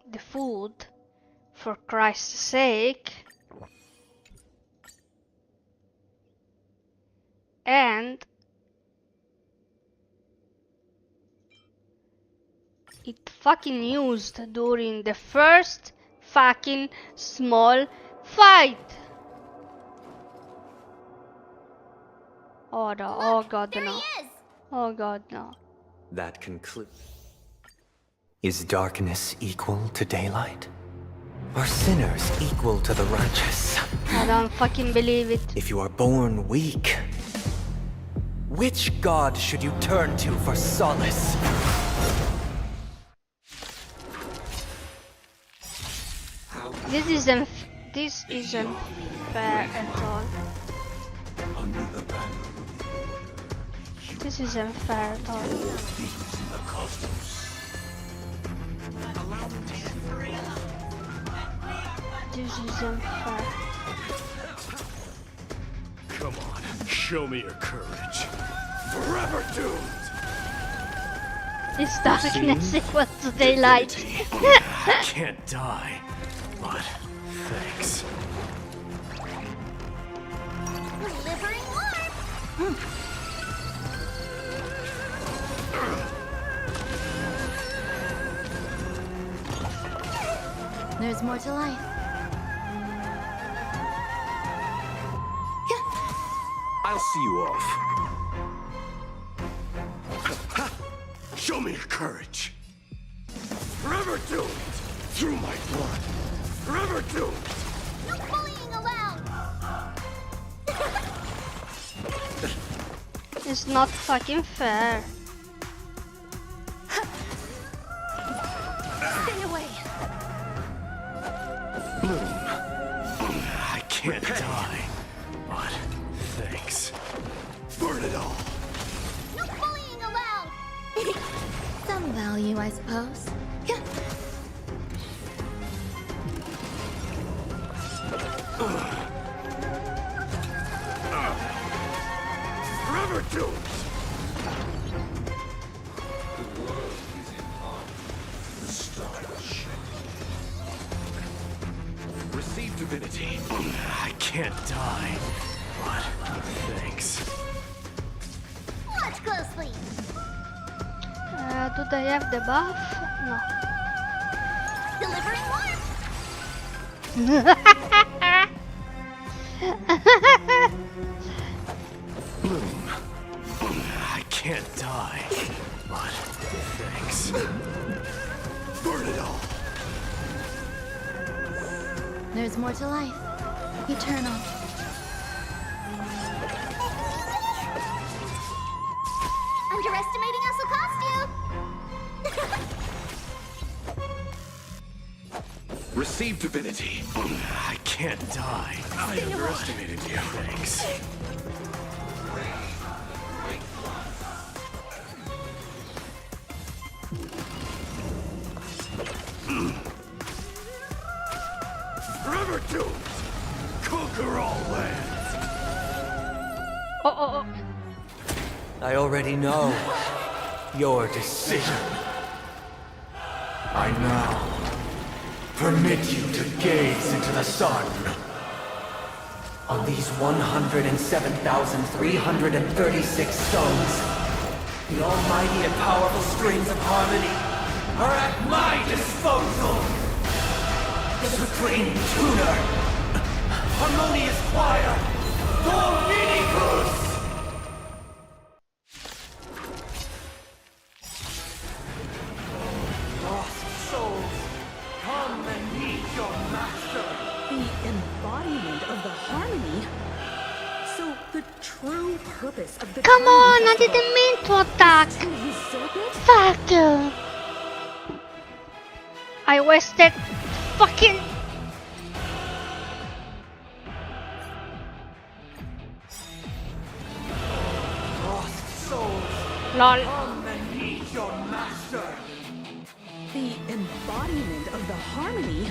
[SPEAKER 1] the food, for Christ's sake, and it fucking used during the first fucking small fight. Oh no, oh god no. Oh god no.
[SPEAKER 13] That concludes. Is darkness equal to daylight? Are sinners equal to the righteous?
[SPEAKER 1] I don't fucking believe it.
[SPEAKER 13] If you are born weak, which god should you turn to for solace?
[SPEAKER 1] This isn't fair at all. This isn't fair at all. This isn't fair.
[SPEAKER 14] Come on, show me your courage. Forever doomed.
[SPEAKER 1] It's darkness equal to daylight.
[SPEAKER 14] I can't die, but thanks.
[SPEAKER 2] Delivering warmth. There's more to life.
[SPEAKER 16] I'll see you off.
[SPEAKER 7] Show me your courage. Forever doomed through my blood. Forever doomed.
[SPEAKER 2] No bullying allowed!
[SPEAKER 1] It's not fucking fair.
[SPEAKER 2] Stay away!
[SPEAKER 7] Bloom. I can't die. But thanks. Burn it all.
[SPEAKER 2] No bullying allowed! Some value, I suppose.
[SPEAKER 7] Forever doomed.
[SPEAKER 16] The world is in harm. The stars.
[SPEAKER 7] Receive divinity. I can't die. But thanks.
[SPEAKER 2] Watch closely!
[SPEAKER 1] Do they have the buff? No.
[SPEAKER 2] Delivering warmth!
[SPEAKER 7] Bloom. I can't die. But thanks. Burn it all.
[SPEAKER 2] There's more to life. Eternal. Underestimating us will cost you!
[SPEAKER 7] Receive divinity. I can't die. I underestimated you. Thanks. Forever doomed. Conquer all lands.
[SPEAKER 1] Oh.
[SPEAKER 13] I already know your decision. I now permit you to gaze into the sun. On these 107,336 stones, the almighty and powerful strings of harmony are at my disposal. The supreme tuner, harmonious choir, Dominicus! Lost souls, come and meet your master.
[SPEAKER 3] The embodiment of the harmony? So the true purpose of the
[SPEAKER 1] Come on, I didn't mean to attack. Fuck you. I wasted fucking...
[SPEAKER 13] Lost souls,
[SPEAKER 1] Lol.
[SPEAKER 13] come and meet your master.
[SPEAKER 3] The embodiment of the harmony?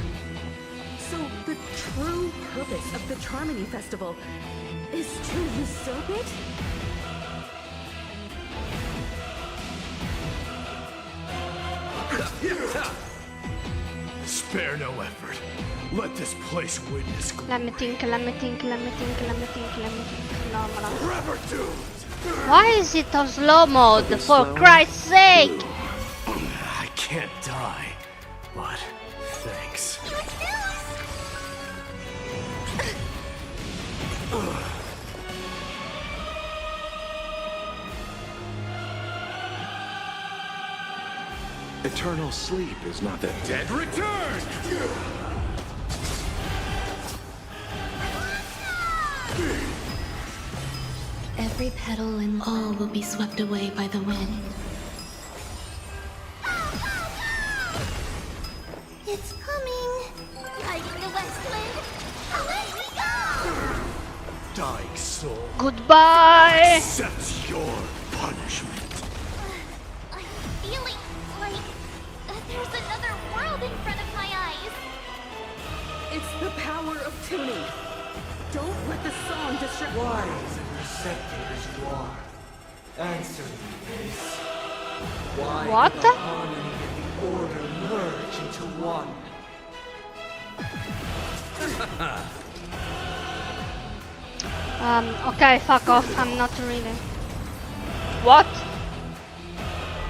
[SPEAKER 3] So the true purpose of the Charmony Festival is to usurp it?
[SPEAKER 7] Spare no effort. Let this place witness.
[SPEAKER 1] Let me think. No.
[SPEAKER 7] Forever doomed.
[SPEAKER 1] Why is it on slow mode? For Christ's sake!
[SPEAKER 7] I can't die. But thanks.
[SPEAKER 4] Eternal sleep is not that
[SPEAKER 7] Dead return!
[SPEAKER 21] Every petal and all will be swept away by the wind.
[SPEAKER 2] It's coming! Riding the west wind! Away we go!
[SPEAKER 7] Dying soul.
[SPEAKER 1] Goodbye!
[SPEAKER 7] Accept your punishment.
[SPEAKER 2] I'm feeling like there's another world in front of my eyes.
[SPEAKER 3] It's the power of tuning. Don't let the song distract.
[SPEAKER 13] Wise and receptive as you are, answer me this. Why
[SPEAKER 1] What?
[SPEAKER 13] did the harmony and the order merge into one?
[SPEAKER 1] Okay, fuck off. I'm not reading. What?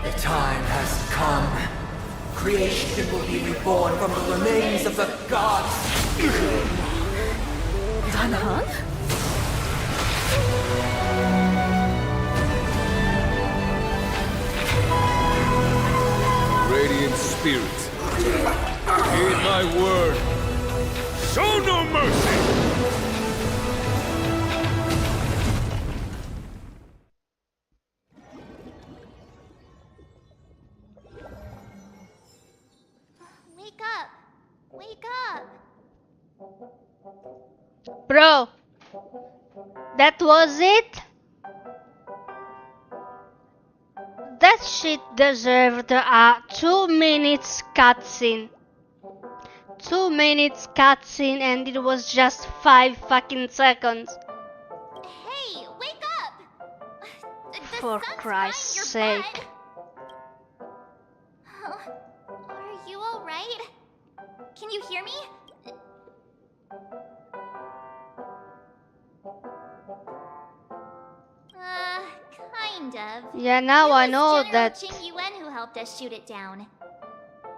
[SPEAKER 13] The time has come. Creation will be reborn from the remains of the gods.
[SPEAKER 3] Danhan?
[SPEAKER 16] Radiant spirits, heed my word. Show no mercy!
[SPEAKER 2] Wake up! Wake up!
[SPEAKER 1] Bro, that was it? That shit deserved a 2 minutes cutscene. 2 minutes cutscene and it was just 5 fucking seconds.
[SPEAKER 2] Hey, wake up!
[SPEAKER 1] For Christ's sake.
[SPEAKER 2] Are you alright? Can you hear me? Kind of.
[SPEAKER 1] Yeah, now I know
[SPEAKER 2] General
[SPEAKER 1] that
[SPEAKER 2] Jing Yuan who helped us shoot it down.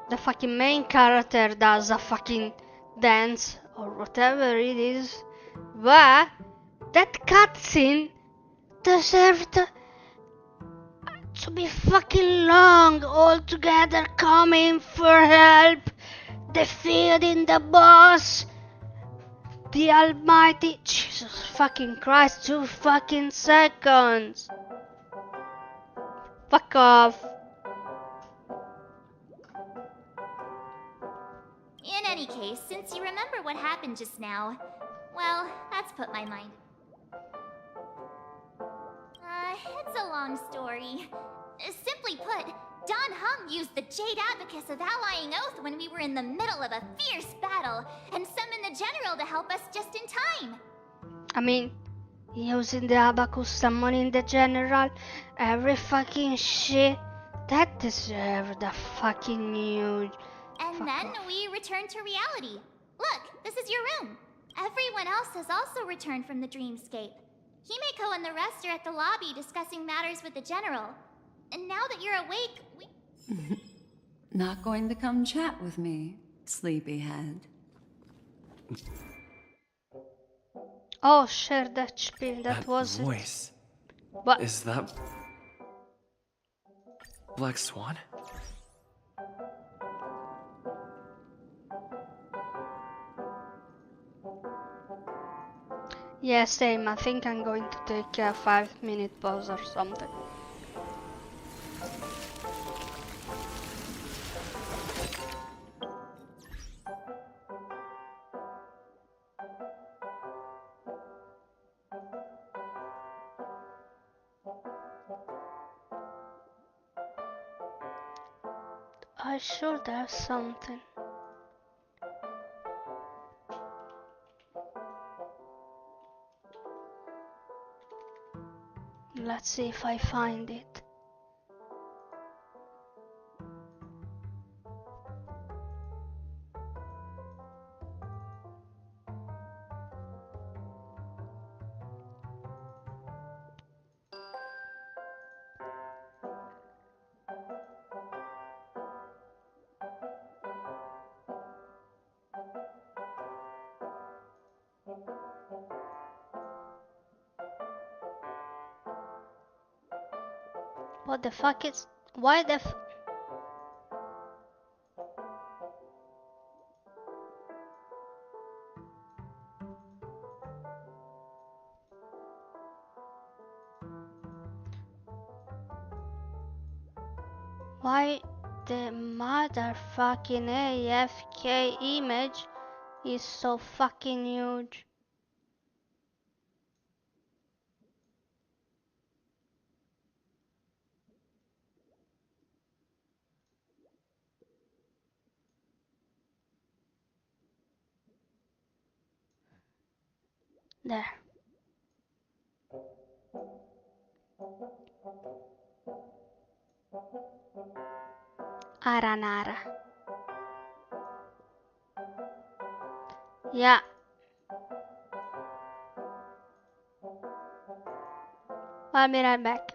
[SPEAKER 1] the fucking main character does a fucking dance or whatever it is. But that cutscene deserved to be fucking long, all together coming for help, defeating the boss, the almighty Jesus fucking Christ, 2 fucking seconds. Fuck off.
[SPEAKER 2] In any case, since you remember what happened just now, well, that's put my mind. It's a long story. Simply put, Don Hung used the Jade Abacus of Allying Oath when we were in the middle of a fierce battle, and summoned the General to help us just in time.
[SPEAKER 1] I mean, using the abacus, summoning the general, every fucking shit, that deserved a fucking huge.
[SPEAKER 2] And then we returned to reality. Look, this is your room. Everyone else has also returned from the dreamscape. Himeko and the rest are at the lobby discussing matters with the General. And now that you're awake, we...
[SPEAKER 8] Not going to come chat with me, sleepyhead.
[SPEAKER 1] Oh, shared HP, that was
[SPEAKER 10] voice.
[SPEAKER 1] It. What?
[SPEAKER 10] Is that Black Swan?
[SPEAKER 1] Yeah, same. I think I'm going to take a 5-minute pause or something. I should have something. Let's see if I find it. What the fuck is... Why the f... Why the motherfucking AFK image is so fucking huge? There. Aranara. Yeah. I'll be right back.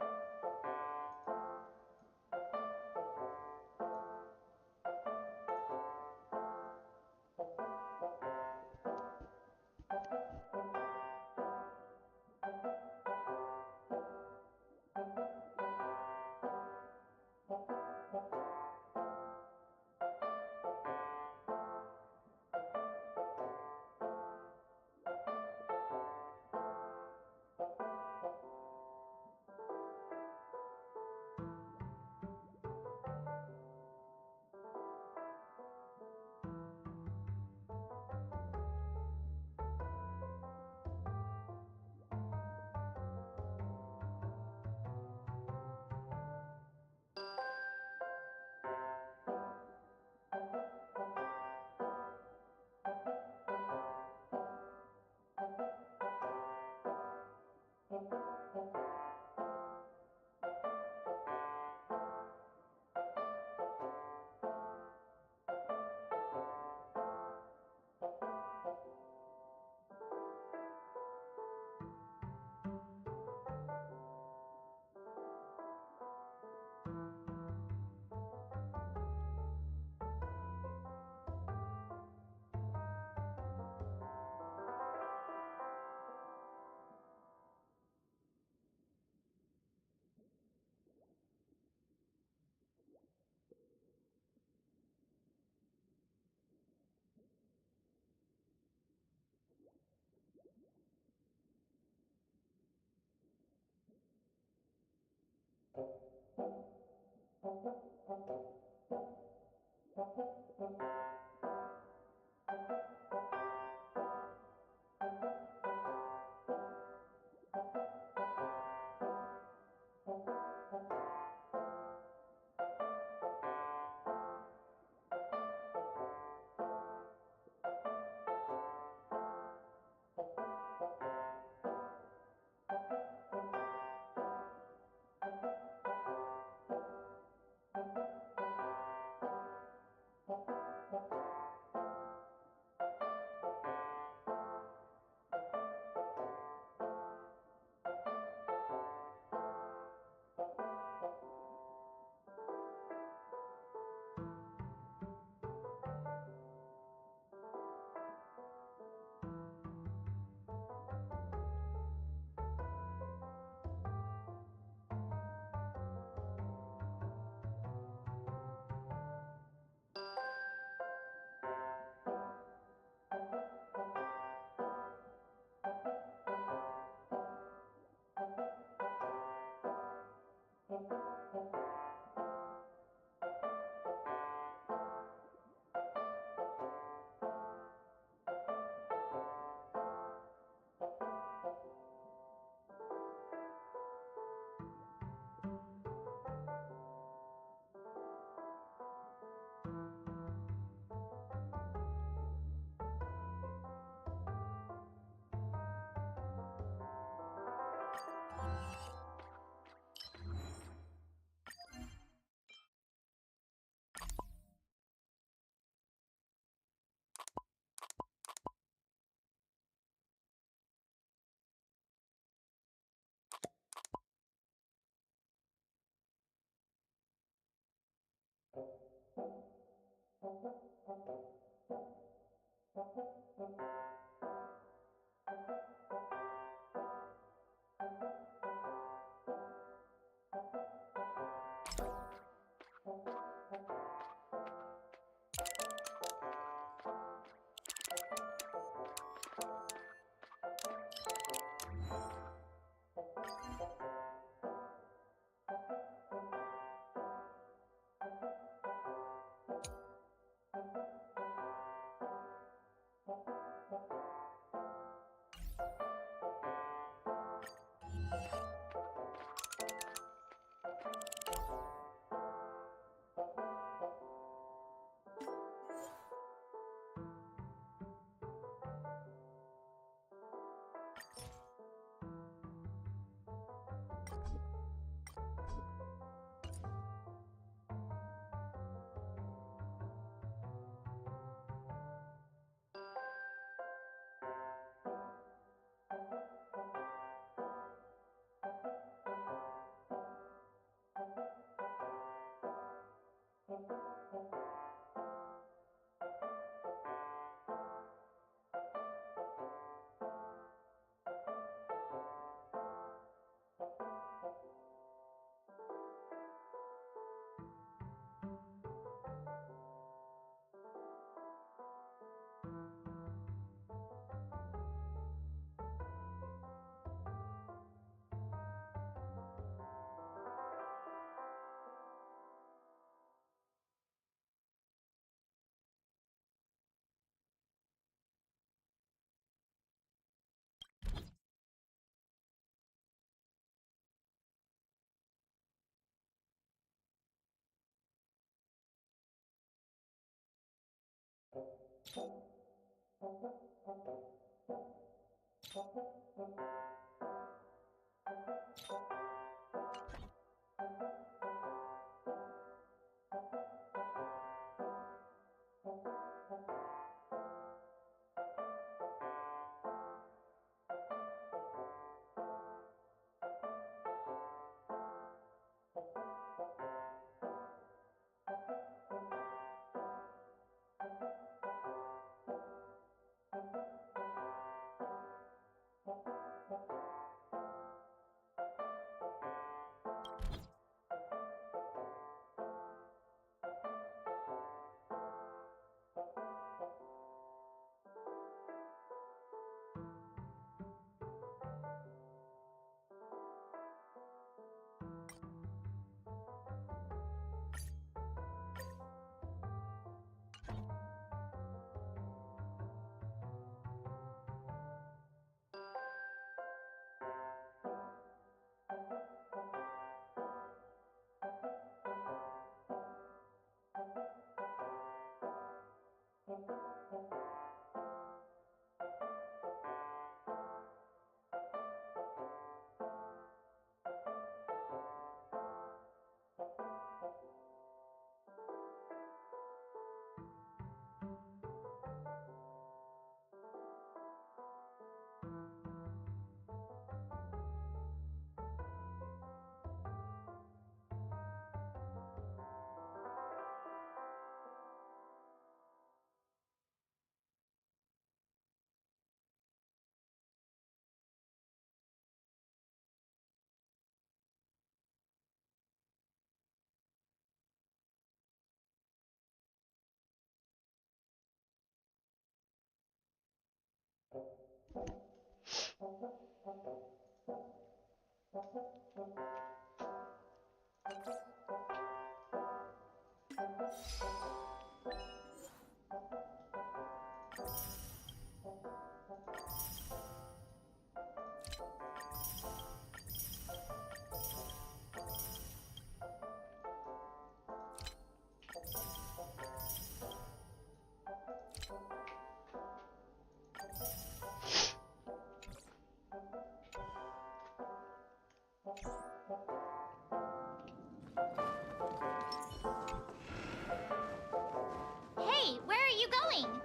[SPEAKER 2] Hey, where are you going?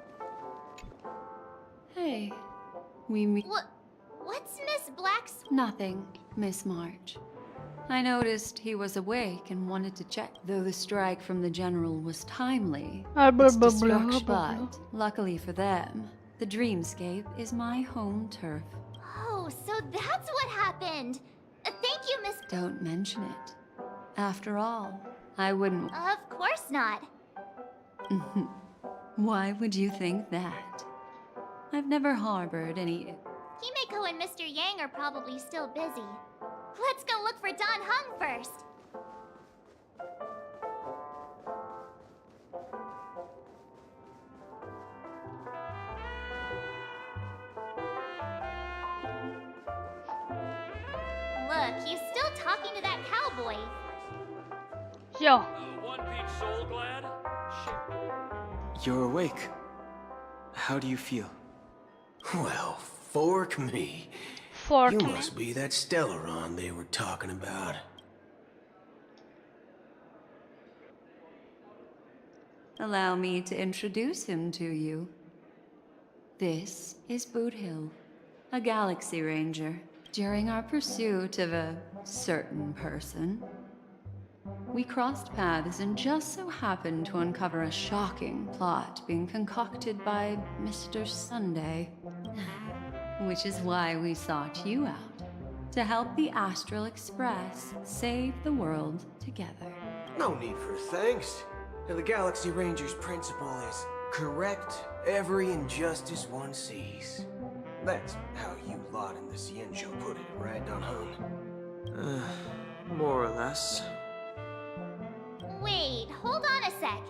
[SPEAKER 5] Hey, we meet.
[SPEAKER 2] What's Miss Black's...
[SPEAKER 5] Nothing, Miss March. I noticed he was awake and wanted to check, though the strike from the general was timely. It's destruction, but luckily for them, the dreamscape is my home turf.
[SPEAKER 2] Oh, so that's what happened. Thank you, Miss...
[SPEAKER 5] Don't mention it. After all, I wouldn't...
[SPEAKER 2] Of course not.
[SPEAKER 5] Why would you think that? I've never harbored any...
[SPEAKER 2] Himeko and Mr. Yang are probably still busy. Let's go look for Don Hung first. Look, he's still talking to that cowboy.
[SPEAKER 1] Yo.
[SPEAKER 22] One-piece soul glad?
[SPEAKER 10] You're awake. How do you feel?
[SPEAKER 18] Well, fork me.
[SPEAKER 1] Fork
[SPEAKER 18] you
[SPEAKER 1] me.
[SPEAKER 18] must be that Stellaron they were talking about.
[SPEAKER 5] Allow me to introduce him to you. This is Boot Hill, a Galaxy Ranger. During our pursuit of a certain person, we crossed paths and just so happened to uncover a shocking plot being concocted by Mr. Sunday. Which is why we sought you out, to help the Astral Express save the world together.
[SPEAKER 18] No need for thanks. The Galaxy Ranger's principle is correct every injustice one sees. That's how you lot in the Ciencio put it, right, Don Hung?
[SPEAKER 10] More or less.
[SPEAKER 2] Wait, hold on a sec.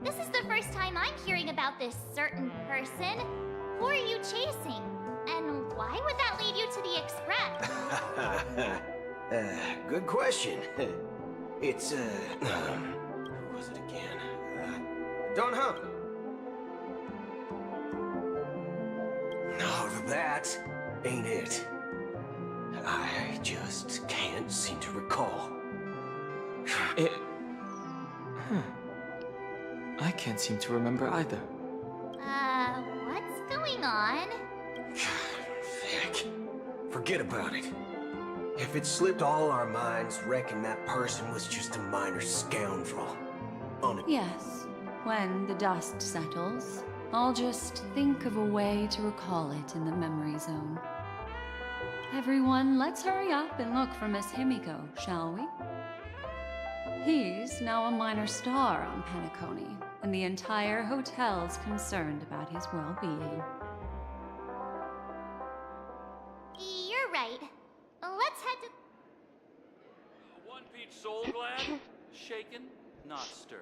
[SPEAKER 2] This is the first time I'm hearing about this certain person. Who are you chasing? And why would that lead you to the Express?
[SPEAKER 18] Good question. It's, who was it again? Don Hung. No, that ain't it. I just can't seem to recall.
[SPEAKER 10] I can't seem to remember either.
[SPEAKER 2] What's going on?
[SPEAKER 18] Heck, forget about it. If it slipped all our minds, reckon that person was just a minor scoundrel.
[SPEAKER 5] Yes, when the dust settles, I'll just think of a way to recall it in the memory zone. Everyone, let's hurry up and look for Miss Himiko, shall we? He's now a minor star on Penacony, and the entire hotel's concerned about his well-being.
[SPEAKER 2] You're right. Let's head to...
[SPEAKER 22] One-piece soul glad? Shaken, not stirred.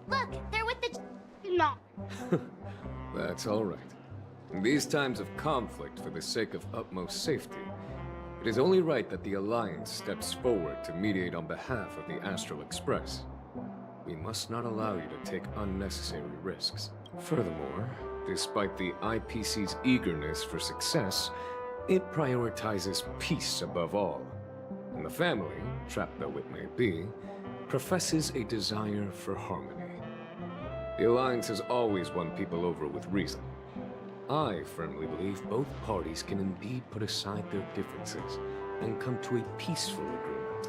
[SPEAKER 2] Look, they're with the...
[SPEAKER 1] No.
[SPEAKER 23] That's all right. In these times of conflict for the sake of utmost safety, it is only right that the Alliance steps forward to mediate on behalf of the Astral Express. We must not allow you to take unnecessary risks. Furthermore, despite the IPC's eagerness for success, it prioritizes peace above all. And the family, trapped though it may be, professes a desire for harmony. The Alliance has always won people over with reason. I firmly believe both parties can indeed put aside their differences and come to a peaceful agreement.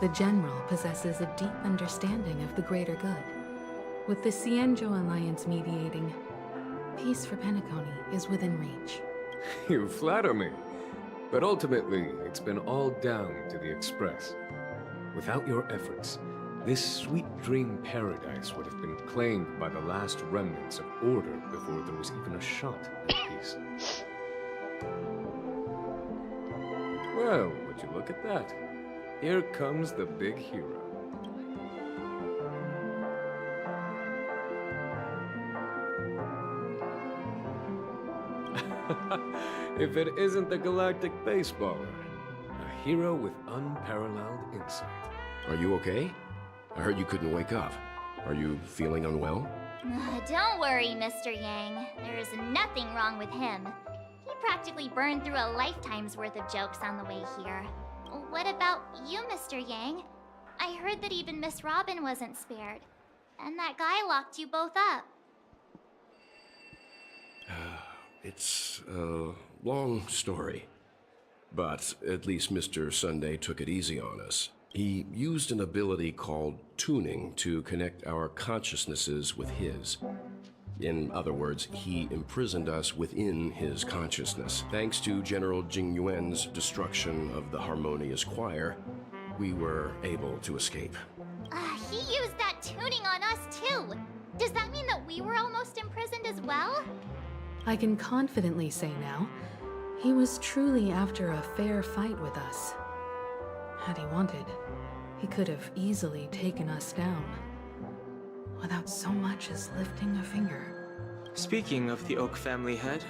[SPEAKER 3] The General possesses a deep understanding of the greater good. With the Ciencio Alliance mediating, peace for Penacony is within reach.
[SPEAKER 23] You flatter me. But ultimately, it's been all down to the Express. Without your efforts, this sweet dream paradise would have been claimed by the last remnants of order before there was even a shot at peace. Well, would you look at that? Here comes the big hero. If it isn't the galactic baseballer, a hero with unparalleled insight.
[SPEAKER 24] Are you okay? I heard you couldn't wake up. Are you feeling unwell?
[SPEAKER 2] Don't worry, Mr. Yang. There's nothing wrong with him. He practically burned through a lifetime's worth of jokes on the way here. What about you, Mr. Yang? I heard that even Miss Robin wasn't spared. And that guy locked you both up.
[SPEAKER 16] It's a long story. But at least Mr. Sunday took it easy on us. He used an ability called tuning to connect our consciousnesses with his. In other words, he imprisoned us within his consciousness. Thanks to General Jing Yuan's destruction of the Harmonious Choir, we were able to escape.
[SPEAKER 2] He used that tuning on us too. Does that mean that we were almost imprisoned as well?
[SPEAKER 3] I can confidently say now, he was truly after a fair fight with us. Had he wanted, he could have easily taken us down, without so much as lifting a finger.
[SPEAKER 10] Speaking of the Oak family head,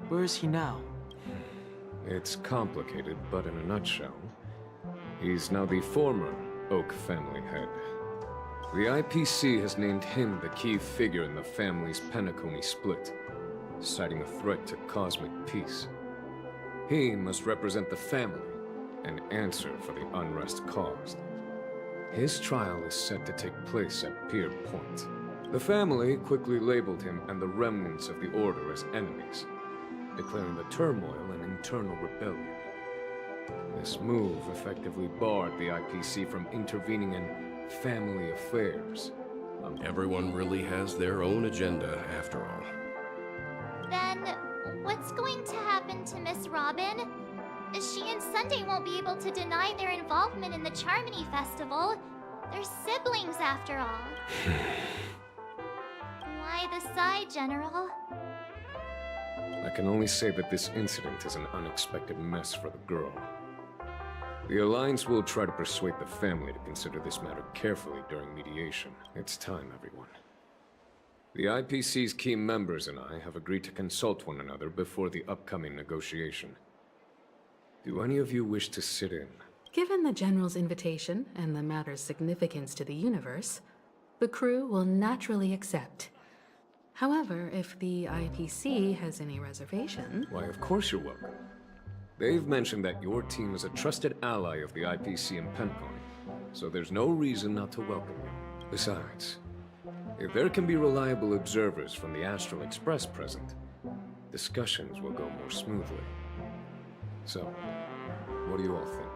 [SPEAKER 10] where is he now?
[SPEAKER 23] It's complicated, but in a nutshell, he's now the former Oak family head. The IPC has named him the key figure in the family's Penacony split, citing a threat to cosmic peace. He must represent the family and answer for the unrest caused. His trial is set to take place at Pier Point. The family quickly labeled him and the remnants of the Order as enemies, declaring the turmoil an internal rebellion. This move effectively barred the IPC from intervening in family affairs.
[SPEAKER 16] Everyone really has their own agenda, after all.
[SPEAKER 2] Then, what's going to happen to Miss Robin? She and Sunday won't be able to deny their involvement in the Charmony Festival. They're siblings, after all. Why the sigh, General?
[SPEAKER 23] I can only say that this incident is an unexpected mess for the girl. The Alliance will try to persuade the family to consider this matter carefully during mediation. It's time, everyone. The IPC's key members and I have agreed to consult one another before the upcoming negotiation. Do any of you wish to sit in?
[SPEAKER 3] Given the General's invitation and the matter's significance to the universe, the crew will naturally accept. However, if the IPC has any reservations...
[SPEAKER 23] Why, of course you're welcome. They've mentioned that your team is a trusted ally of the IPC in Penacony, so there's no reason not to welcome you. Besides, if there can be reliable observers from the Astral Express present, discussions will go more smoothly. So, what do you all think?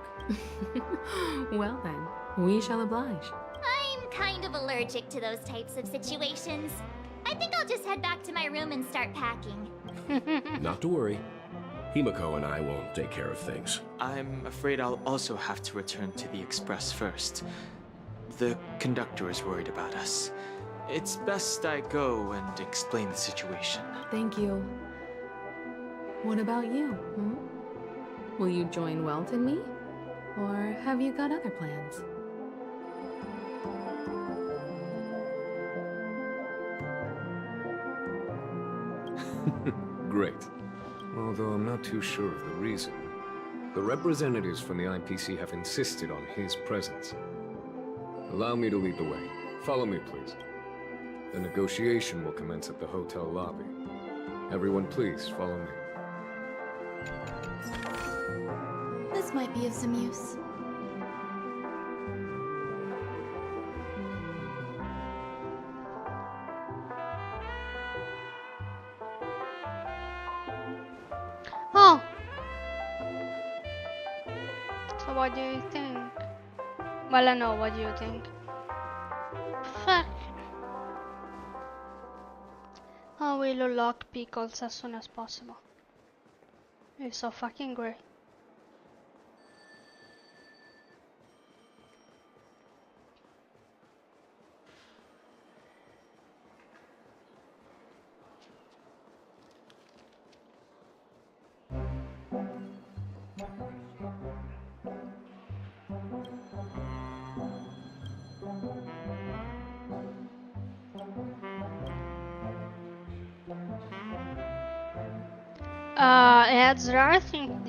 [SPEAKER 3] Well then, we shall oblige.
[SPEAKER 2] I'm kind of allergic to those types of situations. I think I'll just head back to my room and start packing.
[SPEAKER 16] Not to worry. Himiko and I will take care of things.
[SPEAKER 10] I'm afraid I'll also have to return to the Express first. The conductor is worried about us. It's best I go and explain the situation.
[SPEAKER 3] Thank you. What about you? Will you join Welt and me? Or have you got other plans?
[SPEAKER 23] Great. Although I'm not too sure of the reason. The representatives from the IPC have insisted on his presence. Allow me to lead the way. Follow me, please. The negotiation will commence at the hotel lobby. Everyone, please, follow me.
[SPEAKER 21] This might be of some use.
[SPEAKER 1] Oh! So what do you think? Well, I know what you think. Fuck. I will unlock pickles as soon as possible. It's so fucking great. That's right. I think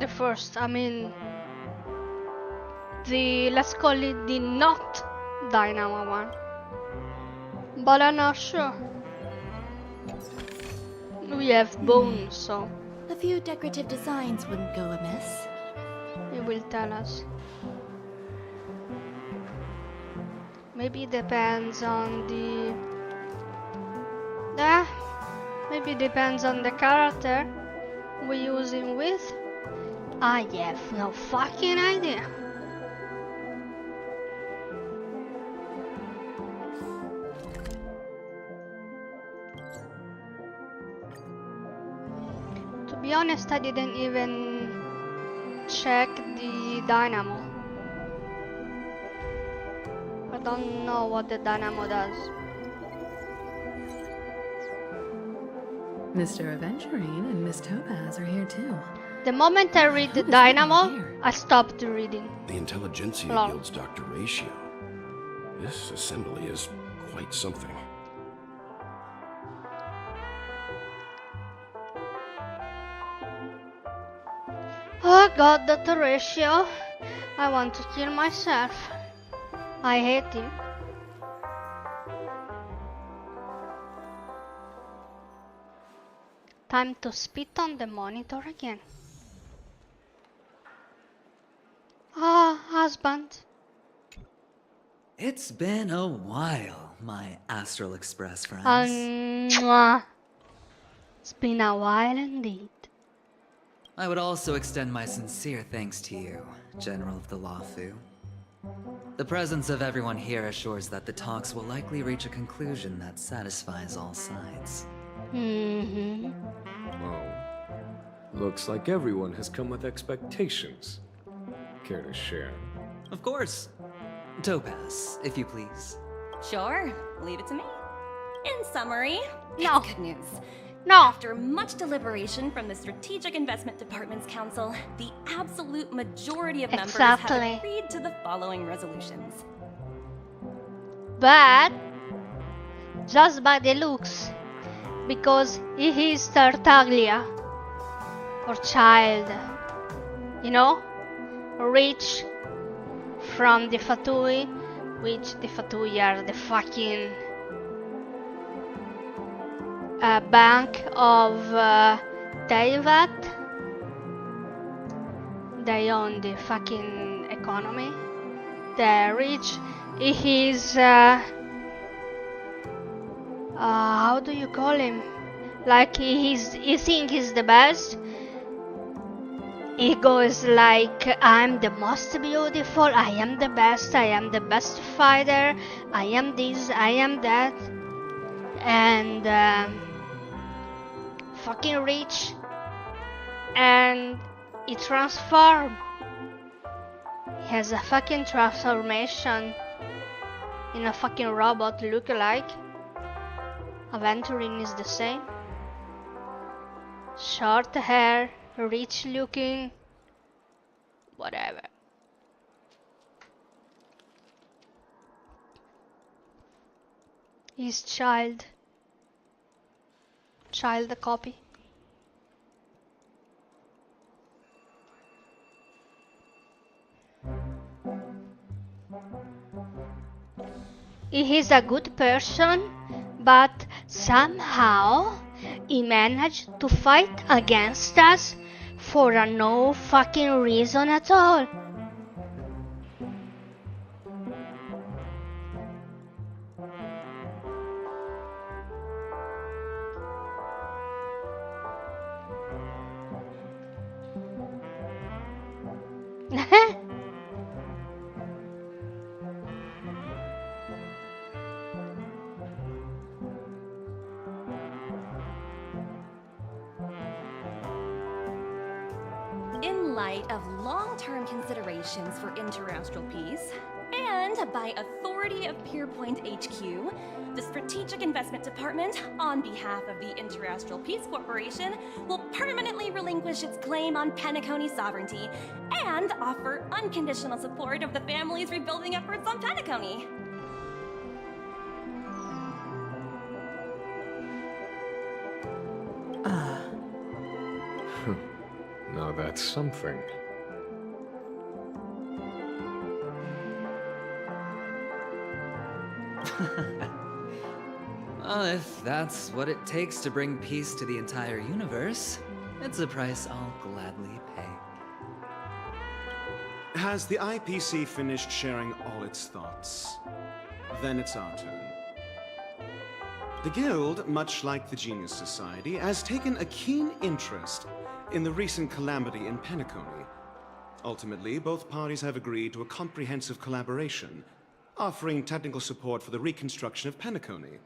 [SPEAKER 1] the first. I mean, let's call it the not Dynamo one. But I'm not sure. We have bones, so
[SPEAKER 21] A few decorative designs wouldn't go amiss.
[SPEAKER 1] it will tell us. Maybe it depends on the... maybe it depends on the character we're using with. I have no fucking idea. To be honest, I didn't even check the dynamo. I don't know what the dynamo does.
[SPEAKER 3] Mr. Aventurine and Miss Topaz are here too.
[SPEAKER 1] The moment I read the dynamo, I stopped reading.
[SPEAKER 16] The intelligentsia
[SPEAKER 1] Lol.
[SPEAKER 16] yields Dr. Ratio. This assembly is quite something.
[SPEAKER 1] Oh god, Dr. Ratio. I want to kill myself. I hate him. Time to spit on the monitor again. Ah, husband.
[SPEAKER 6] It's been a while, my Astral Express friends.
[SPEAKER 1] Mwah. It's been a while indeed.
[SPEAKER 6] I would also extend my sincere thanks to you, General of the Lawfu. The presence of everyone here assures that the talks will likely reach a conclusion that satisfies all sides.
[SPEAKER 1] Mm-hmm.
[SPEAKER 23] Oh. Looks like everyone has come with expectations. Care to share?
[SPEAKER 6] Of course. Topaz, if you please.
[SPEAKER 9] Sure, leave it to me. In summary,
[SPEAKER 1] no.
[SPEAKER 9] Good news.
[SPEAKER 1] No.
[SPEAKER 9] After much deliberation from the Strategic Investment Department's council, the absolute majority of members have agreed to the following resolutions.
[SPEAKER 1] But just by the looks, because he is Tartaglia or child, you know, rich from the Fatui, which the Fatui are the fucking bank of Teyvat. They own the fucking economy. They're rich. He is how do you call him? Like he think he's the best. He goes like, I'm the most beautiful, I am the best fighter, I am this, I am that. And fucking rich. And he transforms. He has a fucking transformation in a fucking robot look-alike. Aventurine is the same. Short hair, rich looking, whatever. His child copy. He is a good person, but somehow he managed to fight against us for no fucking reason at all.
[SPEAKER 9] In light of long-term considerations for interastral peace, and by authority of Pierpoint HQ, the Strategic Investment Department, on behalf of the Interastral Peace Corporation, will permanently relinquish its claim on Penacony sovereignty and offer unconditional support of the family's rebuilding efforts on Penacony.
[SPEAKER 23] Now that's something.
[SPEAKER 6] Well, if that's what it takes to bring peace to the entire universe, it's a price I'll gladly pay.
[SPEAKER 11] Has the IPC finished sharing all its thoughts? Then it's our turn. The Guild, much like the Genius Society, has taken a keen interest in the recent calamity in Penacony. Ultimately, both parties have agreed to a comprehensive collaboration, offering technical support for the reconstruction of Penacony.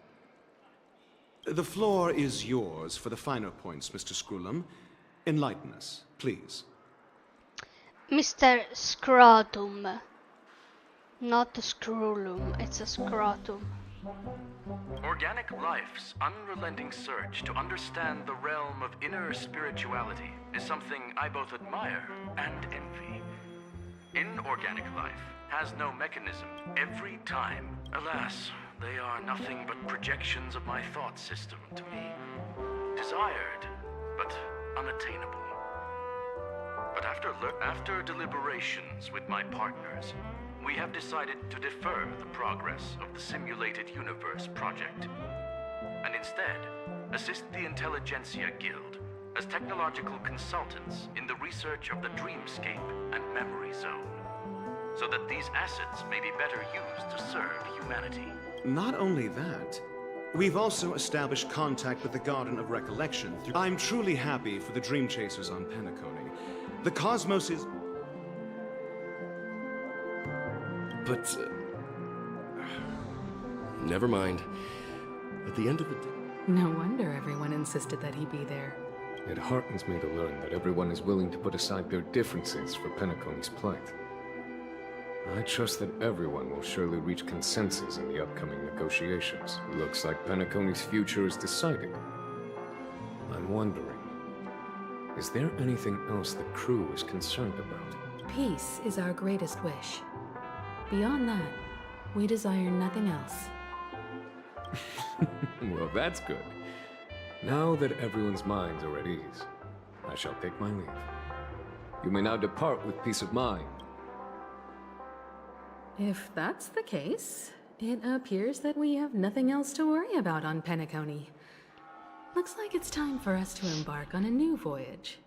[SPEAKER 11] The floor is yours for the finer points, Mr. Screwlum. Enlighten us, please.
[SPEAKER 1] Mr. Scrotum. Not a scrollum, it's a scrotum.
[SPEAKER 12] Organic life's unrelenting search to understand the realm of inner spirituality is something I both admire and envy. Inorganic life has no mechanism every time. Alas, they are nothing but projections of my thought system to me. Desired, but unattainable. But after deliberations with my partners, we have decided to defer the progress of the Simulated Universe project, and instead assist the Intelligentsia Guild as technological consultants in the research of the Dreamscape and Memory Zone, so that these assets may be better used to serve humanity.
[SPEAKER 11] Not only that, we've also established contact with the Garden of Recollection. I'm truly happy for the Dream Chasers on Penacony. The cosmos is...
[SPEAKER 16] But... never mind. At the end of the day...
[SPEAKER 3] No wonder everyone insisted that he be there.
[SPEAKER 23] It heartens me to learn that everyone is willing to put aside their differences for Penacony's plight. I trust that everyone will surely reach consensus in the upcoming negotiations. Looks like Penacony's future is decided. I'm wondering, is there anything else the crew is concerned about?
[SPEAKER 3] Peace is our greatest wish. Beyond that, we desire nothing else.
[SPEAKER 23] Well, that's good. Now that everyone's minds are at ease, I shall take my leave. You may now depart with peace of mind.
[SPEAKER 3] If that's the case, it appears that we have nothing else to worry about on Penacony. Looks like it's time for us to embark on a new voyage.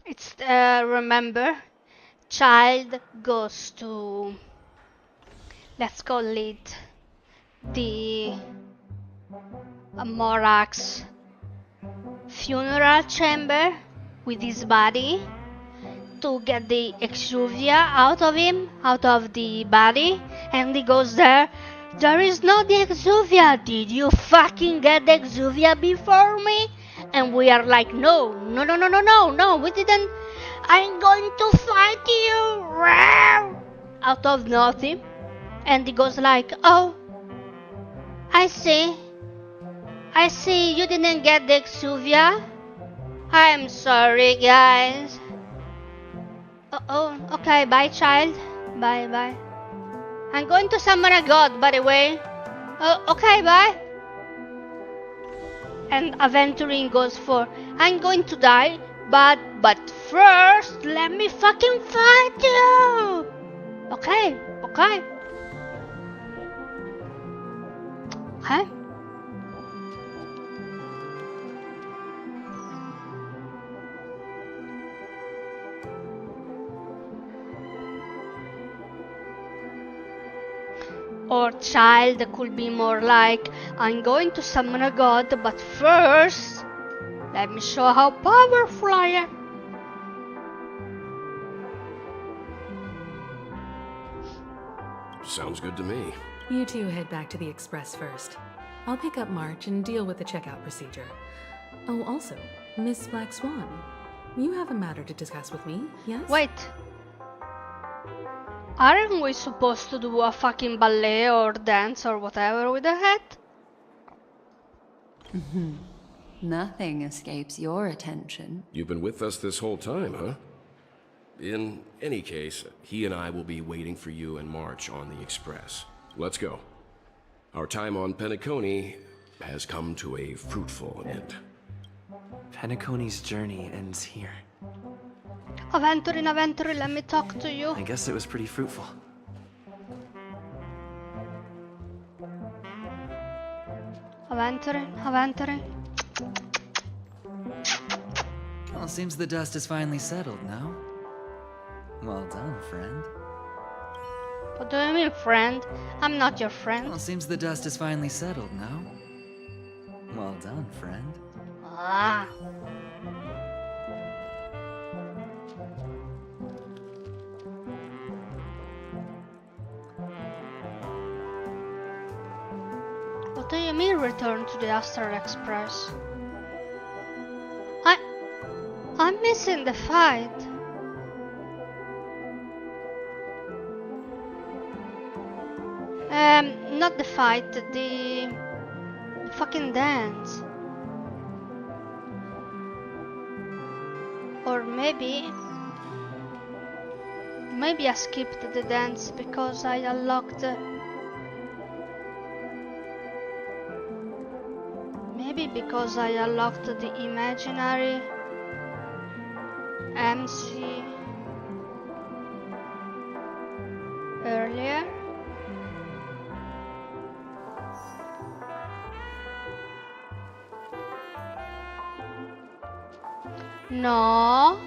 [SPEAKER 1] It's, remember, child goes to, let's call it, the Morax funeral chamber with his body to get the exuvia out of him, out of the body, and he goes there. There is no the exuvia. Did you fucking get the exuvia before me? And we are like, no, we didn't. I'm going to fight you. Out of nothing. And he goes like, oh, I see you didn't get the exuvia. I'm sorry, guys. Oh, okay, bye, child. Bye. I'm going to summon a god, by the way. Okay, bye. And Aventurine goes for, I'm going to die, but first, let me fucking fight you. Okay. Okay. Or child could be more like, I'm going to summon a god, but first, let me show how powerful I am.
[SPEAKER 16] Sounds good to me.
[SPEAKER 3] You two head back to the Express first. I'll pick up March and deal with the checkout procedure. Oh, also, Miss Black Swan, you have a matter to discuss with me, yes?
[SPEAKER 1] Wait. Aren't we supposed to do a fucking ballet or dance or whatever with the hat?
[SPEAKER 5] Nothing escapes your attention.
[SPEAKER 16] You've been with us this whole time, huh? In any case, he and I will be waiting for you and March on the Express. Let's go. Our time on Penacony has come to a fruitful end.
[SPEAKER 10] Penacony's journey ends here.
[SPEAKER 1] Aventurine, let me talk to you.
[SPEAKER 10] I guess it was pretty fruitful.
[SPEAKER 1] Aventurine.
[SPEAKER 6] Well, seems the dust is finally settled now. Well done, friend.
[SPEAKER 1] What do you mean, friend? I'm not your friend.
[SPEAKER 6] Well, seems the dust is finally settled, no? Well done, friend.
[SPEAKER 1] Ah. What do you mean return to the Astral Express? I'm missing the fight. Not the fight, the fucking dance. Or maybe I skipped the dance because I unlocked maybe because I unlocked the imaginary MC earlier. No.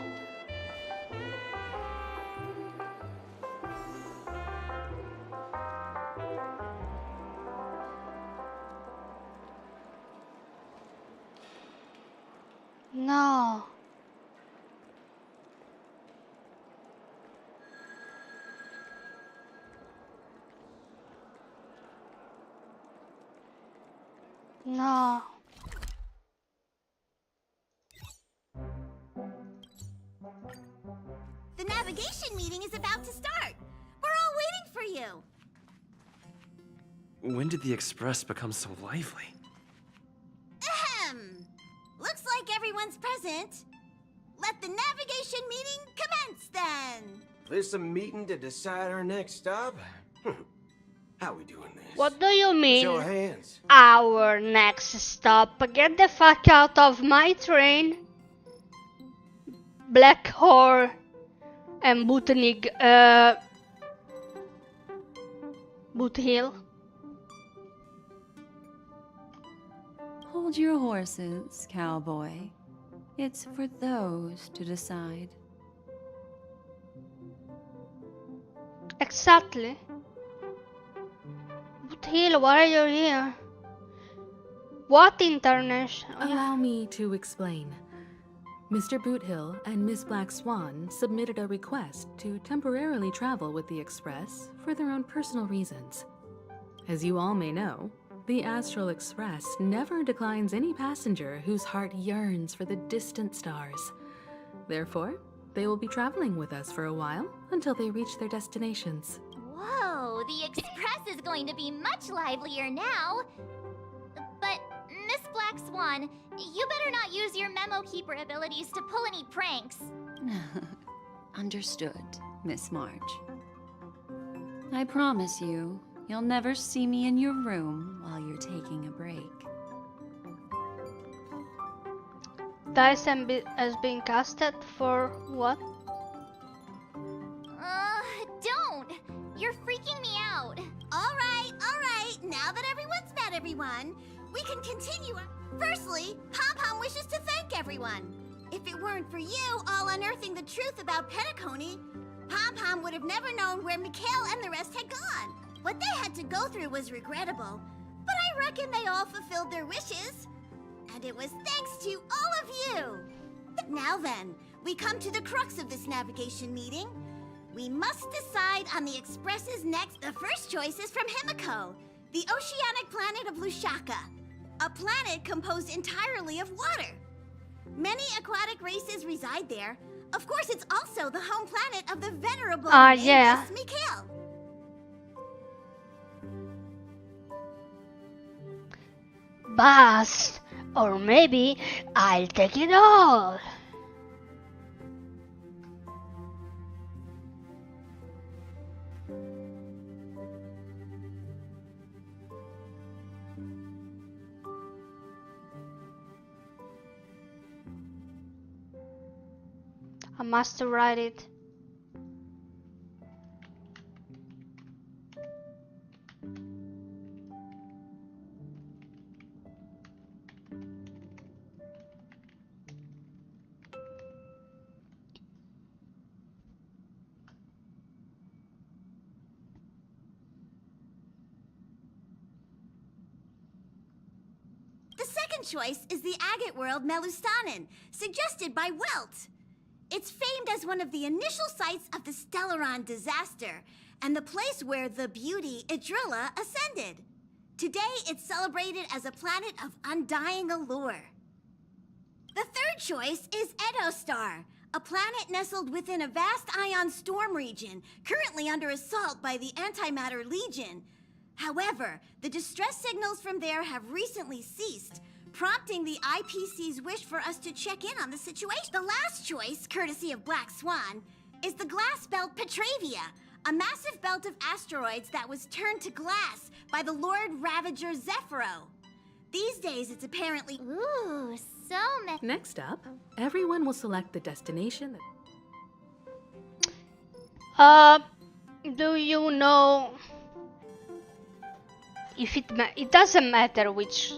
[SPEAKER 1] No. No.
[SPEAKER 2] The navigation meeting is about to start. We're all waiting for you.
[SPEAKER 15] When did the Express become so lively?
[SPEAKER 2] Ahem. Looks like everyone's present. Let the navigation meeting commence then.
[SPEAKER 18] This a meeting to decide our next stop? How we doing this?
[SPEAKER 1] What do you mean?
[SPEAKER 18] Show of hands.
[SPEAKER 1] Our next stop. Get the fuck out of my train. Black Whore and Boothill.
[SPEAKER 5] Hold your horses, cowboy. It's for those to decide.
[SPEAKER 1] Exactly. Boothill, why are you here? What international?
[SPEAKER 3] Allow me to explain. Mr. Boothill and Miss Black Swan submitted a request to temporarily travel with the Express for their own personal reasons. As you all may know, the Astral Express never declines any passenger whose heart yearns for the distant stars. Therefore, they will be traveling with us for a while until they reach their destinations.
[SPEAKER 2] Whoa, the Express is going to be much livelier now. But, Miss Black Swan, you better not use your memo keeper abilities to pull any pranks.
[SPEAKER 5] Understood, Miss March. I promise you, you'll never see me in your room while you're taking a break.
[SPEAKER 1] Dice has been casted for what?
[SPEAKER 2] Don't! You're freaking me out. All right. Now that everyone's met everyone, we can continue. Firstly, Pom-Pom wishes to thank everyone. If it weren't for you all unearthing the truth about Penacony, Pom-Pom would have never known where Mikhail and the rest had gone. What they had to go through was regrettable, but I reckon they all fulfilled their wishes. And it was thanks to all of you. Now then, we come to the crux of this navigation meeting. We must decide on the Express's next. The first choice is from Himiko, the oceanic planet of Lushaka, a planet composed entirely of water. Many aquatic races reside there. Of course, it's also the home planet of the venerable
[SPEAKER 1] yeah.
[SPEAKER 2] Mikhail.
[SPEAKER 1] Bust! Or maybe I'll take it all. I must write it.
[SPEAKER 14] second choice is the agate world Melustanen, suggested by Welt. It's famed as one of the initial sites of the Stellaron disaster, and the place where the beauty Idrilla ascended. Today, it's celebrated as a planet of undying allure. The third choice is Edostar, a planet nestled within a vast ion storm region, currently under assault by the Antimatter Legion. However, the distress signals from there have recently ceased, prompting the IPC's wish for us to check in on the situation. The last choice, courtesy of Black Swan, is the glass belt Petravia, a massive belt of asteroids that was turned to glass by the Lord Ravager Zephyro. These days, it's apparently...
[SPEAKER 2] Ooh, so
[SPEAKER 3] Next up, everyone will select the destination
[SPEAKER 1] that... do you know... if it doesn't matter which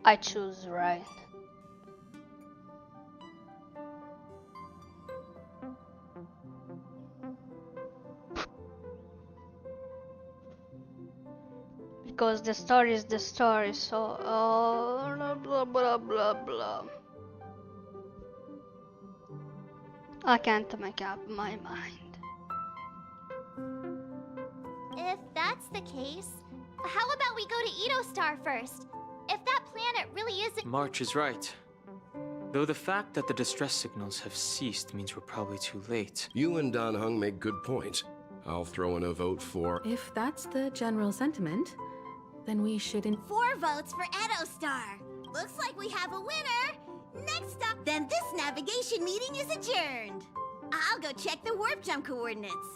[SPEAKER 1] I choose, right? Because the story is the story, so blah blah blah blah. I can't make up my mind.
[SPEAKER 2] If that's the case, how about we go to Edostar first? If that planet really isn't...
[SPEAKER 10] March is right. Though the fact that the distress signals have ceased means we're probably too late.
[SPEAKER 16] You and Dan Hung make good points. I'll throw in a vote for...
[SPEAKER 3] If that's the general sentiment, then we shouldn't...
[SPEAKER 14] 4 votes for Edostar. Looks like we have a winner. Next up, then this navigation meeting is adjourned. I'll go check the warp jump coordinates.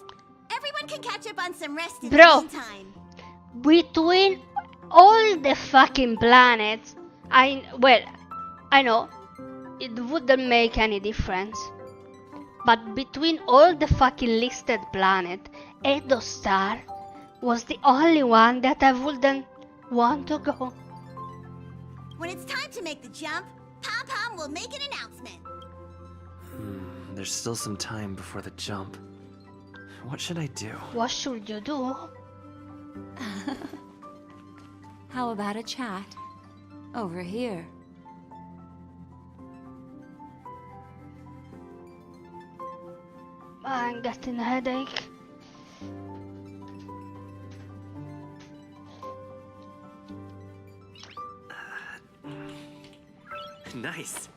[SPEAKER 14] Everyone can catch up on some rest in the meantime.
[SPEAKER 1] Between all the fucking planets, I know it wouldn't make any difference. But between all the fucking listed planets, Edostar was the only one that I wouldn't want to go.
[SPEAKER 14] When it's time to make the jump, Pom-Pom will make an announcement.
[SPEAKER 15] There's still some time before the jump. What should I do?
[SPEAKER 1] What should you do?
[SPEAKER 5] How about a chat? Over here.
[SPEAKER 1] I'm getting a headache.
[SPEAKER 15] Nice.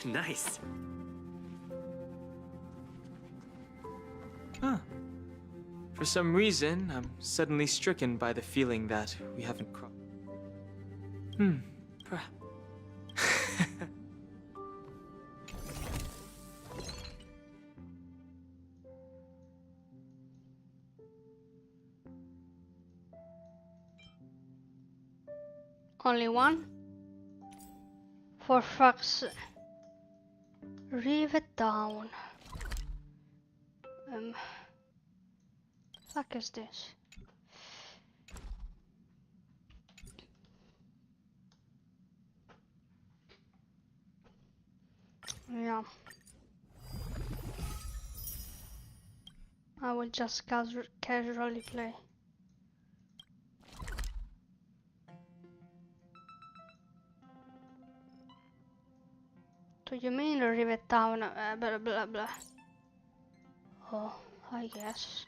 [SPEAKER 15] Nice.
[SPEAKER 10] Huh. For some reason, I'm suddenly stricken by the feeling that we haven't crossed. Perhaps.
[SPEAKER 1] Only one? For fuck's sake. Leave it down. Fuck is this? Yeah. I will just casually play. Do you mean leave it down? Blah blah blah. Oh, I guess.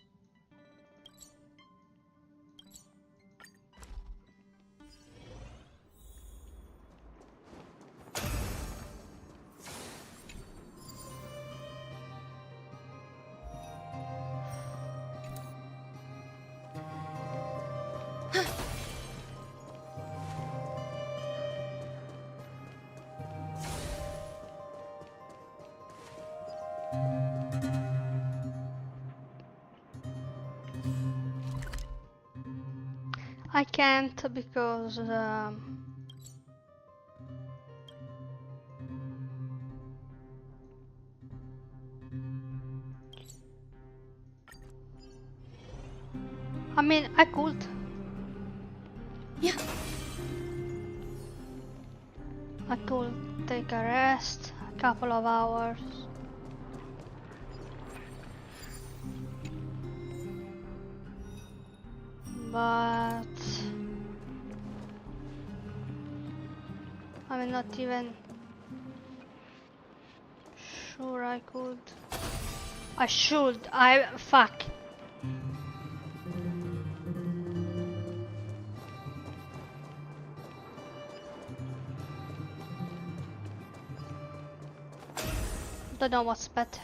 [SPEAKER 1] I can't because I mean I could.
[SPEAKER 14] Yeah.
[SPEAKER 1] could take a rest, a couple of hours. But I'm not even sure I could. I should. Fuck. Don't know what's better.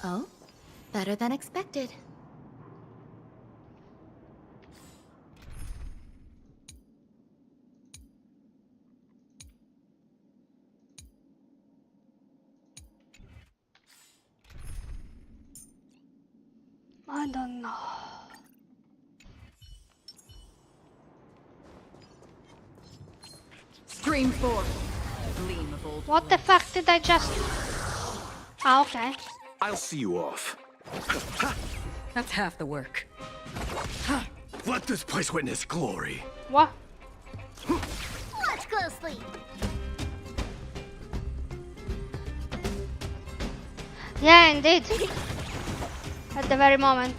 [SPEAKER 2] Oh, better than expected.
[SPEAKER 1] I don't know.
[SPEAKER 8] Stream forth, the gleam of old.
[SPEAKER 1] What the fuck did I just... Ah, okay.
[SPEAKER 7] I'll see you off.
[SPEAKER 8] That's half the work.
[SPEAKER 7] Let this place witness glory.
[SPEAKER 1] What?
[SPEAKER 2] Watch closely.
[SPEAKER 1] Yeah, indeed. At the very moment.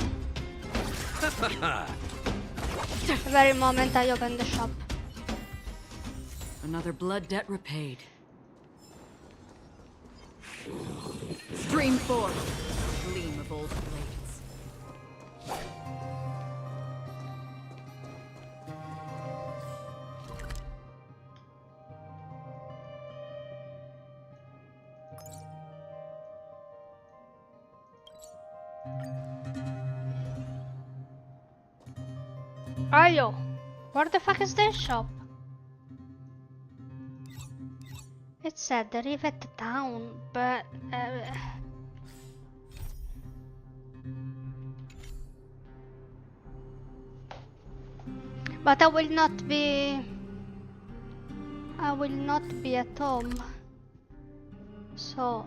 [SPEAKER 1] The very moment I opened the shop.
[SPEAKER 8] Another blood debt repaid. Stream forth, the gleam of old blades.
[SPEAKER 1] Ayo, where the fuck is this shop? It said the Rivet Town, but I will not be. I will not be at home. So.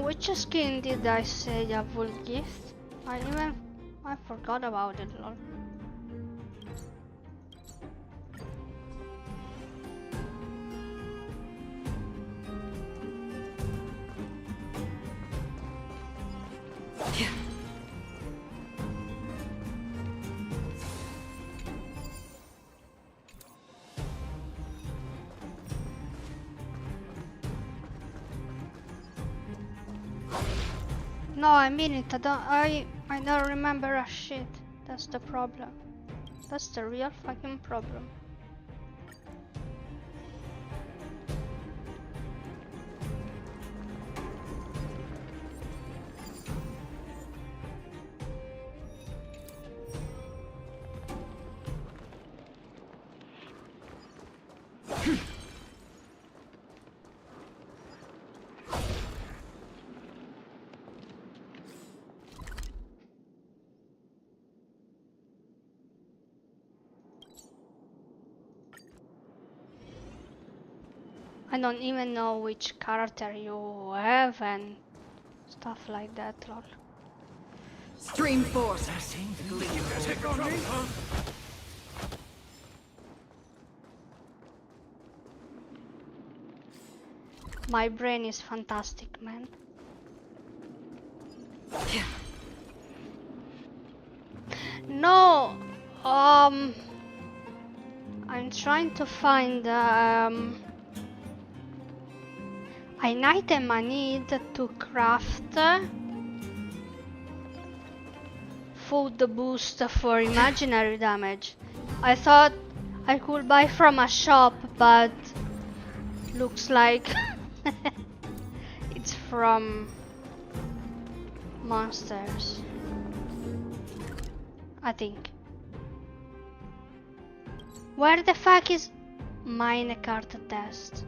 [SPEAKER 1] Which skin did I say I would gift? I forgot about it, lol. No, I mean it. I don't remember a shit. That's the problem. That's the real fucking problem. I don't even know which character you have and stuff like that, lol.
[SPEAKER 8] Stream force.
[SPEAKER 1] My brain is fantastic, man. No, I'm trying to find an item I need to craft food boost for imaginary damage. I thought I could buy from a shop, but looks like it's from monsters, I think. Where the fuck is minecart test?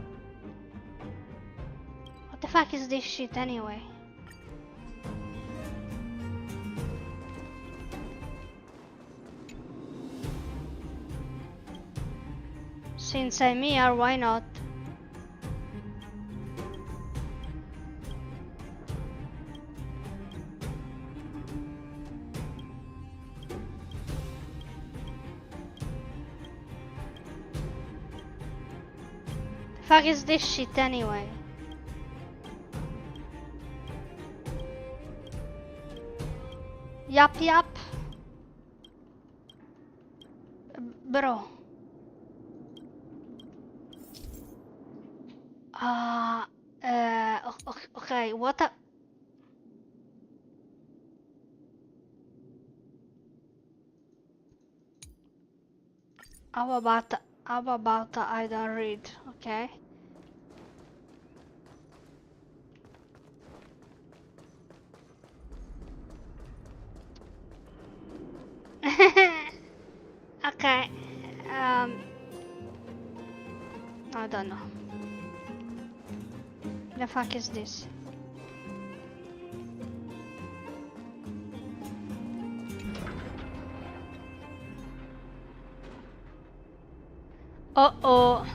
[SPEAKER 1] What the fuck is this shit anyway? Since I'm here, why not? The fuck is this shit anyway? Yup. Bro. Okay, what a... How about I don't read, okay? Okay, I don't know. The fuck is this? Uh-oh.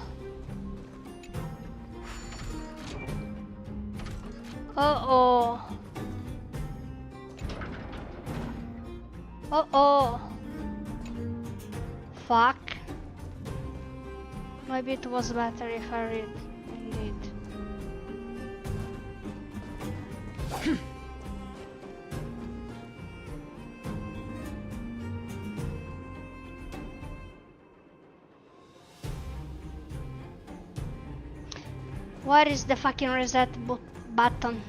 [SPEAKER 1] Uh-oh. Uh-oh. Fuck. Maybe it was better if I read, indeed. Where is the fucking reset button?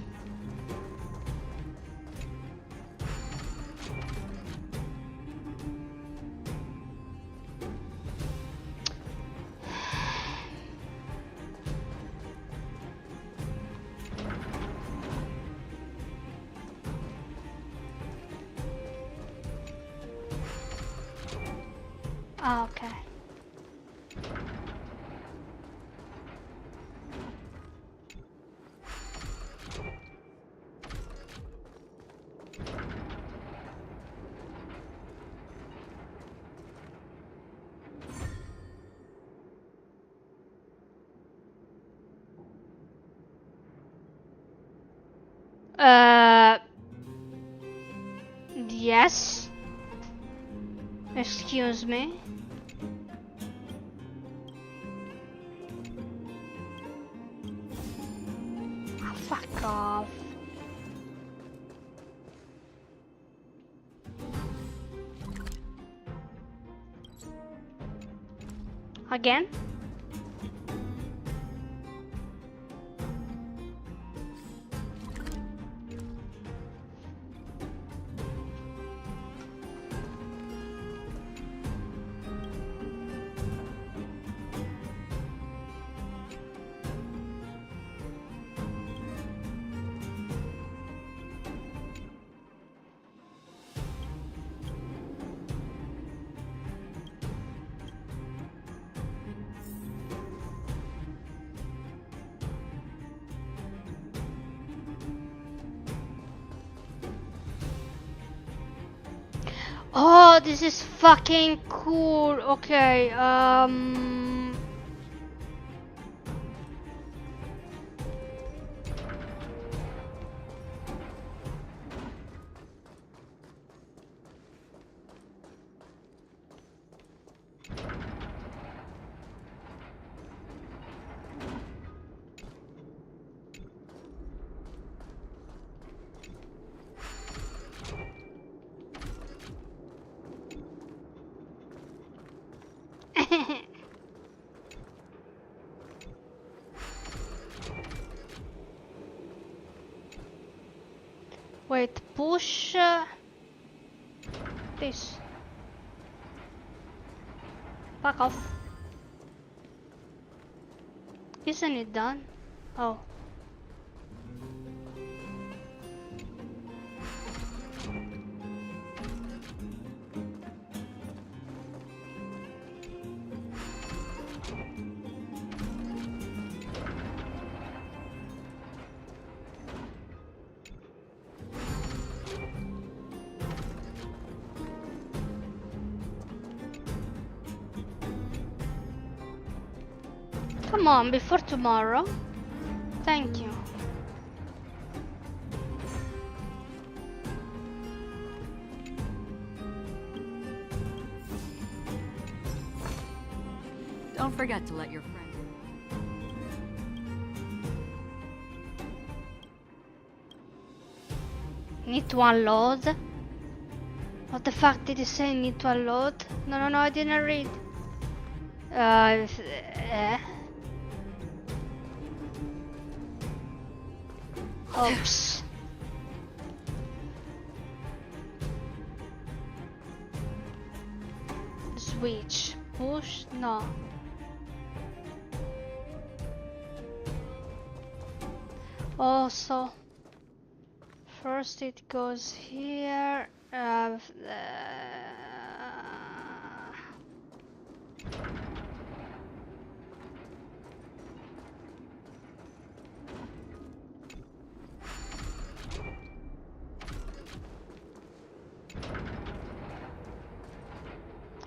[SPEAKER 1] Ah, okay. Yes. Excuse me. Oh, fuck off. Again? Oh, this is fucking cool. Okay, wait, push this. Fuck off. Isn't it done? Oh. Come on, before tomorrow. Thank you.
[SPEAKER 8] Don't forget to let your friend...
[SPEAKER 1] Need to unload? What the fuck did he say? Need to unload? No, I didn't read. Oops. Switch. Push? No. Also, first it goes here.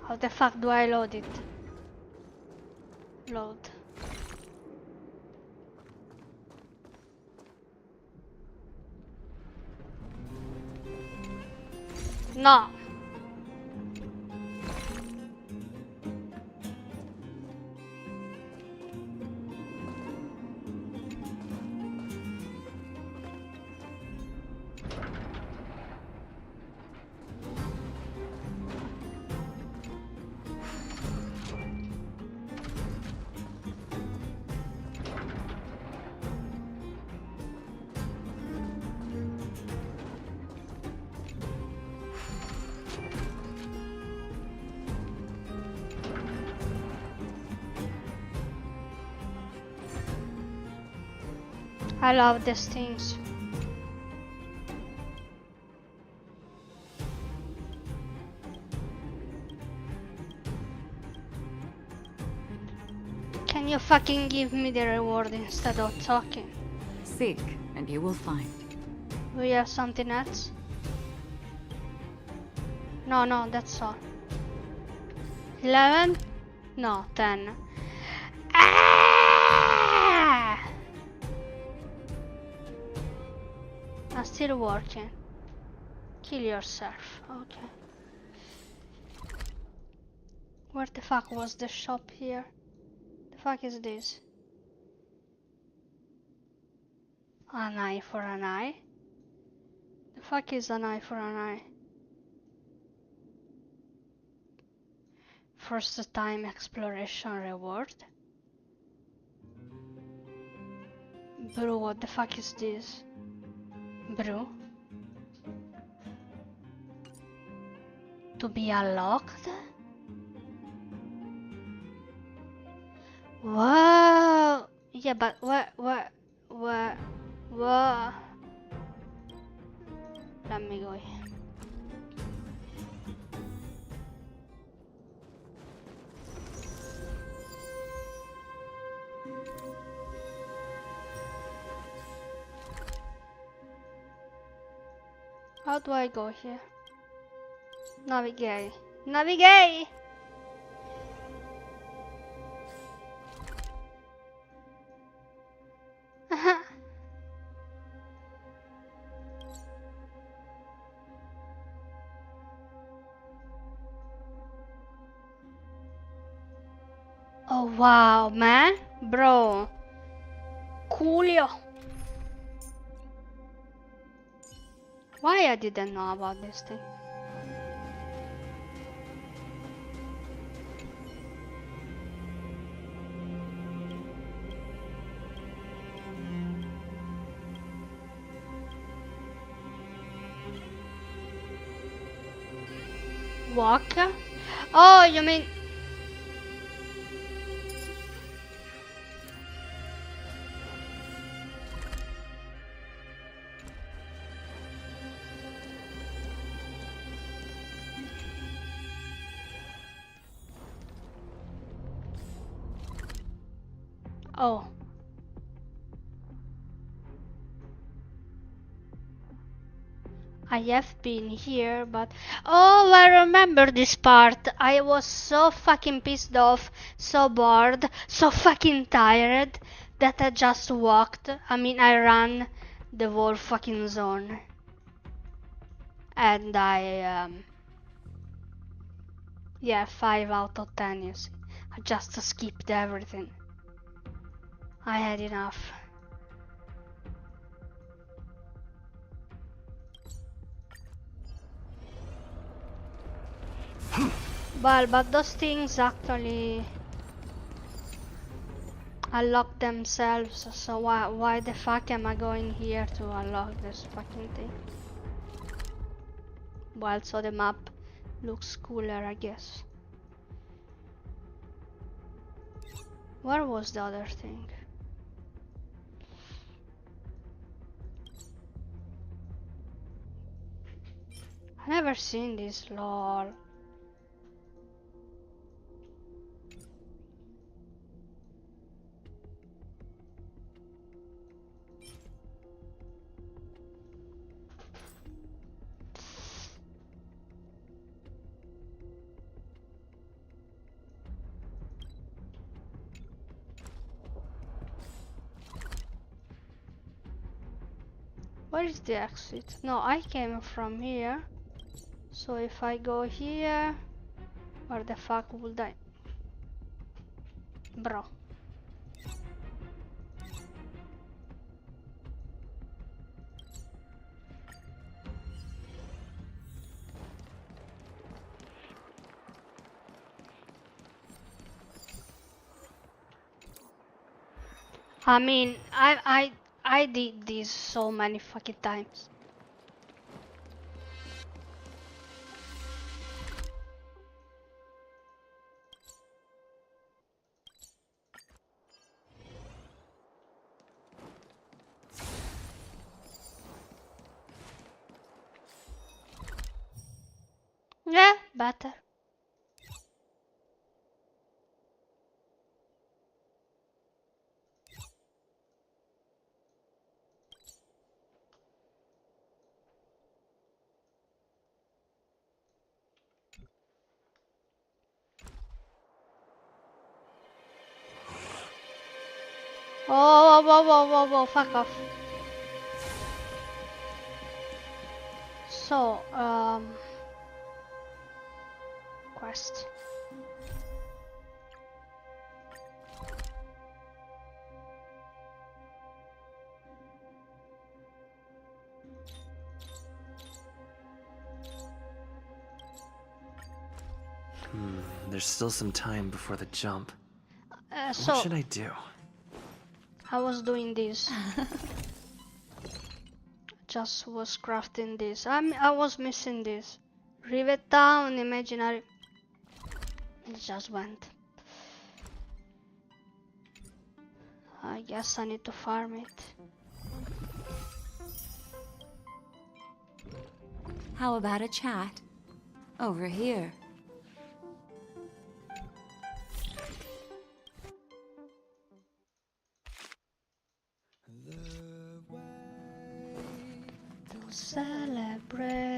[SPEAKER 1] How the fuck do I load it? Load. No. I love these things. Can you fucking give me the reward instead of talking?
[SPEAKER 8] Seek, and you will find.
[SPEAKER 1] Do you have something else? No, that's all. 11? No, 10. Ah! I'm still working. Kill yourself. Okay. Where the fuck was the shop here? The fuck is this? An eye for an eye? The fuck is an eye for an eye? First time exploration reward? Bro, what the fuck is this? Bro? To be unlocked? Whoa! Yeah, but what? Let me go here. How do I go here? Navigate. Navigate! Oh wow, man. Bro. Coolio. Why I didn't know about this thing? Walk? Oh, you mean... Oh. I have been here, but... Oh, I remember this part. I was so fucking pissed off, so bored, so fucking tired that I just walked. I ran the whole fucking zone. And yeah, 5 out of 10, you see. I just skipped everything. I had enough. Well, but those things actually unlock themselves, so why the fuck am I going here to unlock this fucking thing? Well, so the map looks cooler, I guess. Where was the other thing? I never seen this, lol. Where is the exit? No, I came from here. So if I go here, where the fuck would I? Bro. I did this so many fucking times. Yeah, better. Oh, whoa, fuck off. So, quest.
[SPEAKER 15] There's still some time before the jump.
[SPEAKER 1] So
[SPEAKER 15] what should I do?
[SPEAKER 1] I was doing this. Just was crafting this. I was missing this. Rivet down, imaginary. It just went. I guess I need to farm it.
[SPEAKER 5] How about a chat? Over here.
[SPEAKER 1] Celebrate.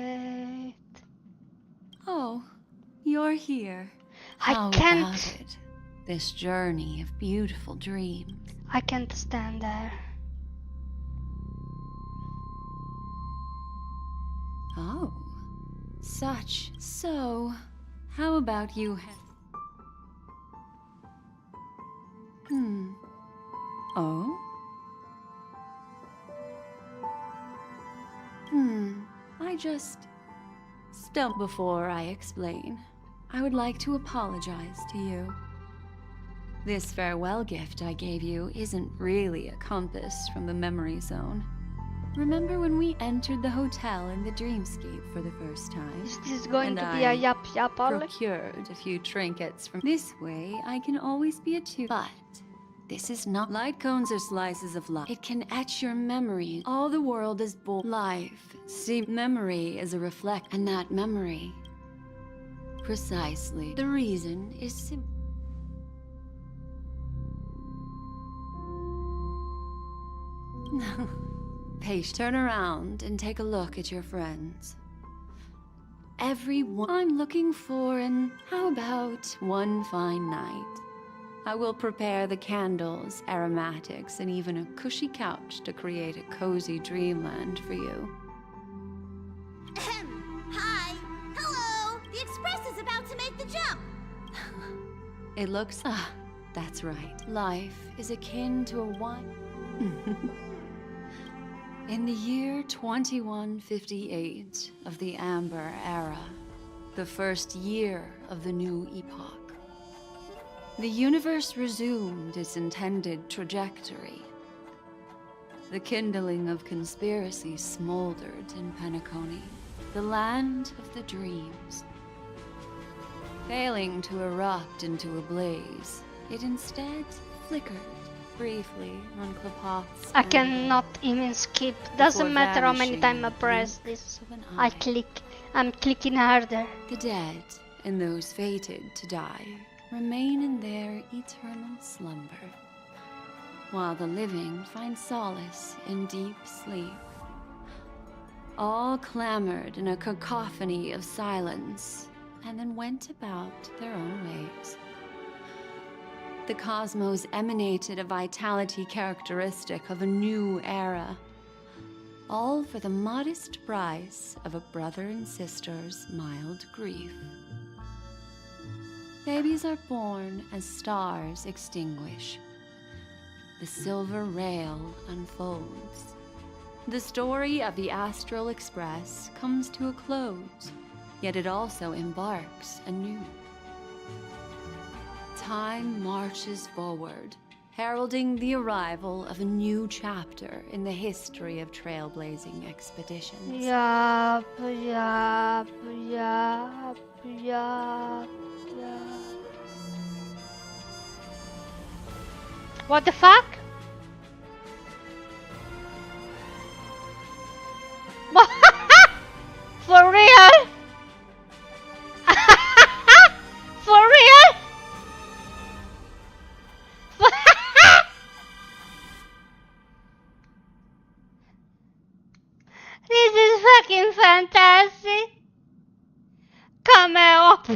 [SPEAKER 5] Oh, you're here.
[SPEAKER 1] I
[SPEAKER 5] How
[SPEAKER 1] can't.
[SPEAKER 5] about it? This journey of beautiful dreams.
[SPEAKER 1] I can't stand there.
[SPEAKER 5] Oh, so. How about you? Oh. I just... Stop before I explain. I would like to apologize to you. This farewell gift I gave you isn't really a compass from the memory zone. Remember when we entered the hotel in the dreamscape for the first time?
[SPEAKER 1] Is this going to be a yap Ollie?
[SPEAKER 5] Procured a few trinkets from... This way, I can always be attuned. But this is not... Light cones are slices of light. It can etch your memory. All the world is life. See, memory is a reflect, and that memory... Precisely. The reason is Paige, turn around and take a look at your friends. Everyone I'm looking for, and how about one fine night? I will prepare the candles, aromatics, and even a cushy couch to create a cozy dreamland for you.
[SPEAKER 14] Hi! Hello! The express is about to make the jump!
[SPEAKER 5] It looks... that's right. Life is akin to a wine... In the year 2158 of the Amber Era, the first year of the new epoch, the universe resumed its intended trajectory. The kindling of conspiracy smoldered in Penacony, the land of the dreams. Failing to erupt into a blaze, it instead flickered briefly on Klapot's
[SPEAKER 1] I cannot even skip. Doesn't matter how many times I press this. I click. I'm clicking harder.
[SPEAKER 5] The dead and those fated to die remain in their eternal slumber, while the living find solace in deep sleep. All clamored in a cacophony of silence, and then went about their own ways. The cosmos emanated a vitality characteristic of a new era, all for the modest price of a brother and sister's mild grief. Babies are born as stars extinguish. The silver rail unfolds. The story of the Astral Express comes to a close, yet it also embarks anew. Time marches forward, heralding the arrival of a new chapter in the history of trailblazing expeditions.
[SPEAKER 1] Yup, yup, yup, yup, yup. What the fuck? For real? For real? This is fucking fantastic. Come up.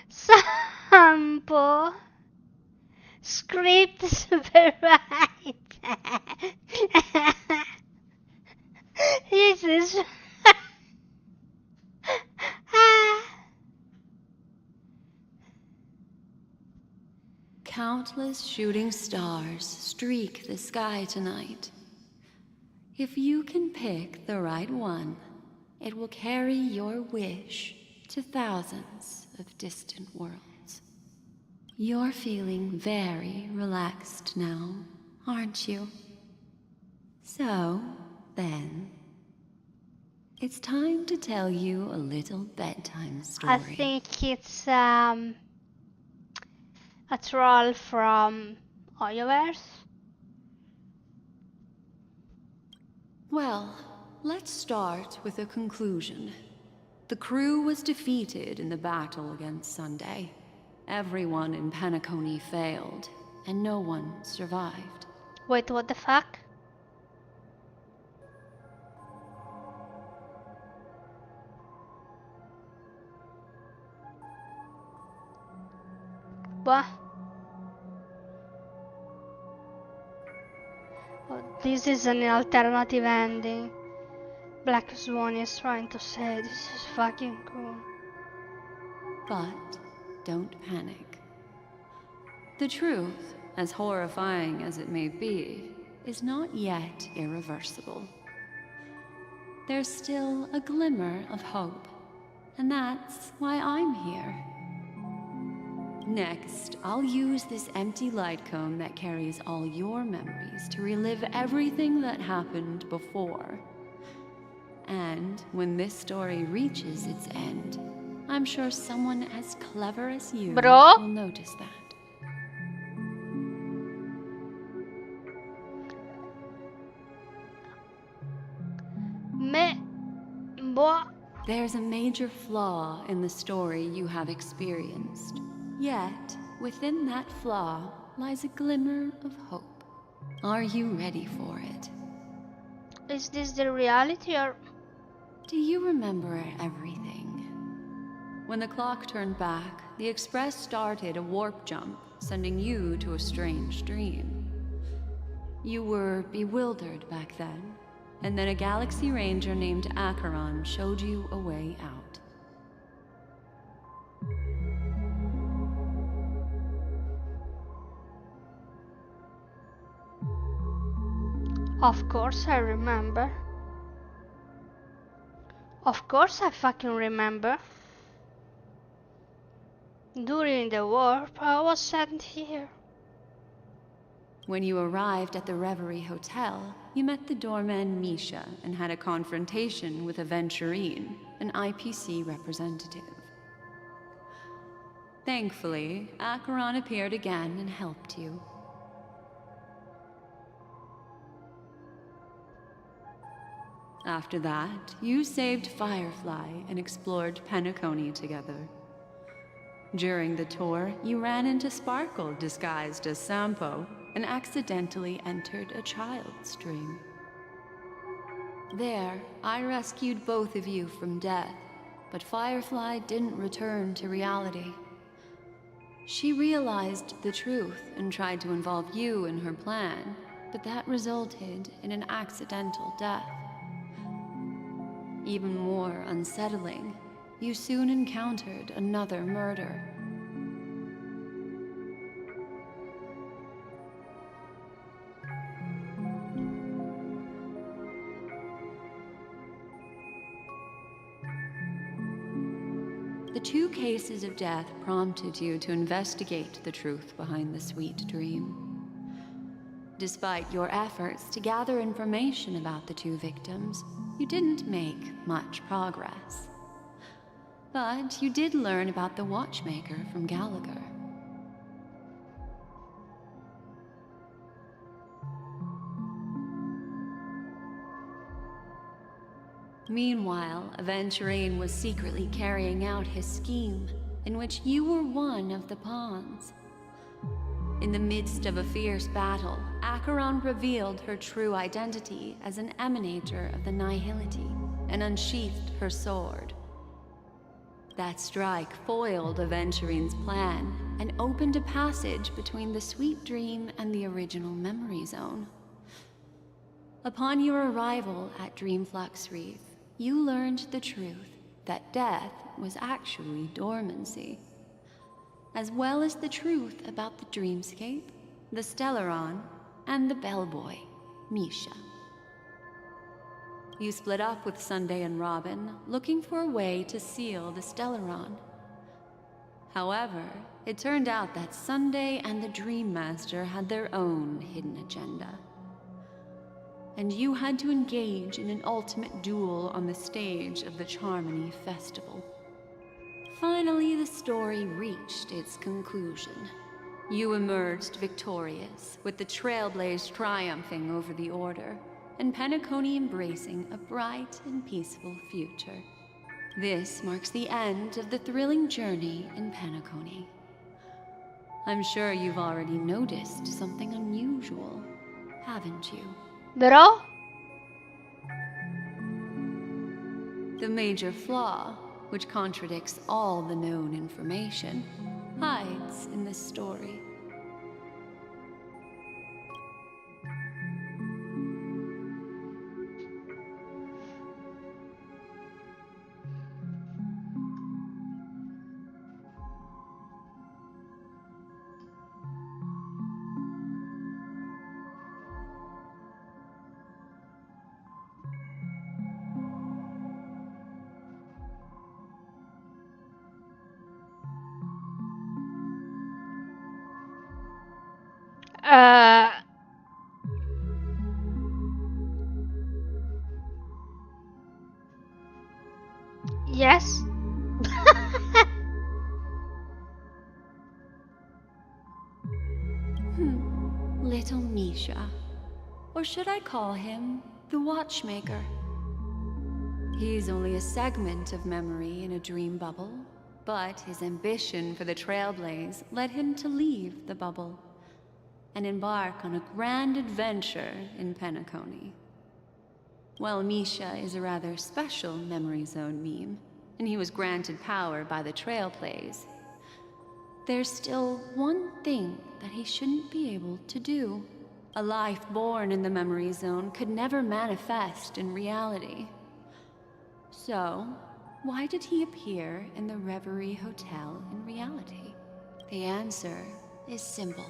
[SPEAKER 1] Sample. Script supervised. This is
[SPEAKER 5] Countless shooting stars streak the sky tonight. If you can pick the right one, it will carry your wish to thousands of distant worlds. You're feeling very relaxed now, aren't you? So, then, it's time to tell you a little bedtime story.
[SPEAKER 1] I think it's a troll from Oyoverse.
[SPEAKER 5] Well, let's start with a conclusion. The crew was defeated in the battle against Sunday. Everyone in Penacony failed, and no one survived.
[SPEAKER 1] Wait, what the fuck? What? Oh, this is an alternative ending. Black Swan is trying to say this is fucking cool.
[SPEAKER 5] But don't panic. The truth, as horrifying as it may be, is not yet irreversible. There's still a glimmer of hope, and that's why I'm here. Next, I'll use this empty light cone that carries all your memories to relive everything that happened before. And when this story reaches its end, I'm sure someone as clever as you will notice that. There's a major flaw in the story you have experienced. Yet, within that flaw lies a glimmer of hope. Are you ready for it?
[SPEAKER 1] Is this the reality or...
[SPEAKER 5] Do you remember everything? When the clock turned back, the Express started a warp jump, sending you to a strange dream. You were bewildered back then, and then a Galaxy Ranger named Acheron showed you a way out.
[SPEAKER 1] Of course I remember. Of course I fucking remember. During the warp, I was sent here.
[SPEAKER 5] When you arrived at the Reverie Hotel, you met the doorman Misha and had a confrontation with Aventurine, an IPC representative. Thankfully, Acheron appeared again and helped you. After that, you saved Firefly and explored Penacony together. During the tour, you ran into Sparkle disguised as Sampo and accidentally entered a child's dream. There, I rescued both of you from death, but Firefly didn't return to reality. She realized the truth and tried to involve you in her plan, but that resulted in an accidental death. Even more unsettling, you soon encountered another murder. The two cases of death prompted you to investigate the truth behind the sweet dream. Despite your efforts to gather information about the two victims, you didn't make much progress. But you did learn about the Watchmaker from Gallagher. Meanwhile, Aventurine was secretly carrying out his scheme, in which you were one of the pawns. In the midst of a fierce battle, Acheron revealed her true identity as an emanator of the Nihility and unsheathed her sword. That strike foiled Aventurine's plan and opened a passage between the Sweet Dream and the original Memory Zone. Upon your arrival at Dreamflux Reef, you learned the truth that death was actually dormancy, as well as the truth about the dreamscape, the Stellaron, and the bellboy, Misha. You split up with Sunday and Robin, looking for a way to seal the Stellaron. However, it turned out that Sunday and the Dream Master had their own hidden agenda. And you had to engage in an ultimate duel on the stage of the Charmony Festival. Finally, the story reached its conclusion. You emerged victorious, with the Trailblaze triumphing over the Order, and Penacony embracing a bright and peaceful future. This marks the end of the thrilling journey in Penacony. I'm sure you've already noticed something unusual, haven't you?
[SPEAKER 1] Bro?
[SPEAKER 5] The major flaw, which contradicts all the known information, hides in this story.
[SPEAKER 1] Yes?
[SPEAKER 5] Little Misha. Or should I call him the Watchmaker? He's only a segment of memory in a dream bubble, but his ambition for the Trailblaze led him to leave the bubble. and embark on a grand adventure in Penacony. While Misha is a rather special Memory Zone meme, and he was granted power by the Trailblaze, there's still one thing that he shouldn't be able to do. A life born in the Memory Zone could never manifest in reality. So, why did he appear in the Reverie Hotel in reality? The answer is simple.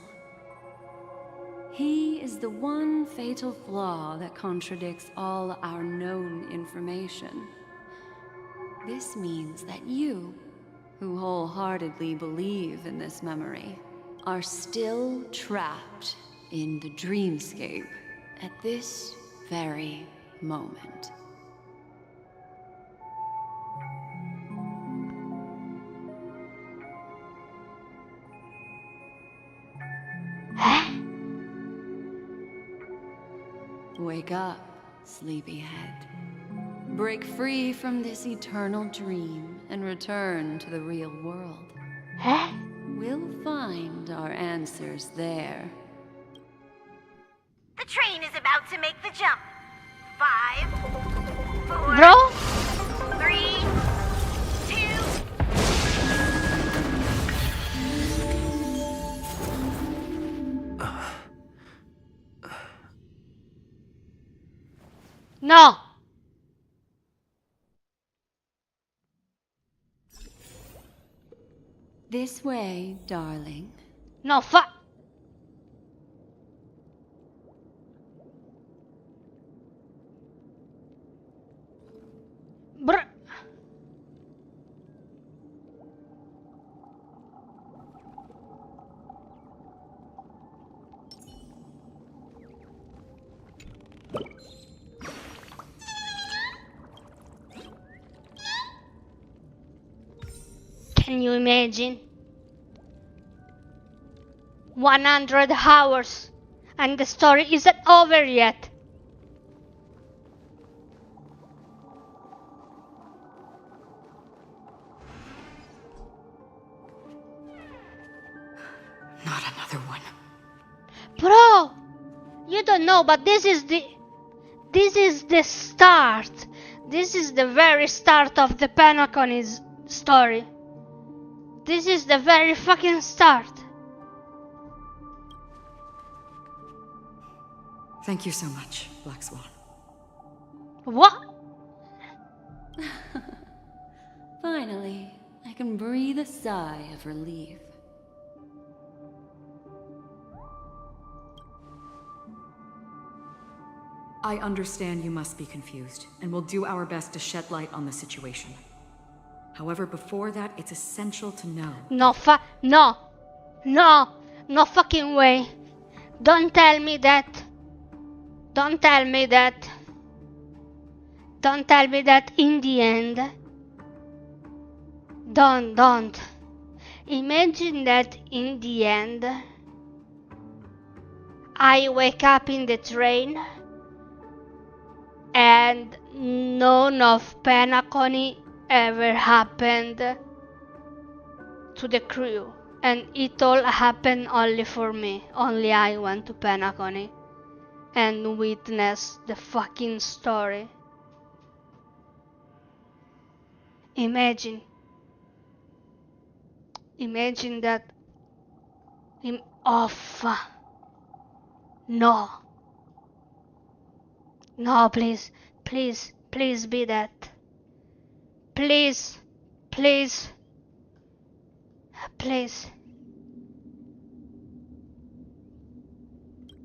[SPEAKER 5] He is the one fatal flaw that contradicts all our known information. This means that you, who wholeheartedly believe in this memory, are still trapped in the dreamscape at this very moment. Wake up, sleepyhead. Break free from this eternal dream and return to the real world. We'll find our answers there.
[SPEAKER 14] The train is about to make the jump. 5, 4,
[SPEAKER 1] Bro?
[SPEAKER 14] 3, 2.
[SPEAKER 1] No!
[SPEAKER 5] This way, darling.
[SPEAKER 1] No, fuck! Brr! Can you imagine? 100 hours and the story isn't over yet.
[SPEAKER 8] Not another one.
[SPEAKER 1] Bro, you don't know, but this is the start. This is the very start of the Penacony's story. This is the very fucking start.
[SPEAKER 8] Thank you so much, Black Swan.
[SPEAKER 1] What?
[SPEAKER 5] Finally, I can breathe a sigh of relief.
[SPEAKER 8] I understand you must be confused, and we'll do our best to shed light on the situation. However, before that, it's essential to know.
[SPEAKER 1] No fucking way. Don't tell me that. Don't tell me that. Don't tell me that in the end. Don't. Imagine that in the end, I wake up in the train and none of Penacony ever happened to the crew, and it all happened only for me. Only I went to Penacony and witnessed the fucking story. Imagine that. No, please be that. Please.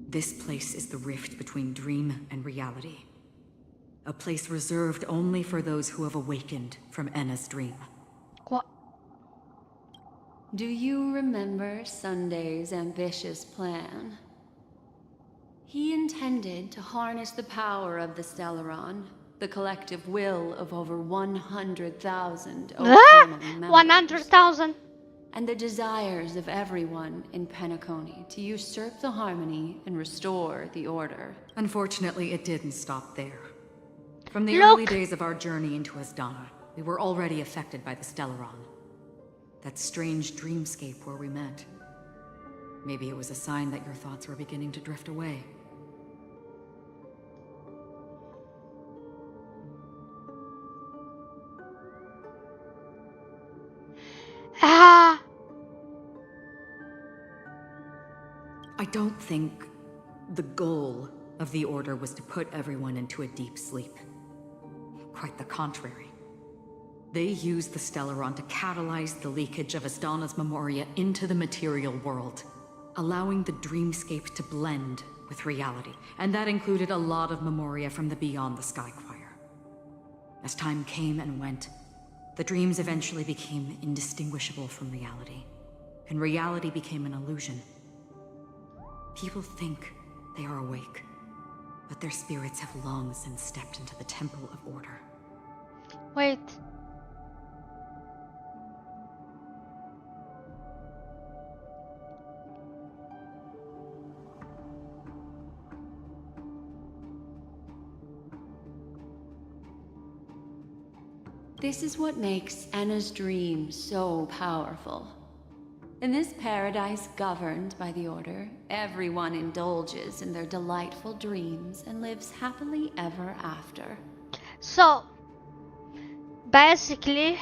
[SPEAKER 8] This place is the rift between dream and reality. A place reserved only for those who have awakened from Enna's dream.
[SPEAKER 1] What?
[SPEAKER 5] Do you remember Sunday's ambitious plan? He intended to harness the power of the Stellaron, the collective will of over 100,000 family members.
[SPEAKER 1] 100,000?
[SPEAKER 5] And the desires of everyone in Penacony to usurp the harmony and restore the order.
[SPEAKER 8] Unfortunately, it didn't stop there. From the early days of our journey into Asdana, we were already affected by the Stellaron. That strange dreamscape where we met. Maybe it was a sign that your thoughts were beginning to drift away.
[SPEAKER 1] Ah!
[SPEAKER 8] I don't think the goal of the Order was to put everyone into a deep sleep. Quite the contrary. They used the Stellaron to catalyze the leakage of Asdana's memoria into the material world, allowing the dreamscape to blend with reality. And that included a lot of memoria from the Beyond the Sky Choir. As time came and went, the dreams eventually became indistinguishable from reality, and reality became an illusion. People think they are awake, but their spirits have long since stepped into the Temple of Order.
[SPEAKER 1] Wait.
[SPEAKER 5] This is what makes Anna's dream so powerful. In this paradise governed by the Order, everyone indulges in their delightful dreams and lives happily ever after.
[SPEAKER 1] So, basically,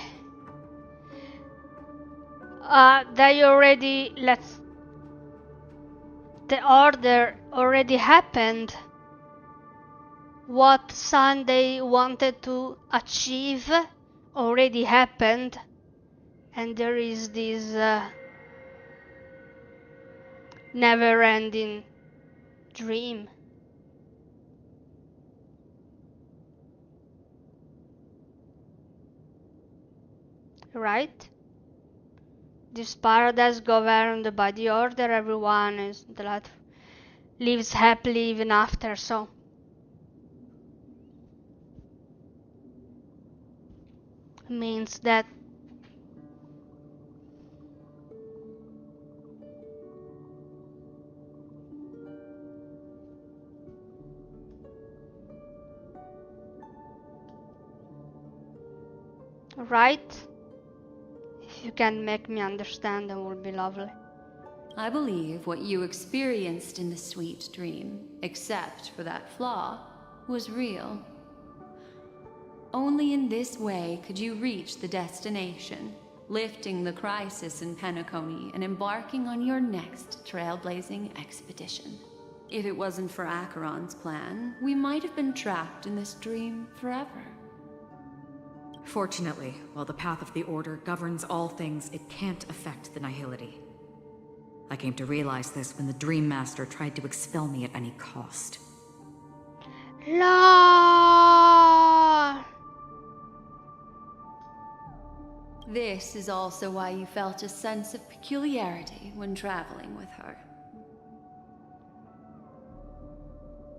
[SPEAKER 1] they already, the Order already happened. What Sunday wanted to achieve already happened, and there is this never-ending dream. Right? This paradise governed by the Order, everyone is lives happily even after, so means that right? If you can make me understand, that would be lovely.
[SPEAKER 5] I believe what you experienced in the sweet dream, except for that flaw, was real. Only in this way could you reach the destination, lifting the crisis in Penacony and embarking on your next trailblazing expedition. If it wasn't for Acheron's plan, we might have been trapped in this dream forever.
[SPEAKER 8] Fortunately, while the path of the Order governs all things, it can't affect the Nihility. I came to realize this when the Dream Master tried to expel me at any cost.
[SPEAKER 1] La.
[SPEAKER 5] This is also why you felt a sense of peculiarity when traveling with her.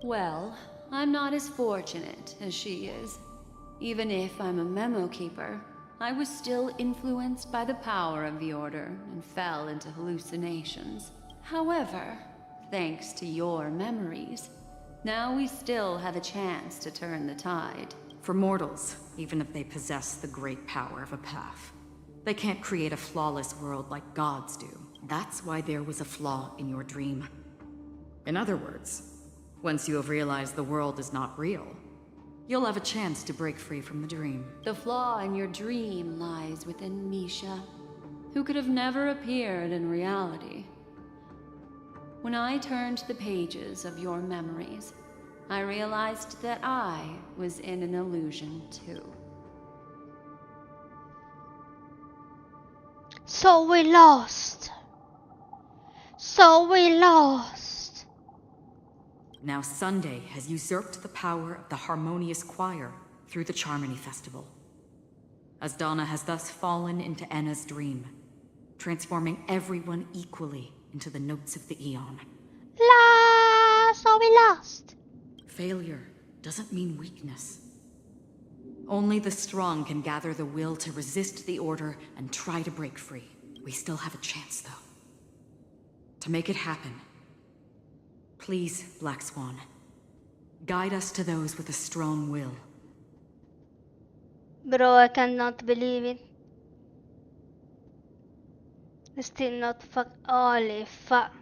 [SPEAKER 5] Well, I'm not as fortunate as she is. Even if I'm a memo keeper, I was still influenced by the power of the Order and fell into hallucinations. However, thanks to your memories, now we still have a chance to turn the tide.
[SPEAKER 8] For mortals, even if they possess the great power of a path, they can't create a flawless world like gods do. That's why there was a flaw in your dream. In other words, once you have realized the world is not real, you'll have a chance to break free from the dream.
[SPEAKER 5] The flaw in your dream lies within Misha, who could have never appeared in reality. When I turned the pages of your memories, I realized that I was in an illusion too.
[SPEAKER 1] So we lost. So we lost.
[SPEAKER 8] Now Sunday has usurped the power of the Harmonious Choir through the Charmony Festival. Asdana has thus fallen into Enna's dream, transforming everyone equally into the notes of the Eon.
[SPEAKER 1] La. So we lost.
[SPEAKER 8] Failure doesn't mean weakness. Only the strong can gather the will to resist the Order and try to break free. We still have a chance, though. To make it happen, please, Black Swan, guide us to those with a strong will.
[SPEAKER 1] Bro, I cannot believe it. Still not fuck. Holy fuck.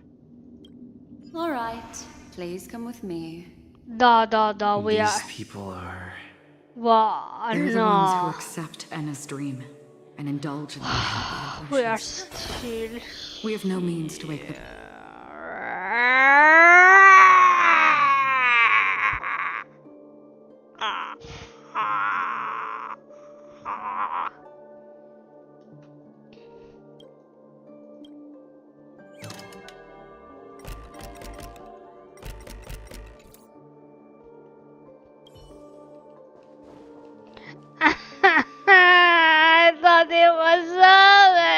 [SPEAKER 5] All right, please come with me.
[SPEAKER 1] We
[SPEAKER 15] These
[SPEAKER 1] are.
[SPEAKER 15] people are...
[SPEAKER 1] What?
[SPEAKER 3] They're the ones who
[SPEAKER 1] No.
[SPEAKER 3] accept Anna's dream and indulge in their happy
[SPEAKER 1] We are
[SPEAKER 3] illusions.
[SPEAKER 1] still.
[SPEAKER 3] We have no means to wake them.
[SPEAKER 1] I thought it was over.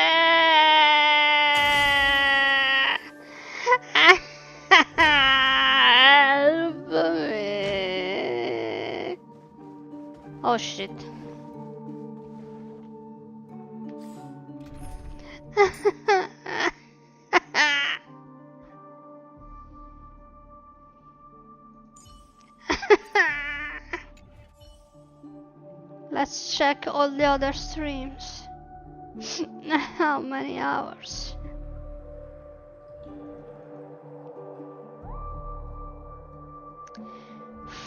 [SPEAKER 1] Help me. Oh shit. Let's check all the other streams. How many hours?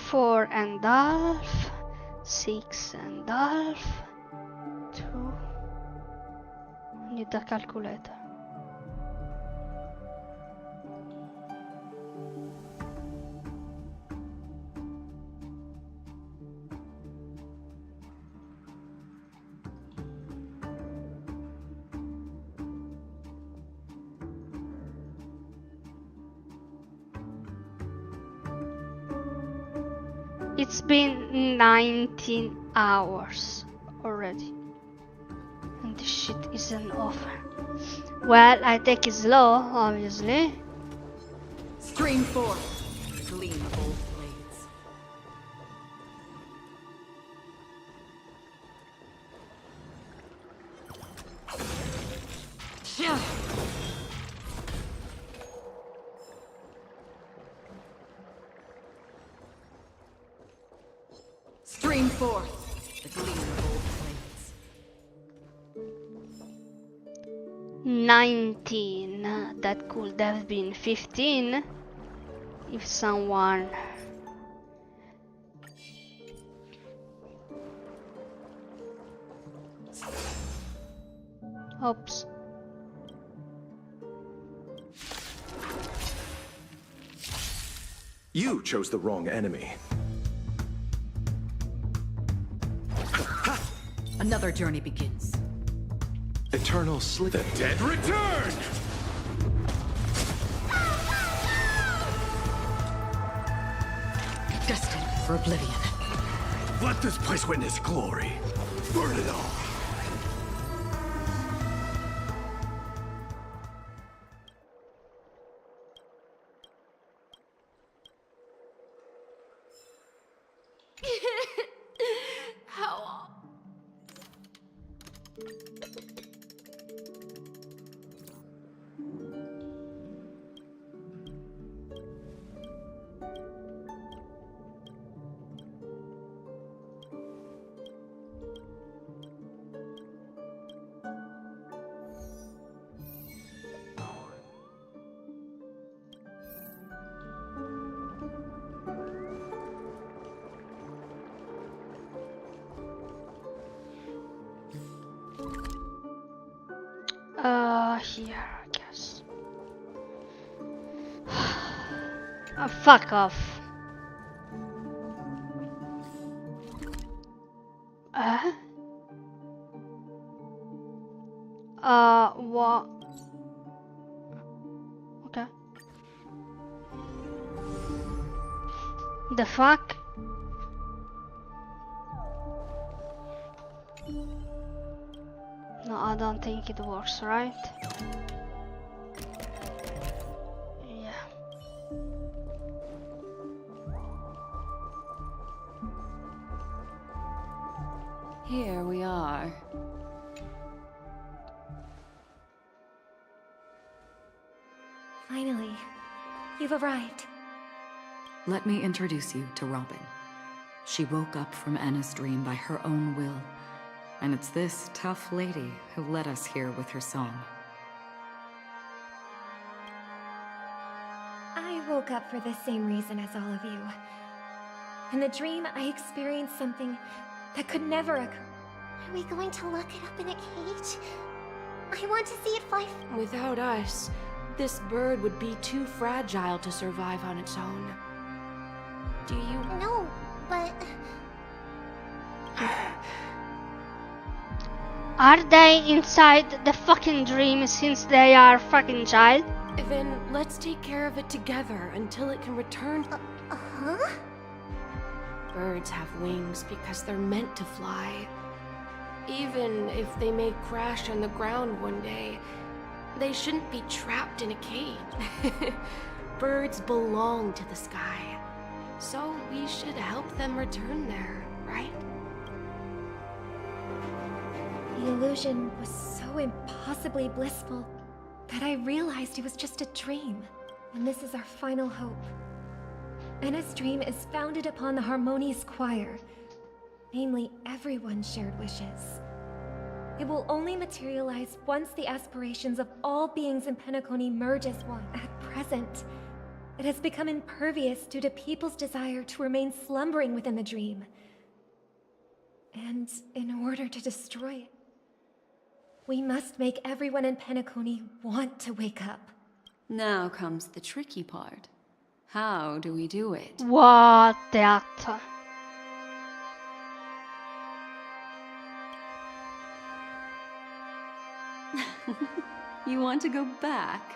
[SPEAKER 1] Four and a half, 6.5, 2. Need a calculator. It's been 19 hours already, and this shit isn't over. Well, I take it slow, obviously.
[SPEAKER 3] Stream forth, gleam of old blades. Stream forth, the gleam of old blades.
[SPEAKER 1] 19. That could have been 15 if someone. Oops.
[SPEAKER 7] You chose the wrong enemy.
[SPEAKER 3] Another journey begins.
[SPEAKER 7] Eternal Sleep. The dead return!
[SPEAKER 3] Destined for oblivion.
[SPEAKER 7] Let this place witness glory. Burn it all.
[SPEAKER 2] How?
[SPEAKER 1] Here, I guess. Fuck off. What? Okay. The fuck? No, I don't think it works, right? Yeah.
[SPEAKER 5] Here we are.
[SPEAKER 21] Finally, you've arrived.
[SPEAKER 3] Let me introduce you to Robin. She woke up from Anna's dream by her own will, and it's this tough lady who led us here with her song.
[SPEAKER 21] I've
[SPEAKER 4] woke up for the same reason as all of you. In the dream, I experienced something that could never occur.
[SPEAKER 2] Are we going to lock it up in a cage? I want to see it fly.
[SPEAKER 17] Without us, this bird would be too fragile to survive on its own. Do you?
[SPEAKER 2] No, but...
[SPEAKER 1] Are they inside the fucking dream since they are fucking child?
[SPEAKER 17] Then let's take care of it together until it can return.
[SPEAKER 2] Huh?
[SPEAKER 17] Birds have wings because they're meant to fly. Even if they may crash on the ground one day, they shouldn't be trapped in a cage. Birds belong to the sky, so we should help them return there, right?
[SPEAKER 4] The illusion was so impossibly blissful that I realized it was just a dream, and this is our final hope. Enna's dream is founded upon the harmonious choir, namely everyone's shared wishes. It will only materialize once the aspirations of all beings in Penacony merge as one. At present, it has become impervious due to people's desire to remain slumbering within the dream. And in order to destroy it, we must make everyone in Penacony want to wake up.
[SPEAKER 5] Now comes the tricky part. How do we do it?
[SPEAKER 1] What the actor?
[SPEAKER 5] You want to go back?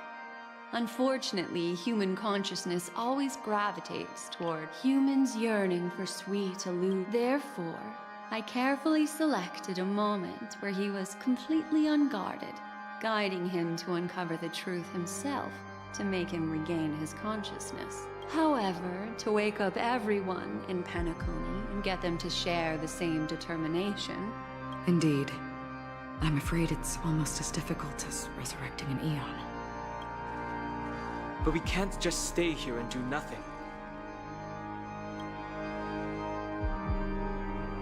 [SPEAKER 5] Unfortunately, human consciousness always gravitates toward humans yearning for sweet illusion. Therefore, I carefully selected a moment where he was completely unguarded, guiding him to uncover the truth himself to make him regain his consciousness. However, to wake up everyone in Penacony and get them to share the same determination...
[SPEAKER 3] Indeed. I'm afraid it's almost as difficult as resurrecting an Eon.
[SPEAKER 10] But we can't just stay here and do nothing.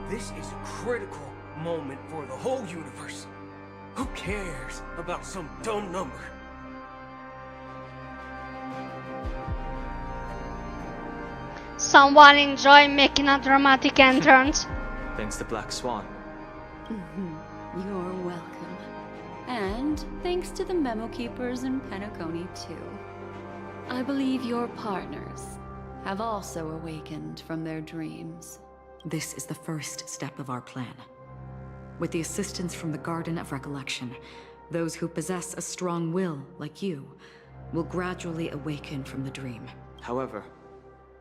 [SPEAKER 18] This is a critical moment for the whole universe. Who cares about some dumb number?
[SPEAKER 1] Someone enjoy making a dramatic entrance.
[SPEAKER 10] Thanks to Black Swan.
[SPEAKER 5] You're welcome. And thanks to the memo keepers in Penacony, too. I believe your partners have also awakened from their dreams.
[SPEAKER 3] This is the first step of our plan. With the assistance from the Garden of Recollection, those who possess a strong will, like you, will gradually awaken from the dream.
[SPEAKER 10] However,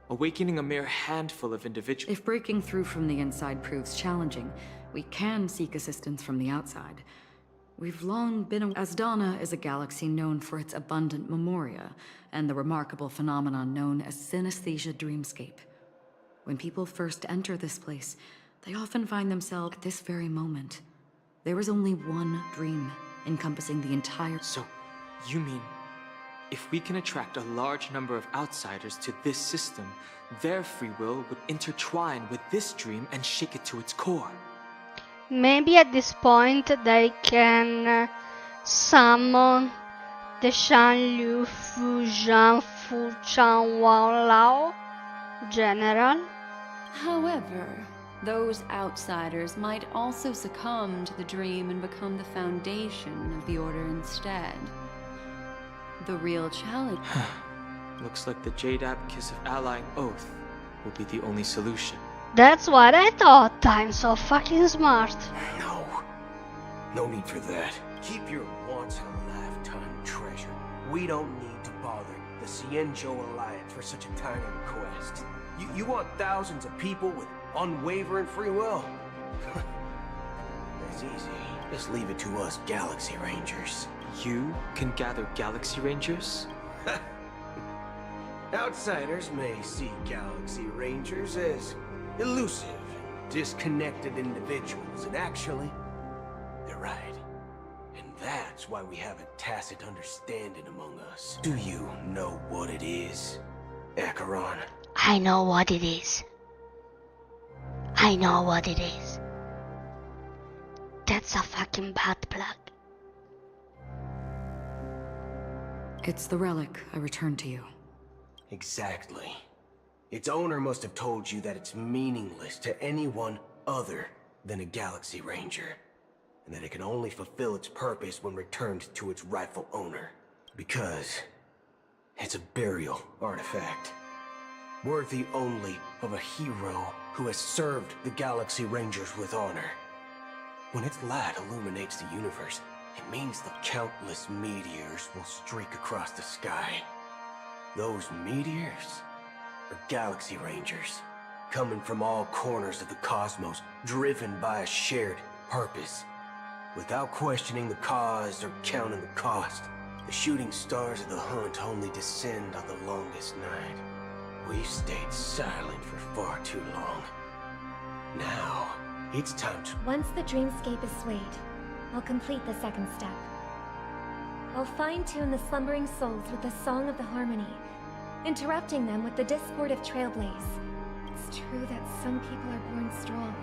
[SPEAKER 10] awakening a mere handful of individuals...
[SPEAKER 3] If breaking through from the inside proves challenging, we can seek assistance from the outside. We've long been... Asdana is a galaxy known for its abundant memoria, and the remarkable phenomenon known as synesthesia dreamscape. When people first enter this place, they often find themselves at this very moment. There is only one dream, encompassing the entire...
[SPEAKER 10] So, you mean, if we can attract a large number of outsiders to this system, their free will would intertwine with this dream and shake it to its core?
[SPEAKER 1] Maybe at this point they can summon the Shan Liu Fu Zhan Fu Chan Wang Lao General.
[SPEAKER 5] However, those outsiders might also succumb to the dream and become the foundation of the Order instead. The real challenge...
[SPEAKER 10] Looks like the Jade Abacus of Allying Oath will be the only solution.
[SPEAKER 1] That's what I thought. I'm so fucking smart.
[SPEAKER 18] No need for that. Keep your once-in-a-lifetime treasure. We don't need to bother the Cienjo Alliance for such a tiny request. You want thousands of people with unwavering free will? That's easy. Just leave it to us Galaxy Rangers.
[SPEAKER 10] You can gather Galaxy Rangers?
[SPEAKER 18] Outsiders may see Galaxy Rangers as elusive and disconnected individuals, and actually, they're right. And that's why we have a tacit understanding among us. Do you know what it is, Acheron?
[SPEAKER 1] I know what it is. I know what it is. That's a fucking bad plug.
[SPEAKER 3] It's the relic I returned to you.
[SPEAKER 18] Exactly. Its owner must have told you that it's meaningless to anyone other than a Galaxy Ranger, and that it can only fulfill its purpose when returned to its rightful owner. Because it's a burial artifact, worthy only of a hero who has served the Galaxy Rangers with honor. When its light illuminates the universe, it means the countless meteors will streak across the sky. Those meteors are Galaxy Rangers, coming from all corners of the cosmos, driven by a shared purpose. Without questioning the cause or counting the cost, the shooting stars of the hunt only descend on the longest night. We've stayed silent for far too long. Now, it's time to...
[SPEAKER 4] Once the dreamscape is swayed, I'll complete the second step. I'll fine-tune the slumbering souls with the Song of the Harmony, interrupting them with the discord of Trailblaze. It's true that some people are born strong,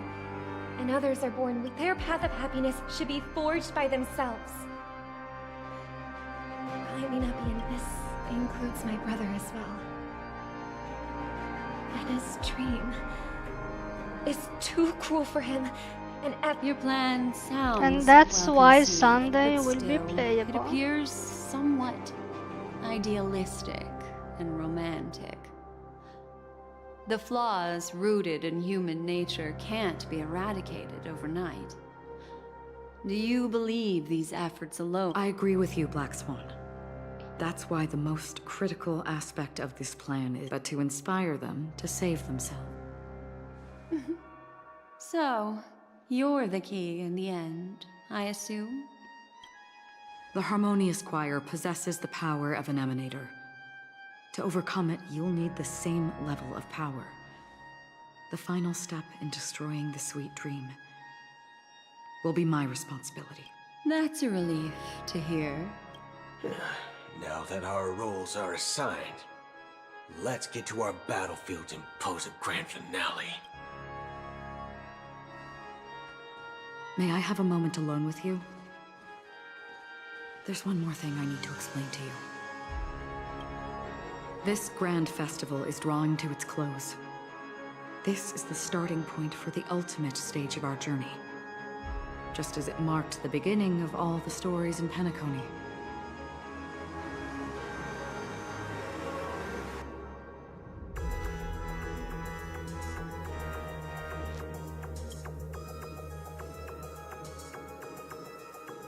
[SPEAKER 4] and others are born weak. Their path of happiness should be forged by themselves. I may not be in this includes my brother as well. And his dream is too cruel for him, and
[SPEAKER 5] your plan sounds
[SPEAKER 1] And that's
[SPEAKER 5] well
[SPEAKER 1] why
[SPEAKER 5] conceived,
[SPEAKER 1] Sunday
[SPEAKER 5] but
[SPEAKER 1] will be
[SPEAKER 5] still,
[SPEAKER 1] playable.
[SPEAKER 5] It appears somewhat idealistic and romantic. The flaws rooted in human nature can't be eradicated overnight. Do you believe these efforts alone?
[SPEAKER 3] I agree with you, Black Swan. That's why the most critical aspect of this plan is but to inspire them to save themselves.
[SPEAKER 5] So, you're the key in the end, I assume?
[SPEAKER 3] The Harmonious Choir possesses the power of an emanator. To overcome it, you'll need the same level of power. The final step in destroying the sweet dream will be my responsibility.
[SPEAKER 5] That's a relief to hear.
[SPEAKER 18] Now that our roles are assigned, let's get to our battlefields and pose a grand finale.
[SPEAKER 3] May I have a moment alone with you? There's one more thing I need to explain to you. This grand festival is drawing to its close. This is the starting point for the ultimate stage of our journey, just as it marked the beginning of all the stories in Penacony.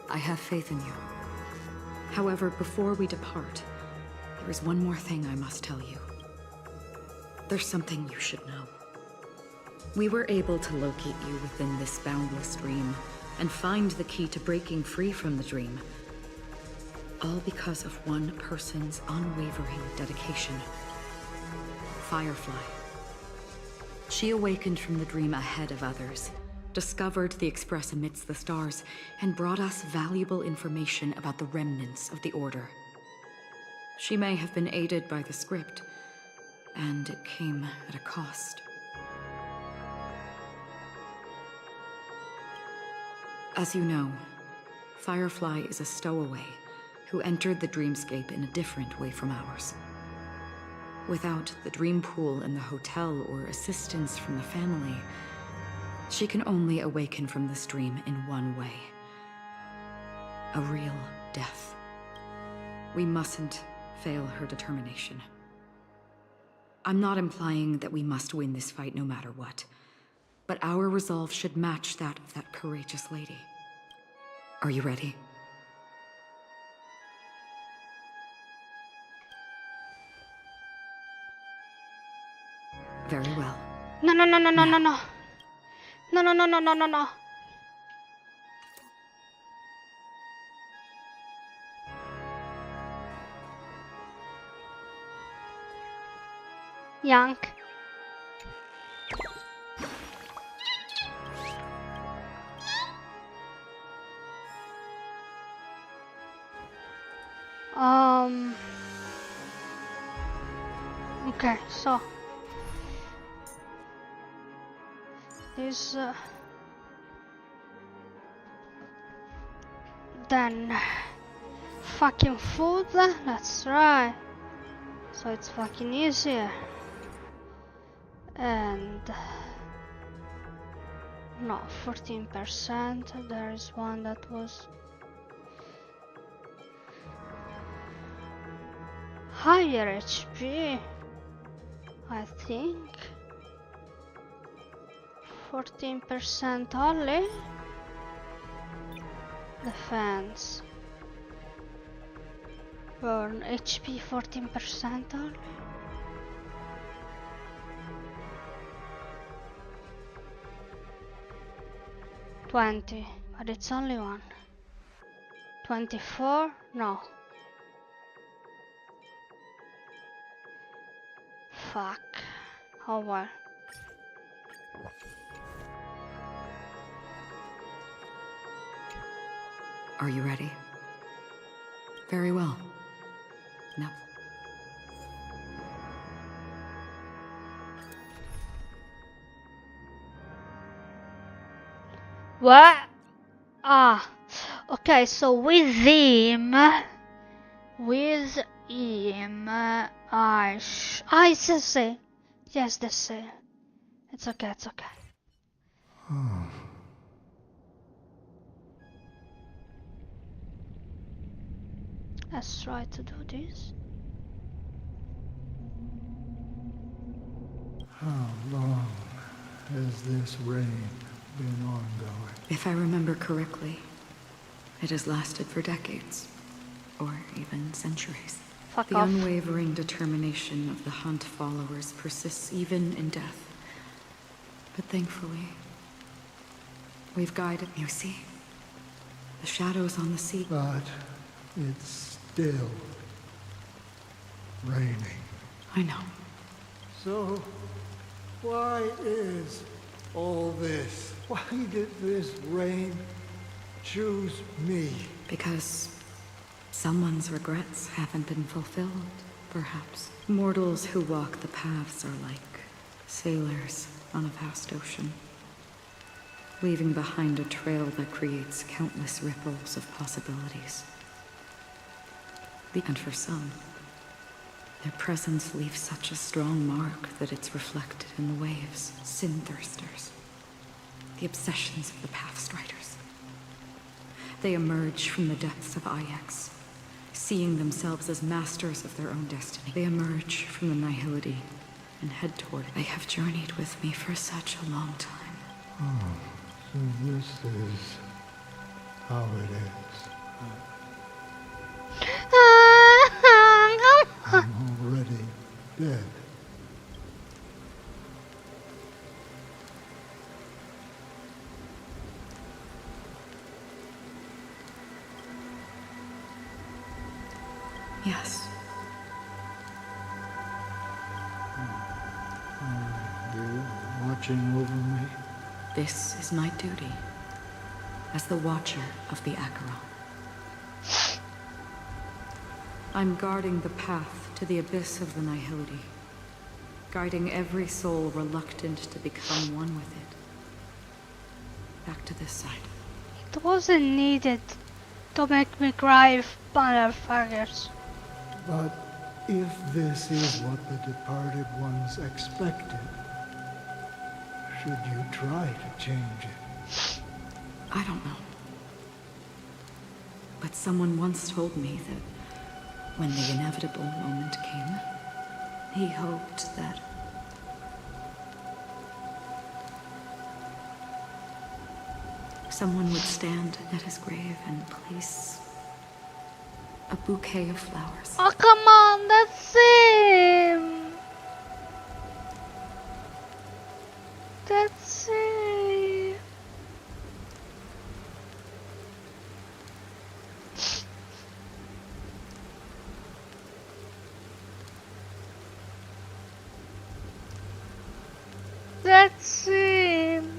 [SPEAKER 3] I have faith in you. However, before we depart, there is one more thing I must tell you. There's something you should know. We were able to locate you within this boundless dream and find the key to breaking free from the dream. All because of one person's unwavering dedication. Firefly. She awakened from the dream ahead of others, discovered the Express amidst the stars, and brought us valuable information about the remnants of the Order. She may have been aided by the script, and it came at a cost. As you know, Firefly is a stowaway who entered the dreamscape in a different way from ours. Without the dream pool in the hotel or assistance from the family, she can only awaken from this dream in one way. A real death. We mustn't fail her determination. I'm not implying that we must win this fight no matter what, but our resolve should match that of that courageous lady. Are you ready? Very well.
[SPEAKER 1] No, no, no, no, no, no, no. No, no, no, no, no, no, no. Yank. Okay, so this then fucking food. Let's try So it's fucking easier. And no, 14%. There is one that was higher HP, I think. 14% only. Defense. Burn HP 14% only. $20, but it's only one. 24? No. Fuck. Oh well.
[SPEAKER 8] Are you ready? Very well. Now.
[SPEAKER 1] What? Ah. Okay, so with him, it's the same. Yes, the same. It's okay, it's okay. Let's try to do this.
[SPEAKER 13] How long has this rain been ongoing?
[SPEAKER 8] If I remember correctly, it has lasted for decades, or even centuries.
[SPEAKER 1] Fuck
[SPEAKER 8] the
[SPEAKER 1] off.
[SPEAKER 8] Unwavering determination of the Hunt followers persists even in death. But thankfully, we've guided. You see? The shadows on the sea.
[SPEAKER 13] But it's still raining.
[SPEAKER 8] I know.
[SPEAKER 13] So, why is all this? Why did this rain choose me?
[SPEAKER 8] Because someone's regrets haven't been fulfilled, perhaps. Mortals who walk the paths are like sailors on a vast ocean, leaving behind a trail that creates countless ripples of possibilities. And for some, their presence leaves such a strong mark that it's reflected in the waves. Sin-thirsters. The obsessions of the Pathstriders. They emerge from the depths of Ix, seeing themselves as masters of their own destiny. They emerge from the nihility and head toward it. They have journeyed with me for such a long time.
[SPEAKER 13] Oh, so this is how it is. I'm already dead.
[SPEAKER 8] Yes.
[SPEAKER 13] Are you watching over me?
[SPEAKER 8] This is my duty as the Watcher of the Acheron. I'm guarding the path to the abyss of the nihility, guiding every soul reluctant to become one with it. Back to this side.
[SPEAKER 1] It wasn't needed to make me cry, motherfuckers.
[SPEAKER 13] But if this is what the departed ones expected, should you try to change it?
[SPEAKER 8] I don't know. But someone once told me that when the inevitable moment came, he hoped that someone would stand at his grave and place a bouquet of flowers.
[SPEAKER 1] Oh, come on, that's him! That's him! That's him!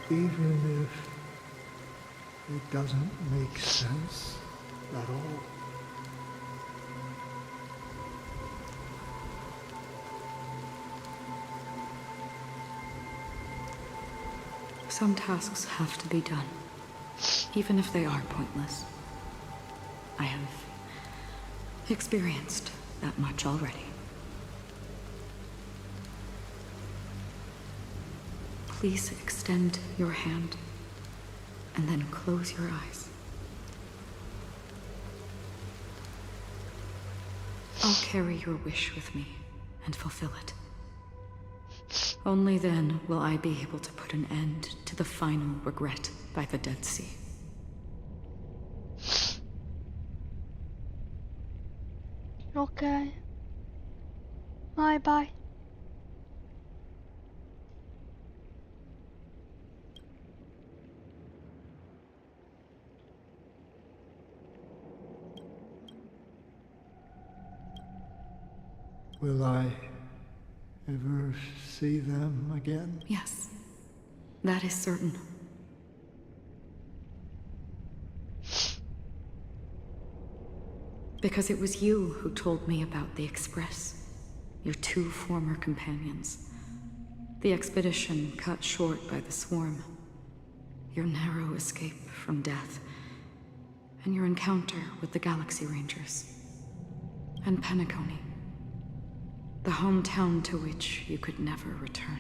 [SPEAKER 13] even if it doesn't make sense at all.
[SPEAKER 3] Some tasks have to be done, even if they are pointless. I have experienced that much already. Please extend your hand and then close your eyes. I'll carry your wish with me and fulfill it. Only then will I be able to put an end to the final regret by the Dead Sea.
[SPEAKER 1] Okay. Bye-bye.
[SPEAKER 13] Will I ever see them again?
[SPEAKER 3] Yes, that is certain. Because it was you who told me about the Express, your two former companions. The expedition cut short by the swarm, your narrow escape from death, and your encounter with the Galaxy Rangers. And Penacony, the hometown to which you could never return.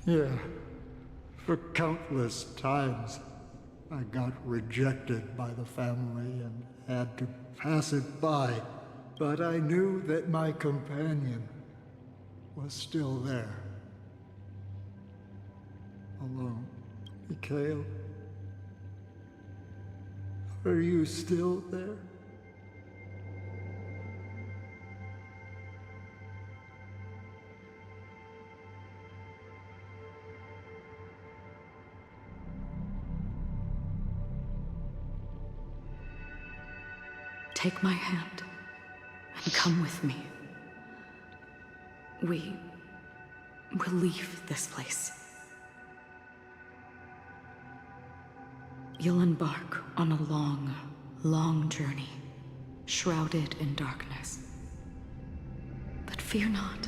[SPEAKER 13] Yeah, for countless times I got rejected by the family and had to pass it by, but I knew that my companion was still there. Alone. Mikhail, are you still there?
[SPEAKER 3] Take my hand and come with me. We will leave this place. You'll embark on a long, long journey, shrouded in darkness. But fear not,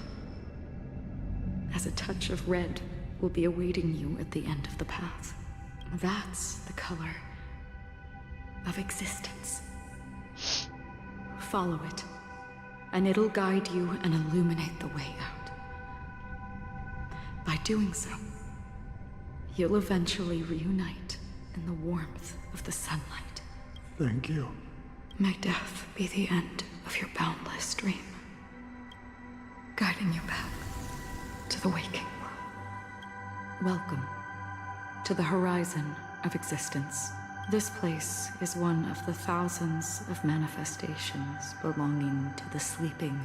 [SPEAKER 3] as a touch of red will be awaiting you at the end of the path. That's the color of existence. Follow it, and it'll guide you and illuminate the way out. By doing so, you'll eventually reunite in the warmth of the sunlight.
[SPEAKER 13] Thank you.
[SPEAKER 3] May death be the end of your boundless dream, guiding you back to the waking world. Welcome to the horizon of existence. This place is one of the thousands of manifestations belonging to the sleeping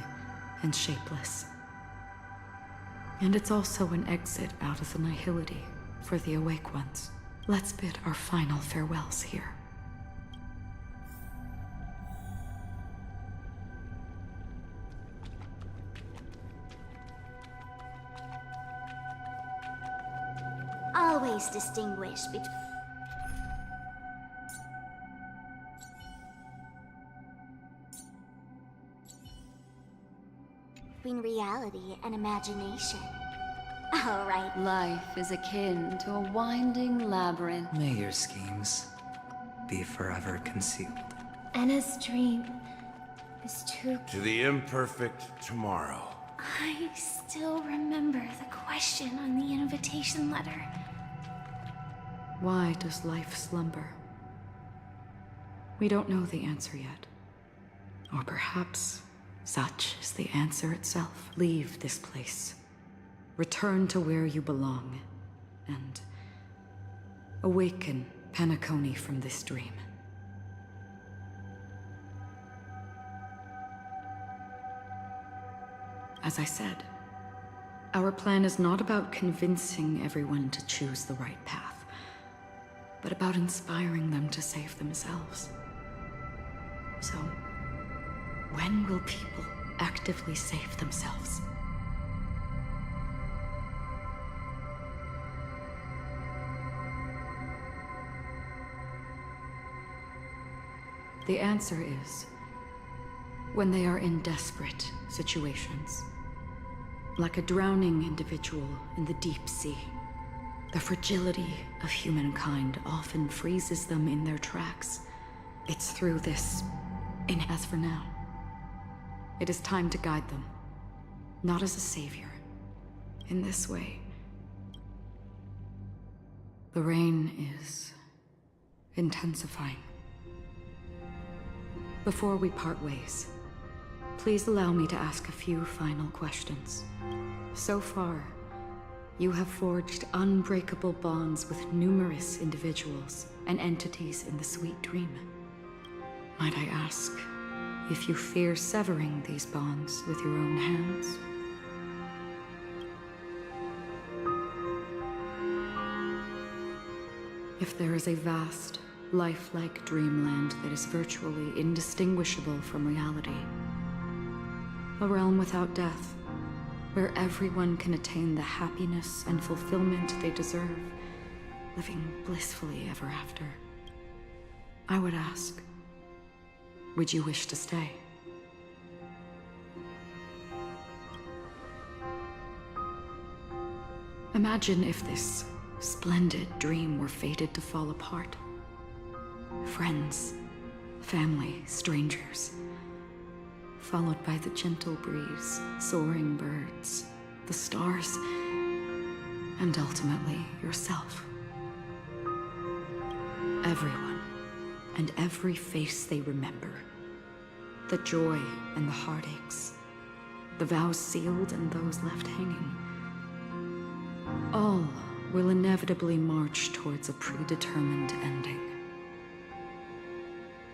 [SPEAKER 3] and shapeless. And it's also an exit out of the nihility for the awake ones. Let's bid our final farewells here.
[SPEAKER 2] Always distinguish between reality and imagination. All right.
[SPEAKER 5] Life is akin to a winding labyrinth.
[SPEAKER 6] May your schemes be forever concealed.
[SPEAKER 4] Anna's dream is too...
[SPEAKER 19] To the imperfect tomorrow.
[SPEAKER 2] I still remember the question on the invitation letter.
[SPEAKER 3] Why does life slumber? We don't know the answer yet. Or perhaps such is the answer itself. Leave this place. Return to where you belong, and awaken Penacony from this dream. As I said, our plan is not about convincing everyone to choose the right path, but about inspiring them to save themselves. So, when will people actively save themselves? The answer is when they are in desperate situations. Like a drowning individual in the deep sea. The fragility of humankind often freezes them in their tracks. It's through this, and as for now, it is time to guide them, not as a savior. In this way, the rain is intensifying. Before we part ways, please allow me to ask a few final questions. So far, you have forged unbreakable bonds with numerous individuals and entities in the Sweet Dream. Might I ask if you fear severing these bonds with your own hands? If there is a vast, lifelike dreamland that is virtually indistinguishable from reality, a realm without death, where everyone can attain the happiness and fulfillment they deserve, living blissfully ever after, I would ask, would you wish to stay? Imagine if this splendid dream were fated to fall apart. Friends, family, strangers, followed by the gentle breeze, soaring birds, the stars, and ultimately yourself. Everyone, and every face they remember. The joy and the heartaches, the vows sealed and those left hanging. All will inevitably march towards a predetermined ending.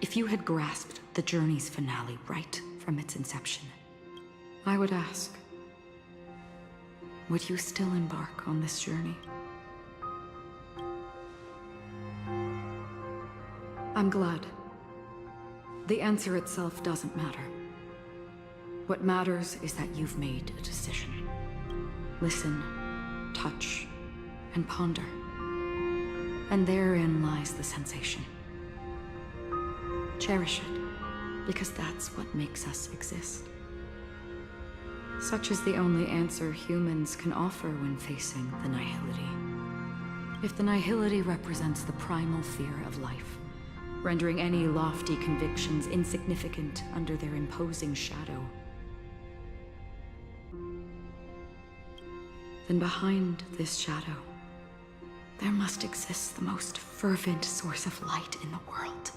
[SPEAKER 3] If you had grasped the journey's finale right from its inception, I would ask, would you still embark on this journey? I'm glad. The answer itself doesn't matter. What matters is that you've made a decision. Listen, touch, and ponder. And therein lies the sensation. Cherish it, because that's what makes us exist. Such is the only answer humans can offer when facing the nihility. If the nihility represents the primal fear of life, rendering any lofty convictions insignificant under their imposing shadow, then behind this shadow, there must exist the most fervent source of light in the world.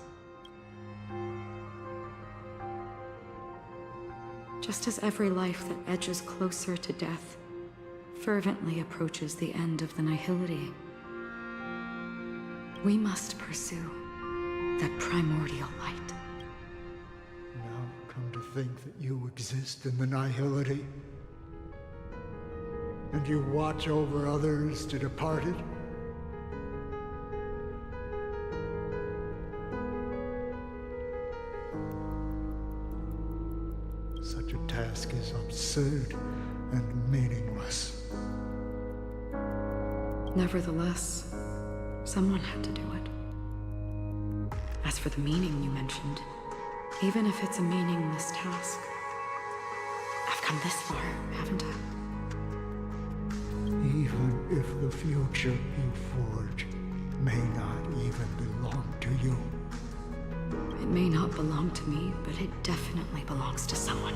[SPEAKER 3] Just as every life that edges closer to death fervently approaches the end of the nihility, we must pursue that primordial light.
[SPEAKER 13] Now come to think that you exist in the nihility, and you watch over others to depart it. Such a task is absurd and meaningless.
[SPEAKER 3] Nevertheless, someone had to do it. As for the meaning you mentioned, even if it's a meaningless task, I've come this far, haven't I?
[SPEAKER 13] Even if the future you forge may not even belong to you.
[SPEAKER 3] It may not belong to me, but it definitely belongs to someone.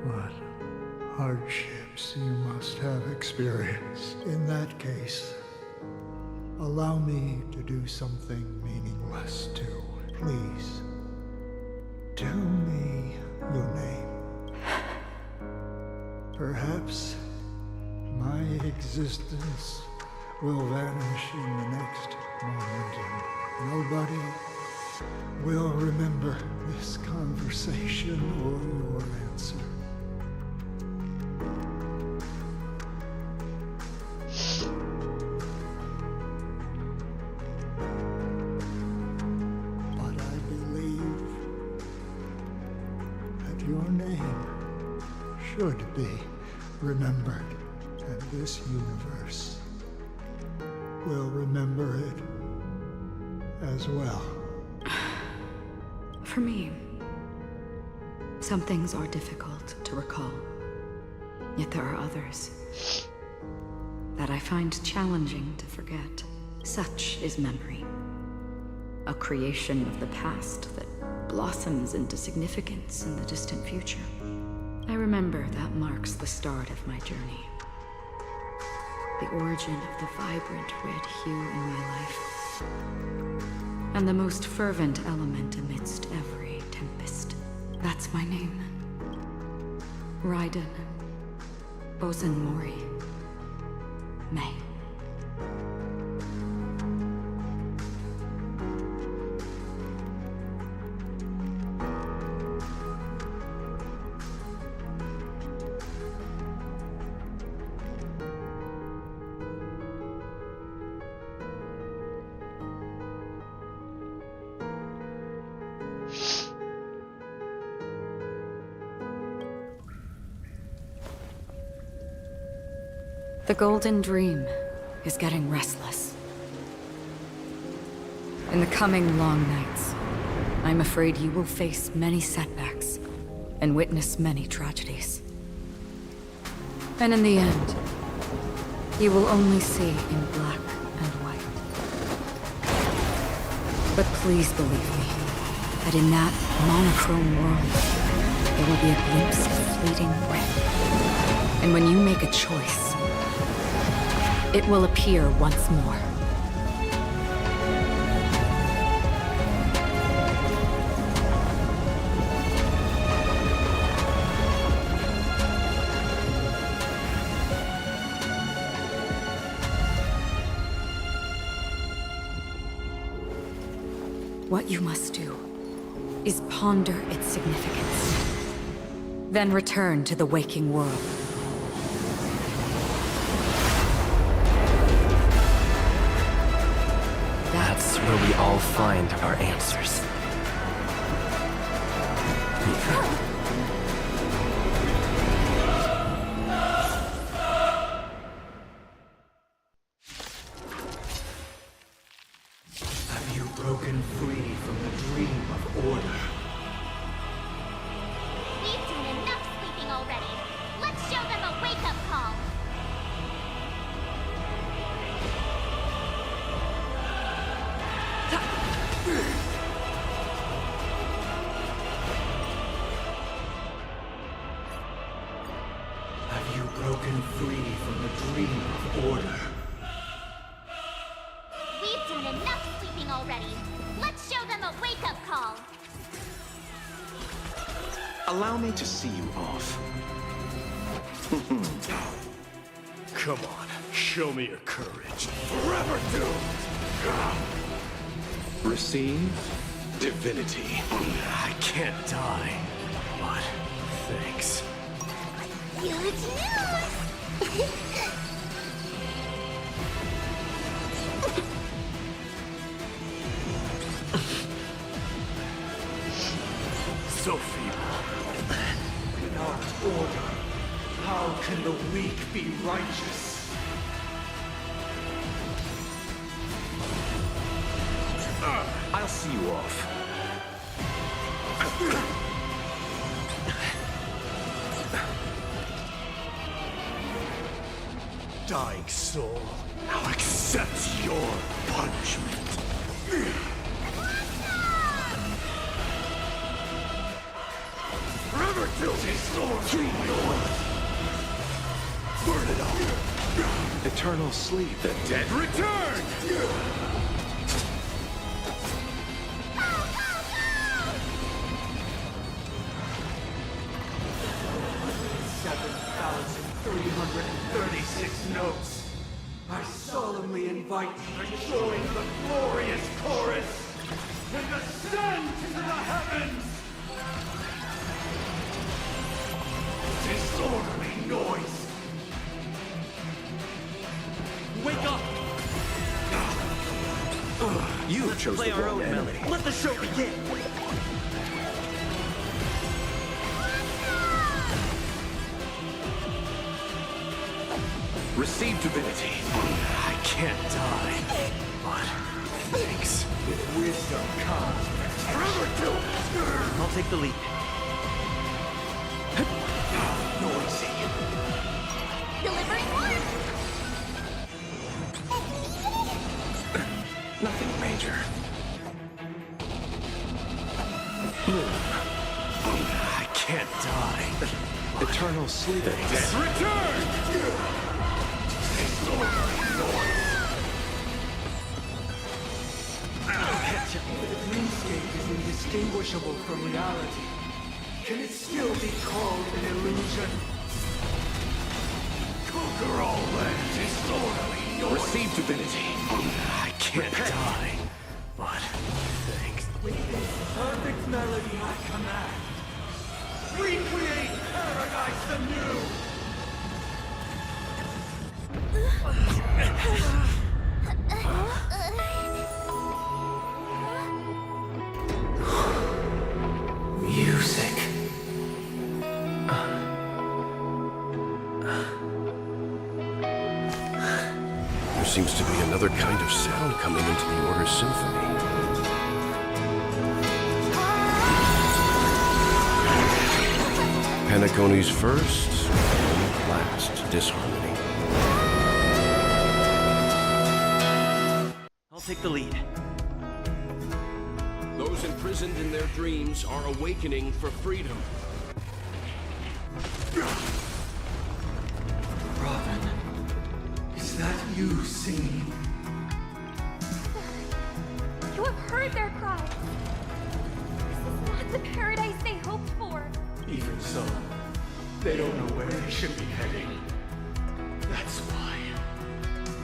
[SPEAKER 13] What hardships you must have experienced. In that case, allow me to do something meaningless too. Please, tell me your name. Perhaps my existence will vanish in the next moment and nobody will remember this conversation or your answer. name should be remembered, and this universe will remember it as well.
[SPEAKER 3] For me, some things are difficult to recall. Yet there are others that I find challenging to forget. Such is memory. A creation of the past that blossoms into significance in the distant future. I remember that marks the start of my journey. The origin of the vibrant red hue in my life. And the most fervent element amidst every tempest. That's my name. Raiden. Bozen Mori. May. The Golden Dream is getting restless. In the coming long nights, I'm afraid you will face many setbacks and witness many tragedies. And in the end, you will only see in black and white. But please believe me, that in that monochrome world, there will be a glimpse of fleeting red. And when you make a choice, it will appear once more. What you must do is ponder its significance, then return to the waking world.
[SPEAKER 15] That's where we all find our answers.
[SPEAKER 9] Have you broken free from the dream of order?
[SPEAKER 2] We've done enough sleeping already. Let's show them a wake-up call.
[SPEAKER 9] Have you broken free from the dream of order?
[SPEAKER 2] We've done enough sleeping already. Let's show them a wake-up call.
[SPEAKER 7] Allow me to see you off. Come on, show me your courage. Forever doomed! Receive divinity. I can't die, but thanks.
[SPEAKER 2] Good news!
[SPEAKER 9] So feeble. Without order, how can the weak be righteous?
[SPEAKER 7] I'll see you off. Dying soul, now accept your punishment. Forever till burn it up. Eternal sleep. The dead return.
[SPEAKER 9] 7,336 notes. I solemnly invite you to join the glorious chorus and ascend into the heavens! Disorderly noise!
[SPEAKER 7] Wake up! You chose
[SPEAKER 9] play
[SPEAKER 7] the
[SPEAKER 9] our
[SPEAKER 7] wrong
[SPEAKER 9] own
[SPEAKER 7] enemy.
[SPEAKER 9] melody. Let the show begin! Receive divinity. I can't die. But thanks. With wisdom comes
[SPEAKER 18] I'll take the lead.
[SPEAKER 9] noisy.
[SPEAKER 2] Delivering one!
[SPEAKER 9] Nothing major. I can't die.
[SPEAKER 10] Eternal sleep.
[SPEAKER 9] Return! The dreamscape is indistinguishable from reality. Can it still be called an illusion? Conquer all lands disorderly. Receive divinity. I can't die. But thanks. With this perfect melody I command, recreate paradise anew! Music.
[SPEAKER 16] There seems to be another kind of sound coming into the Order's symphony. Penacony's first and last disharmony.
[SPEAKER 18] I'll take the lead.
[SPEAKER 16] Those imprisoned in their dreams are awakening for freedom.
[SPEAKER 9] Robin, is that you singing?
[SPEAKER 4] You have heard their cries. This is not the paradise they hoped for.
[SPEAKER 9] Even so, they don't know where they should be heading. That's why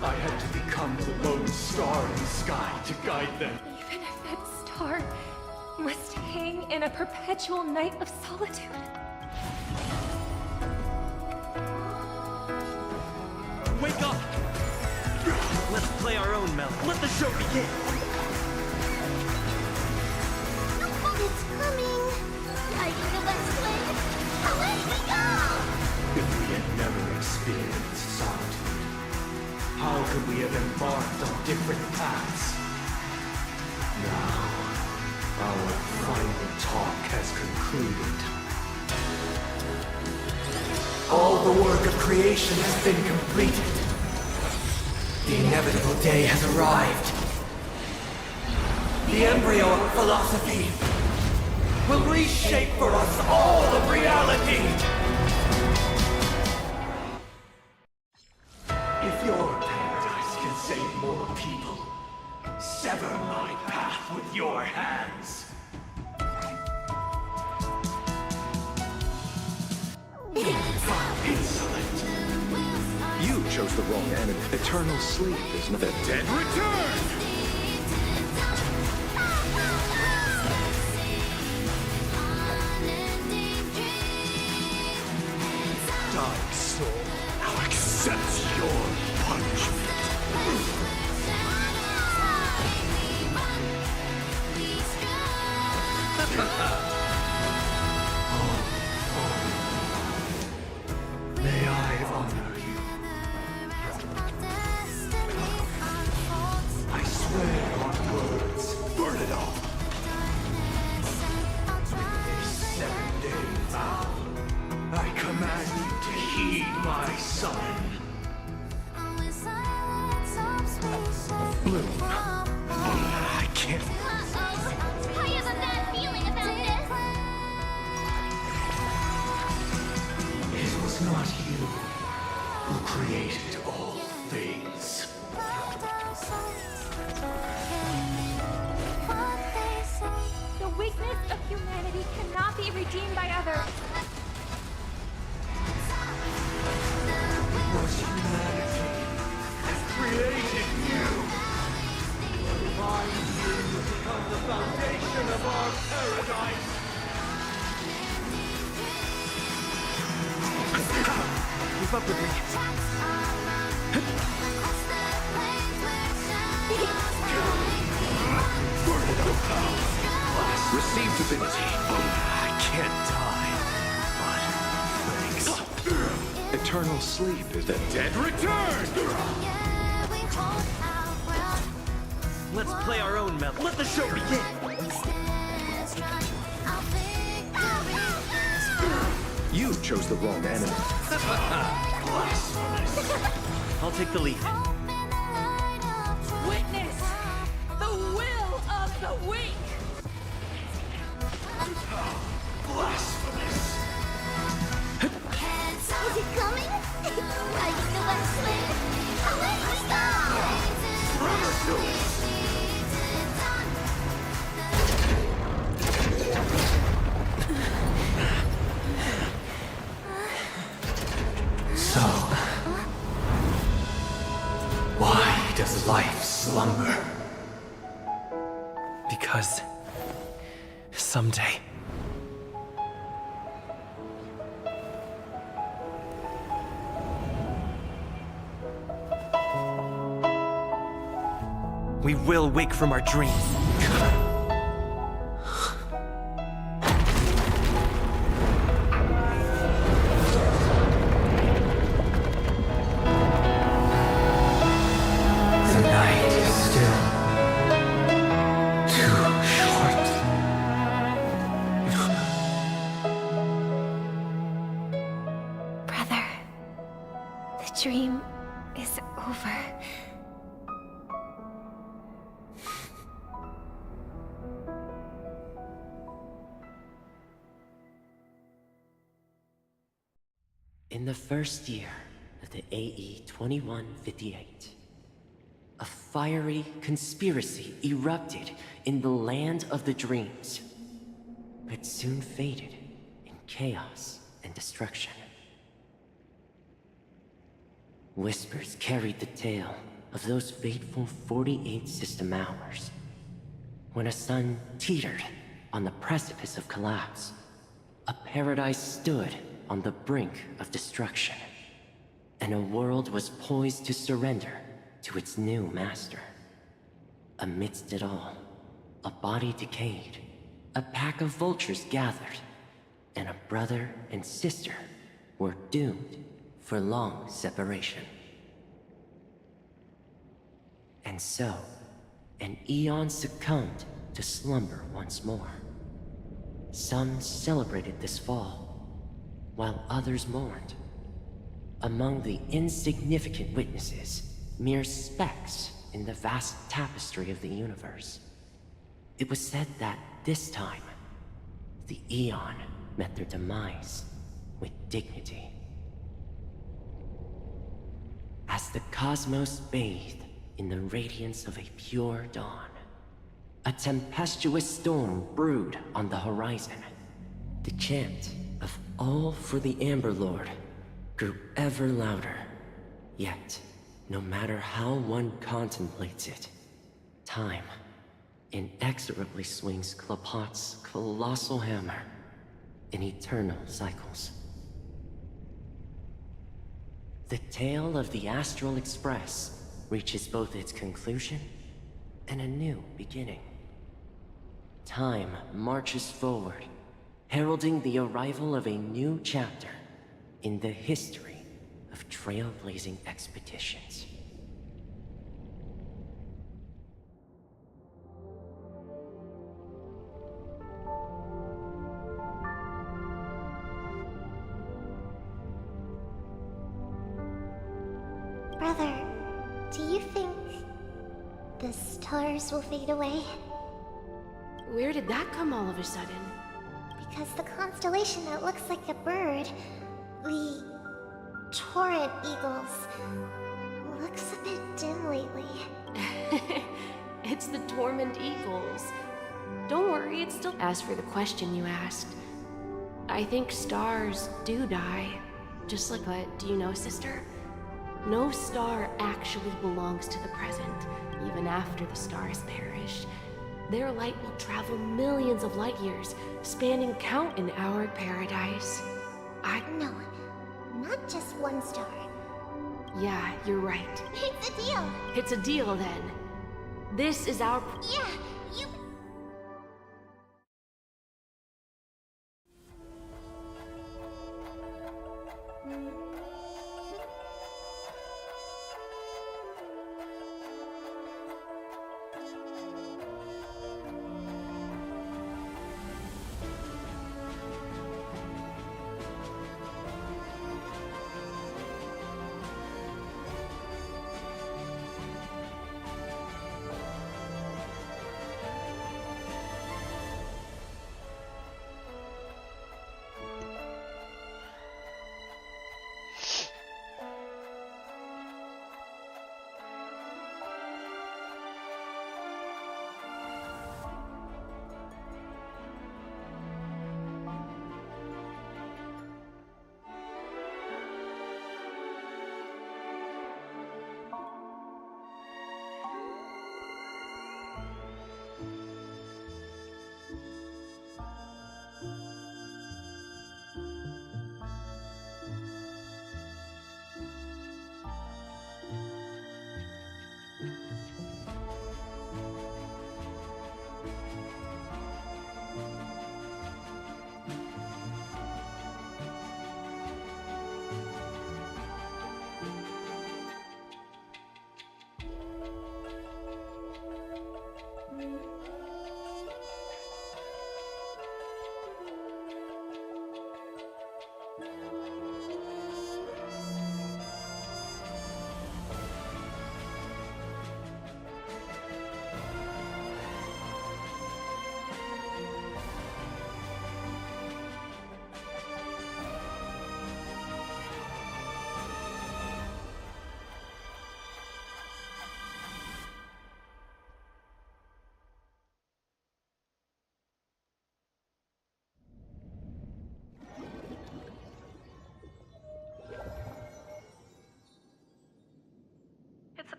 [SPEAKER 9] I had to become the lone star in the sky to guide them.
[SPEAKER 4] Even if that star must hang in a perpetual night of solitude.
[SPEAKER 18] Wake up! Let's play our own melody. Let the show begin!
[SPEAKER 2] It's coming! Lighting the Let's Play! Away we go!
[SPEAKER 9] If we had never experienced solitude, how could we have embarked on different paths? Now, our final talk has concluded. All the work of creation has been completed. The inevitable day has arrived. The embryo of philosophy will reshape for us all of reality. If your paradise can save more people, sever my path with your hands. Insolent.
[SPEAKER 10] You chose the wrong enemy. Eternal sleep is not the dead.
[SPEAKER 9] Return! Dark soul, now accept your punishment. May I honor you? I swear on words, burn it all. With a 7-day vow, I command you to heed my summon. Bloom. I can't.
[SPEAKER 2] I have a bad feeling about this!
[SPEAKER 9] It was not you who created all things.
[SPEAKER 4] The weakness of humanity cannot be redeemed by others.
[SPEAKER 9] It was humanity that created you. Divine dream will become the foundation of our paradise.
[SPEAKER 18] Keep up with me.
[SPEAKER 9] Burn it up now. Receive divinity. I can't die. But thanks. eternal sleep is the dead return!
[SPEAKER 15] Let's play our own melody. Let the show begin!
[SPEAKER 9] You chose the wrong enemy.
[SPEAKER 15] I'll take the lead.
[SPEAKER 17] Witness the will of the weak!
[SPEAKER 9] Blasphemous!
[SPEAKER 2] Is it coming? Are you the one slain?
[SPEAKER 9] So, why does life slumber?
[SPEAKER 15] Because someday we will wake from our dreams.
[SPEAKER 9] The night is still too short.
[SPEAKER 4] Brother, the dream is over.
[SPEAKER 12] In the first year of the AE 2158, a fiery conspiracy erupted in the land of the dreams, but soon faded in chaos and destruction. Whispers carried the tale of those fateful 48 system hours, when a sun teetered on the precipice of collapse. A paradise stood on the brink of destruction, and a world was poised to surrender to its new master. Amidst it all, a body decayed, a pack of vultures gathered, and a brother and sister were doomed for long separation. And so, an eon succumbed to slumber once more. Some celebrated this fall, while others mourned. Among the insignificant witnesses, mere specks in the vast tapestry of the universe. It was said that this time, the Eon met their demise with dignity. As the cosmos bathed in the radiance of a pure dawn, a tempestuous storm brewed on the horizon. The chant of "All for the Amber Lord" grew ever louder. Yet, no matter how one contemplates it, time inexorably swings Klapot's colossal hammer in eternal cycles. The tale of the Astral Express reaches both its conclusion and a new beginning. Time marches forward, heralding the arrival of a new chapter in the history of trailblazing expeditions.
[SPEAKER 2] Brother, do you think the stars will fade away?
[SPEAKER 17] Where did that come all of a sudden?
[SPEAKER 2] Because the constellation that looks like a bird, the Torrent Eagles, looks a bit dim lately.
[SPEAKER 17] It's the Torment Eagles. Don't worry, it's still... As for the question you asked, I think stars do die. Just like what, do you know, sister? No star actually belongs to the present, even after the stars perish. Their light will travel millions of light years, spanning count in our paradise.
[SPEAKER 2] No, not just one star.
[SPEAKER 17] Yeah, you're right.
[SPEAKER 2] It's a deal!
[SPEAKER 17] It's a deal, then. This is our...
[SPEAKER 2] Yeah, you...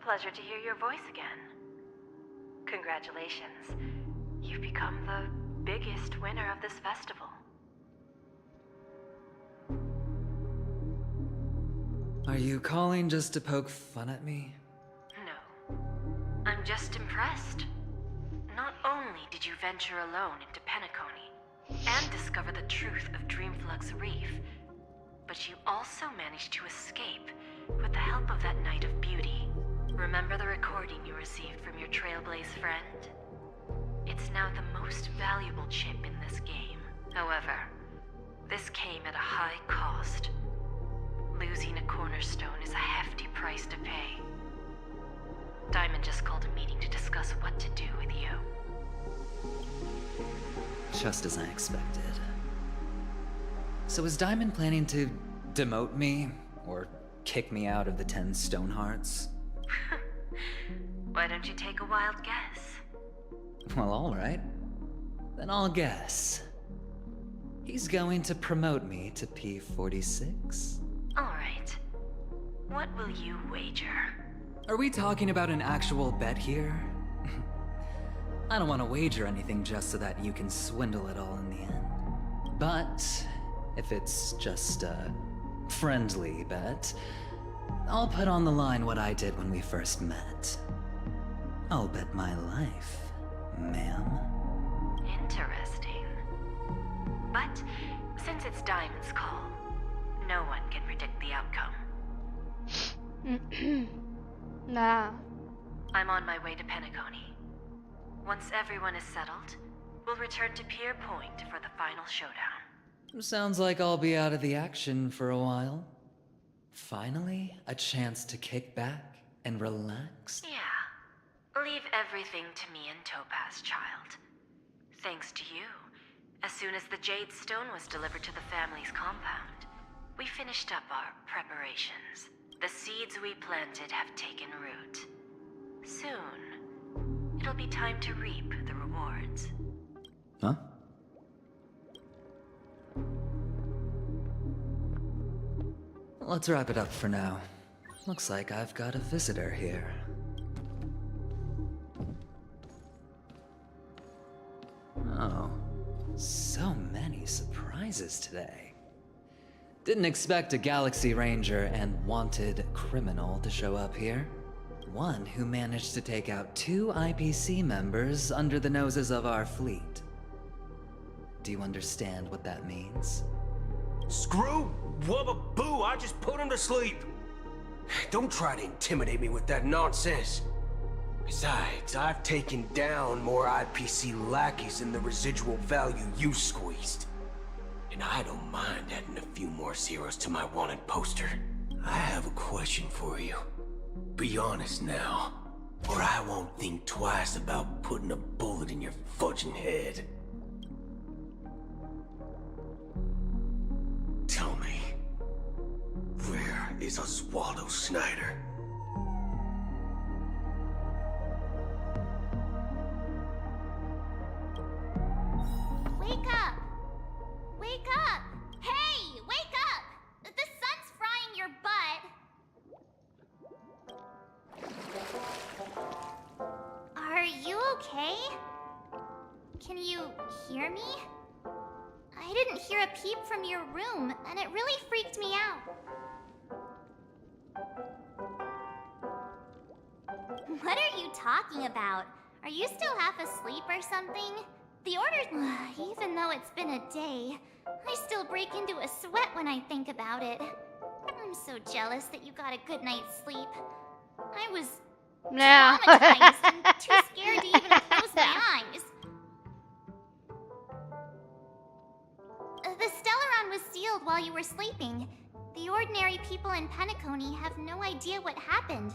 [SPEAKER 11] pleasure to hear your voice again. Congratulations. You've become the biggest winner of this festival.
[SPEAKER 6] Are you calling just to poke fun at me?
[SPEAKER 11] No. I'm just impressed. Not only did you venture alone into Penacony and discover the truth of Dreamflux Reef, but you also managed to escape with the help of that Knight of Beauty. Remember the recording you received from your Trailblaze friend? It's now the most valuable chip in this game. However, this came at a high cost. Losing a cornerstone is a hefty price to pay. Diamond just called a meeting to discuss what to do with you.
[SPEAKER 6] Just as I expected. So is Diamond planning to demote me? Or kick me out of the 10 Stonehearts?
[SPEAKER 11] Why don't you take a wild guess?
[SPEAKER 6] Well, alright. Then I'll guess. He's going to promote me to P46?
[SPEAKER 11] Alright. What will you wager?
[SPEAKER 6] Are we talking about an actual bet here? I don't want to wager anything just so that you can swindle it all in the end. But if it's just a friendly bet, I'll put on the line what I did when we first met. I'll bet my life, ma'am.
[SPEAKER 11] Interesting. But since it's Diamond's call, no one can predict the outcome.
[SPEAKER 1] Nah.
[SPEAKER 11] I'm on my way to Penacony. Once everyone is settled, we'll return to Pier Point for the final showdown.
[SPEAKER 6] Sounds like I'll be out of the action for a while. Finally, a chance to kick back and relax.
[SPEAKER 11] Yeah. Leave everything to me and Topaz, child. Thanks to you, as soon as the Jade Stone was delivered to the family's compound, we finished up our preparations. The seeds we planted have taken root. Soon, it'll be time to reap the rewards.
[SPEAKER 6] Huh? Let's wrap it up for now. Looks like I've got a visitor here. Oh, so many surprises today. Didn't expect a Galaxy Ranger and wanted criminal to show up here. One who managed to take out 2 IPC members under the noses of our fleet. Do you understand what that means?
[SPEAKER 20] Screw wubba boo, I just put him to sleep. Don't try to intimidate me with that nonsense. Besides, I've taken down more IPC lackeys than the residual value you squeezed. And I don't mind adding a few more zeros to my wanted poster. I have a question for you. Be honest now, or I won't think twice about putting a bullet in your fudging head. Tell me, where is Oswaldo Snyder?
[SPEAKER 2] Wake up! Wake up! Hey, wake up! The sun's frying your butt. Are you okay? Can you hear me? I didn't hear a peep from your room, and it really freaked me out. What are you talking about? Are you still half asleep or something? The order... Even though it's been a day, I still break into a sweat when I think about it. I'm so jealous that you got a good night's sleep. I was traumatized and too scared to even close my eyes. The Stellaron was sealed while you were sleeping. The ordinary people in Penacony have no idea what happened.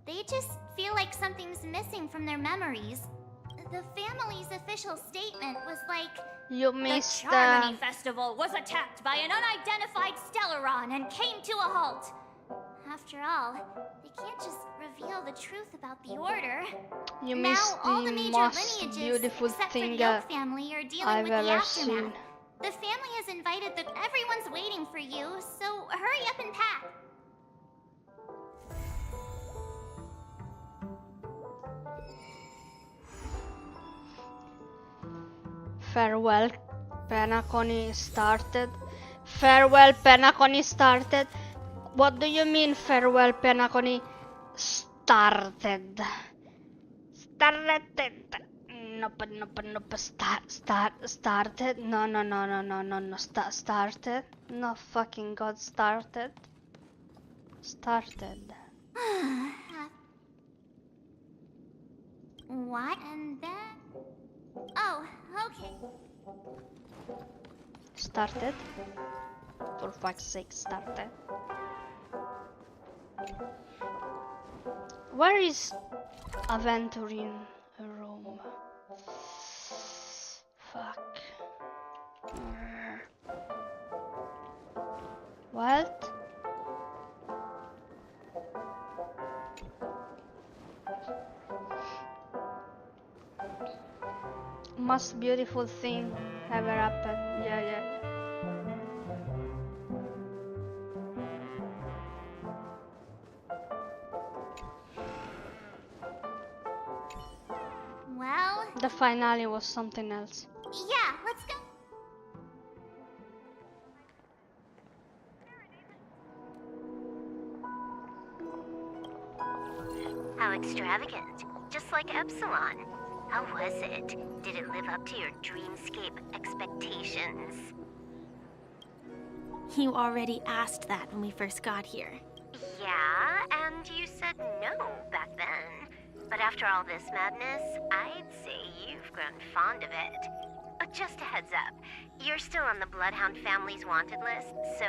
[SPEAKER 2] They just feel like something's missing from their memories. The family's official statement was like...
[SPEAKER 1] You missed
[SPEAKER 2] the Charmony Festival was attacked by an unidentified Stellaron and came to a halt. After all, they can't just reveal the truth about the Order.
[SPEAKER 1] You
[SPEAKER 2] now,
[SPEAKER 1] missed
[SPEAKER 2] all the
[SPEAKER 1] the
[SPEAKER 2] major
[SPEAKER 1] most
[SPEAKER 2] lineages,
[SPEAKER 1] beautiful
[SPEAKER 2] except for
[SPEAKER 1] thing
[SPEAKER 2] the
[SPEAKER 1] that
[SPEAKER 2] Oak family, are dealing
[SPEAKER 1] I've
[SPEAKER 2] with the
[SPEAKER 1] ever
[SPEAKER 2] aftermath.
[SPEAKER 1] seen.
[SPEAKER 2] The family has invited the... Everyone's waiting for you, so hurry up and pack.
[SPEAKER 1] Farewell, Penacony started. Farewell, Penacony started. What do you mean, farewell, Penacony started? Started. Nope. Started. No. Started. No fucking god, started. Started.
[SPEAKER 2] What? And then... Oh, okay.
[SPEAKER 1] Started. For fuck's sake, started. Where is Aventurine room? Fuck. What? Most beautiful thing ever happened. Yeah.
[SPEAKER 2] Well...
[SPEAKER 1] The finale was something else.
[SPEAKER 2] Yeah, let's go.
[SPEAKER 14] How extravagant. Just like Epsilon. How was it? Did it live up to your dreamscape expectations?
[SPEAKER 22] You already asked that when we first got here.
[SPEAKER 14] Yeah, and you said no back then. But after all this madness, I'd say you've grown fond of it. Just a heads up, you're still on the Bloodhound family's wanted list, so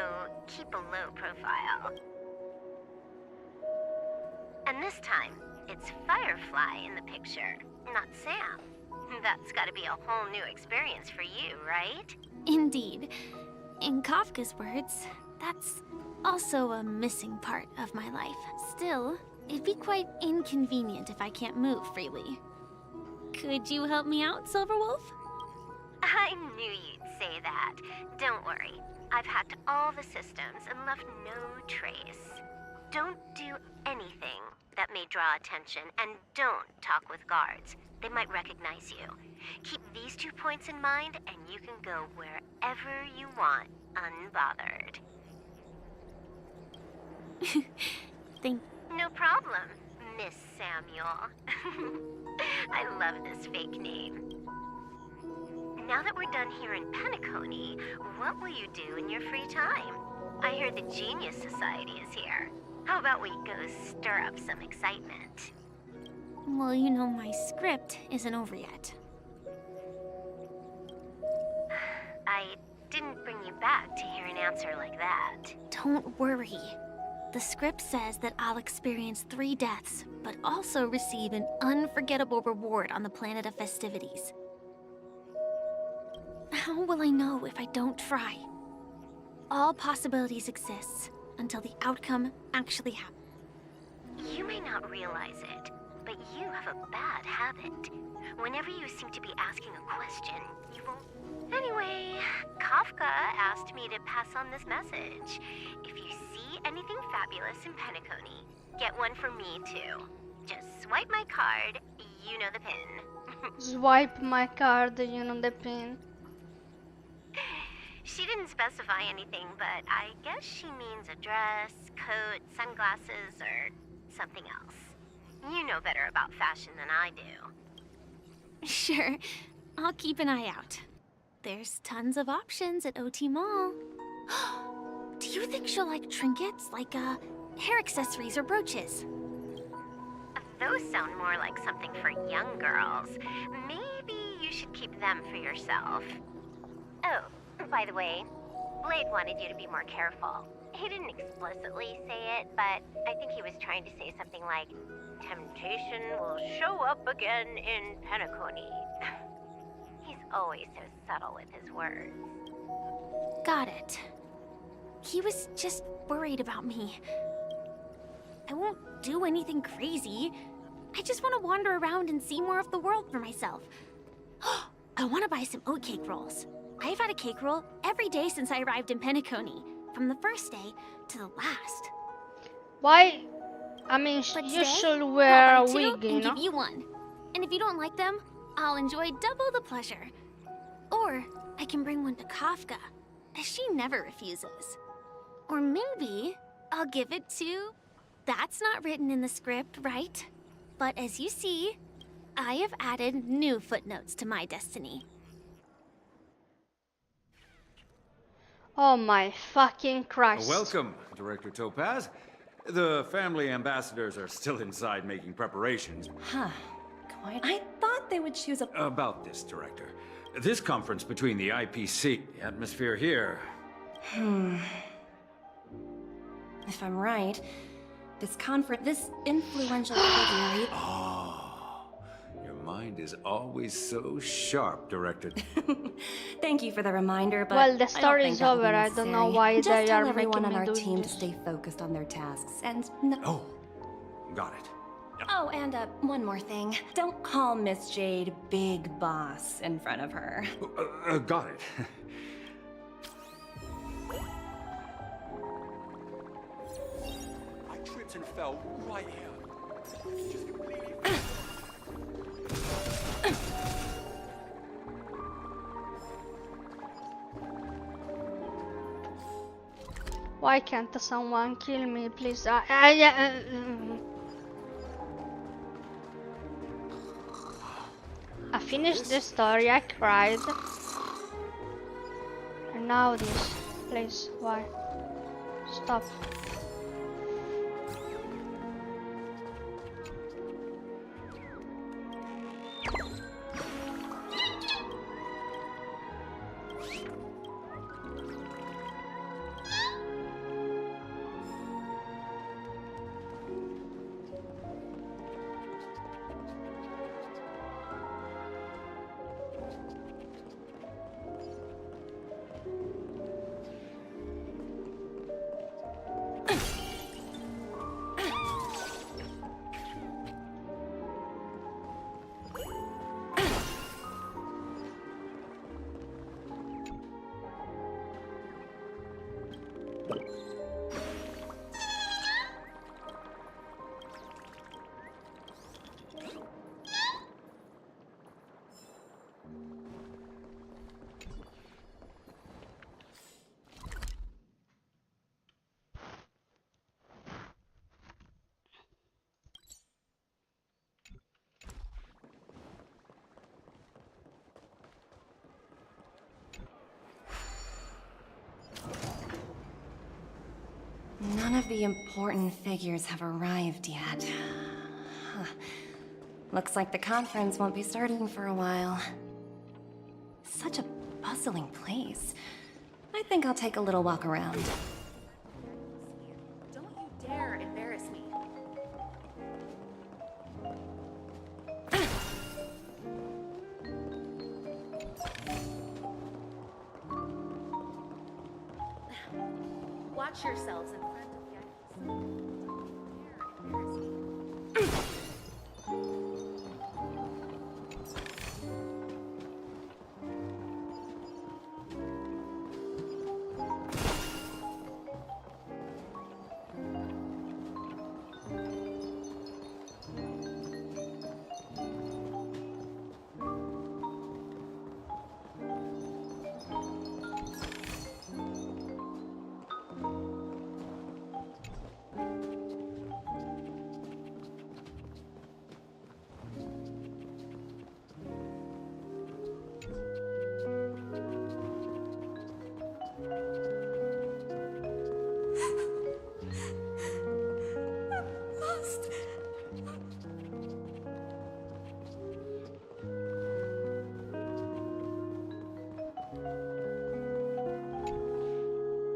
[SPEAKER 14] keep a low profile. And this time, it's Firefly in the picture, not Sam. That's gotta be a whole new experience for you, right?
[SPEAKER 22] Indeed. In Kafka's words, that's also a missing part of my life. Still, it'd be quite inconvenient if I can't move freely. Could you help me out, Silverwolf?
[SPEAKER 14] I knew you'd say that. Don't worry. I've hacked all the systems and left no trace. Don't do anything that may draw attention, and don't talk with guards. They might recognize you. Keep these 2 points in mind, and you can go wherever you want, unbothered. No problem, Miss Samuel. I love this fake name. Now that we're done here in Penacony, what will you do in your free time? I hear the Genius Society is here. How about we go stir up some excitement?
[SPEAKER 22] Well, you know my script isn't over yet.
[SPEAKER 14] I didn't bring you back to hear an answer like that.
[SPEAKER 22] Don't worry. The script says that I'll experience 3 deaths, but also receive an unforgettable reward on the planet of festivities. How will I know if I don't try? All possibilities exist until the outcome actually happens.
[SPEAKER 14] You may not realize it, but you have a bad habit. Whenever you seem to be asking a question, you won't. Anyway, Kafka asked me to pass on this message. If you see anything fabulous in Penacony, get one for me too. Just swipe my card, you know the pin.
[SPEAKER 1] Swipe my card, you know the pin.
[SPEAKER 14] She didn't specify anything, but I guess she means a dress, coat, sunglasses, or something else. You know better about fashion than I do.
[SPEAKER 22] Sure, I'll keep an eye out. There's tons of options at OT Mall. Do you think she'll like trinkets, like hair accessories or brooches?
[SPEAKER 14] Those sound more like something for young girls. Maybe you should keep them for yourself. Oh, by the way, Blade wanted you to be more careful. He didn't explicitly say it, but I think he was trying to say something like, temptation will show up again in Penacony. He's always so subtle with his words.
[SPEAKER 22] Got it. He was just worried about me. I won't do anything crazy. I just want to wander around and see more of the world for myself. I want to buy some oatcake rolls. I've had a cake roll every day since I arrived in Penacony, from the first day to the last.
[SPEAKER 1] Why? I mean, you should wear a wig, you know?
[SPEAKER 22] Give you one. And if you don't like them, I'll enjoy double the pleasure.
[SPEAKER 2] Or I can bring one to Kafka, as she never refuses. Or maybe I'll give it to... That's not written in the script, right? But as you see, I have added new footnotes to my destiny.
[SPEAKER 1] Oh my fucking Christ.
[SPEAKER 8] Welcome, Director Topaz. The family ambassadors are still inside making preparations.
[SPEAKER 21] Huh. Quite. I thought they would choose a...
[SPEAKER 8] About this, Director. This conference between the IPC, the atmosphere here...
[SPEAKER 21] If I'm right, this influential figure...
[SPEAKER 8] Your mind is always so sharp, Director.
[SPEAKER 21] Thank you for the reminder, but
[SPEAKER 1] well, the story is over. I don't know why
[SPEAKER 21] Just
[SPEAKER 1] they
[SPEAKER 21] tell
[SPEAKER 1] are
[SPEAKER 21] everyone
[SPEAKER 1] making
[SPEAKER 21] on
[SPEAKER 1] me
[SPEAKER 21] our
[SPEAKER 1] do
[SPEAKER 21] team
[SPEAKER 1] this.
[SPEAKER 21] to stay focused on their tasks, and no...
[SPEAKER 8] Oh, got it.
[SPEAKER 21] Oh, and one more thing. Don't call Miss Jade Big Boss in front of her.
[SPEAKER 8] Got it.
[SPEAKER 9] I tripped and fell right here. Just completely...
[SPEAKER 1] Why can't someone kill me, please? I finished the story, I cried. And now this. Please, why? Stop.
[SPEAKER 21] None of the important figures have arrived yet. Huh. Looks like the conference won't be starting for a while. Such a bustling place. I think I'll take a little walk around.
[SPEAKER 3] Don't you dare embarrass me. Watch yourselves in front of the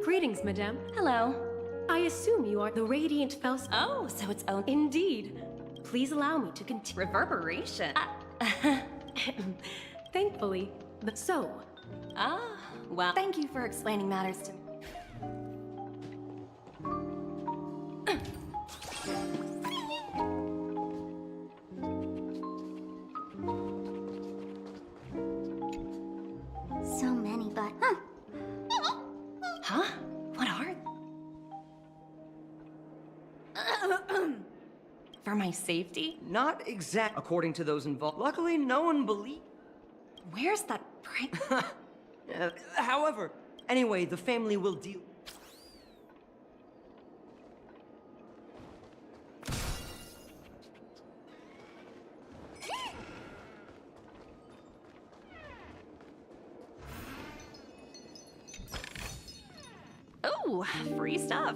[SPEAKER 23] Greetings, madame.
[SPEAKER 21] Hello.
[SPEAKER 23] I assume you are the Radiant Faust.
[SPEAKER 21] Oh, so it's own.
[SPEAKER 23] Indeed. Please allow me to continue.
[SPEAKER 21] Reverberation.
[SPEAKER 23] Thankfully. So.
[SPEAKER 21] Well, thank you for explaining matters to me.
[SPEAKER 2] So many, but...
[SPEAKER 21] Huh? What are... For my safety?
[SPEAKER 24] Not exact according to those involved. Luckily, no one believed.
[SPEAKER 21] Where's that prank?
[SPEAKER 5] However, anyway, the family will deal...
[SPEAKER 21] Oh, free stuff.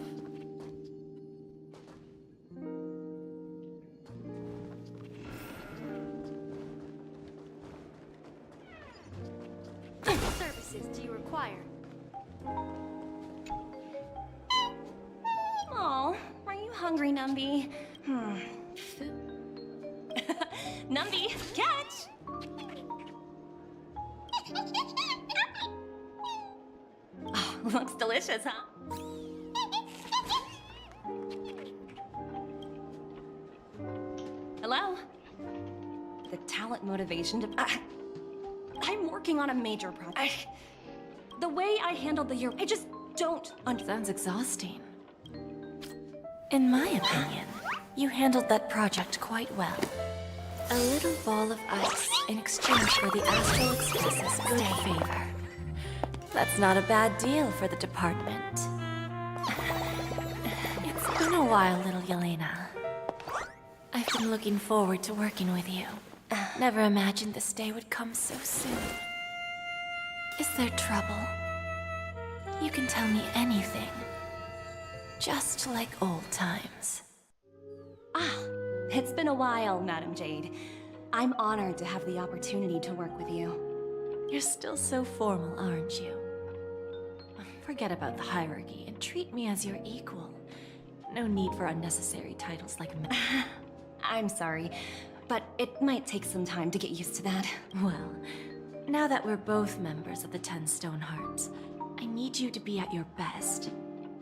[SPEAKER 17] What services do you require?
[SPEAKER 21] Oh, are you hungry, Numby? Numby, catch! Oh, looks delicious, huh? Hello? The talent motivation to... I'm working on a major project. The way I handled the year, I just don't
[SPEAKER 3] Sounds exhausting. In my opinion, you handled that project quite well. A little ball of ice in exchange for the Astral Express's good favor. That's not a bad deal for the department. It's been a while, little Yelena. I've been looking forward to working with you. Never imagined this day would come so soon. Is there trouble? You can tell me anything. Just like old times.
[SPEAKER 21] It's been a while, Madam Jade. I'm honored to have the opportunity to work with you.
[SPEAKER 3] You're still so formal, aren't you? Forget about the hierarchy and treat me as your equal. No need for unnecessary titles like
[SPEAKER 21] I'm sorry, but it might take some time to get used to that.
[SPEAKER 3] Well, now that we're both members of the 10 Stone Hearts, I need you to be at your best.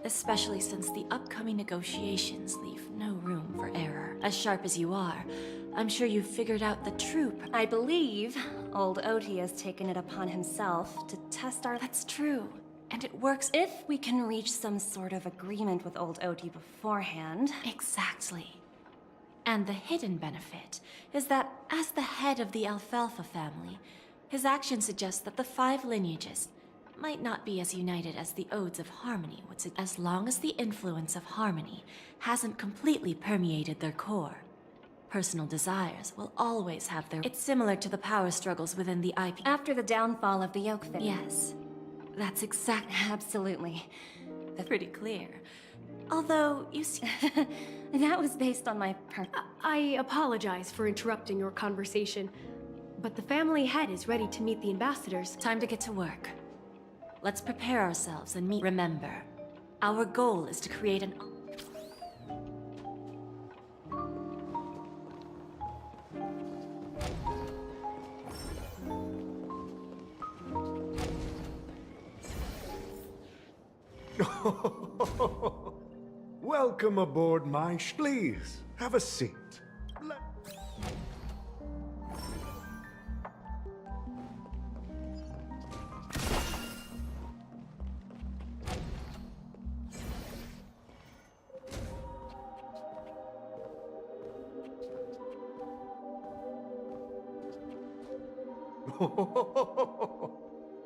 [SPEAKER 3] Especially since the upcoming negotiations leave no room for error. As sharp as you are, I'm sure you've figured out the true...
[SPEAKER 21] I believe old Oti has taken it upon himself to test our...
[SPEAKER 3] That's true, and it works
[SPEAKER 21] if we can reach some sort of agreement with old Oti beforehand.
[SPEAKER 3] Exactly. And the hidden benefit is that, as the head of the Alfalfa family, his actions suggest that the 5 lineages might not be as united as the Odes of Harmony would suggest, as long as the influence of Harmony hasn't completely permeated their core. Personal desires will always have their... It's similar to the power struggles within the IP.
[SPEAKER 21] After the downfall of the Yoke family.
[SPEAKER 3] Yes, that's exactly...
[SPEAKER 21] Absolutely.
[SPEAKER 3] That's pretty clear. Although, you see...
[SPEAKER 21] That was based on my
[SPEAKER 23] I apologize for interrupting your conversation, but the family head is ready to meet the ambassadors.
[SPEAKER 3] Time to get to work. Let's prepare ourselves and meet. Remember, our goal is to create an...
[SPEAKER 13] Welcome aboard, my please. Have a seat.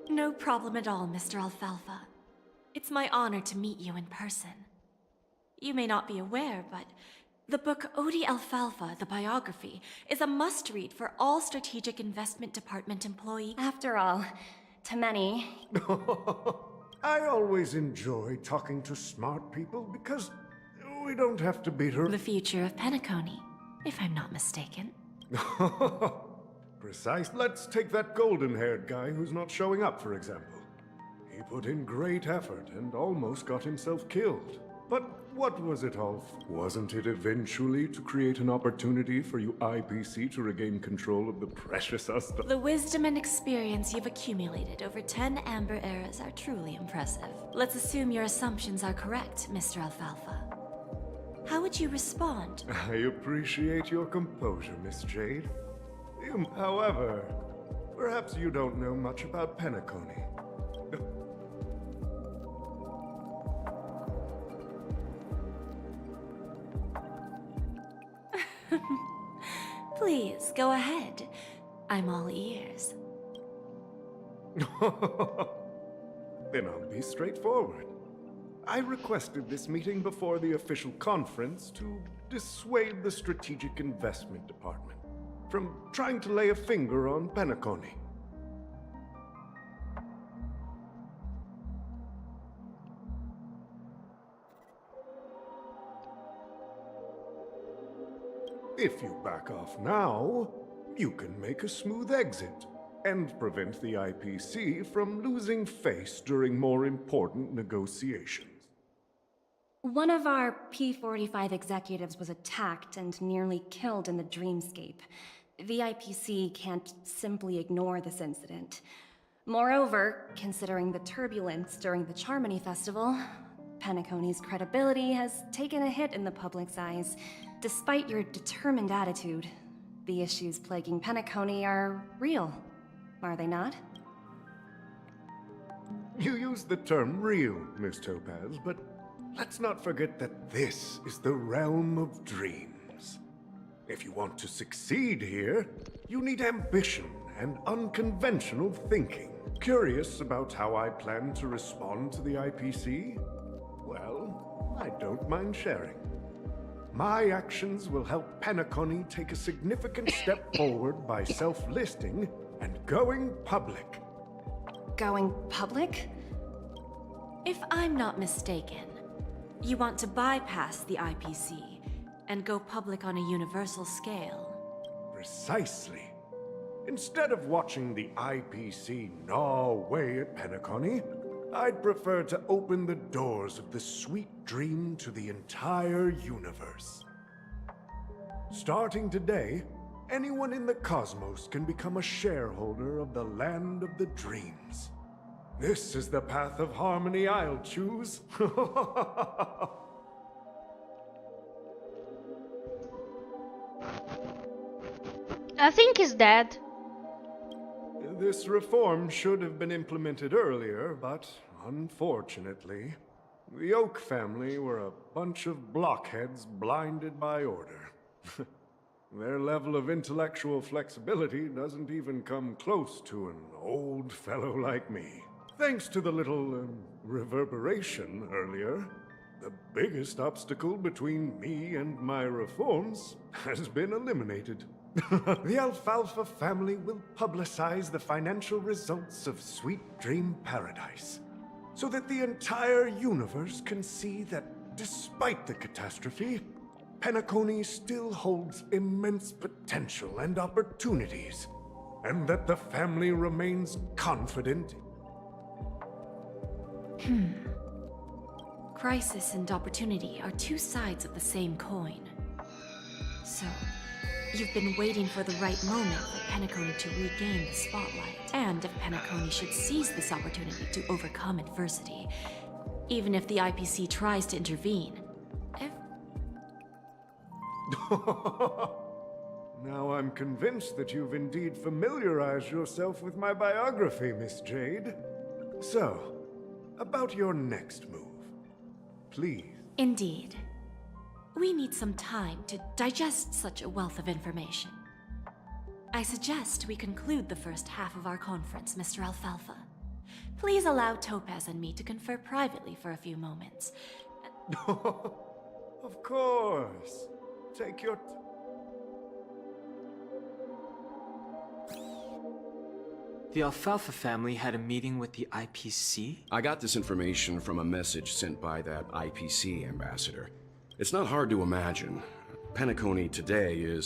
[SPEAKER 3] No problem at all, Mr. Alfalfa. It's my honor to meet you in person. You may not be aware, but the book Odi Alfalfa, the biography, is a must-read for all Strategic Investment Department employees.
[SPEAKER 21] After all, to many...
[SPEAKER 13] I always enjoy talking to smart people because we don't have to beat her...
[SPEAKER 3] The future of Penacony, if I'm not mistaken.
[SPEAKER 13] Precise. Let's take that golden-haired guy who's not showing up, for example. He put in great effort and almost got himself killed. But what was it all for? Wasn't it eventually to create an opportunity for you IPC to regain control of the precious stuff?
[SPEAKER 3] The wisdom and experience you've accumulated over 10 Amber Eras are truly impressive. Let's assume your assumptions are correct, Mr. Alfalfa. How would you respond?
[SPEAKER 13] I appreciate your composure, Miss Jade. However, perhaps you don't know much about Penacony.
[SPEAKER 3] Please, go ahead. I'm all ears.
[SPEAKER 13] Then I'll be straightforward. I requested this meeting before the official conference to dissuade the Strategic Investment Department from trying to lay a finger on Penacony. If you back off now, you can make a smooth exit and prevent the IPC from losing face during more important negotiations.
[SPEAKER 21] One of our P-45 executives was attacked and nearly killed in the dreamscape. The IPC can't simply ignore this incident. Moreover, considering the turbulence during the Charmony Festival, Penacony's credibility has taken a hit in the public's eyes. Despite your determined attitude, the issues plaguing Penacony are real, are they not?
[SPEAKER 13] You use the term real, Miss Topaz, but let's not forget that this is the realm of dreams. If you want to succeed here, you need ambition and unconventional thinking. Curious about how I plan to respond to the IPC? Well, I don't mind sharing. My actions will help Penacony take a significant step forward by self-listing and going public.
[SPEAKER 21] Going public?
[SPEAKER 7] If I'm not mistaken, you want to bypass the IPC and go public on a universal scale.
[SPEAKER 13] Precisely. Instead of watching the IPC gnaw away at Penacony, I'd prefer to open the doors of the sweet dream to the entire universe. Starting today, anyone in the cosmos can become a shareholder of the land of the dreams. This is the path of harmony I'll choose.
[SPEAKER 1] I think he's dead.
[SPEAKER 13] This reform should have been implemented earlier, but unfortunately, the Oak family were a bunch of blockheads blinded by order. Their level of intellectual flexibility doesn't even come close to an old fellow like me. Thanks to the little reverberation earlier, the biggest obstacle between me and my reforms has been eliminated. The Alfalfa family will publicize the financial results of Sweet Dream Paradise, so that the entire universe can see that despite the catastrophe, Penacony still holds immense potential and opportunities, and that the family remains confident.
[SPEAKER 7] Crisis and opportunity are two sides of the same coin. So, you've been waiting for the right moment for Penacony to regain the spotlight. And if Penacony should seize this opportunity to overcome adversity, even if the IPC tries to intervene.
[SPEAKER 13] Now I'm convinced that you've indeed familiarized yourself with my biography, Miss Jade. So, about your next move, please.
[SPEAKER 7] Indeed. We need some time to digest such a wealth of information. I suggest we conclude the first half of our conference, Mr. Alfalfa. Please allow Topaz and me to confer privately for a few moments.
[SPEAKER 13] Of course. Take your
[SPEAKER 10] The Alfalfa family had a meeting with the IPC?
[SPEAKER 16] I got this information from a message sent by that IPC ambassador. It's not hard to imagine. Penacony today is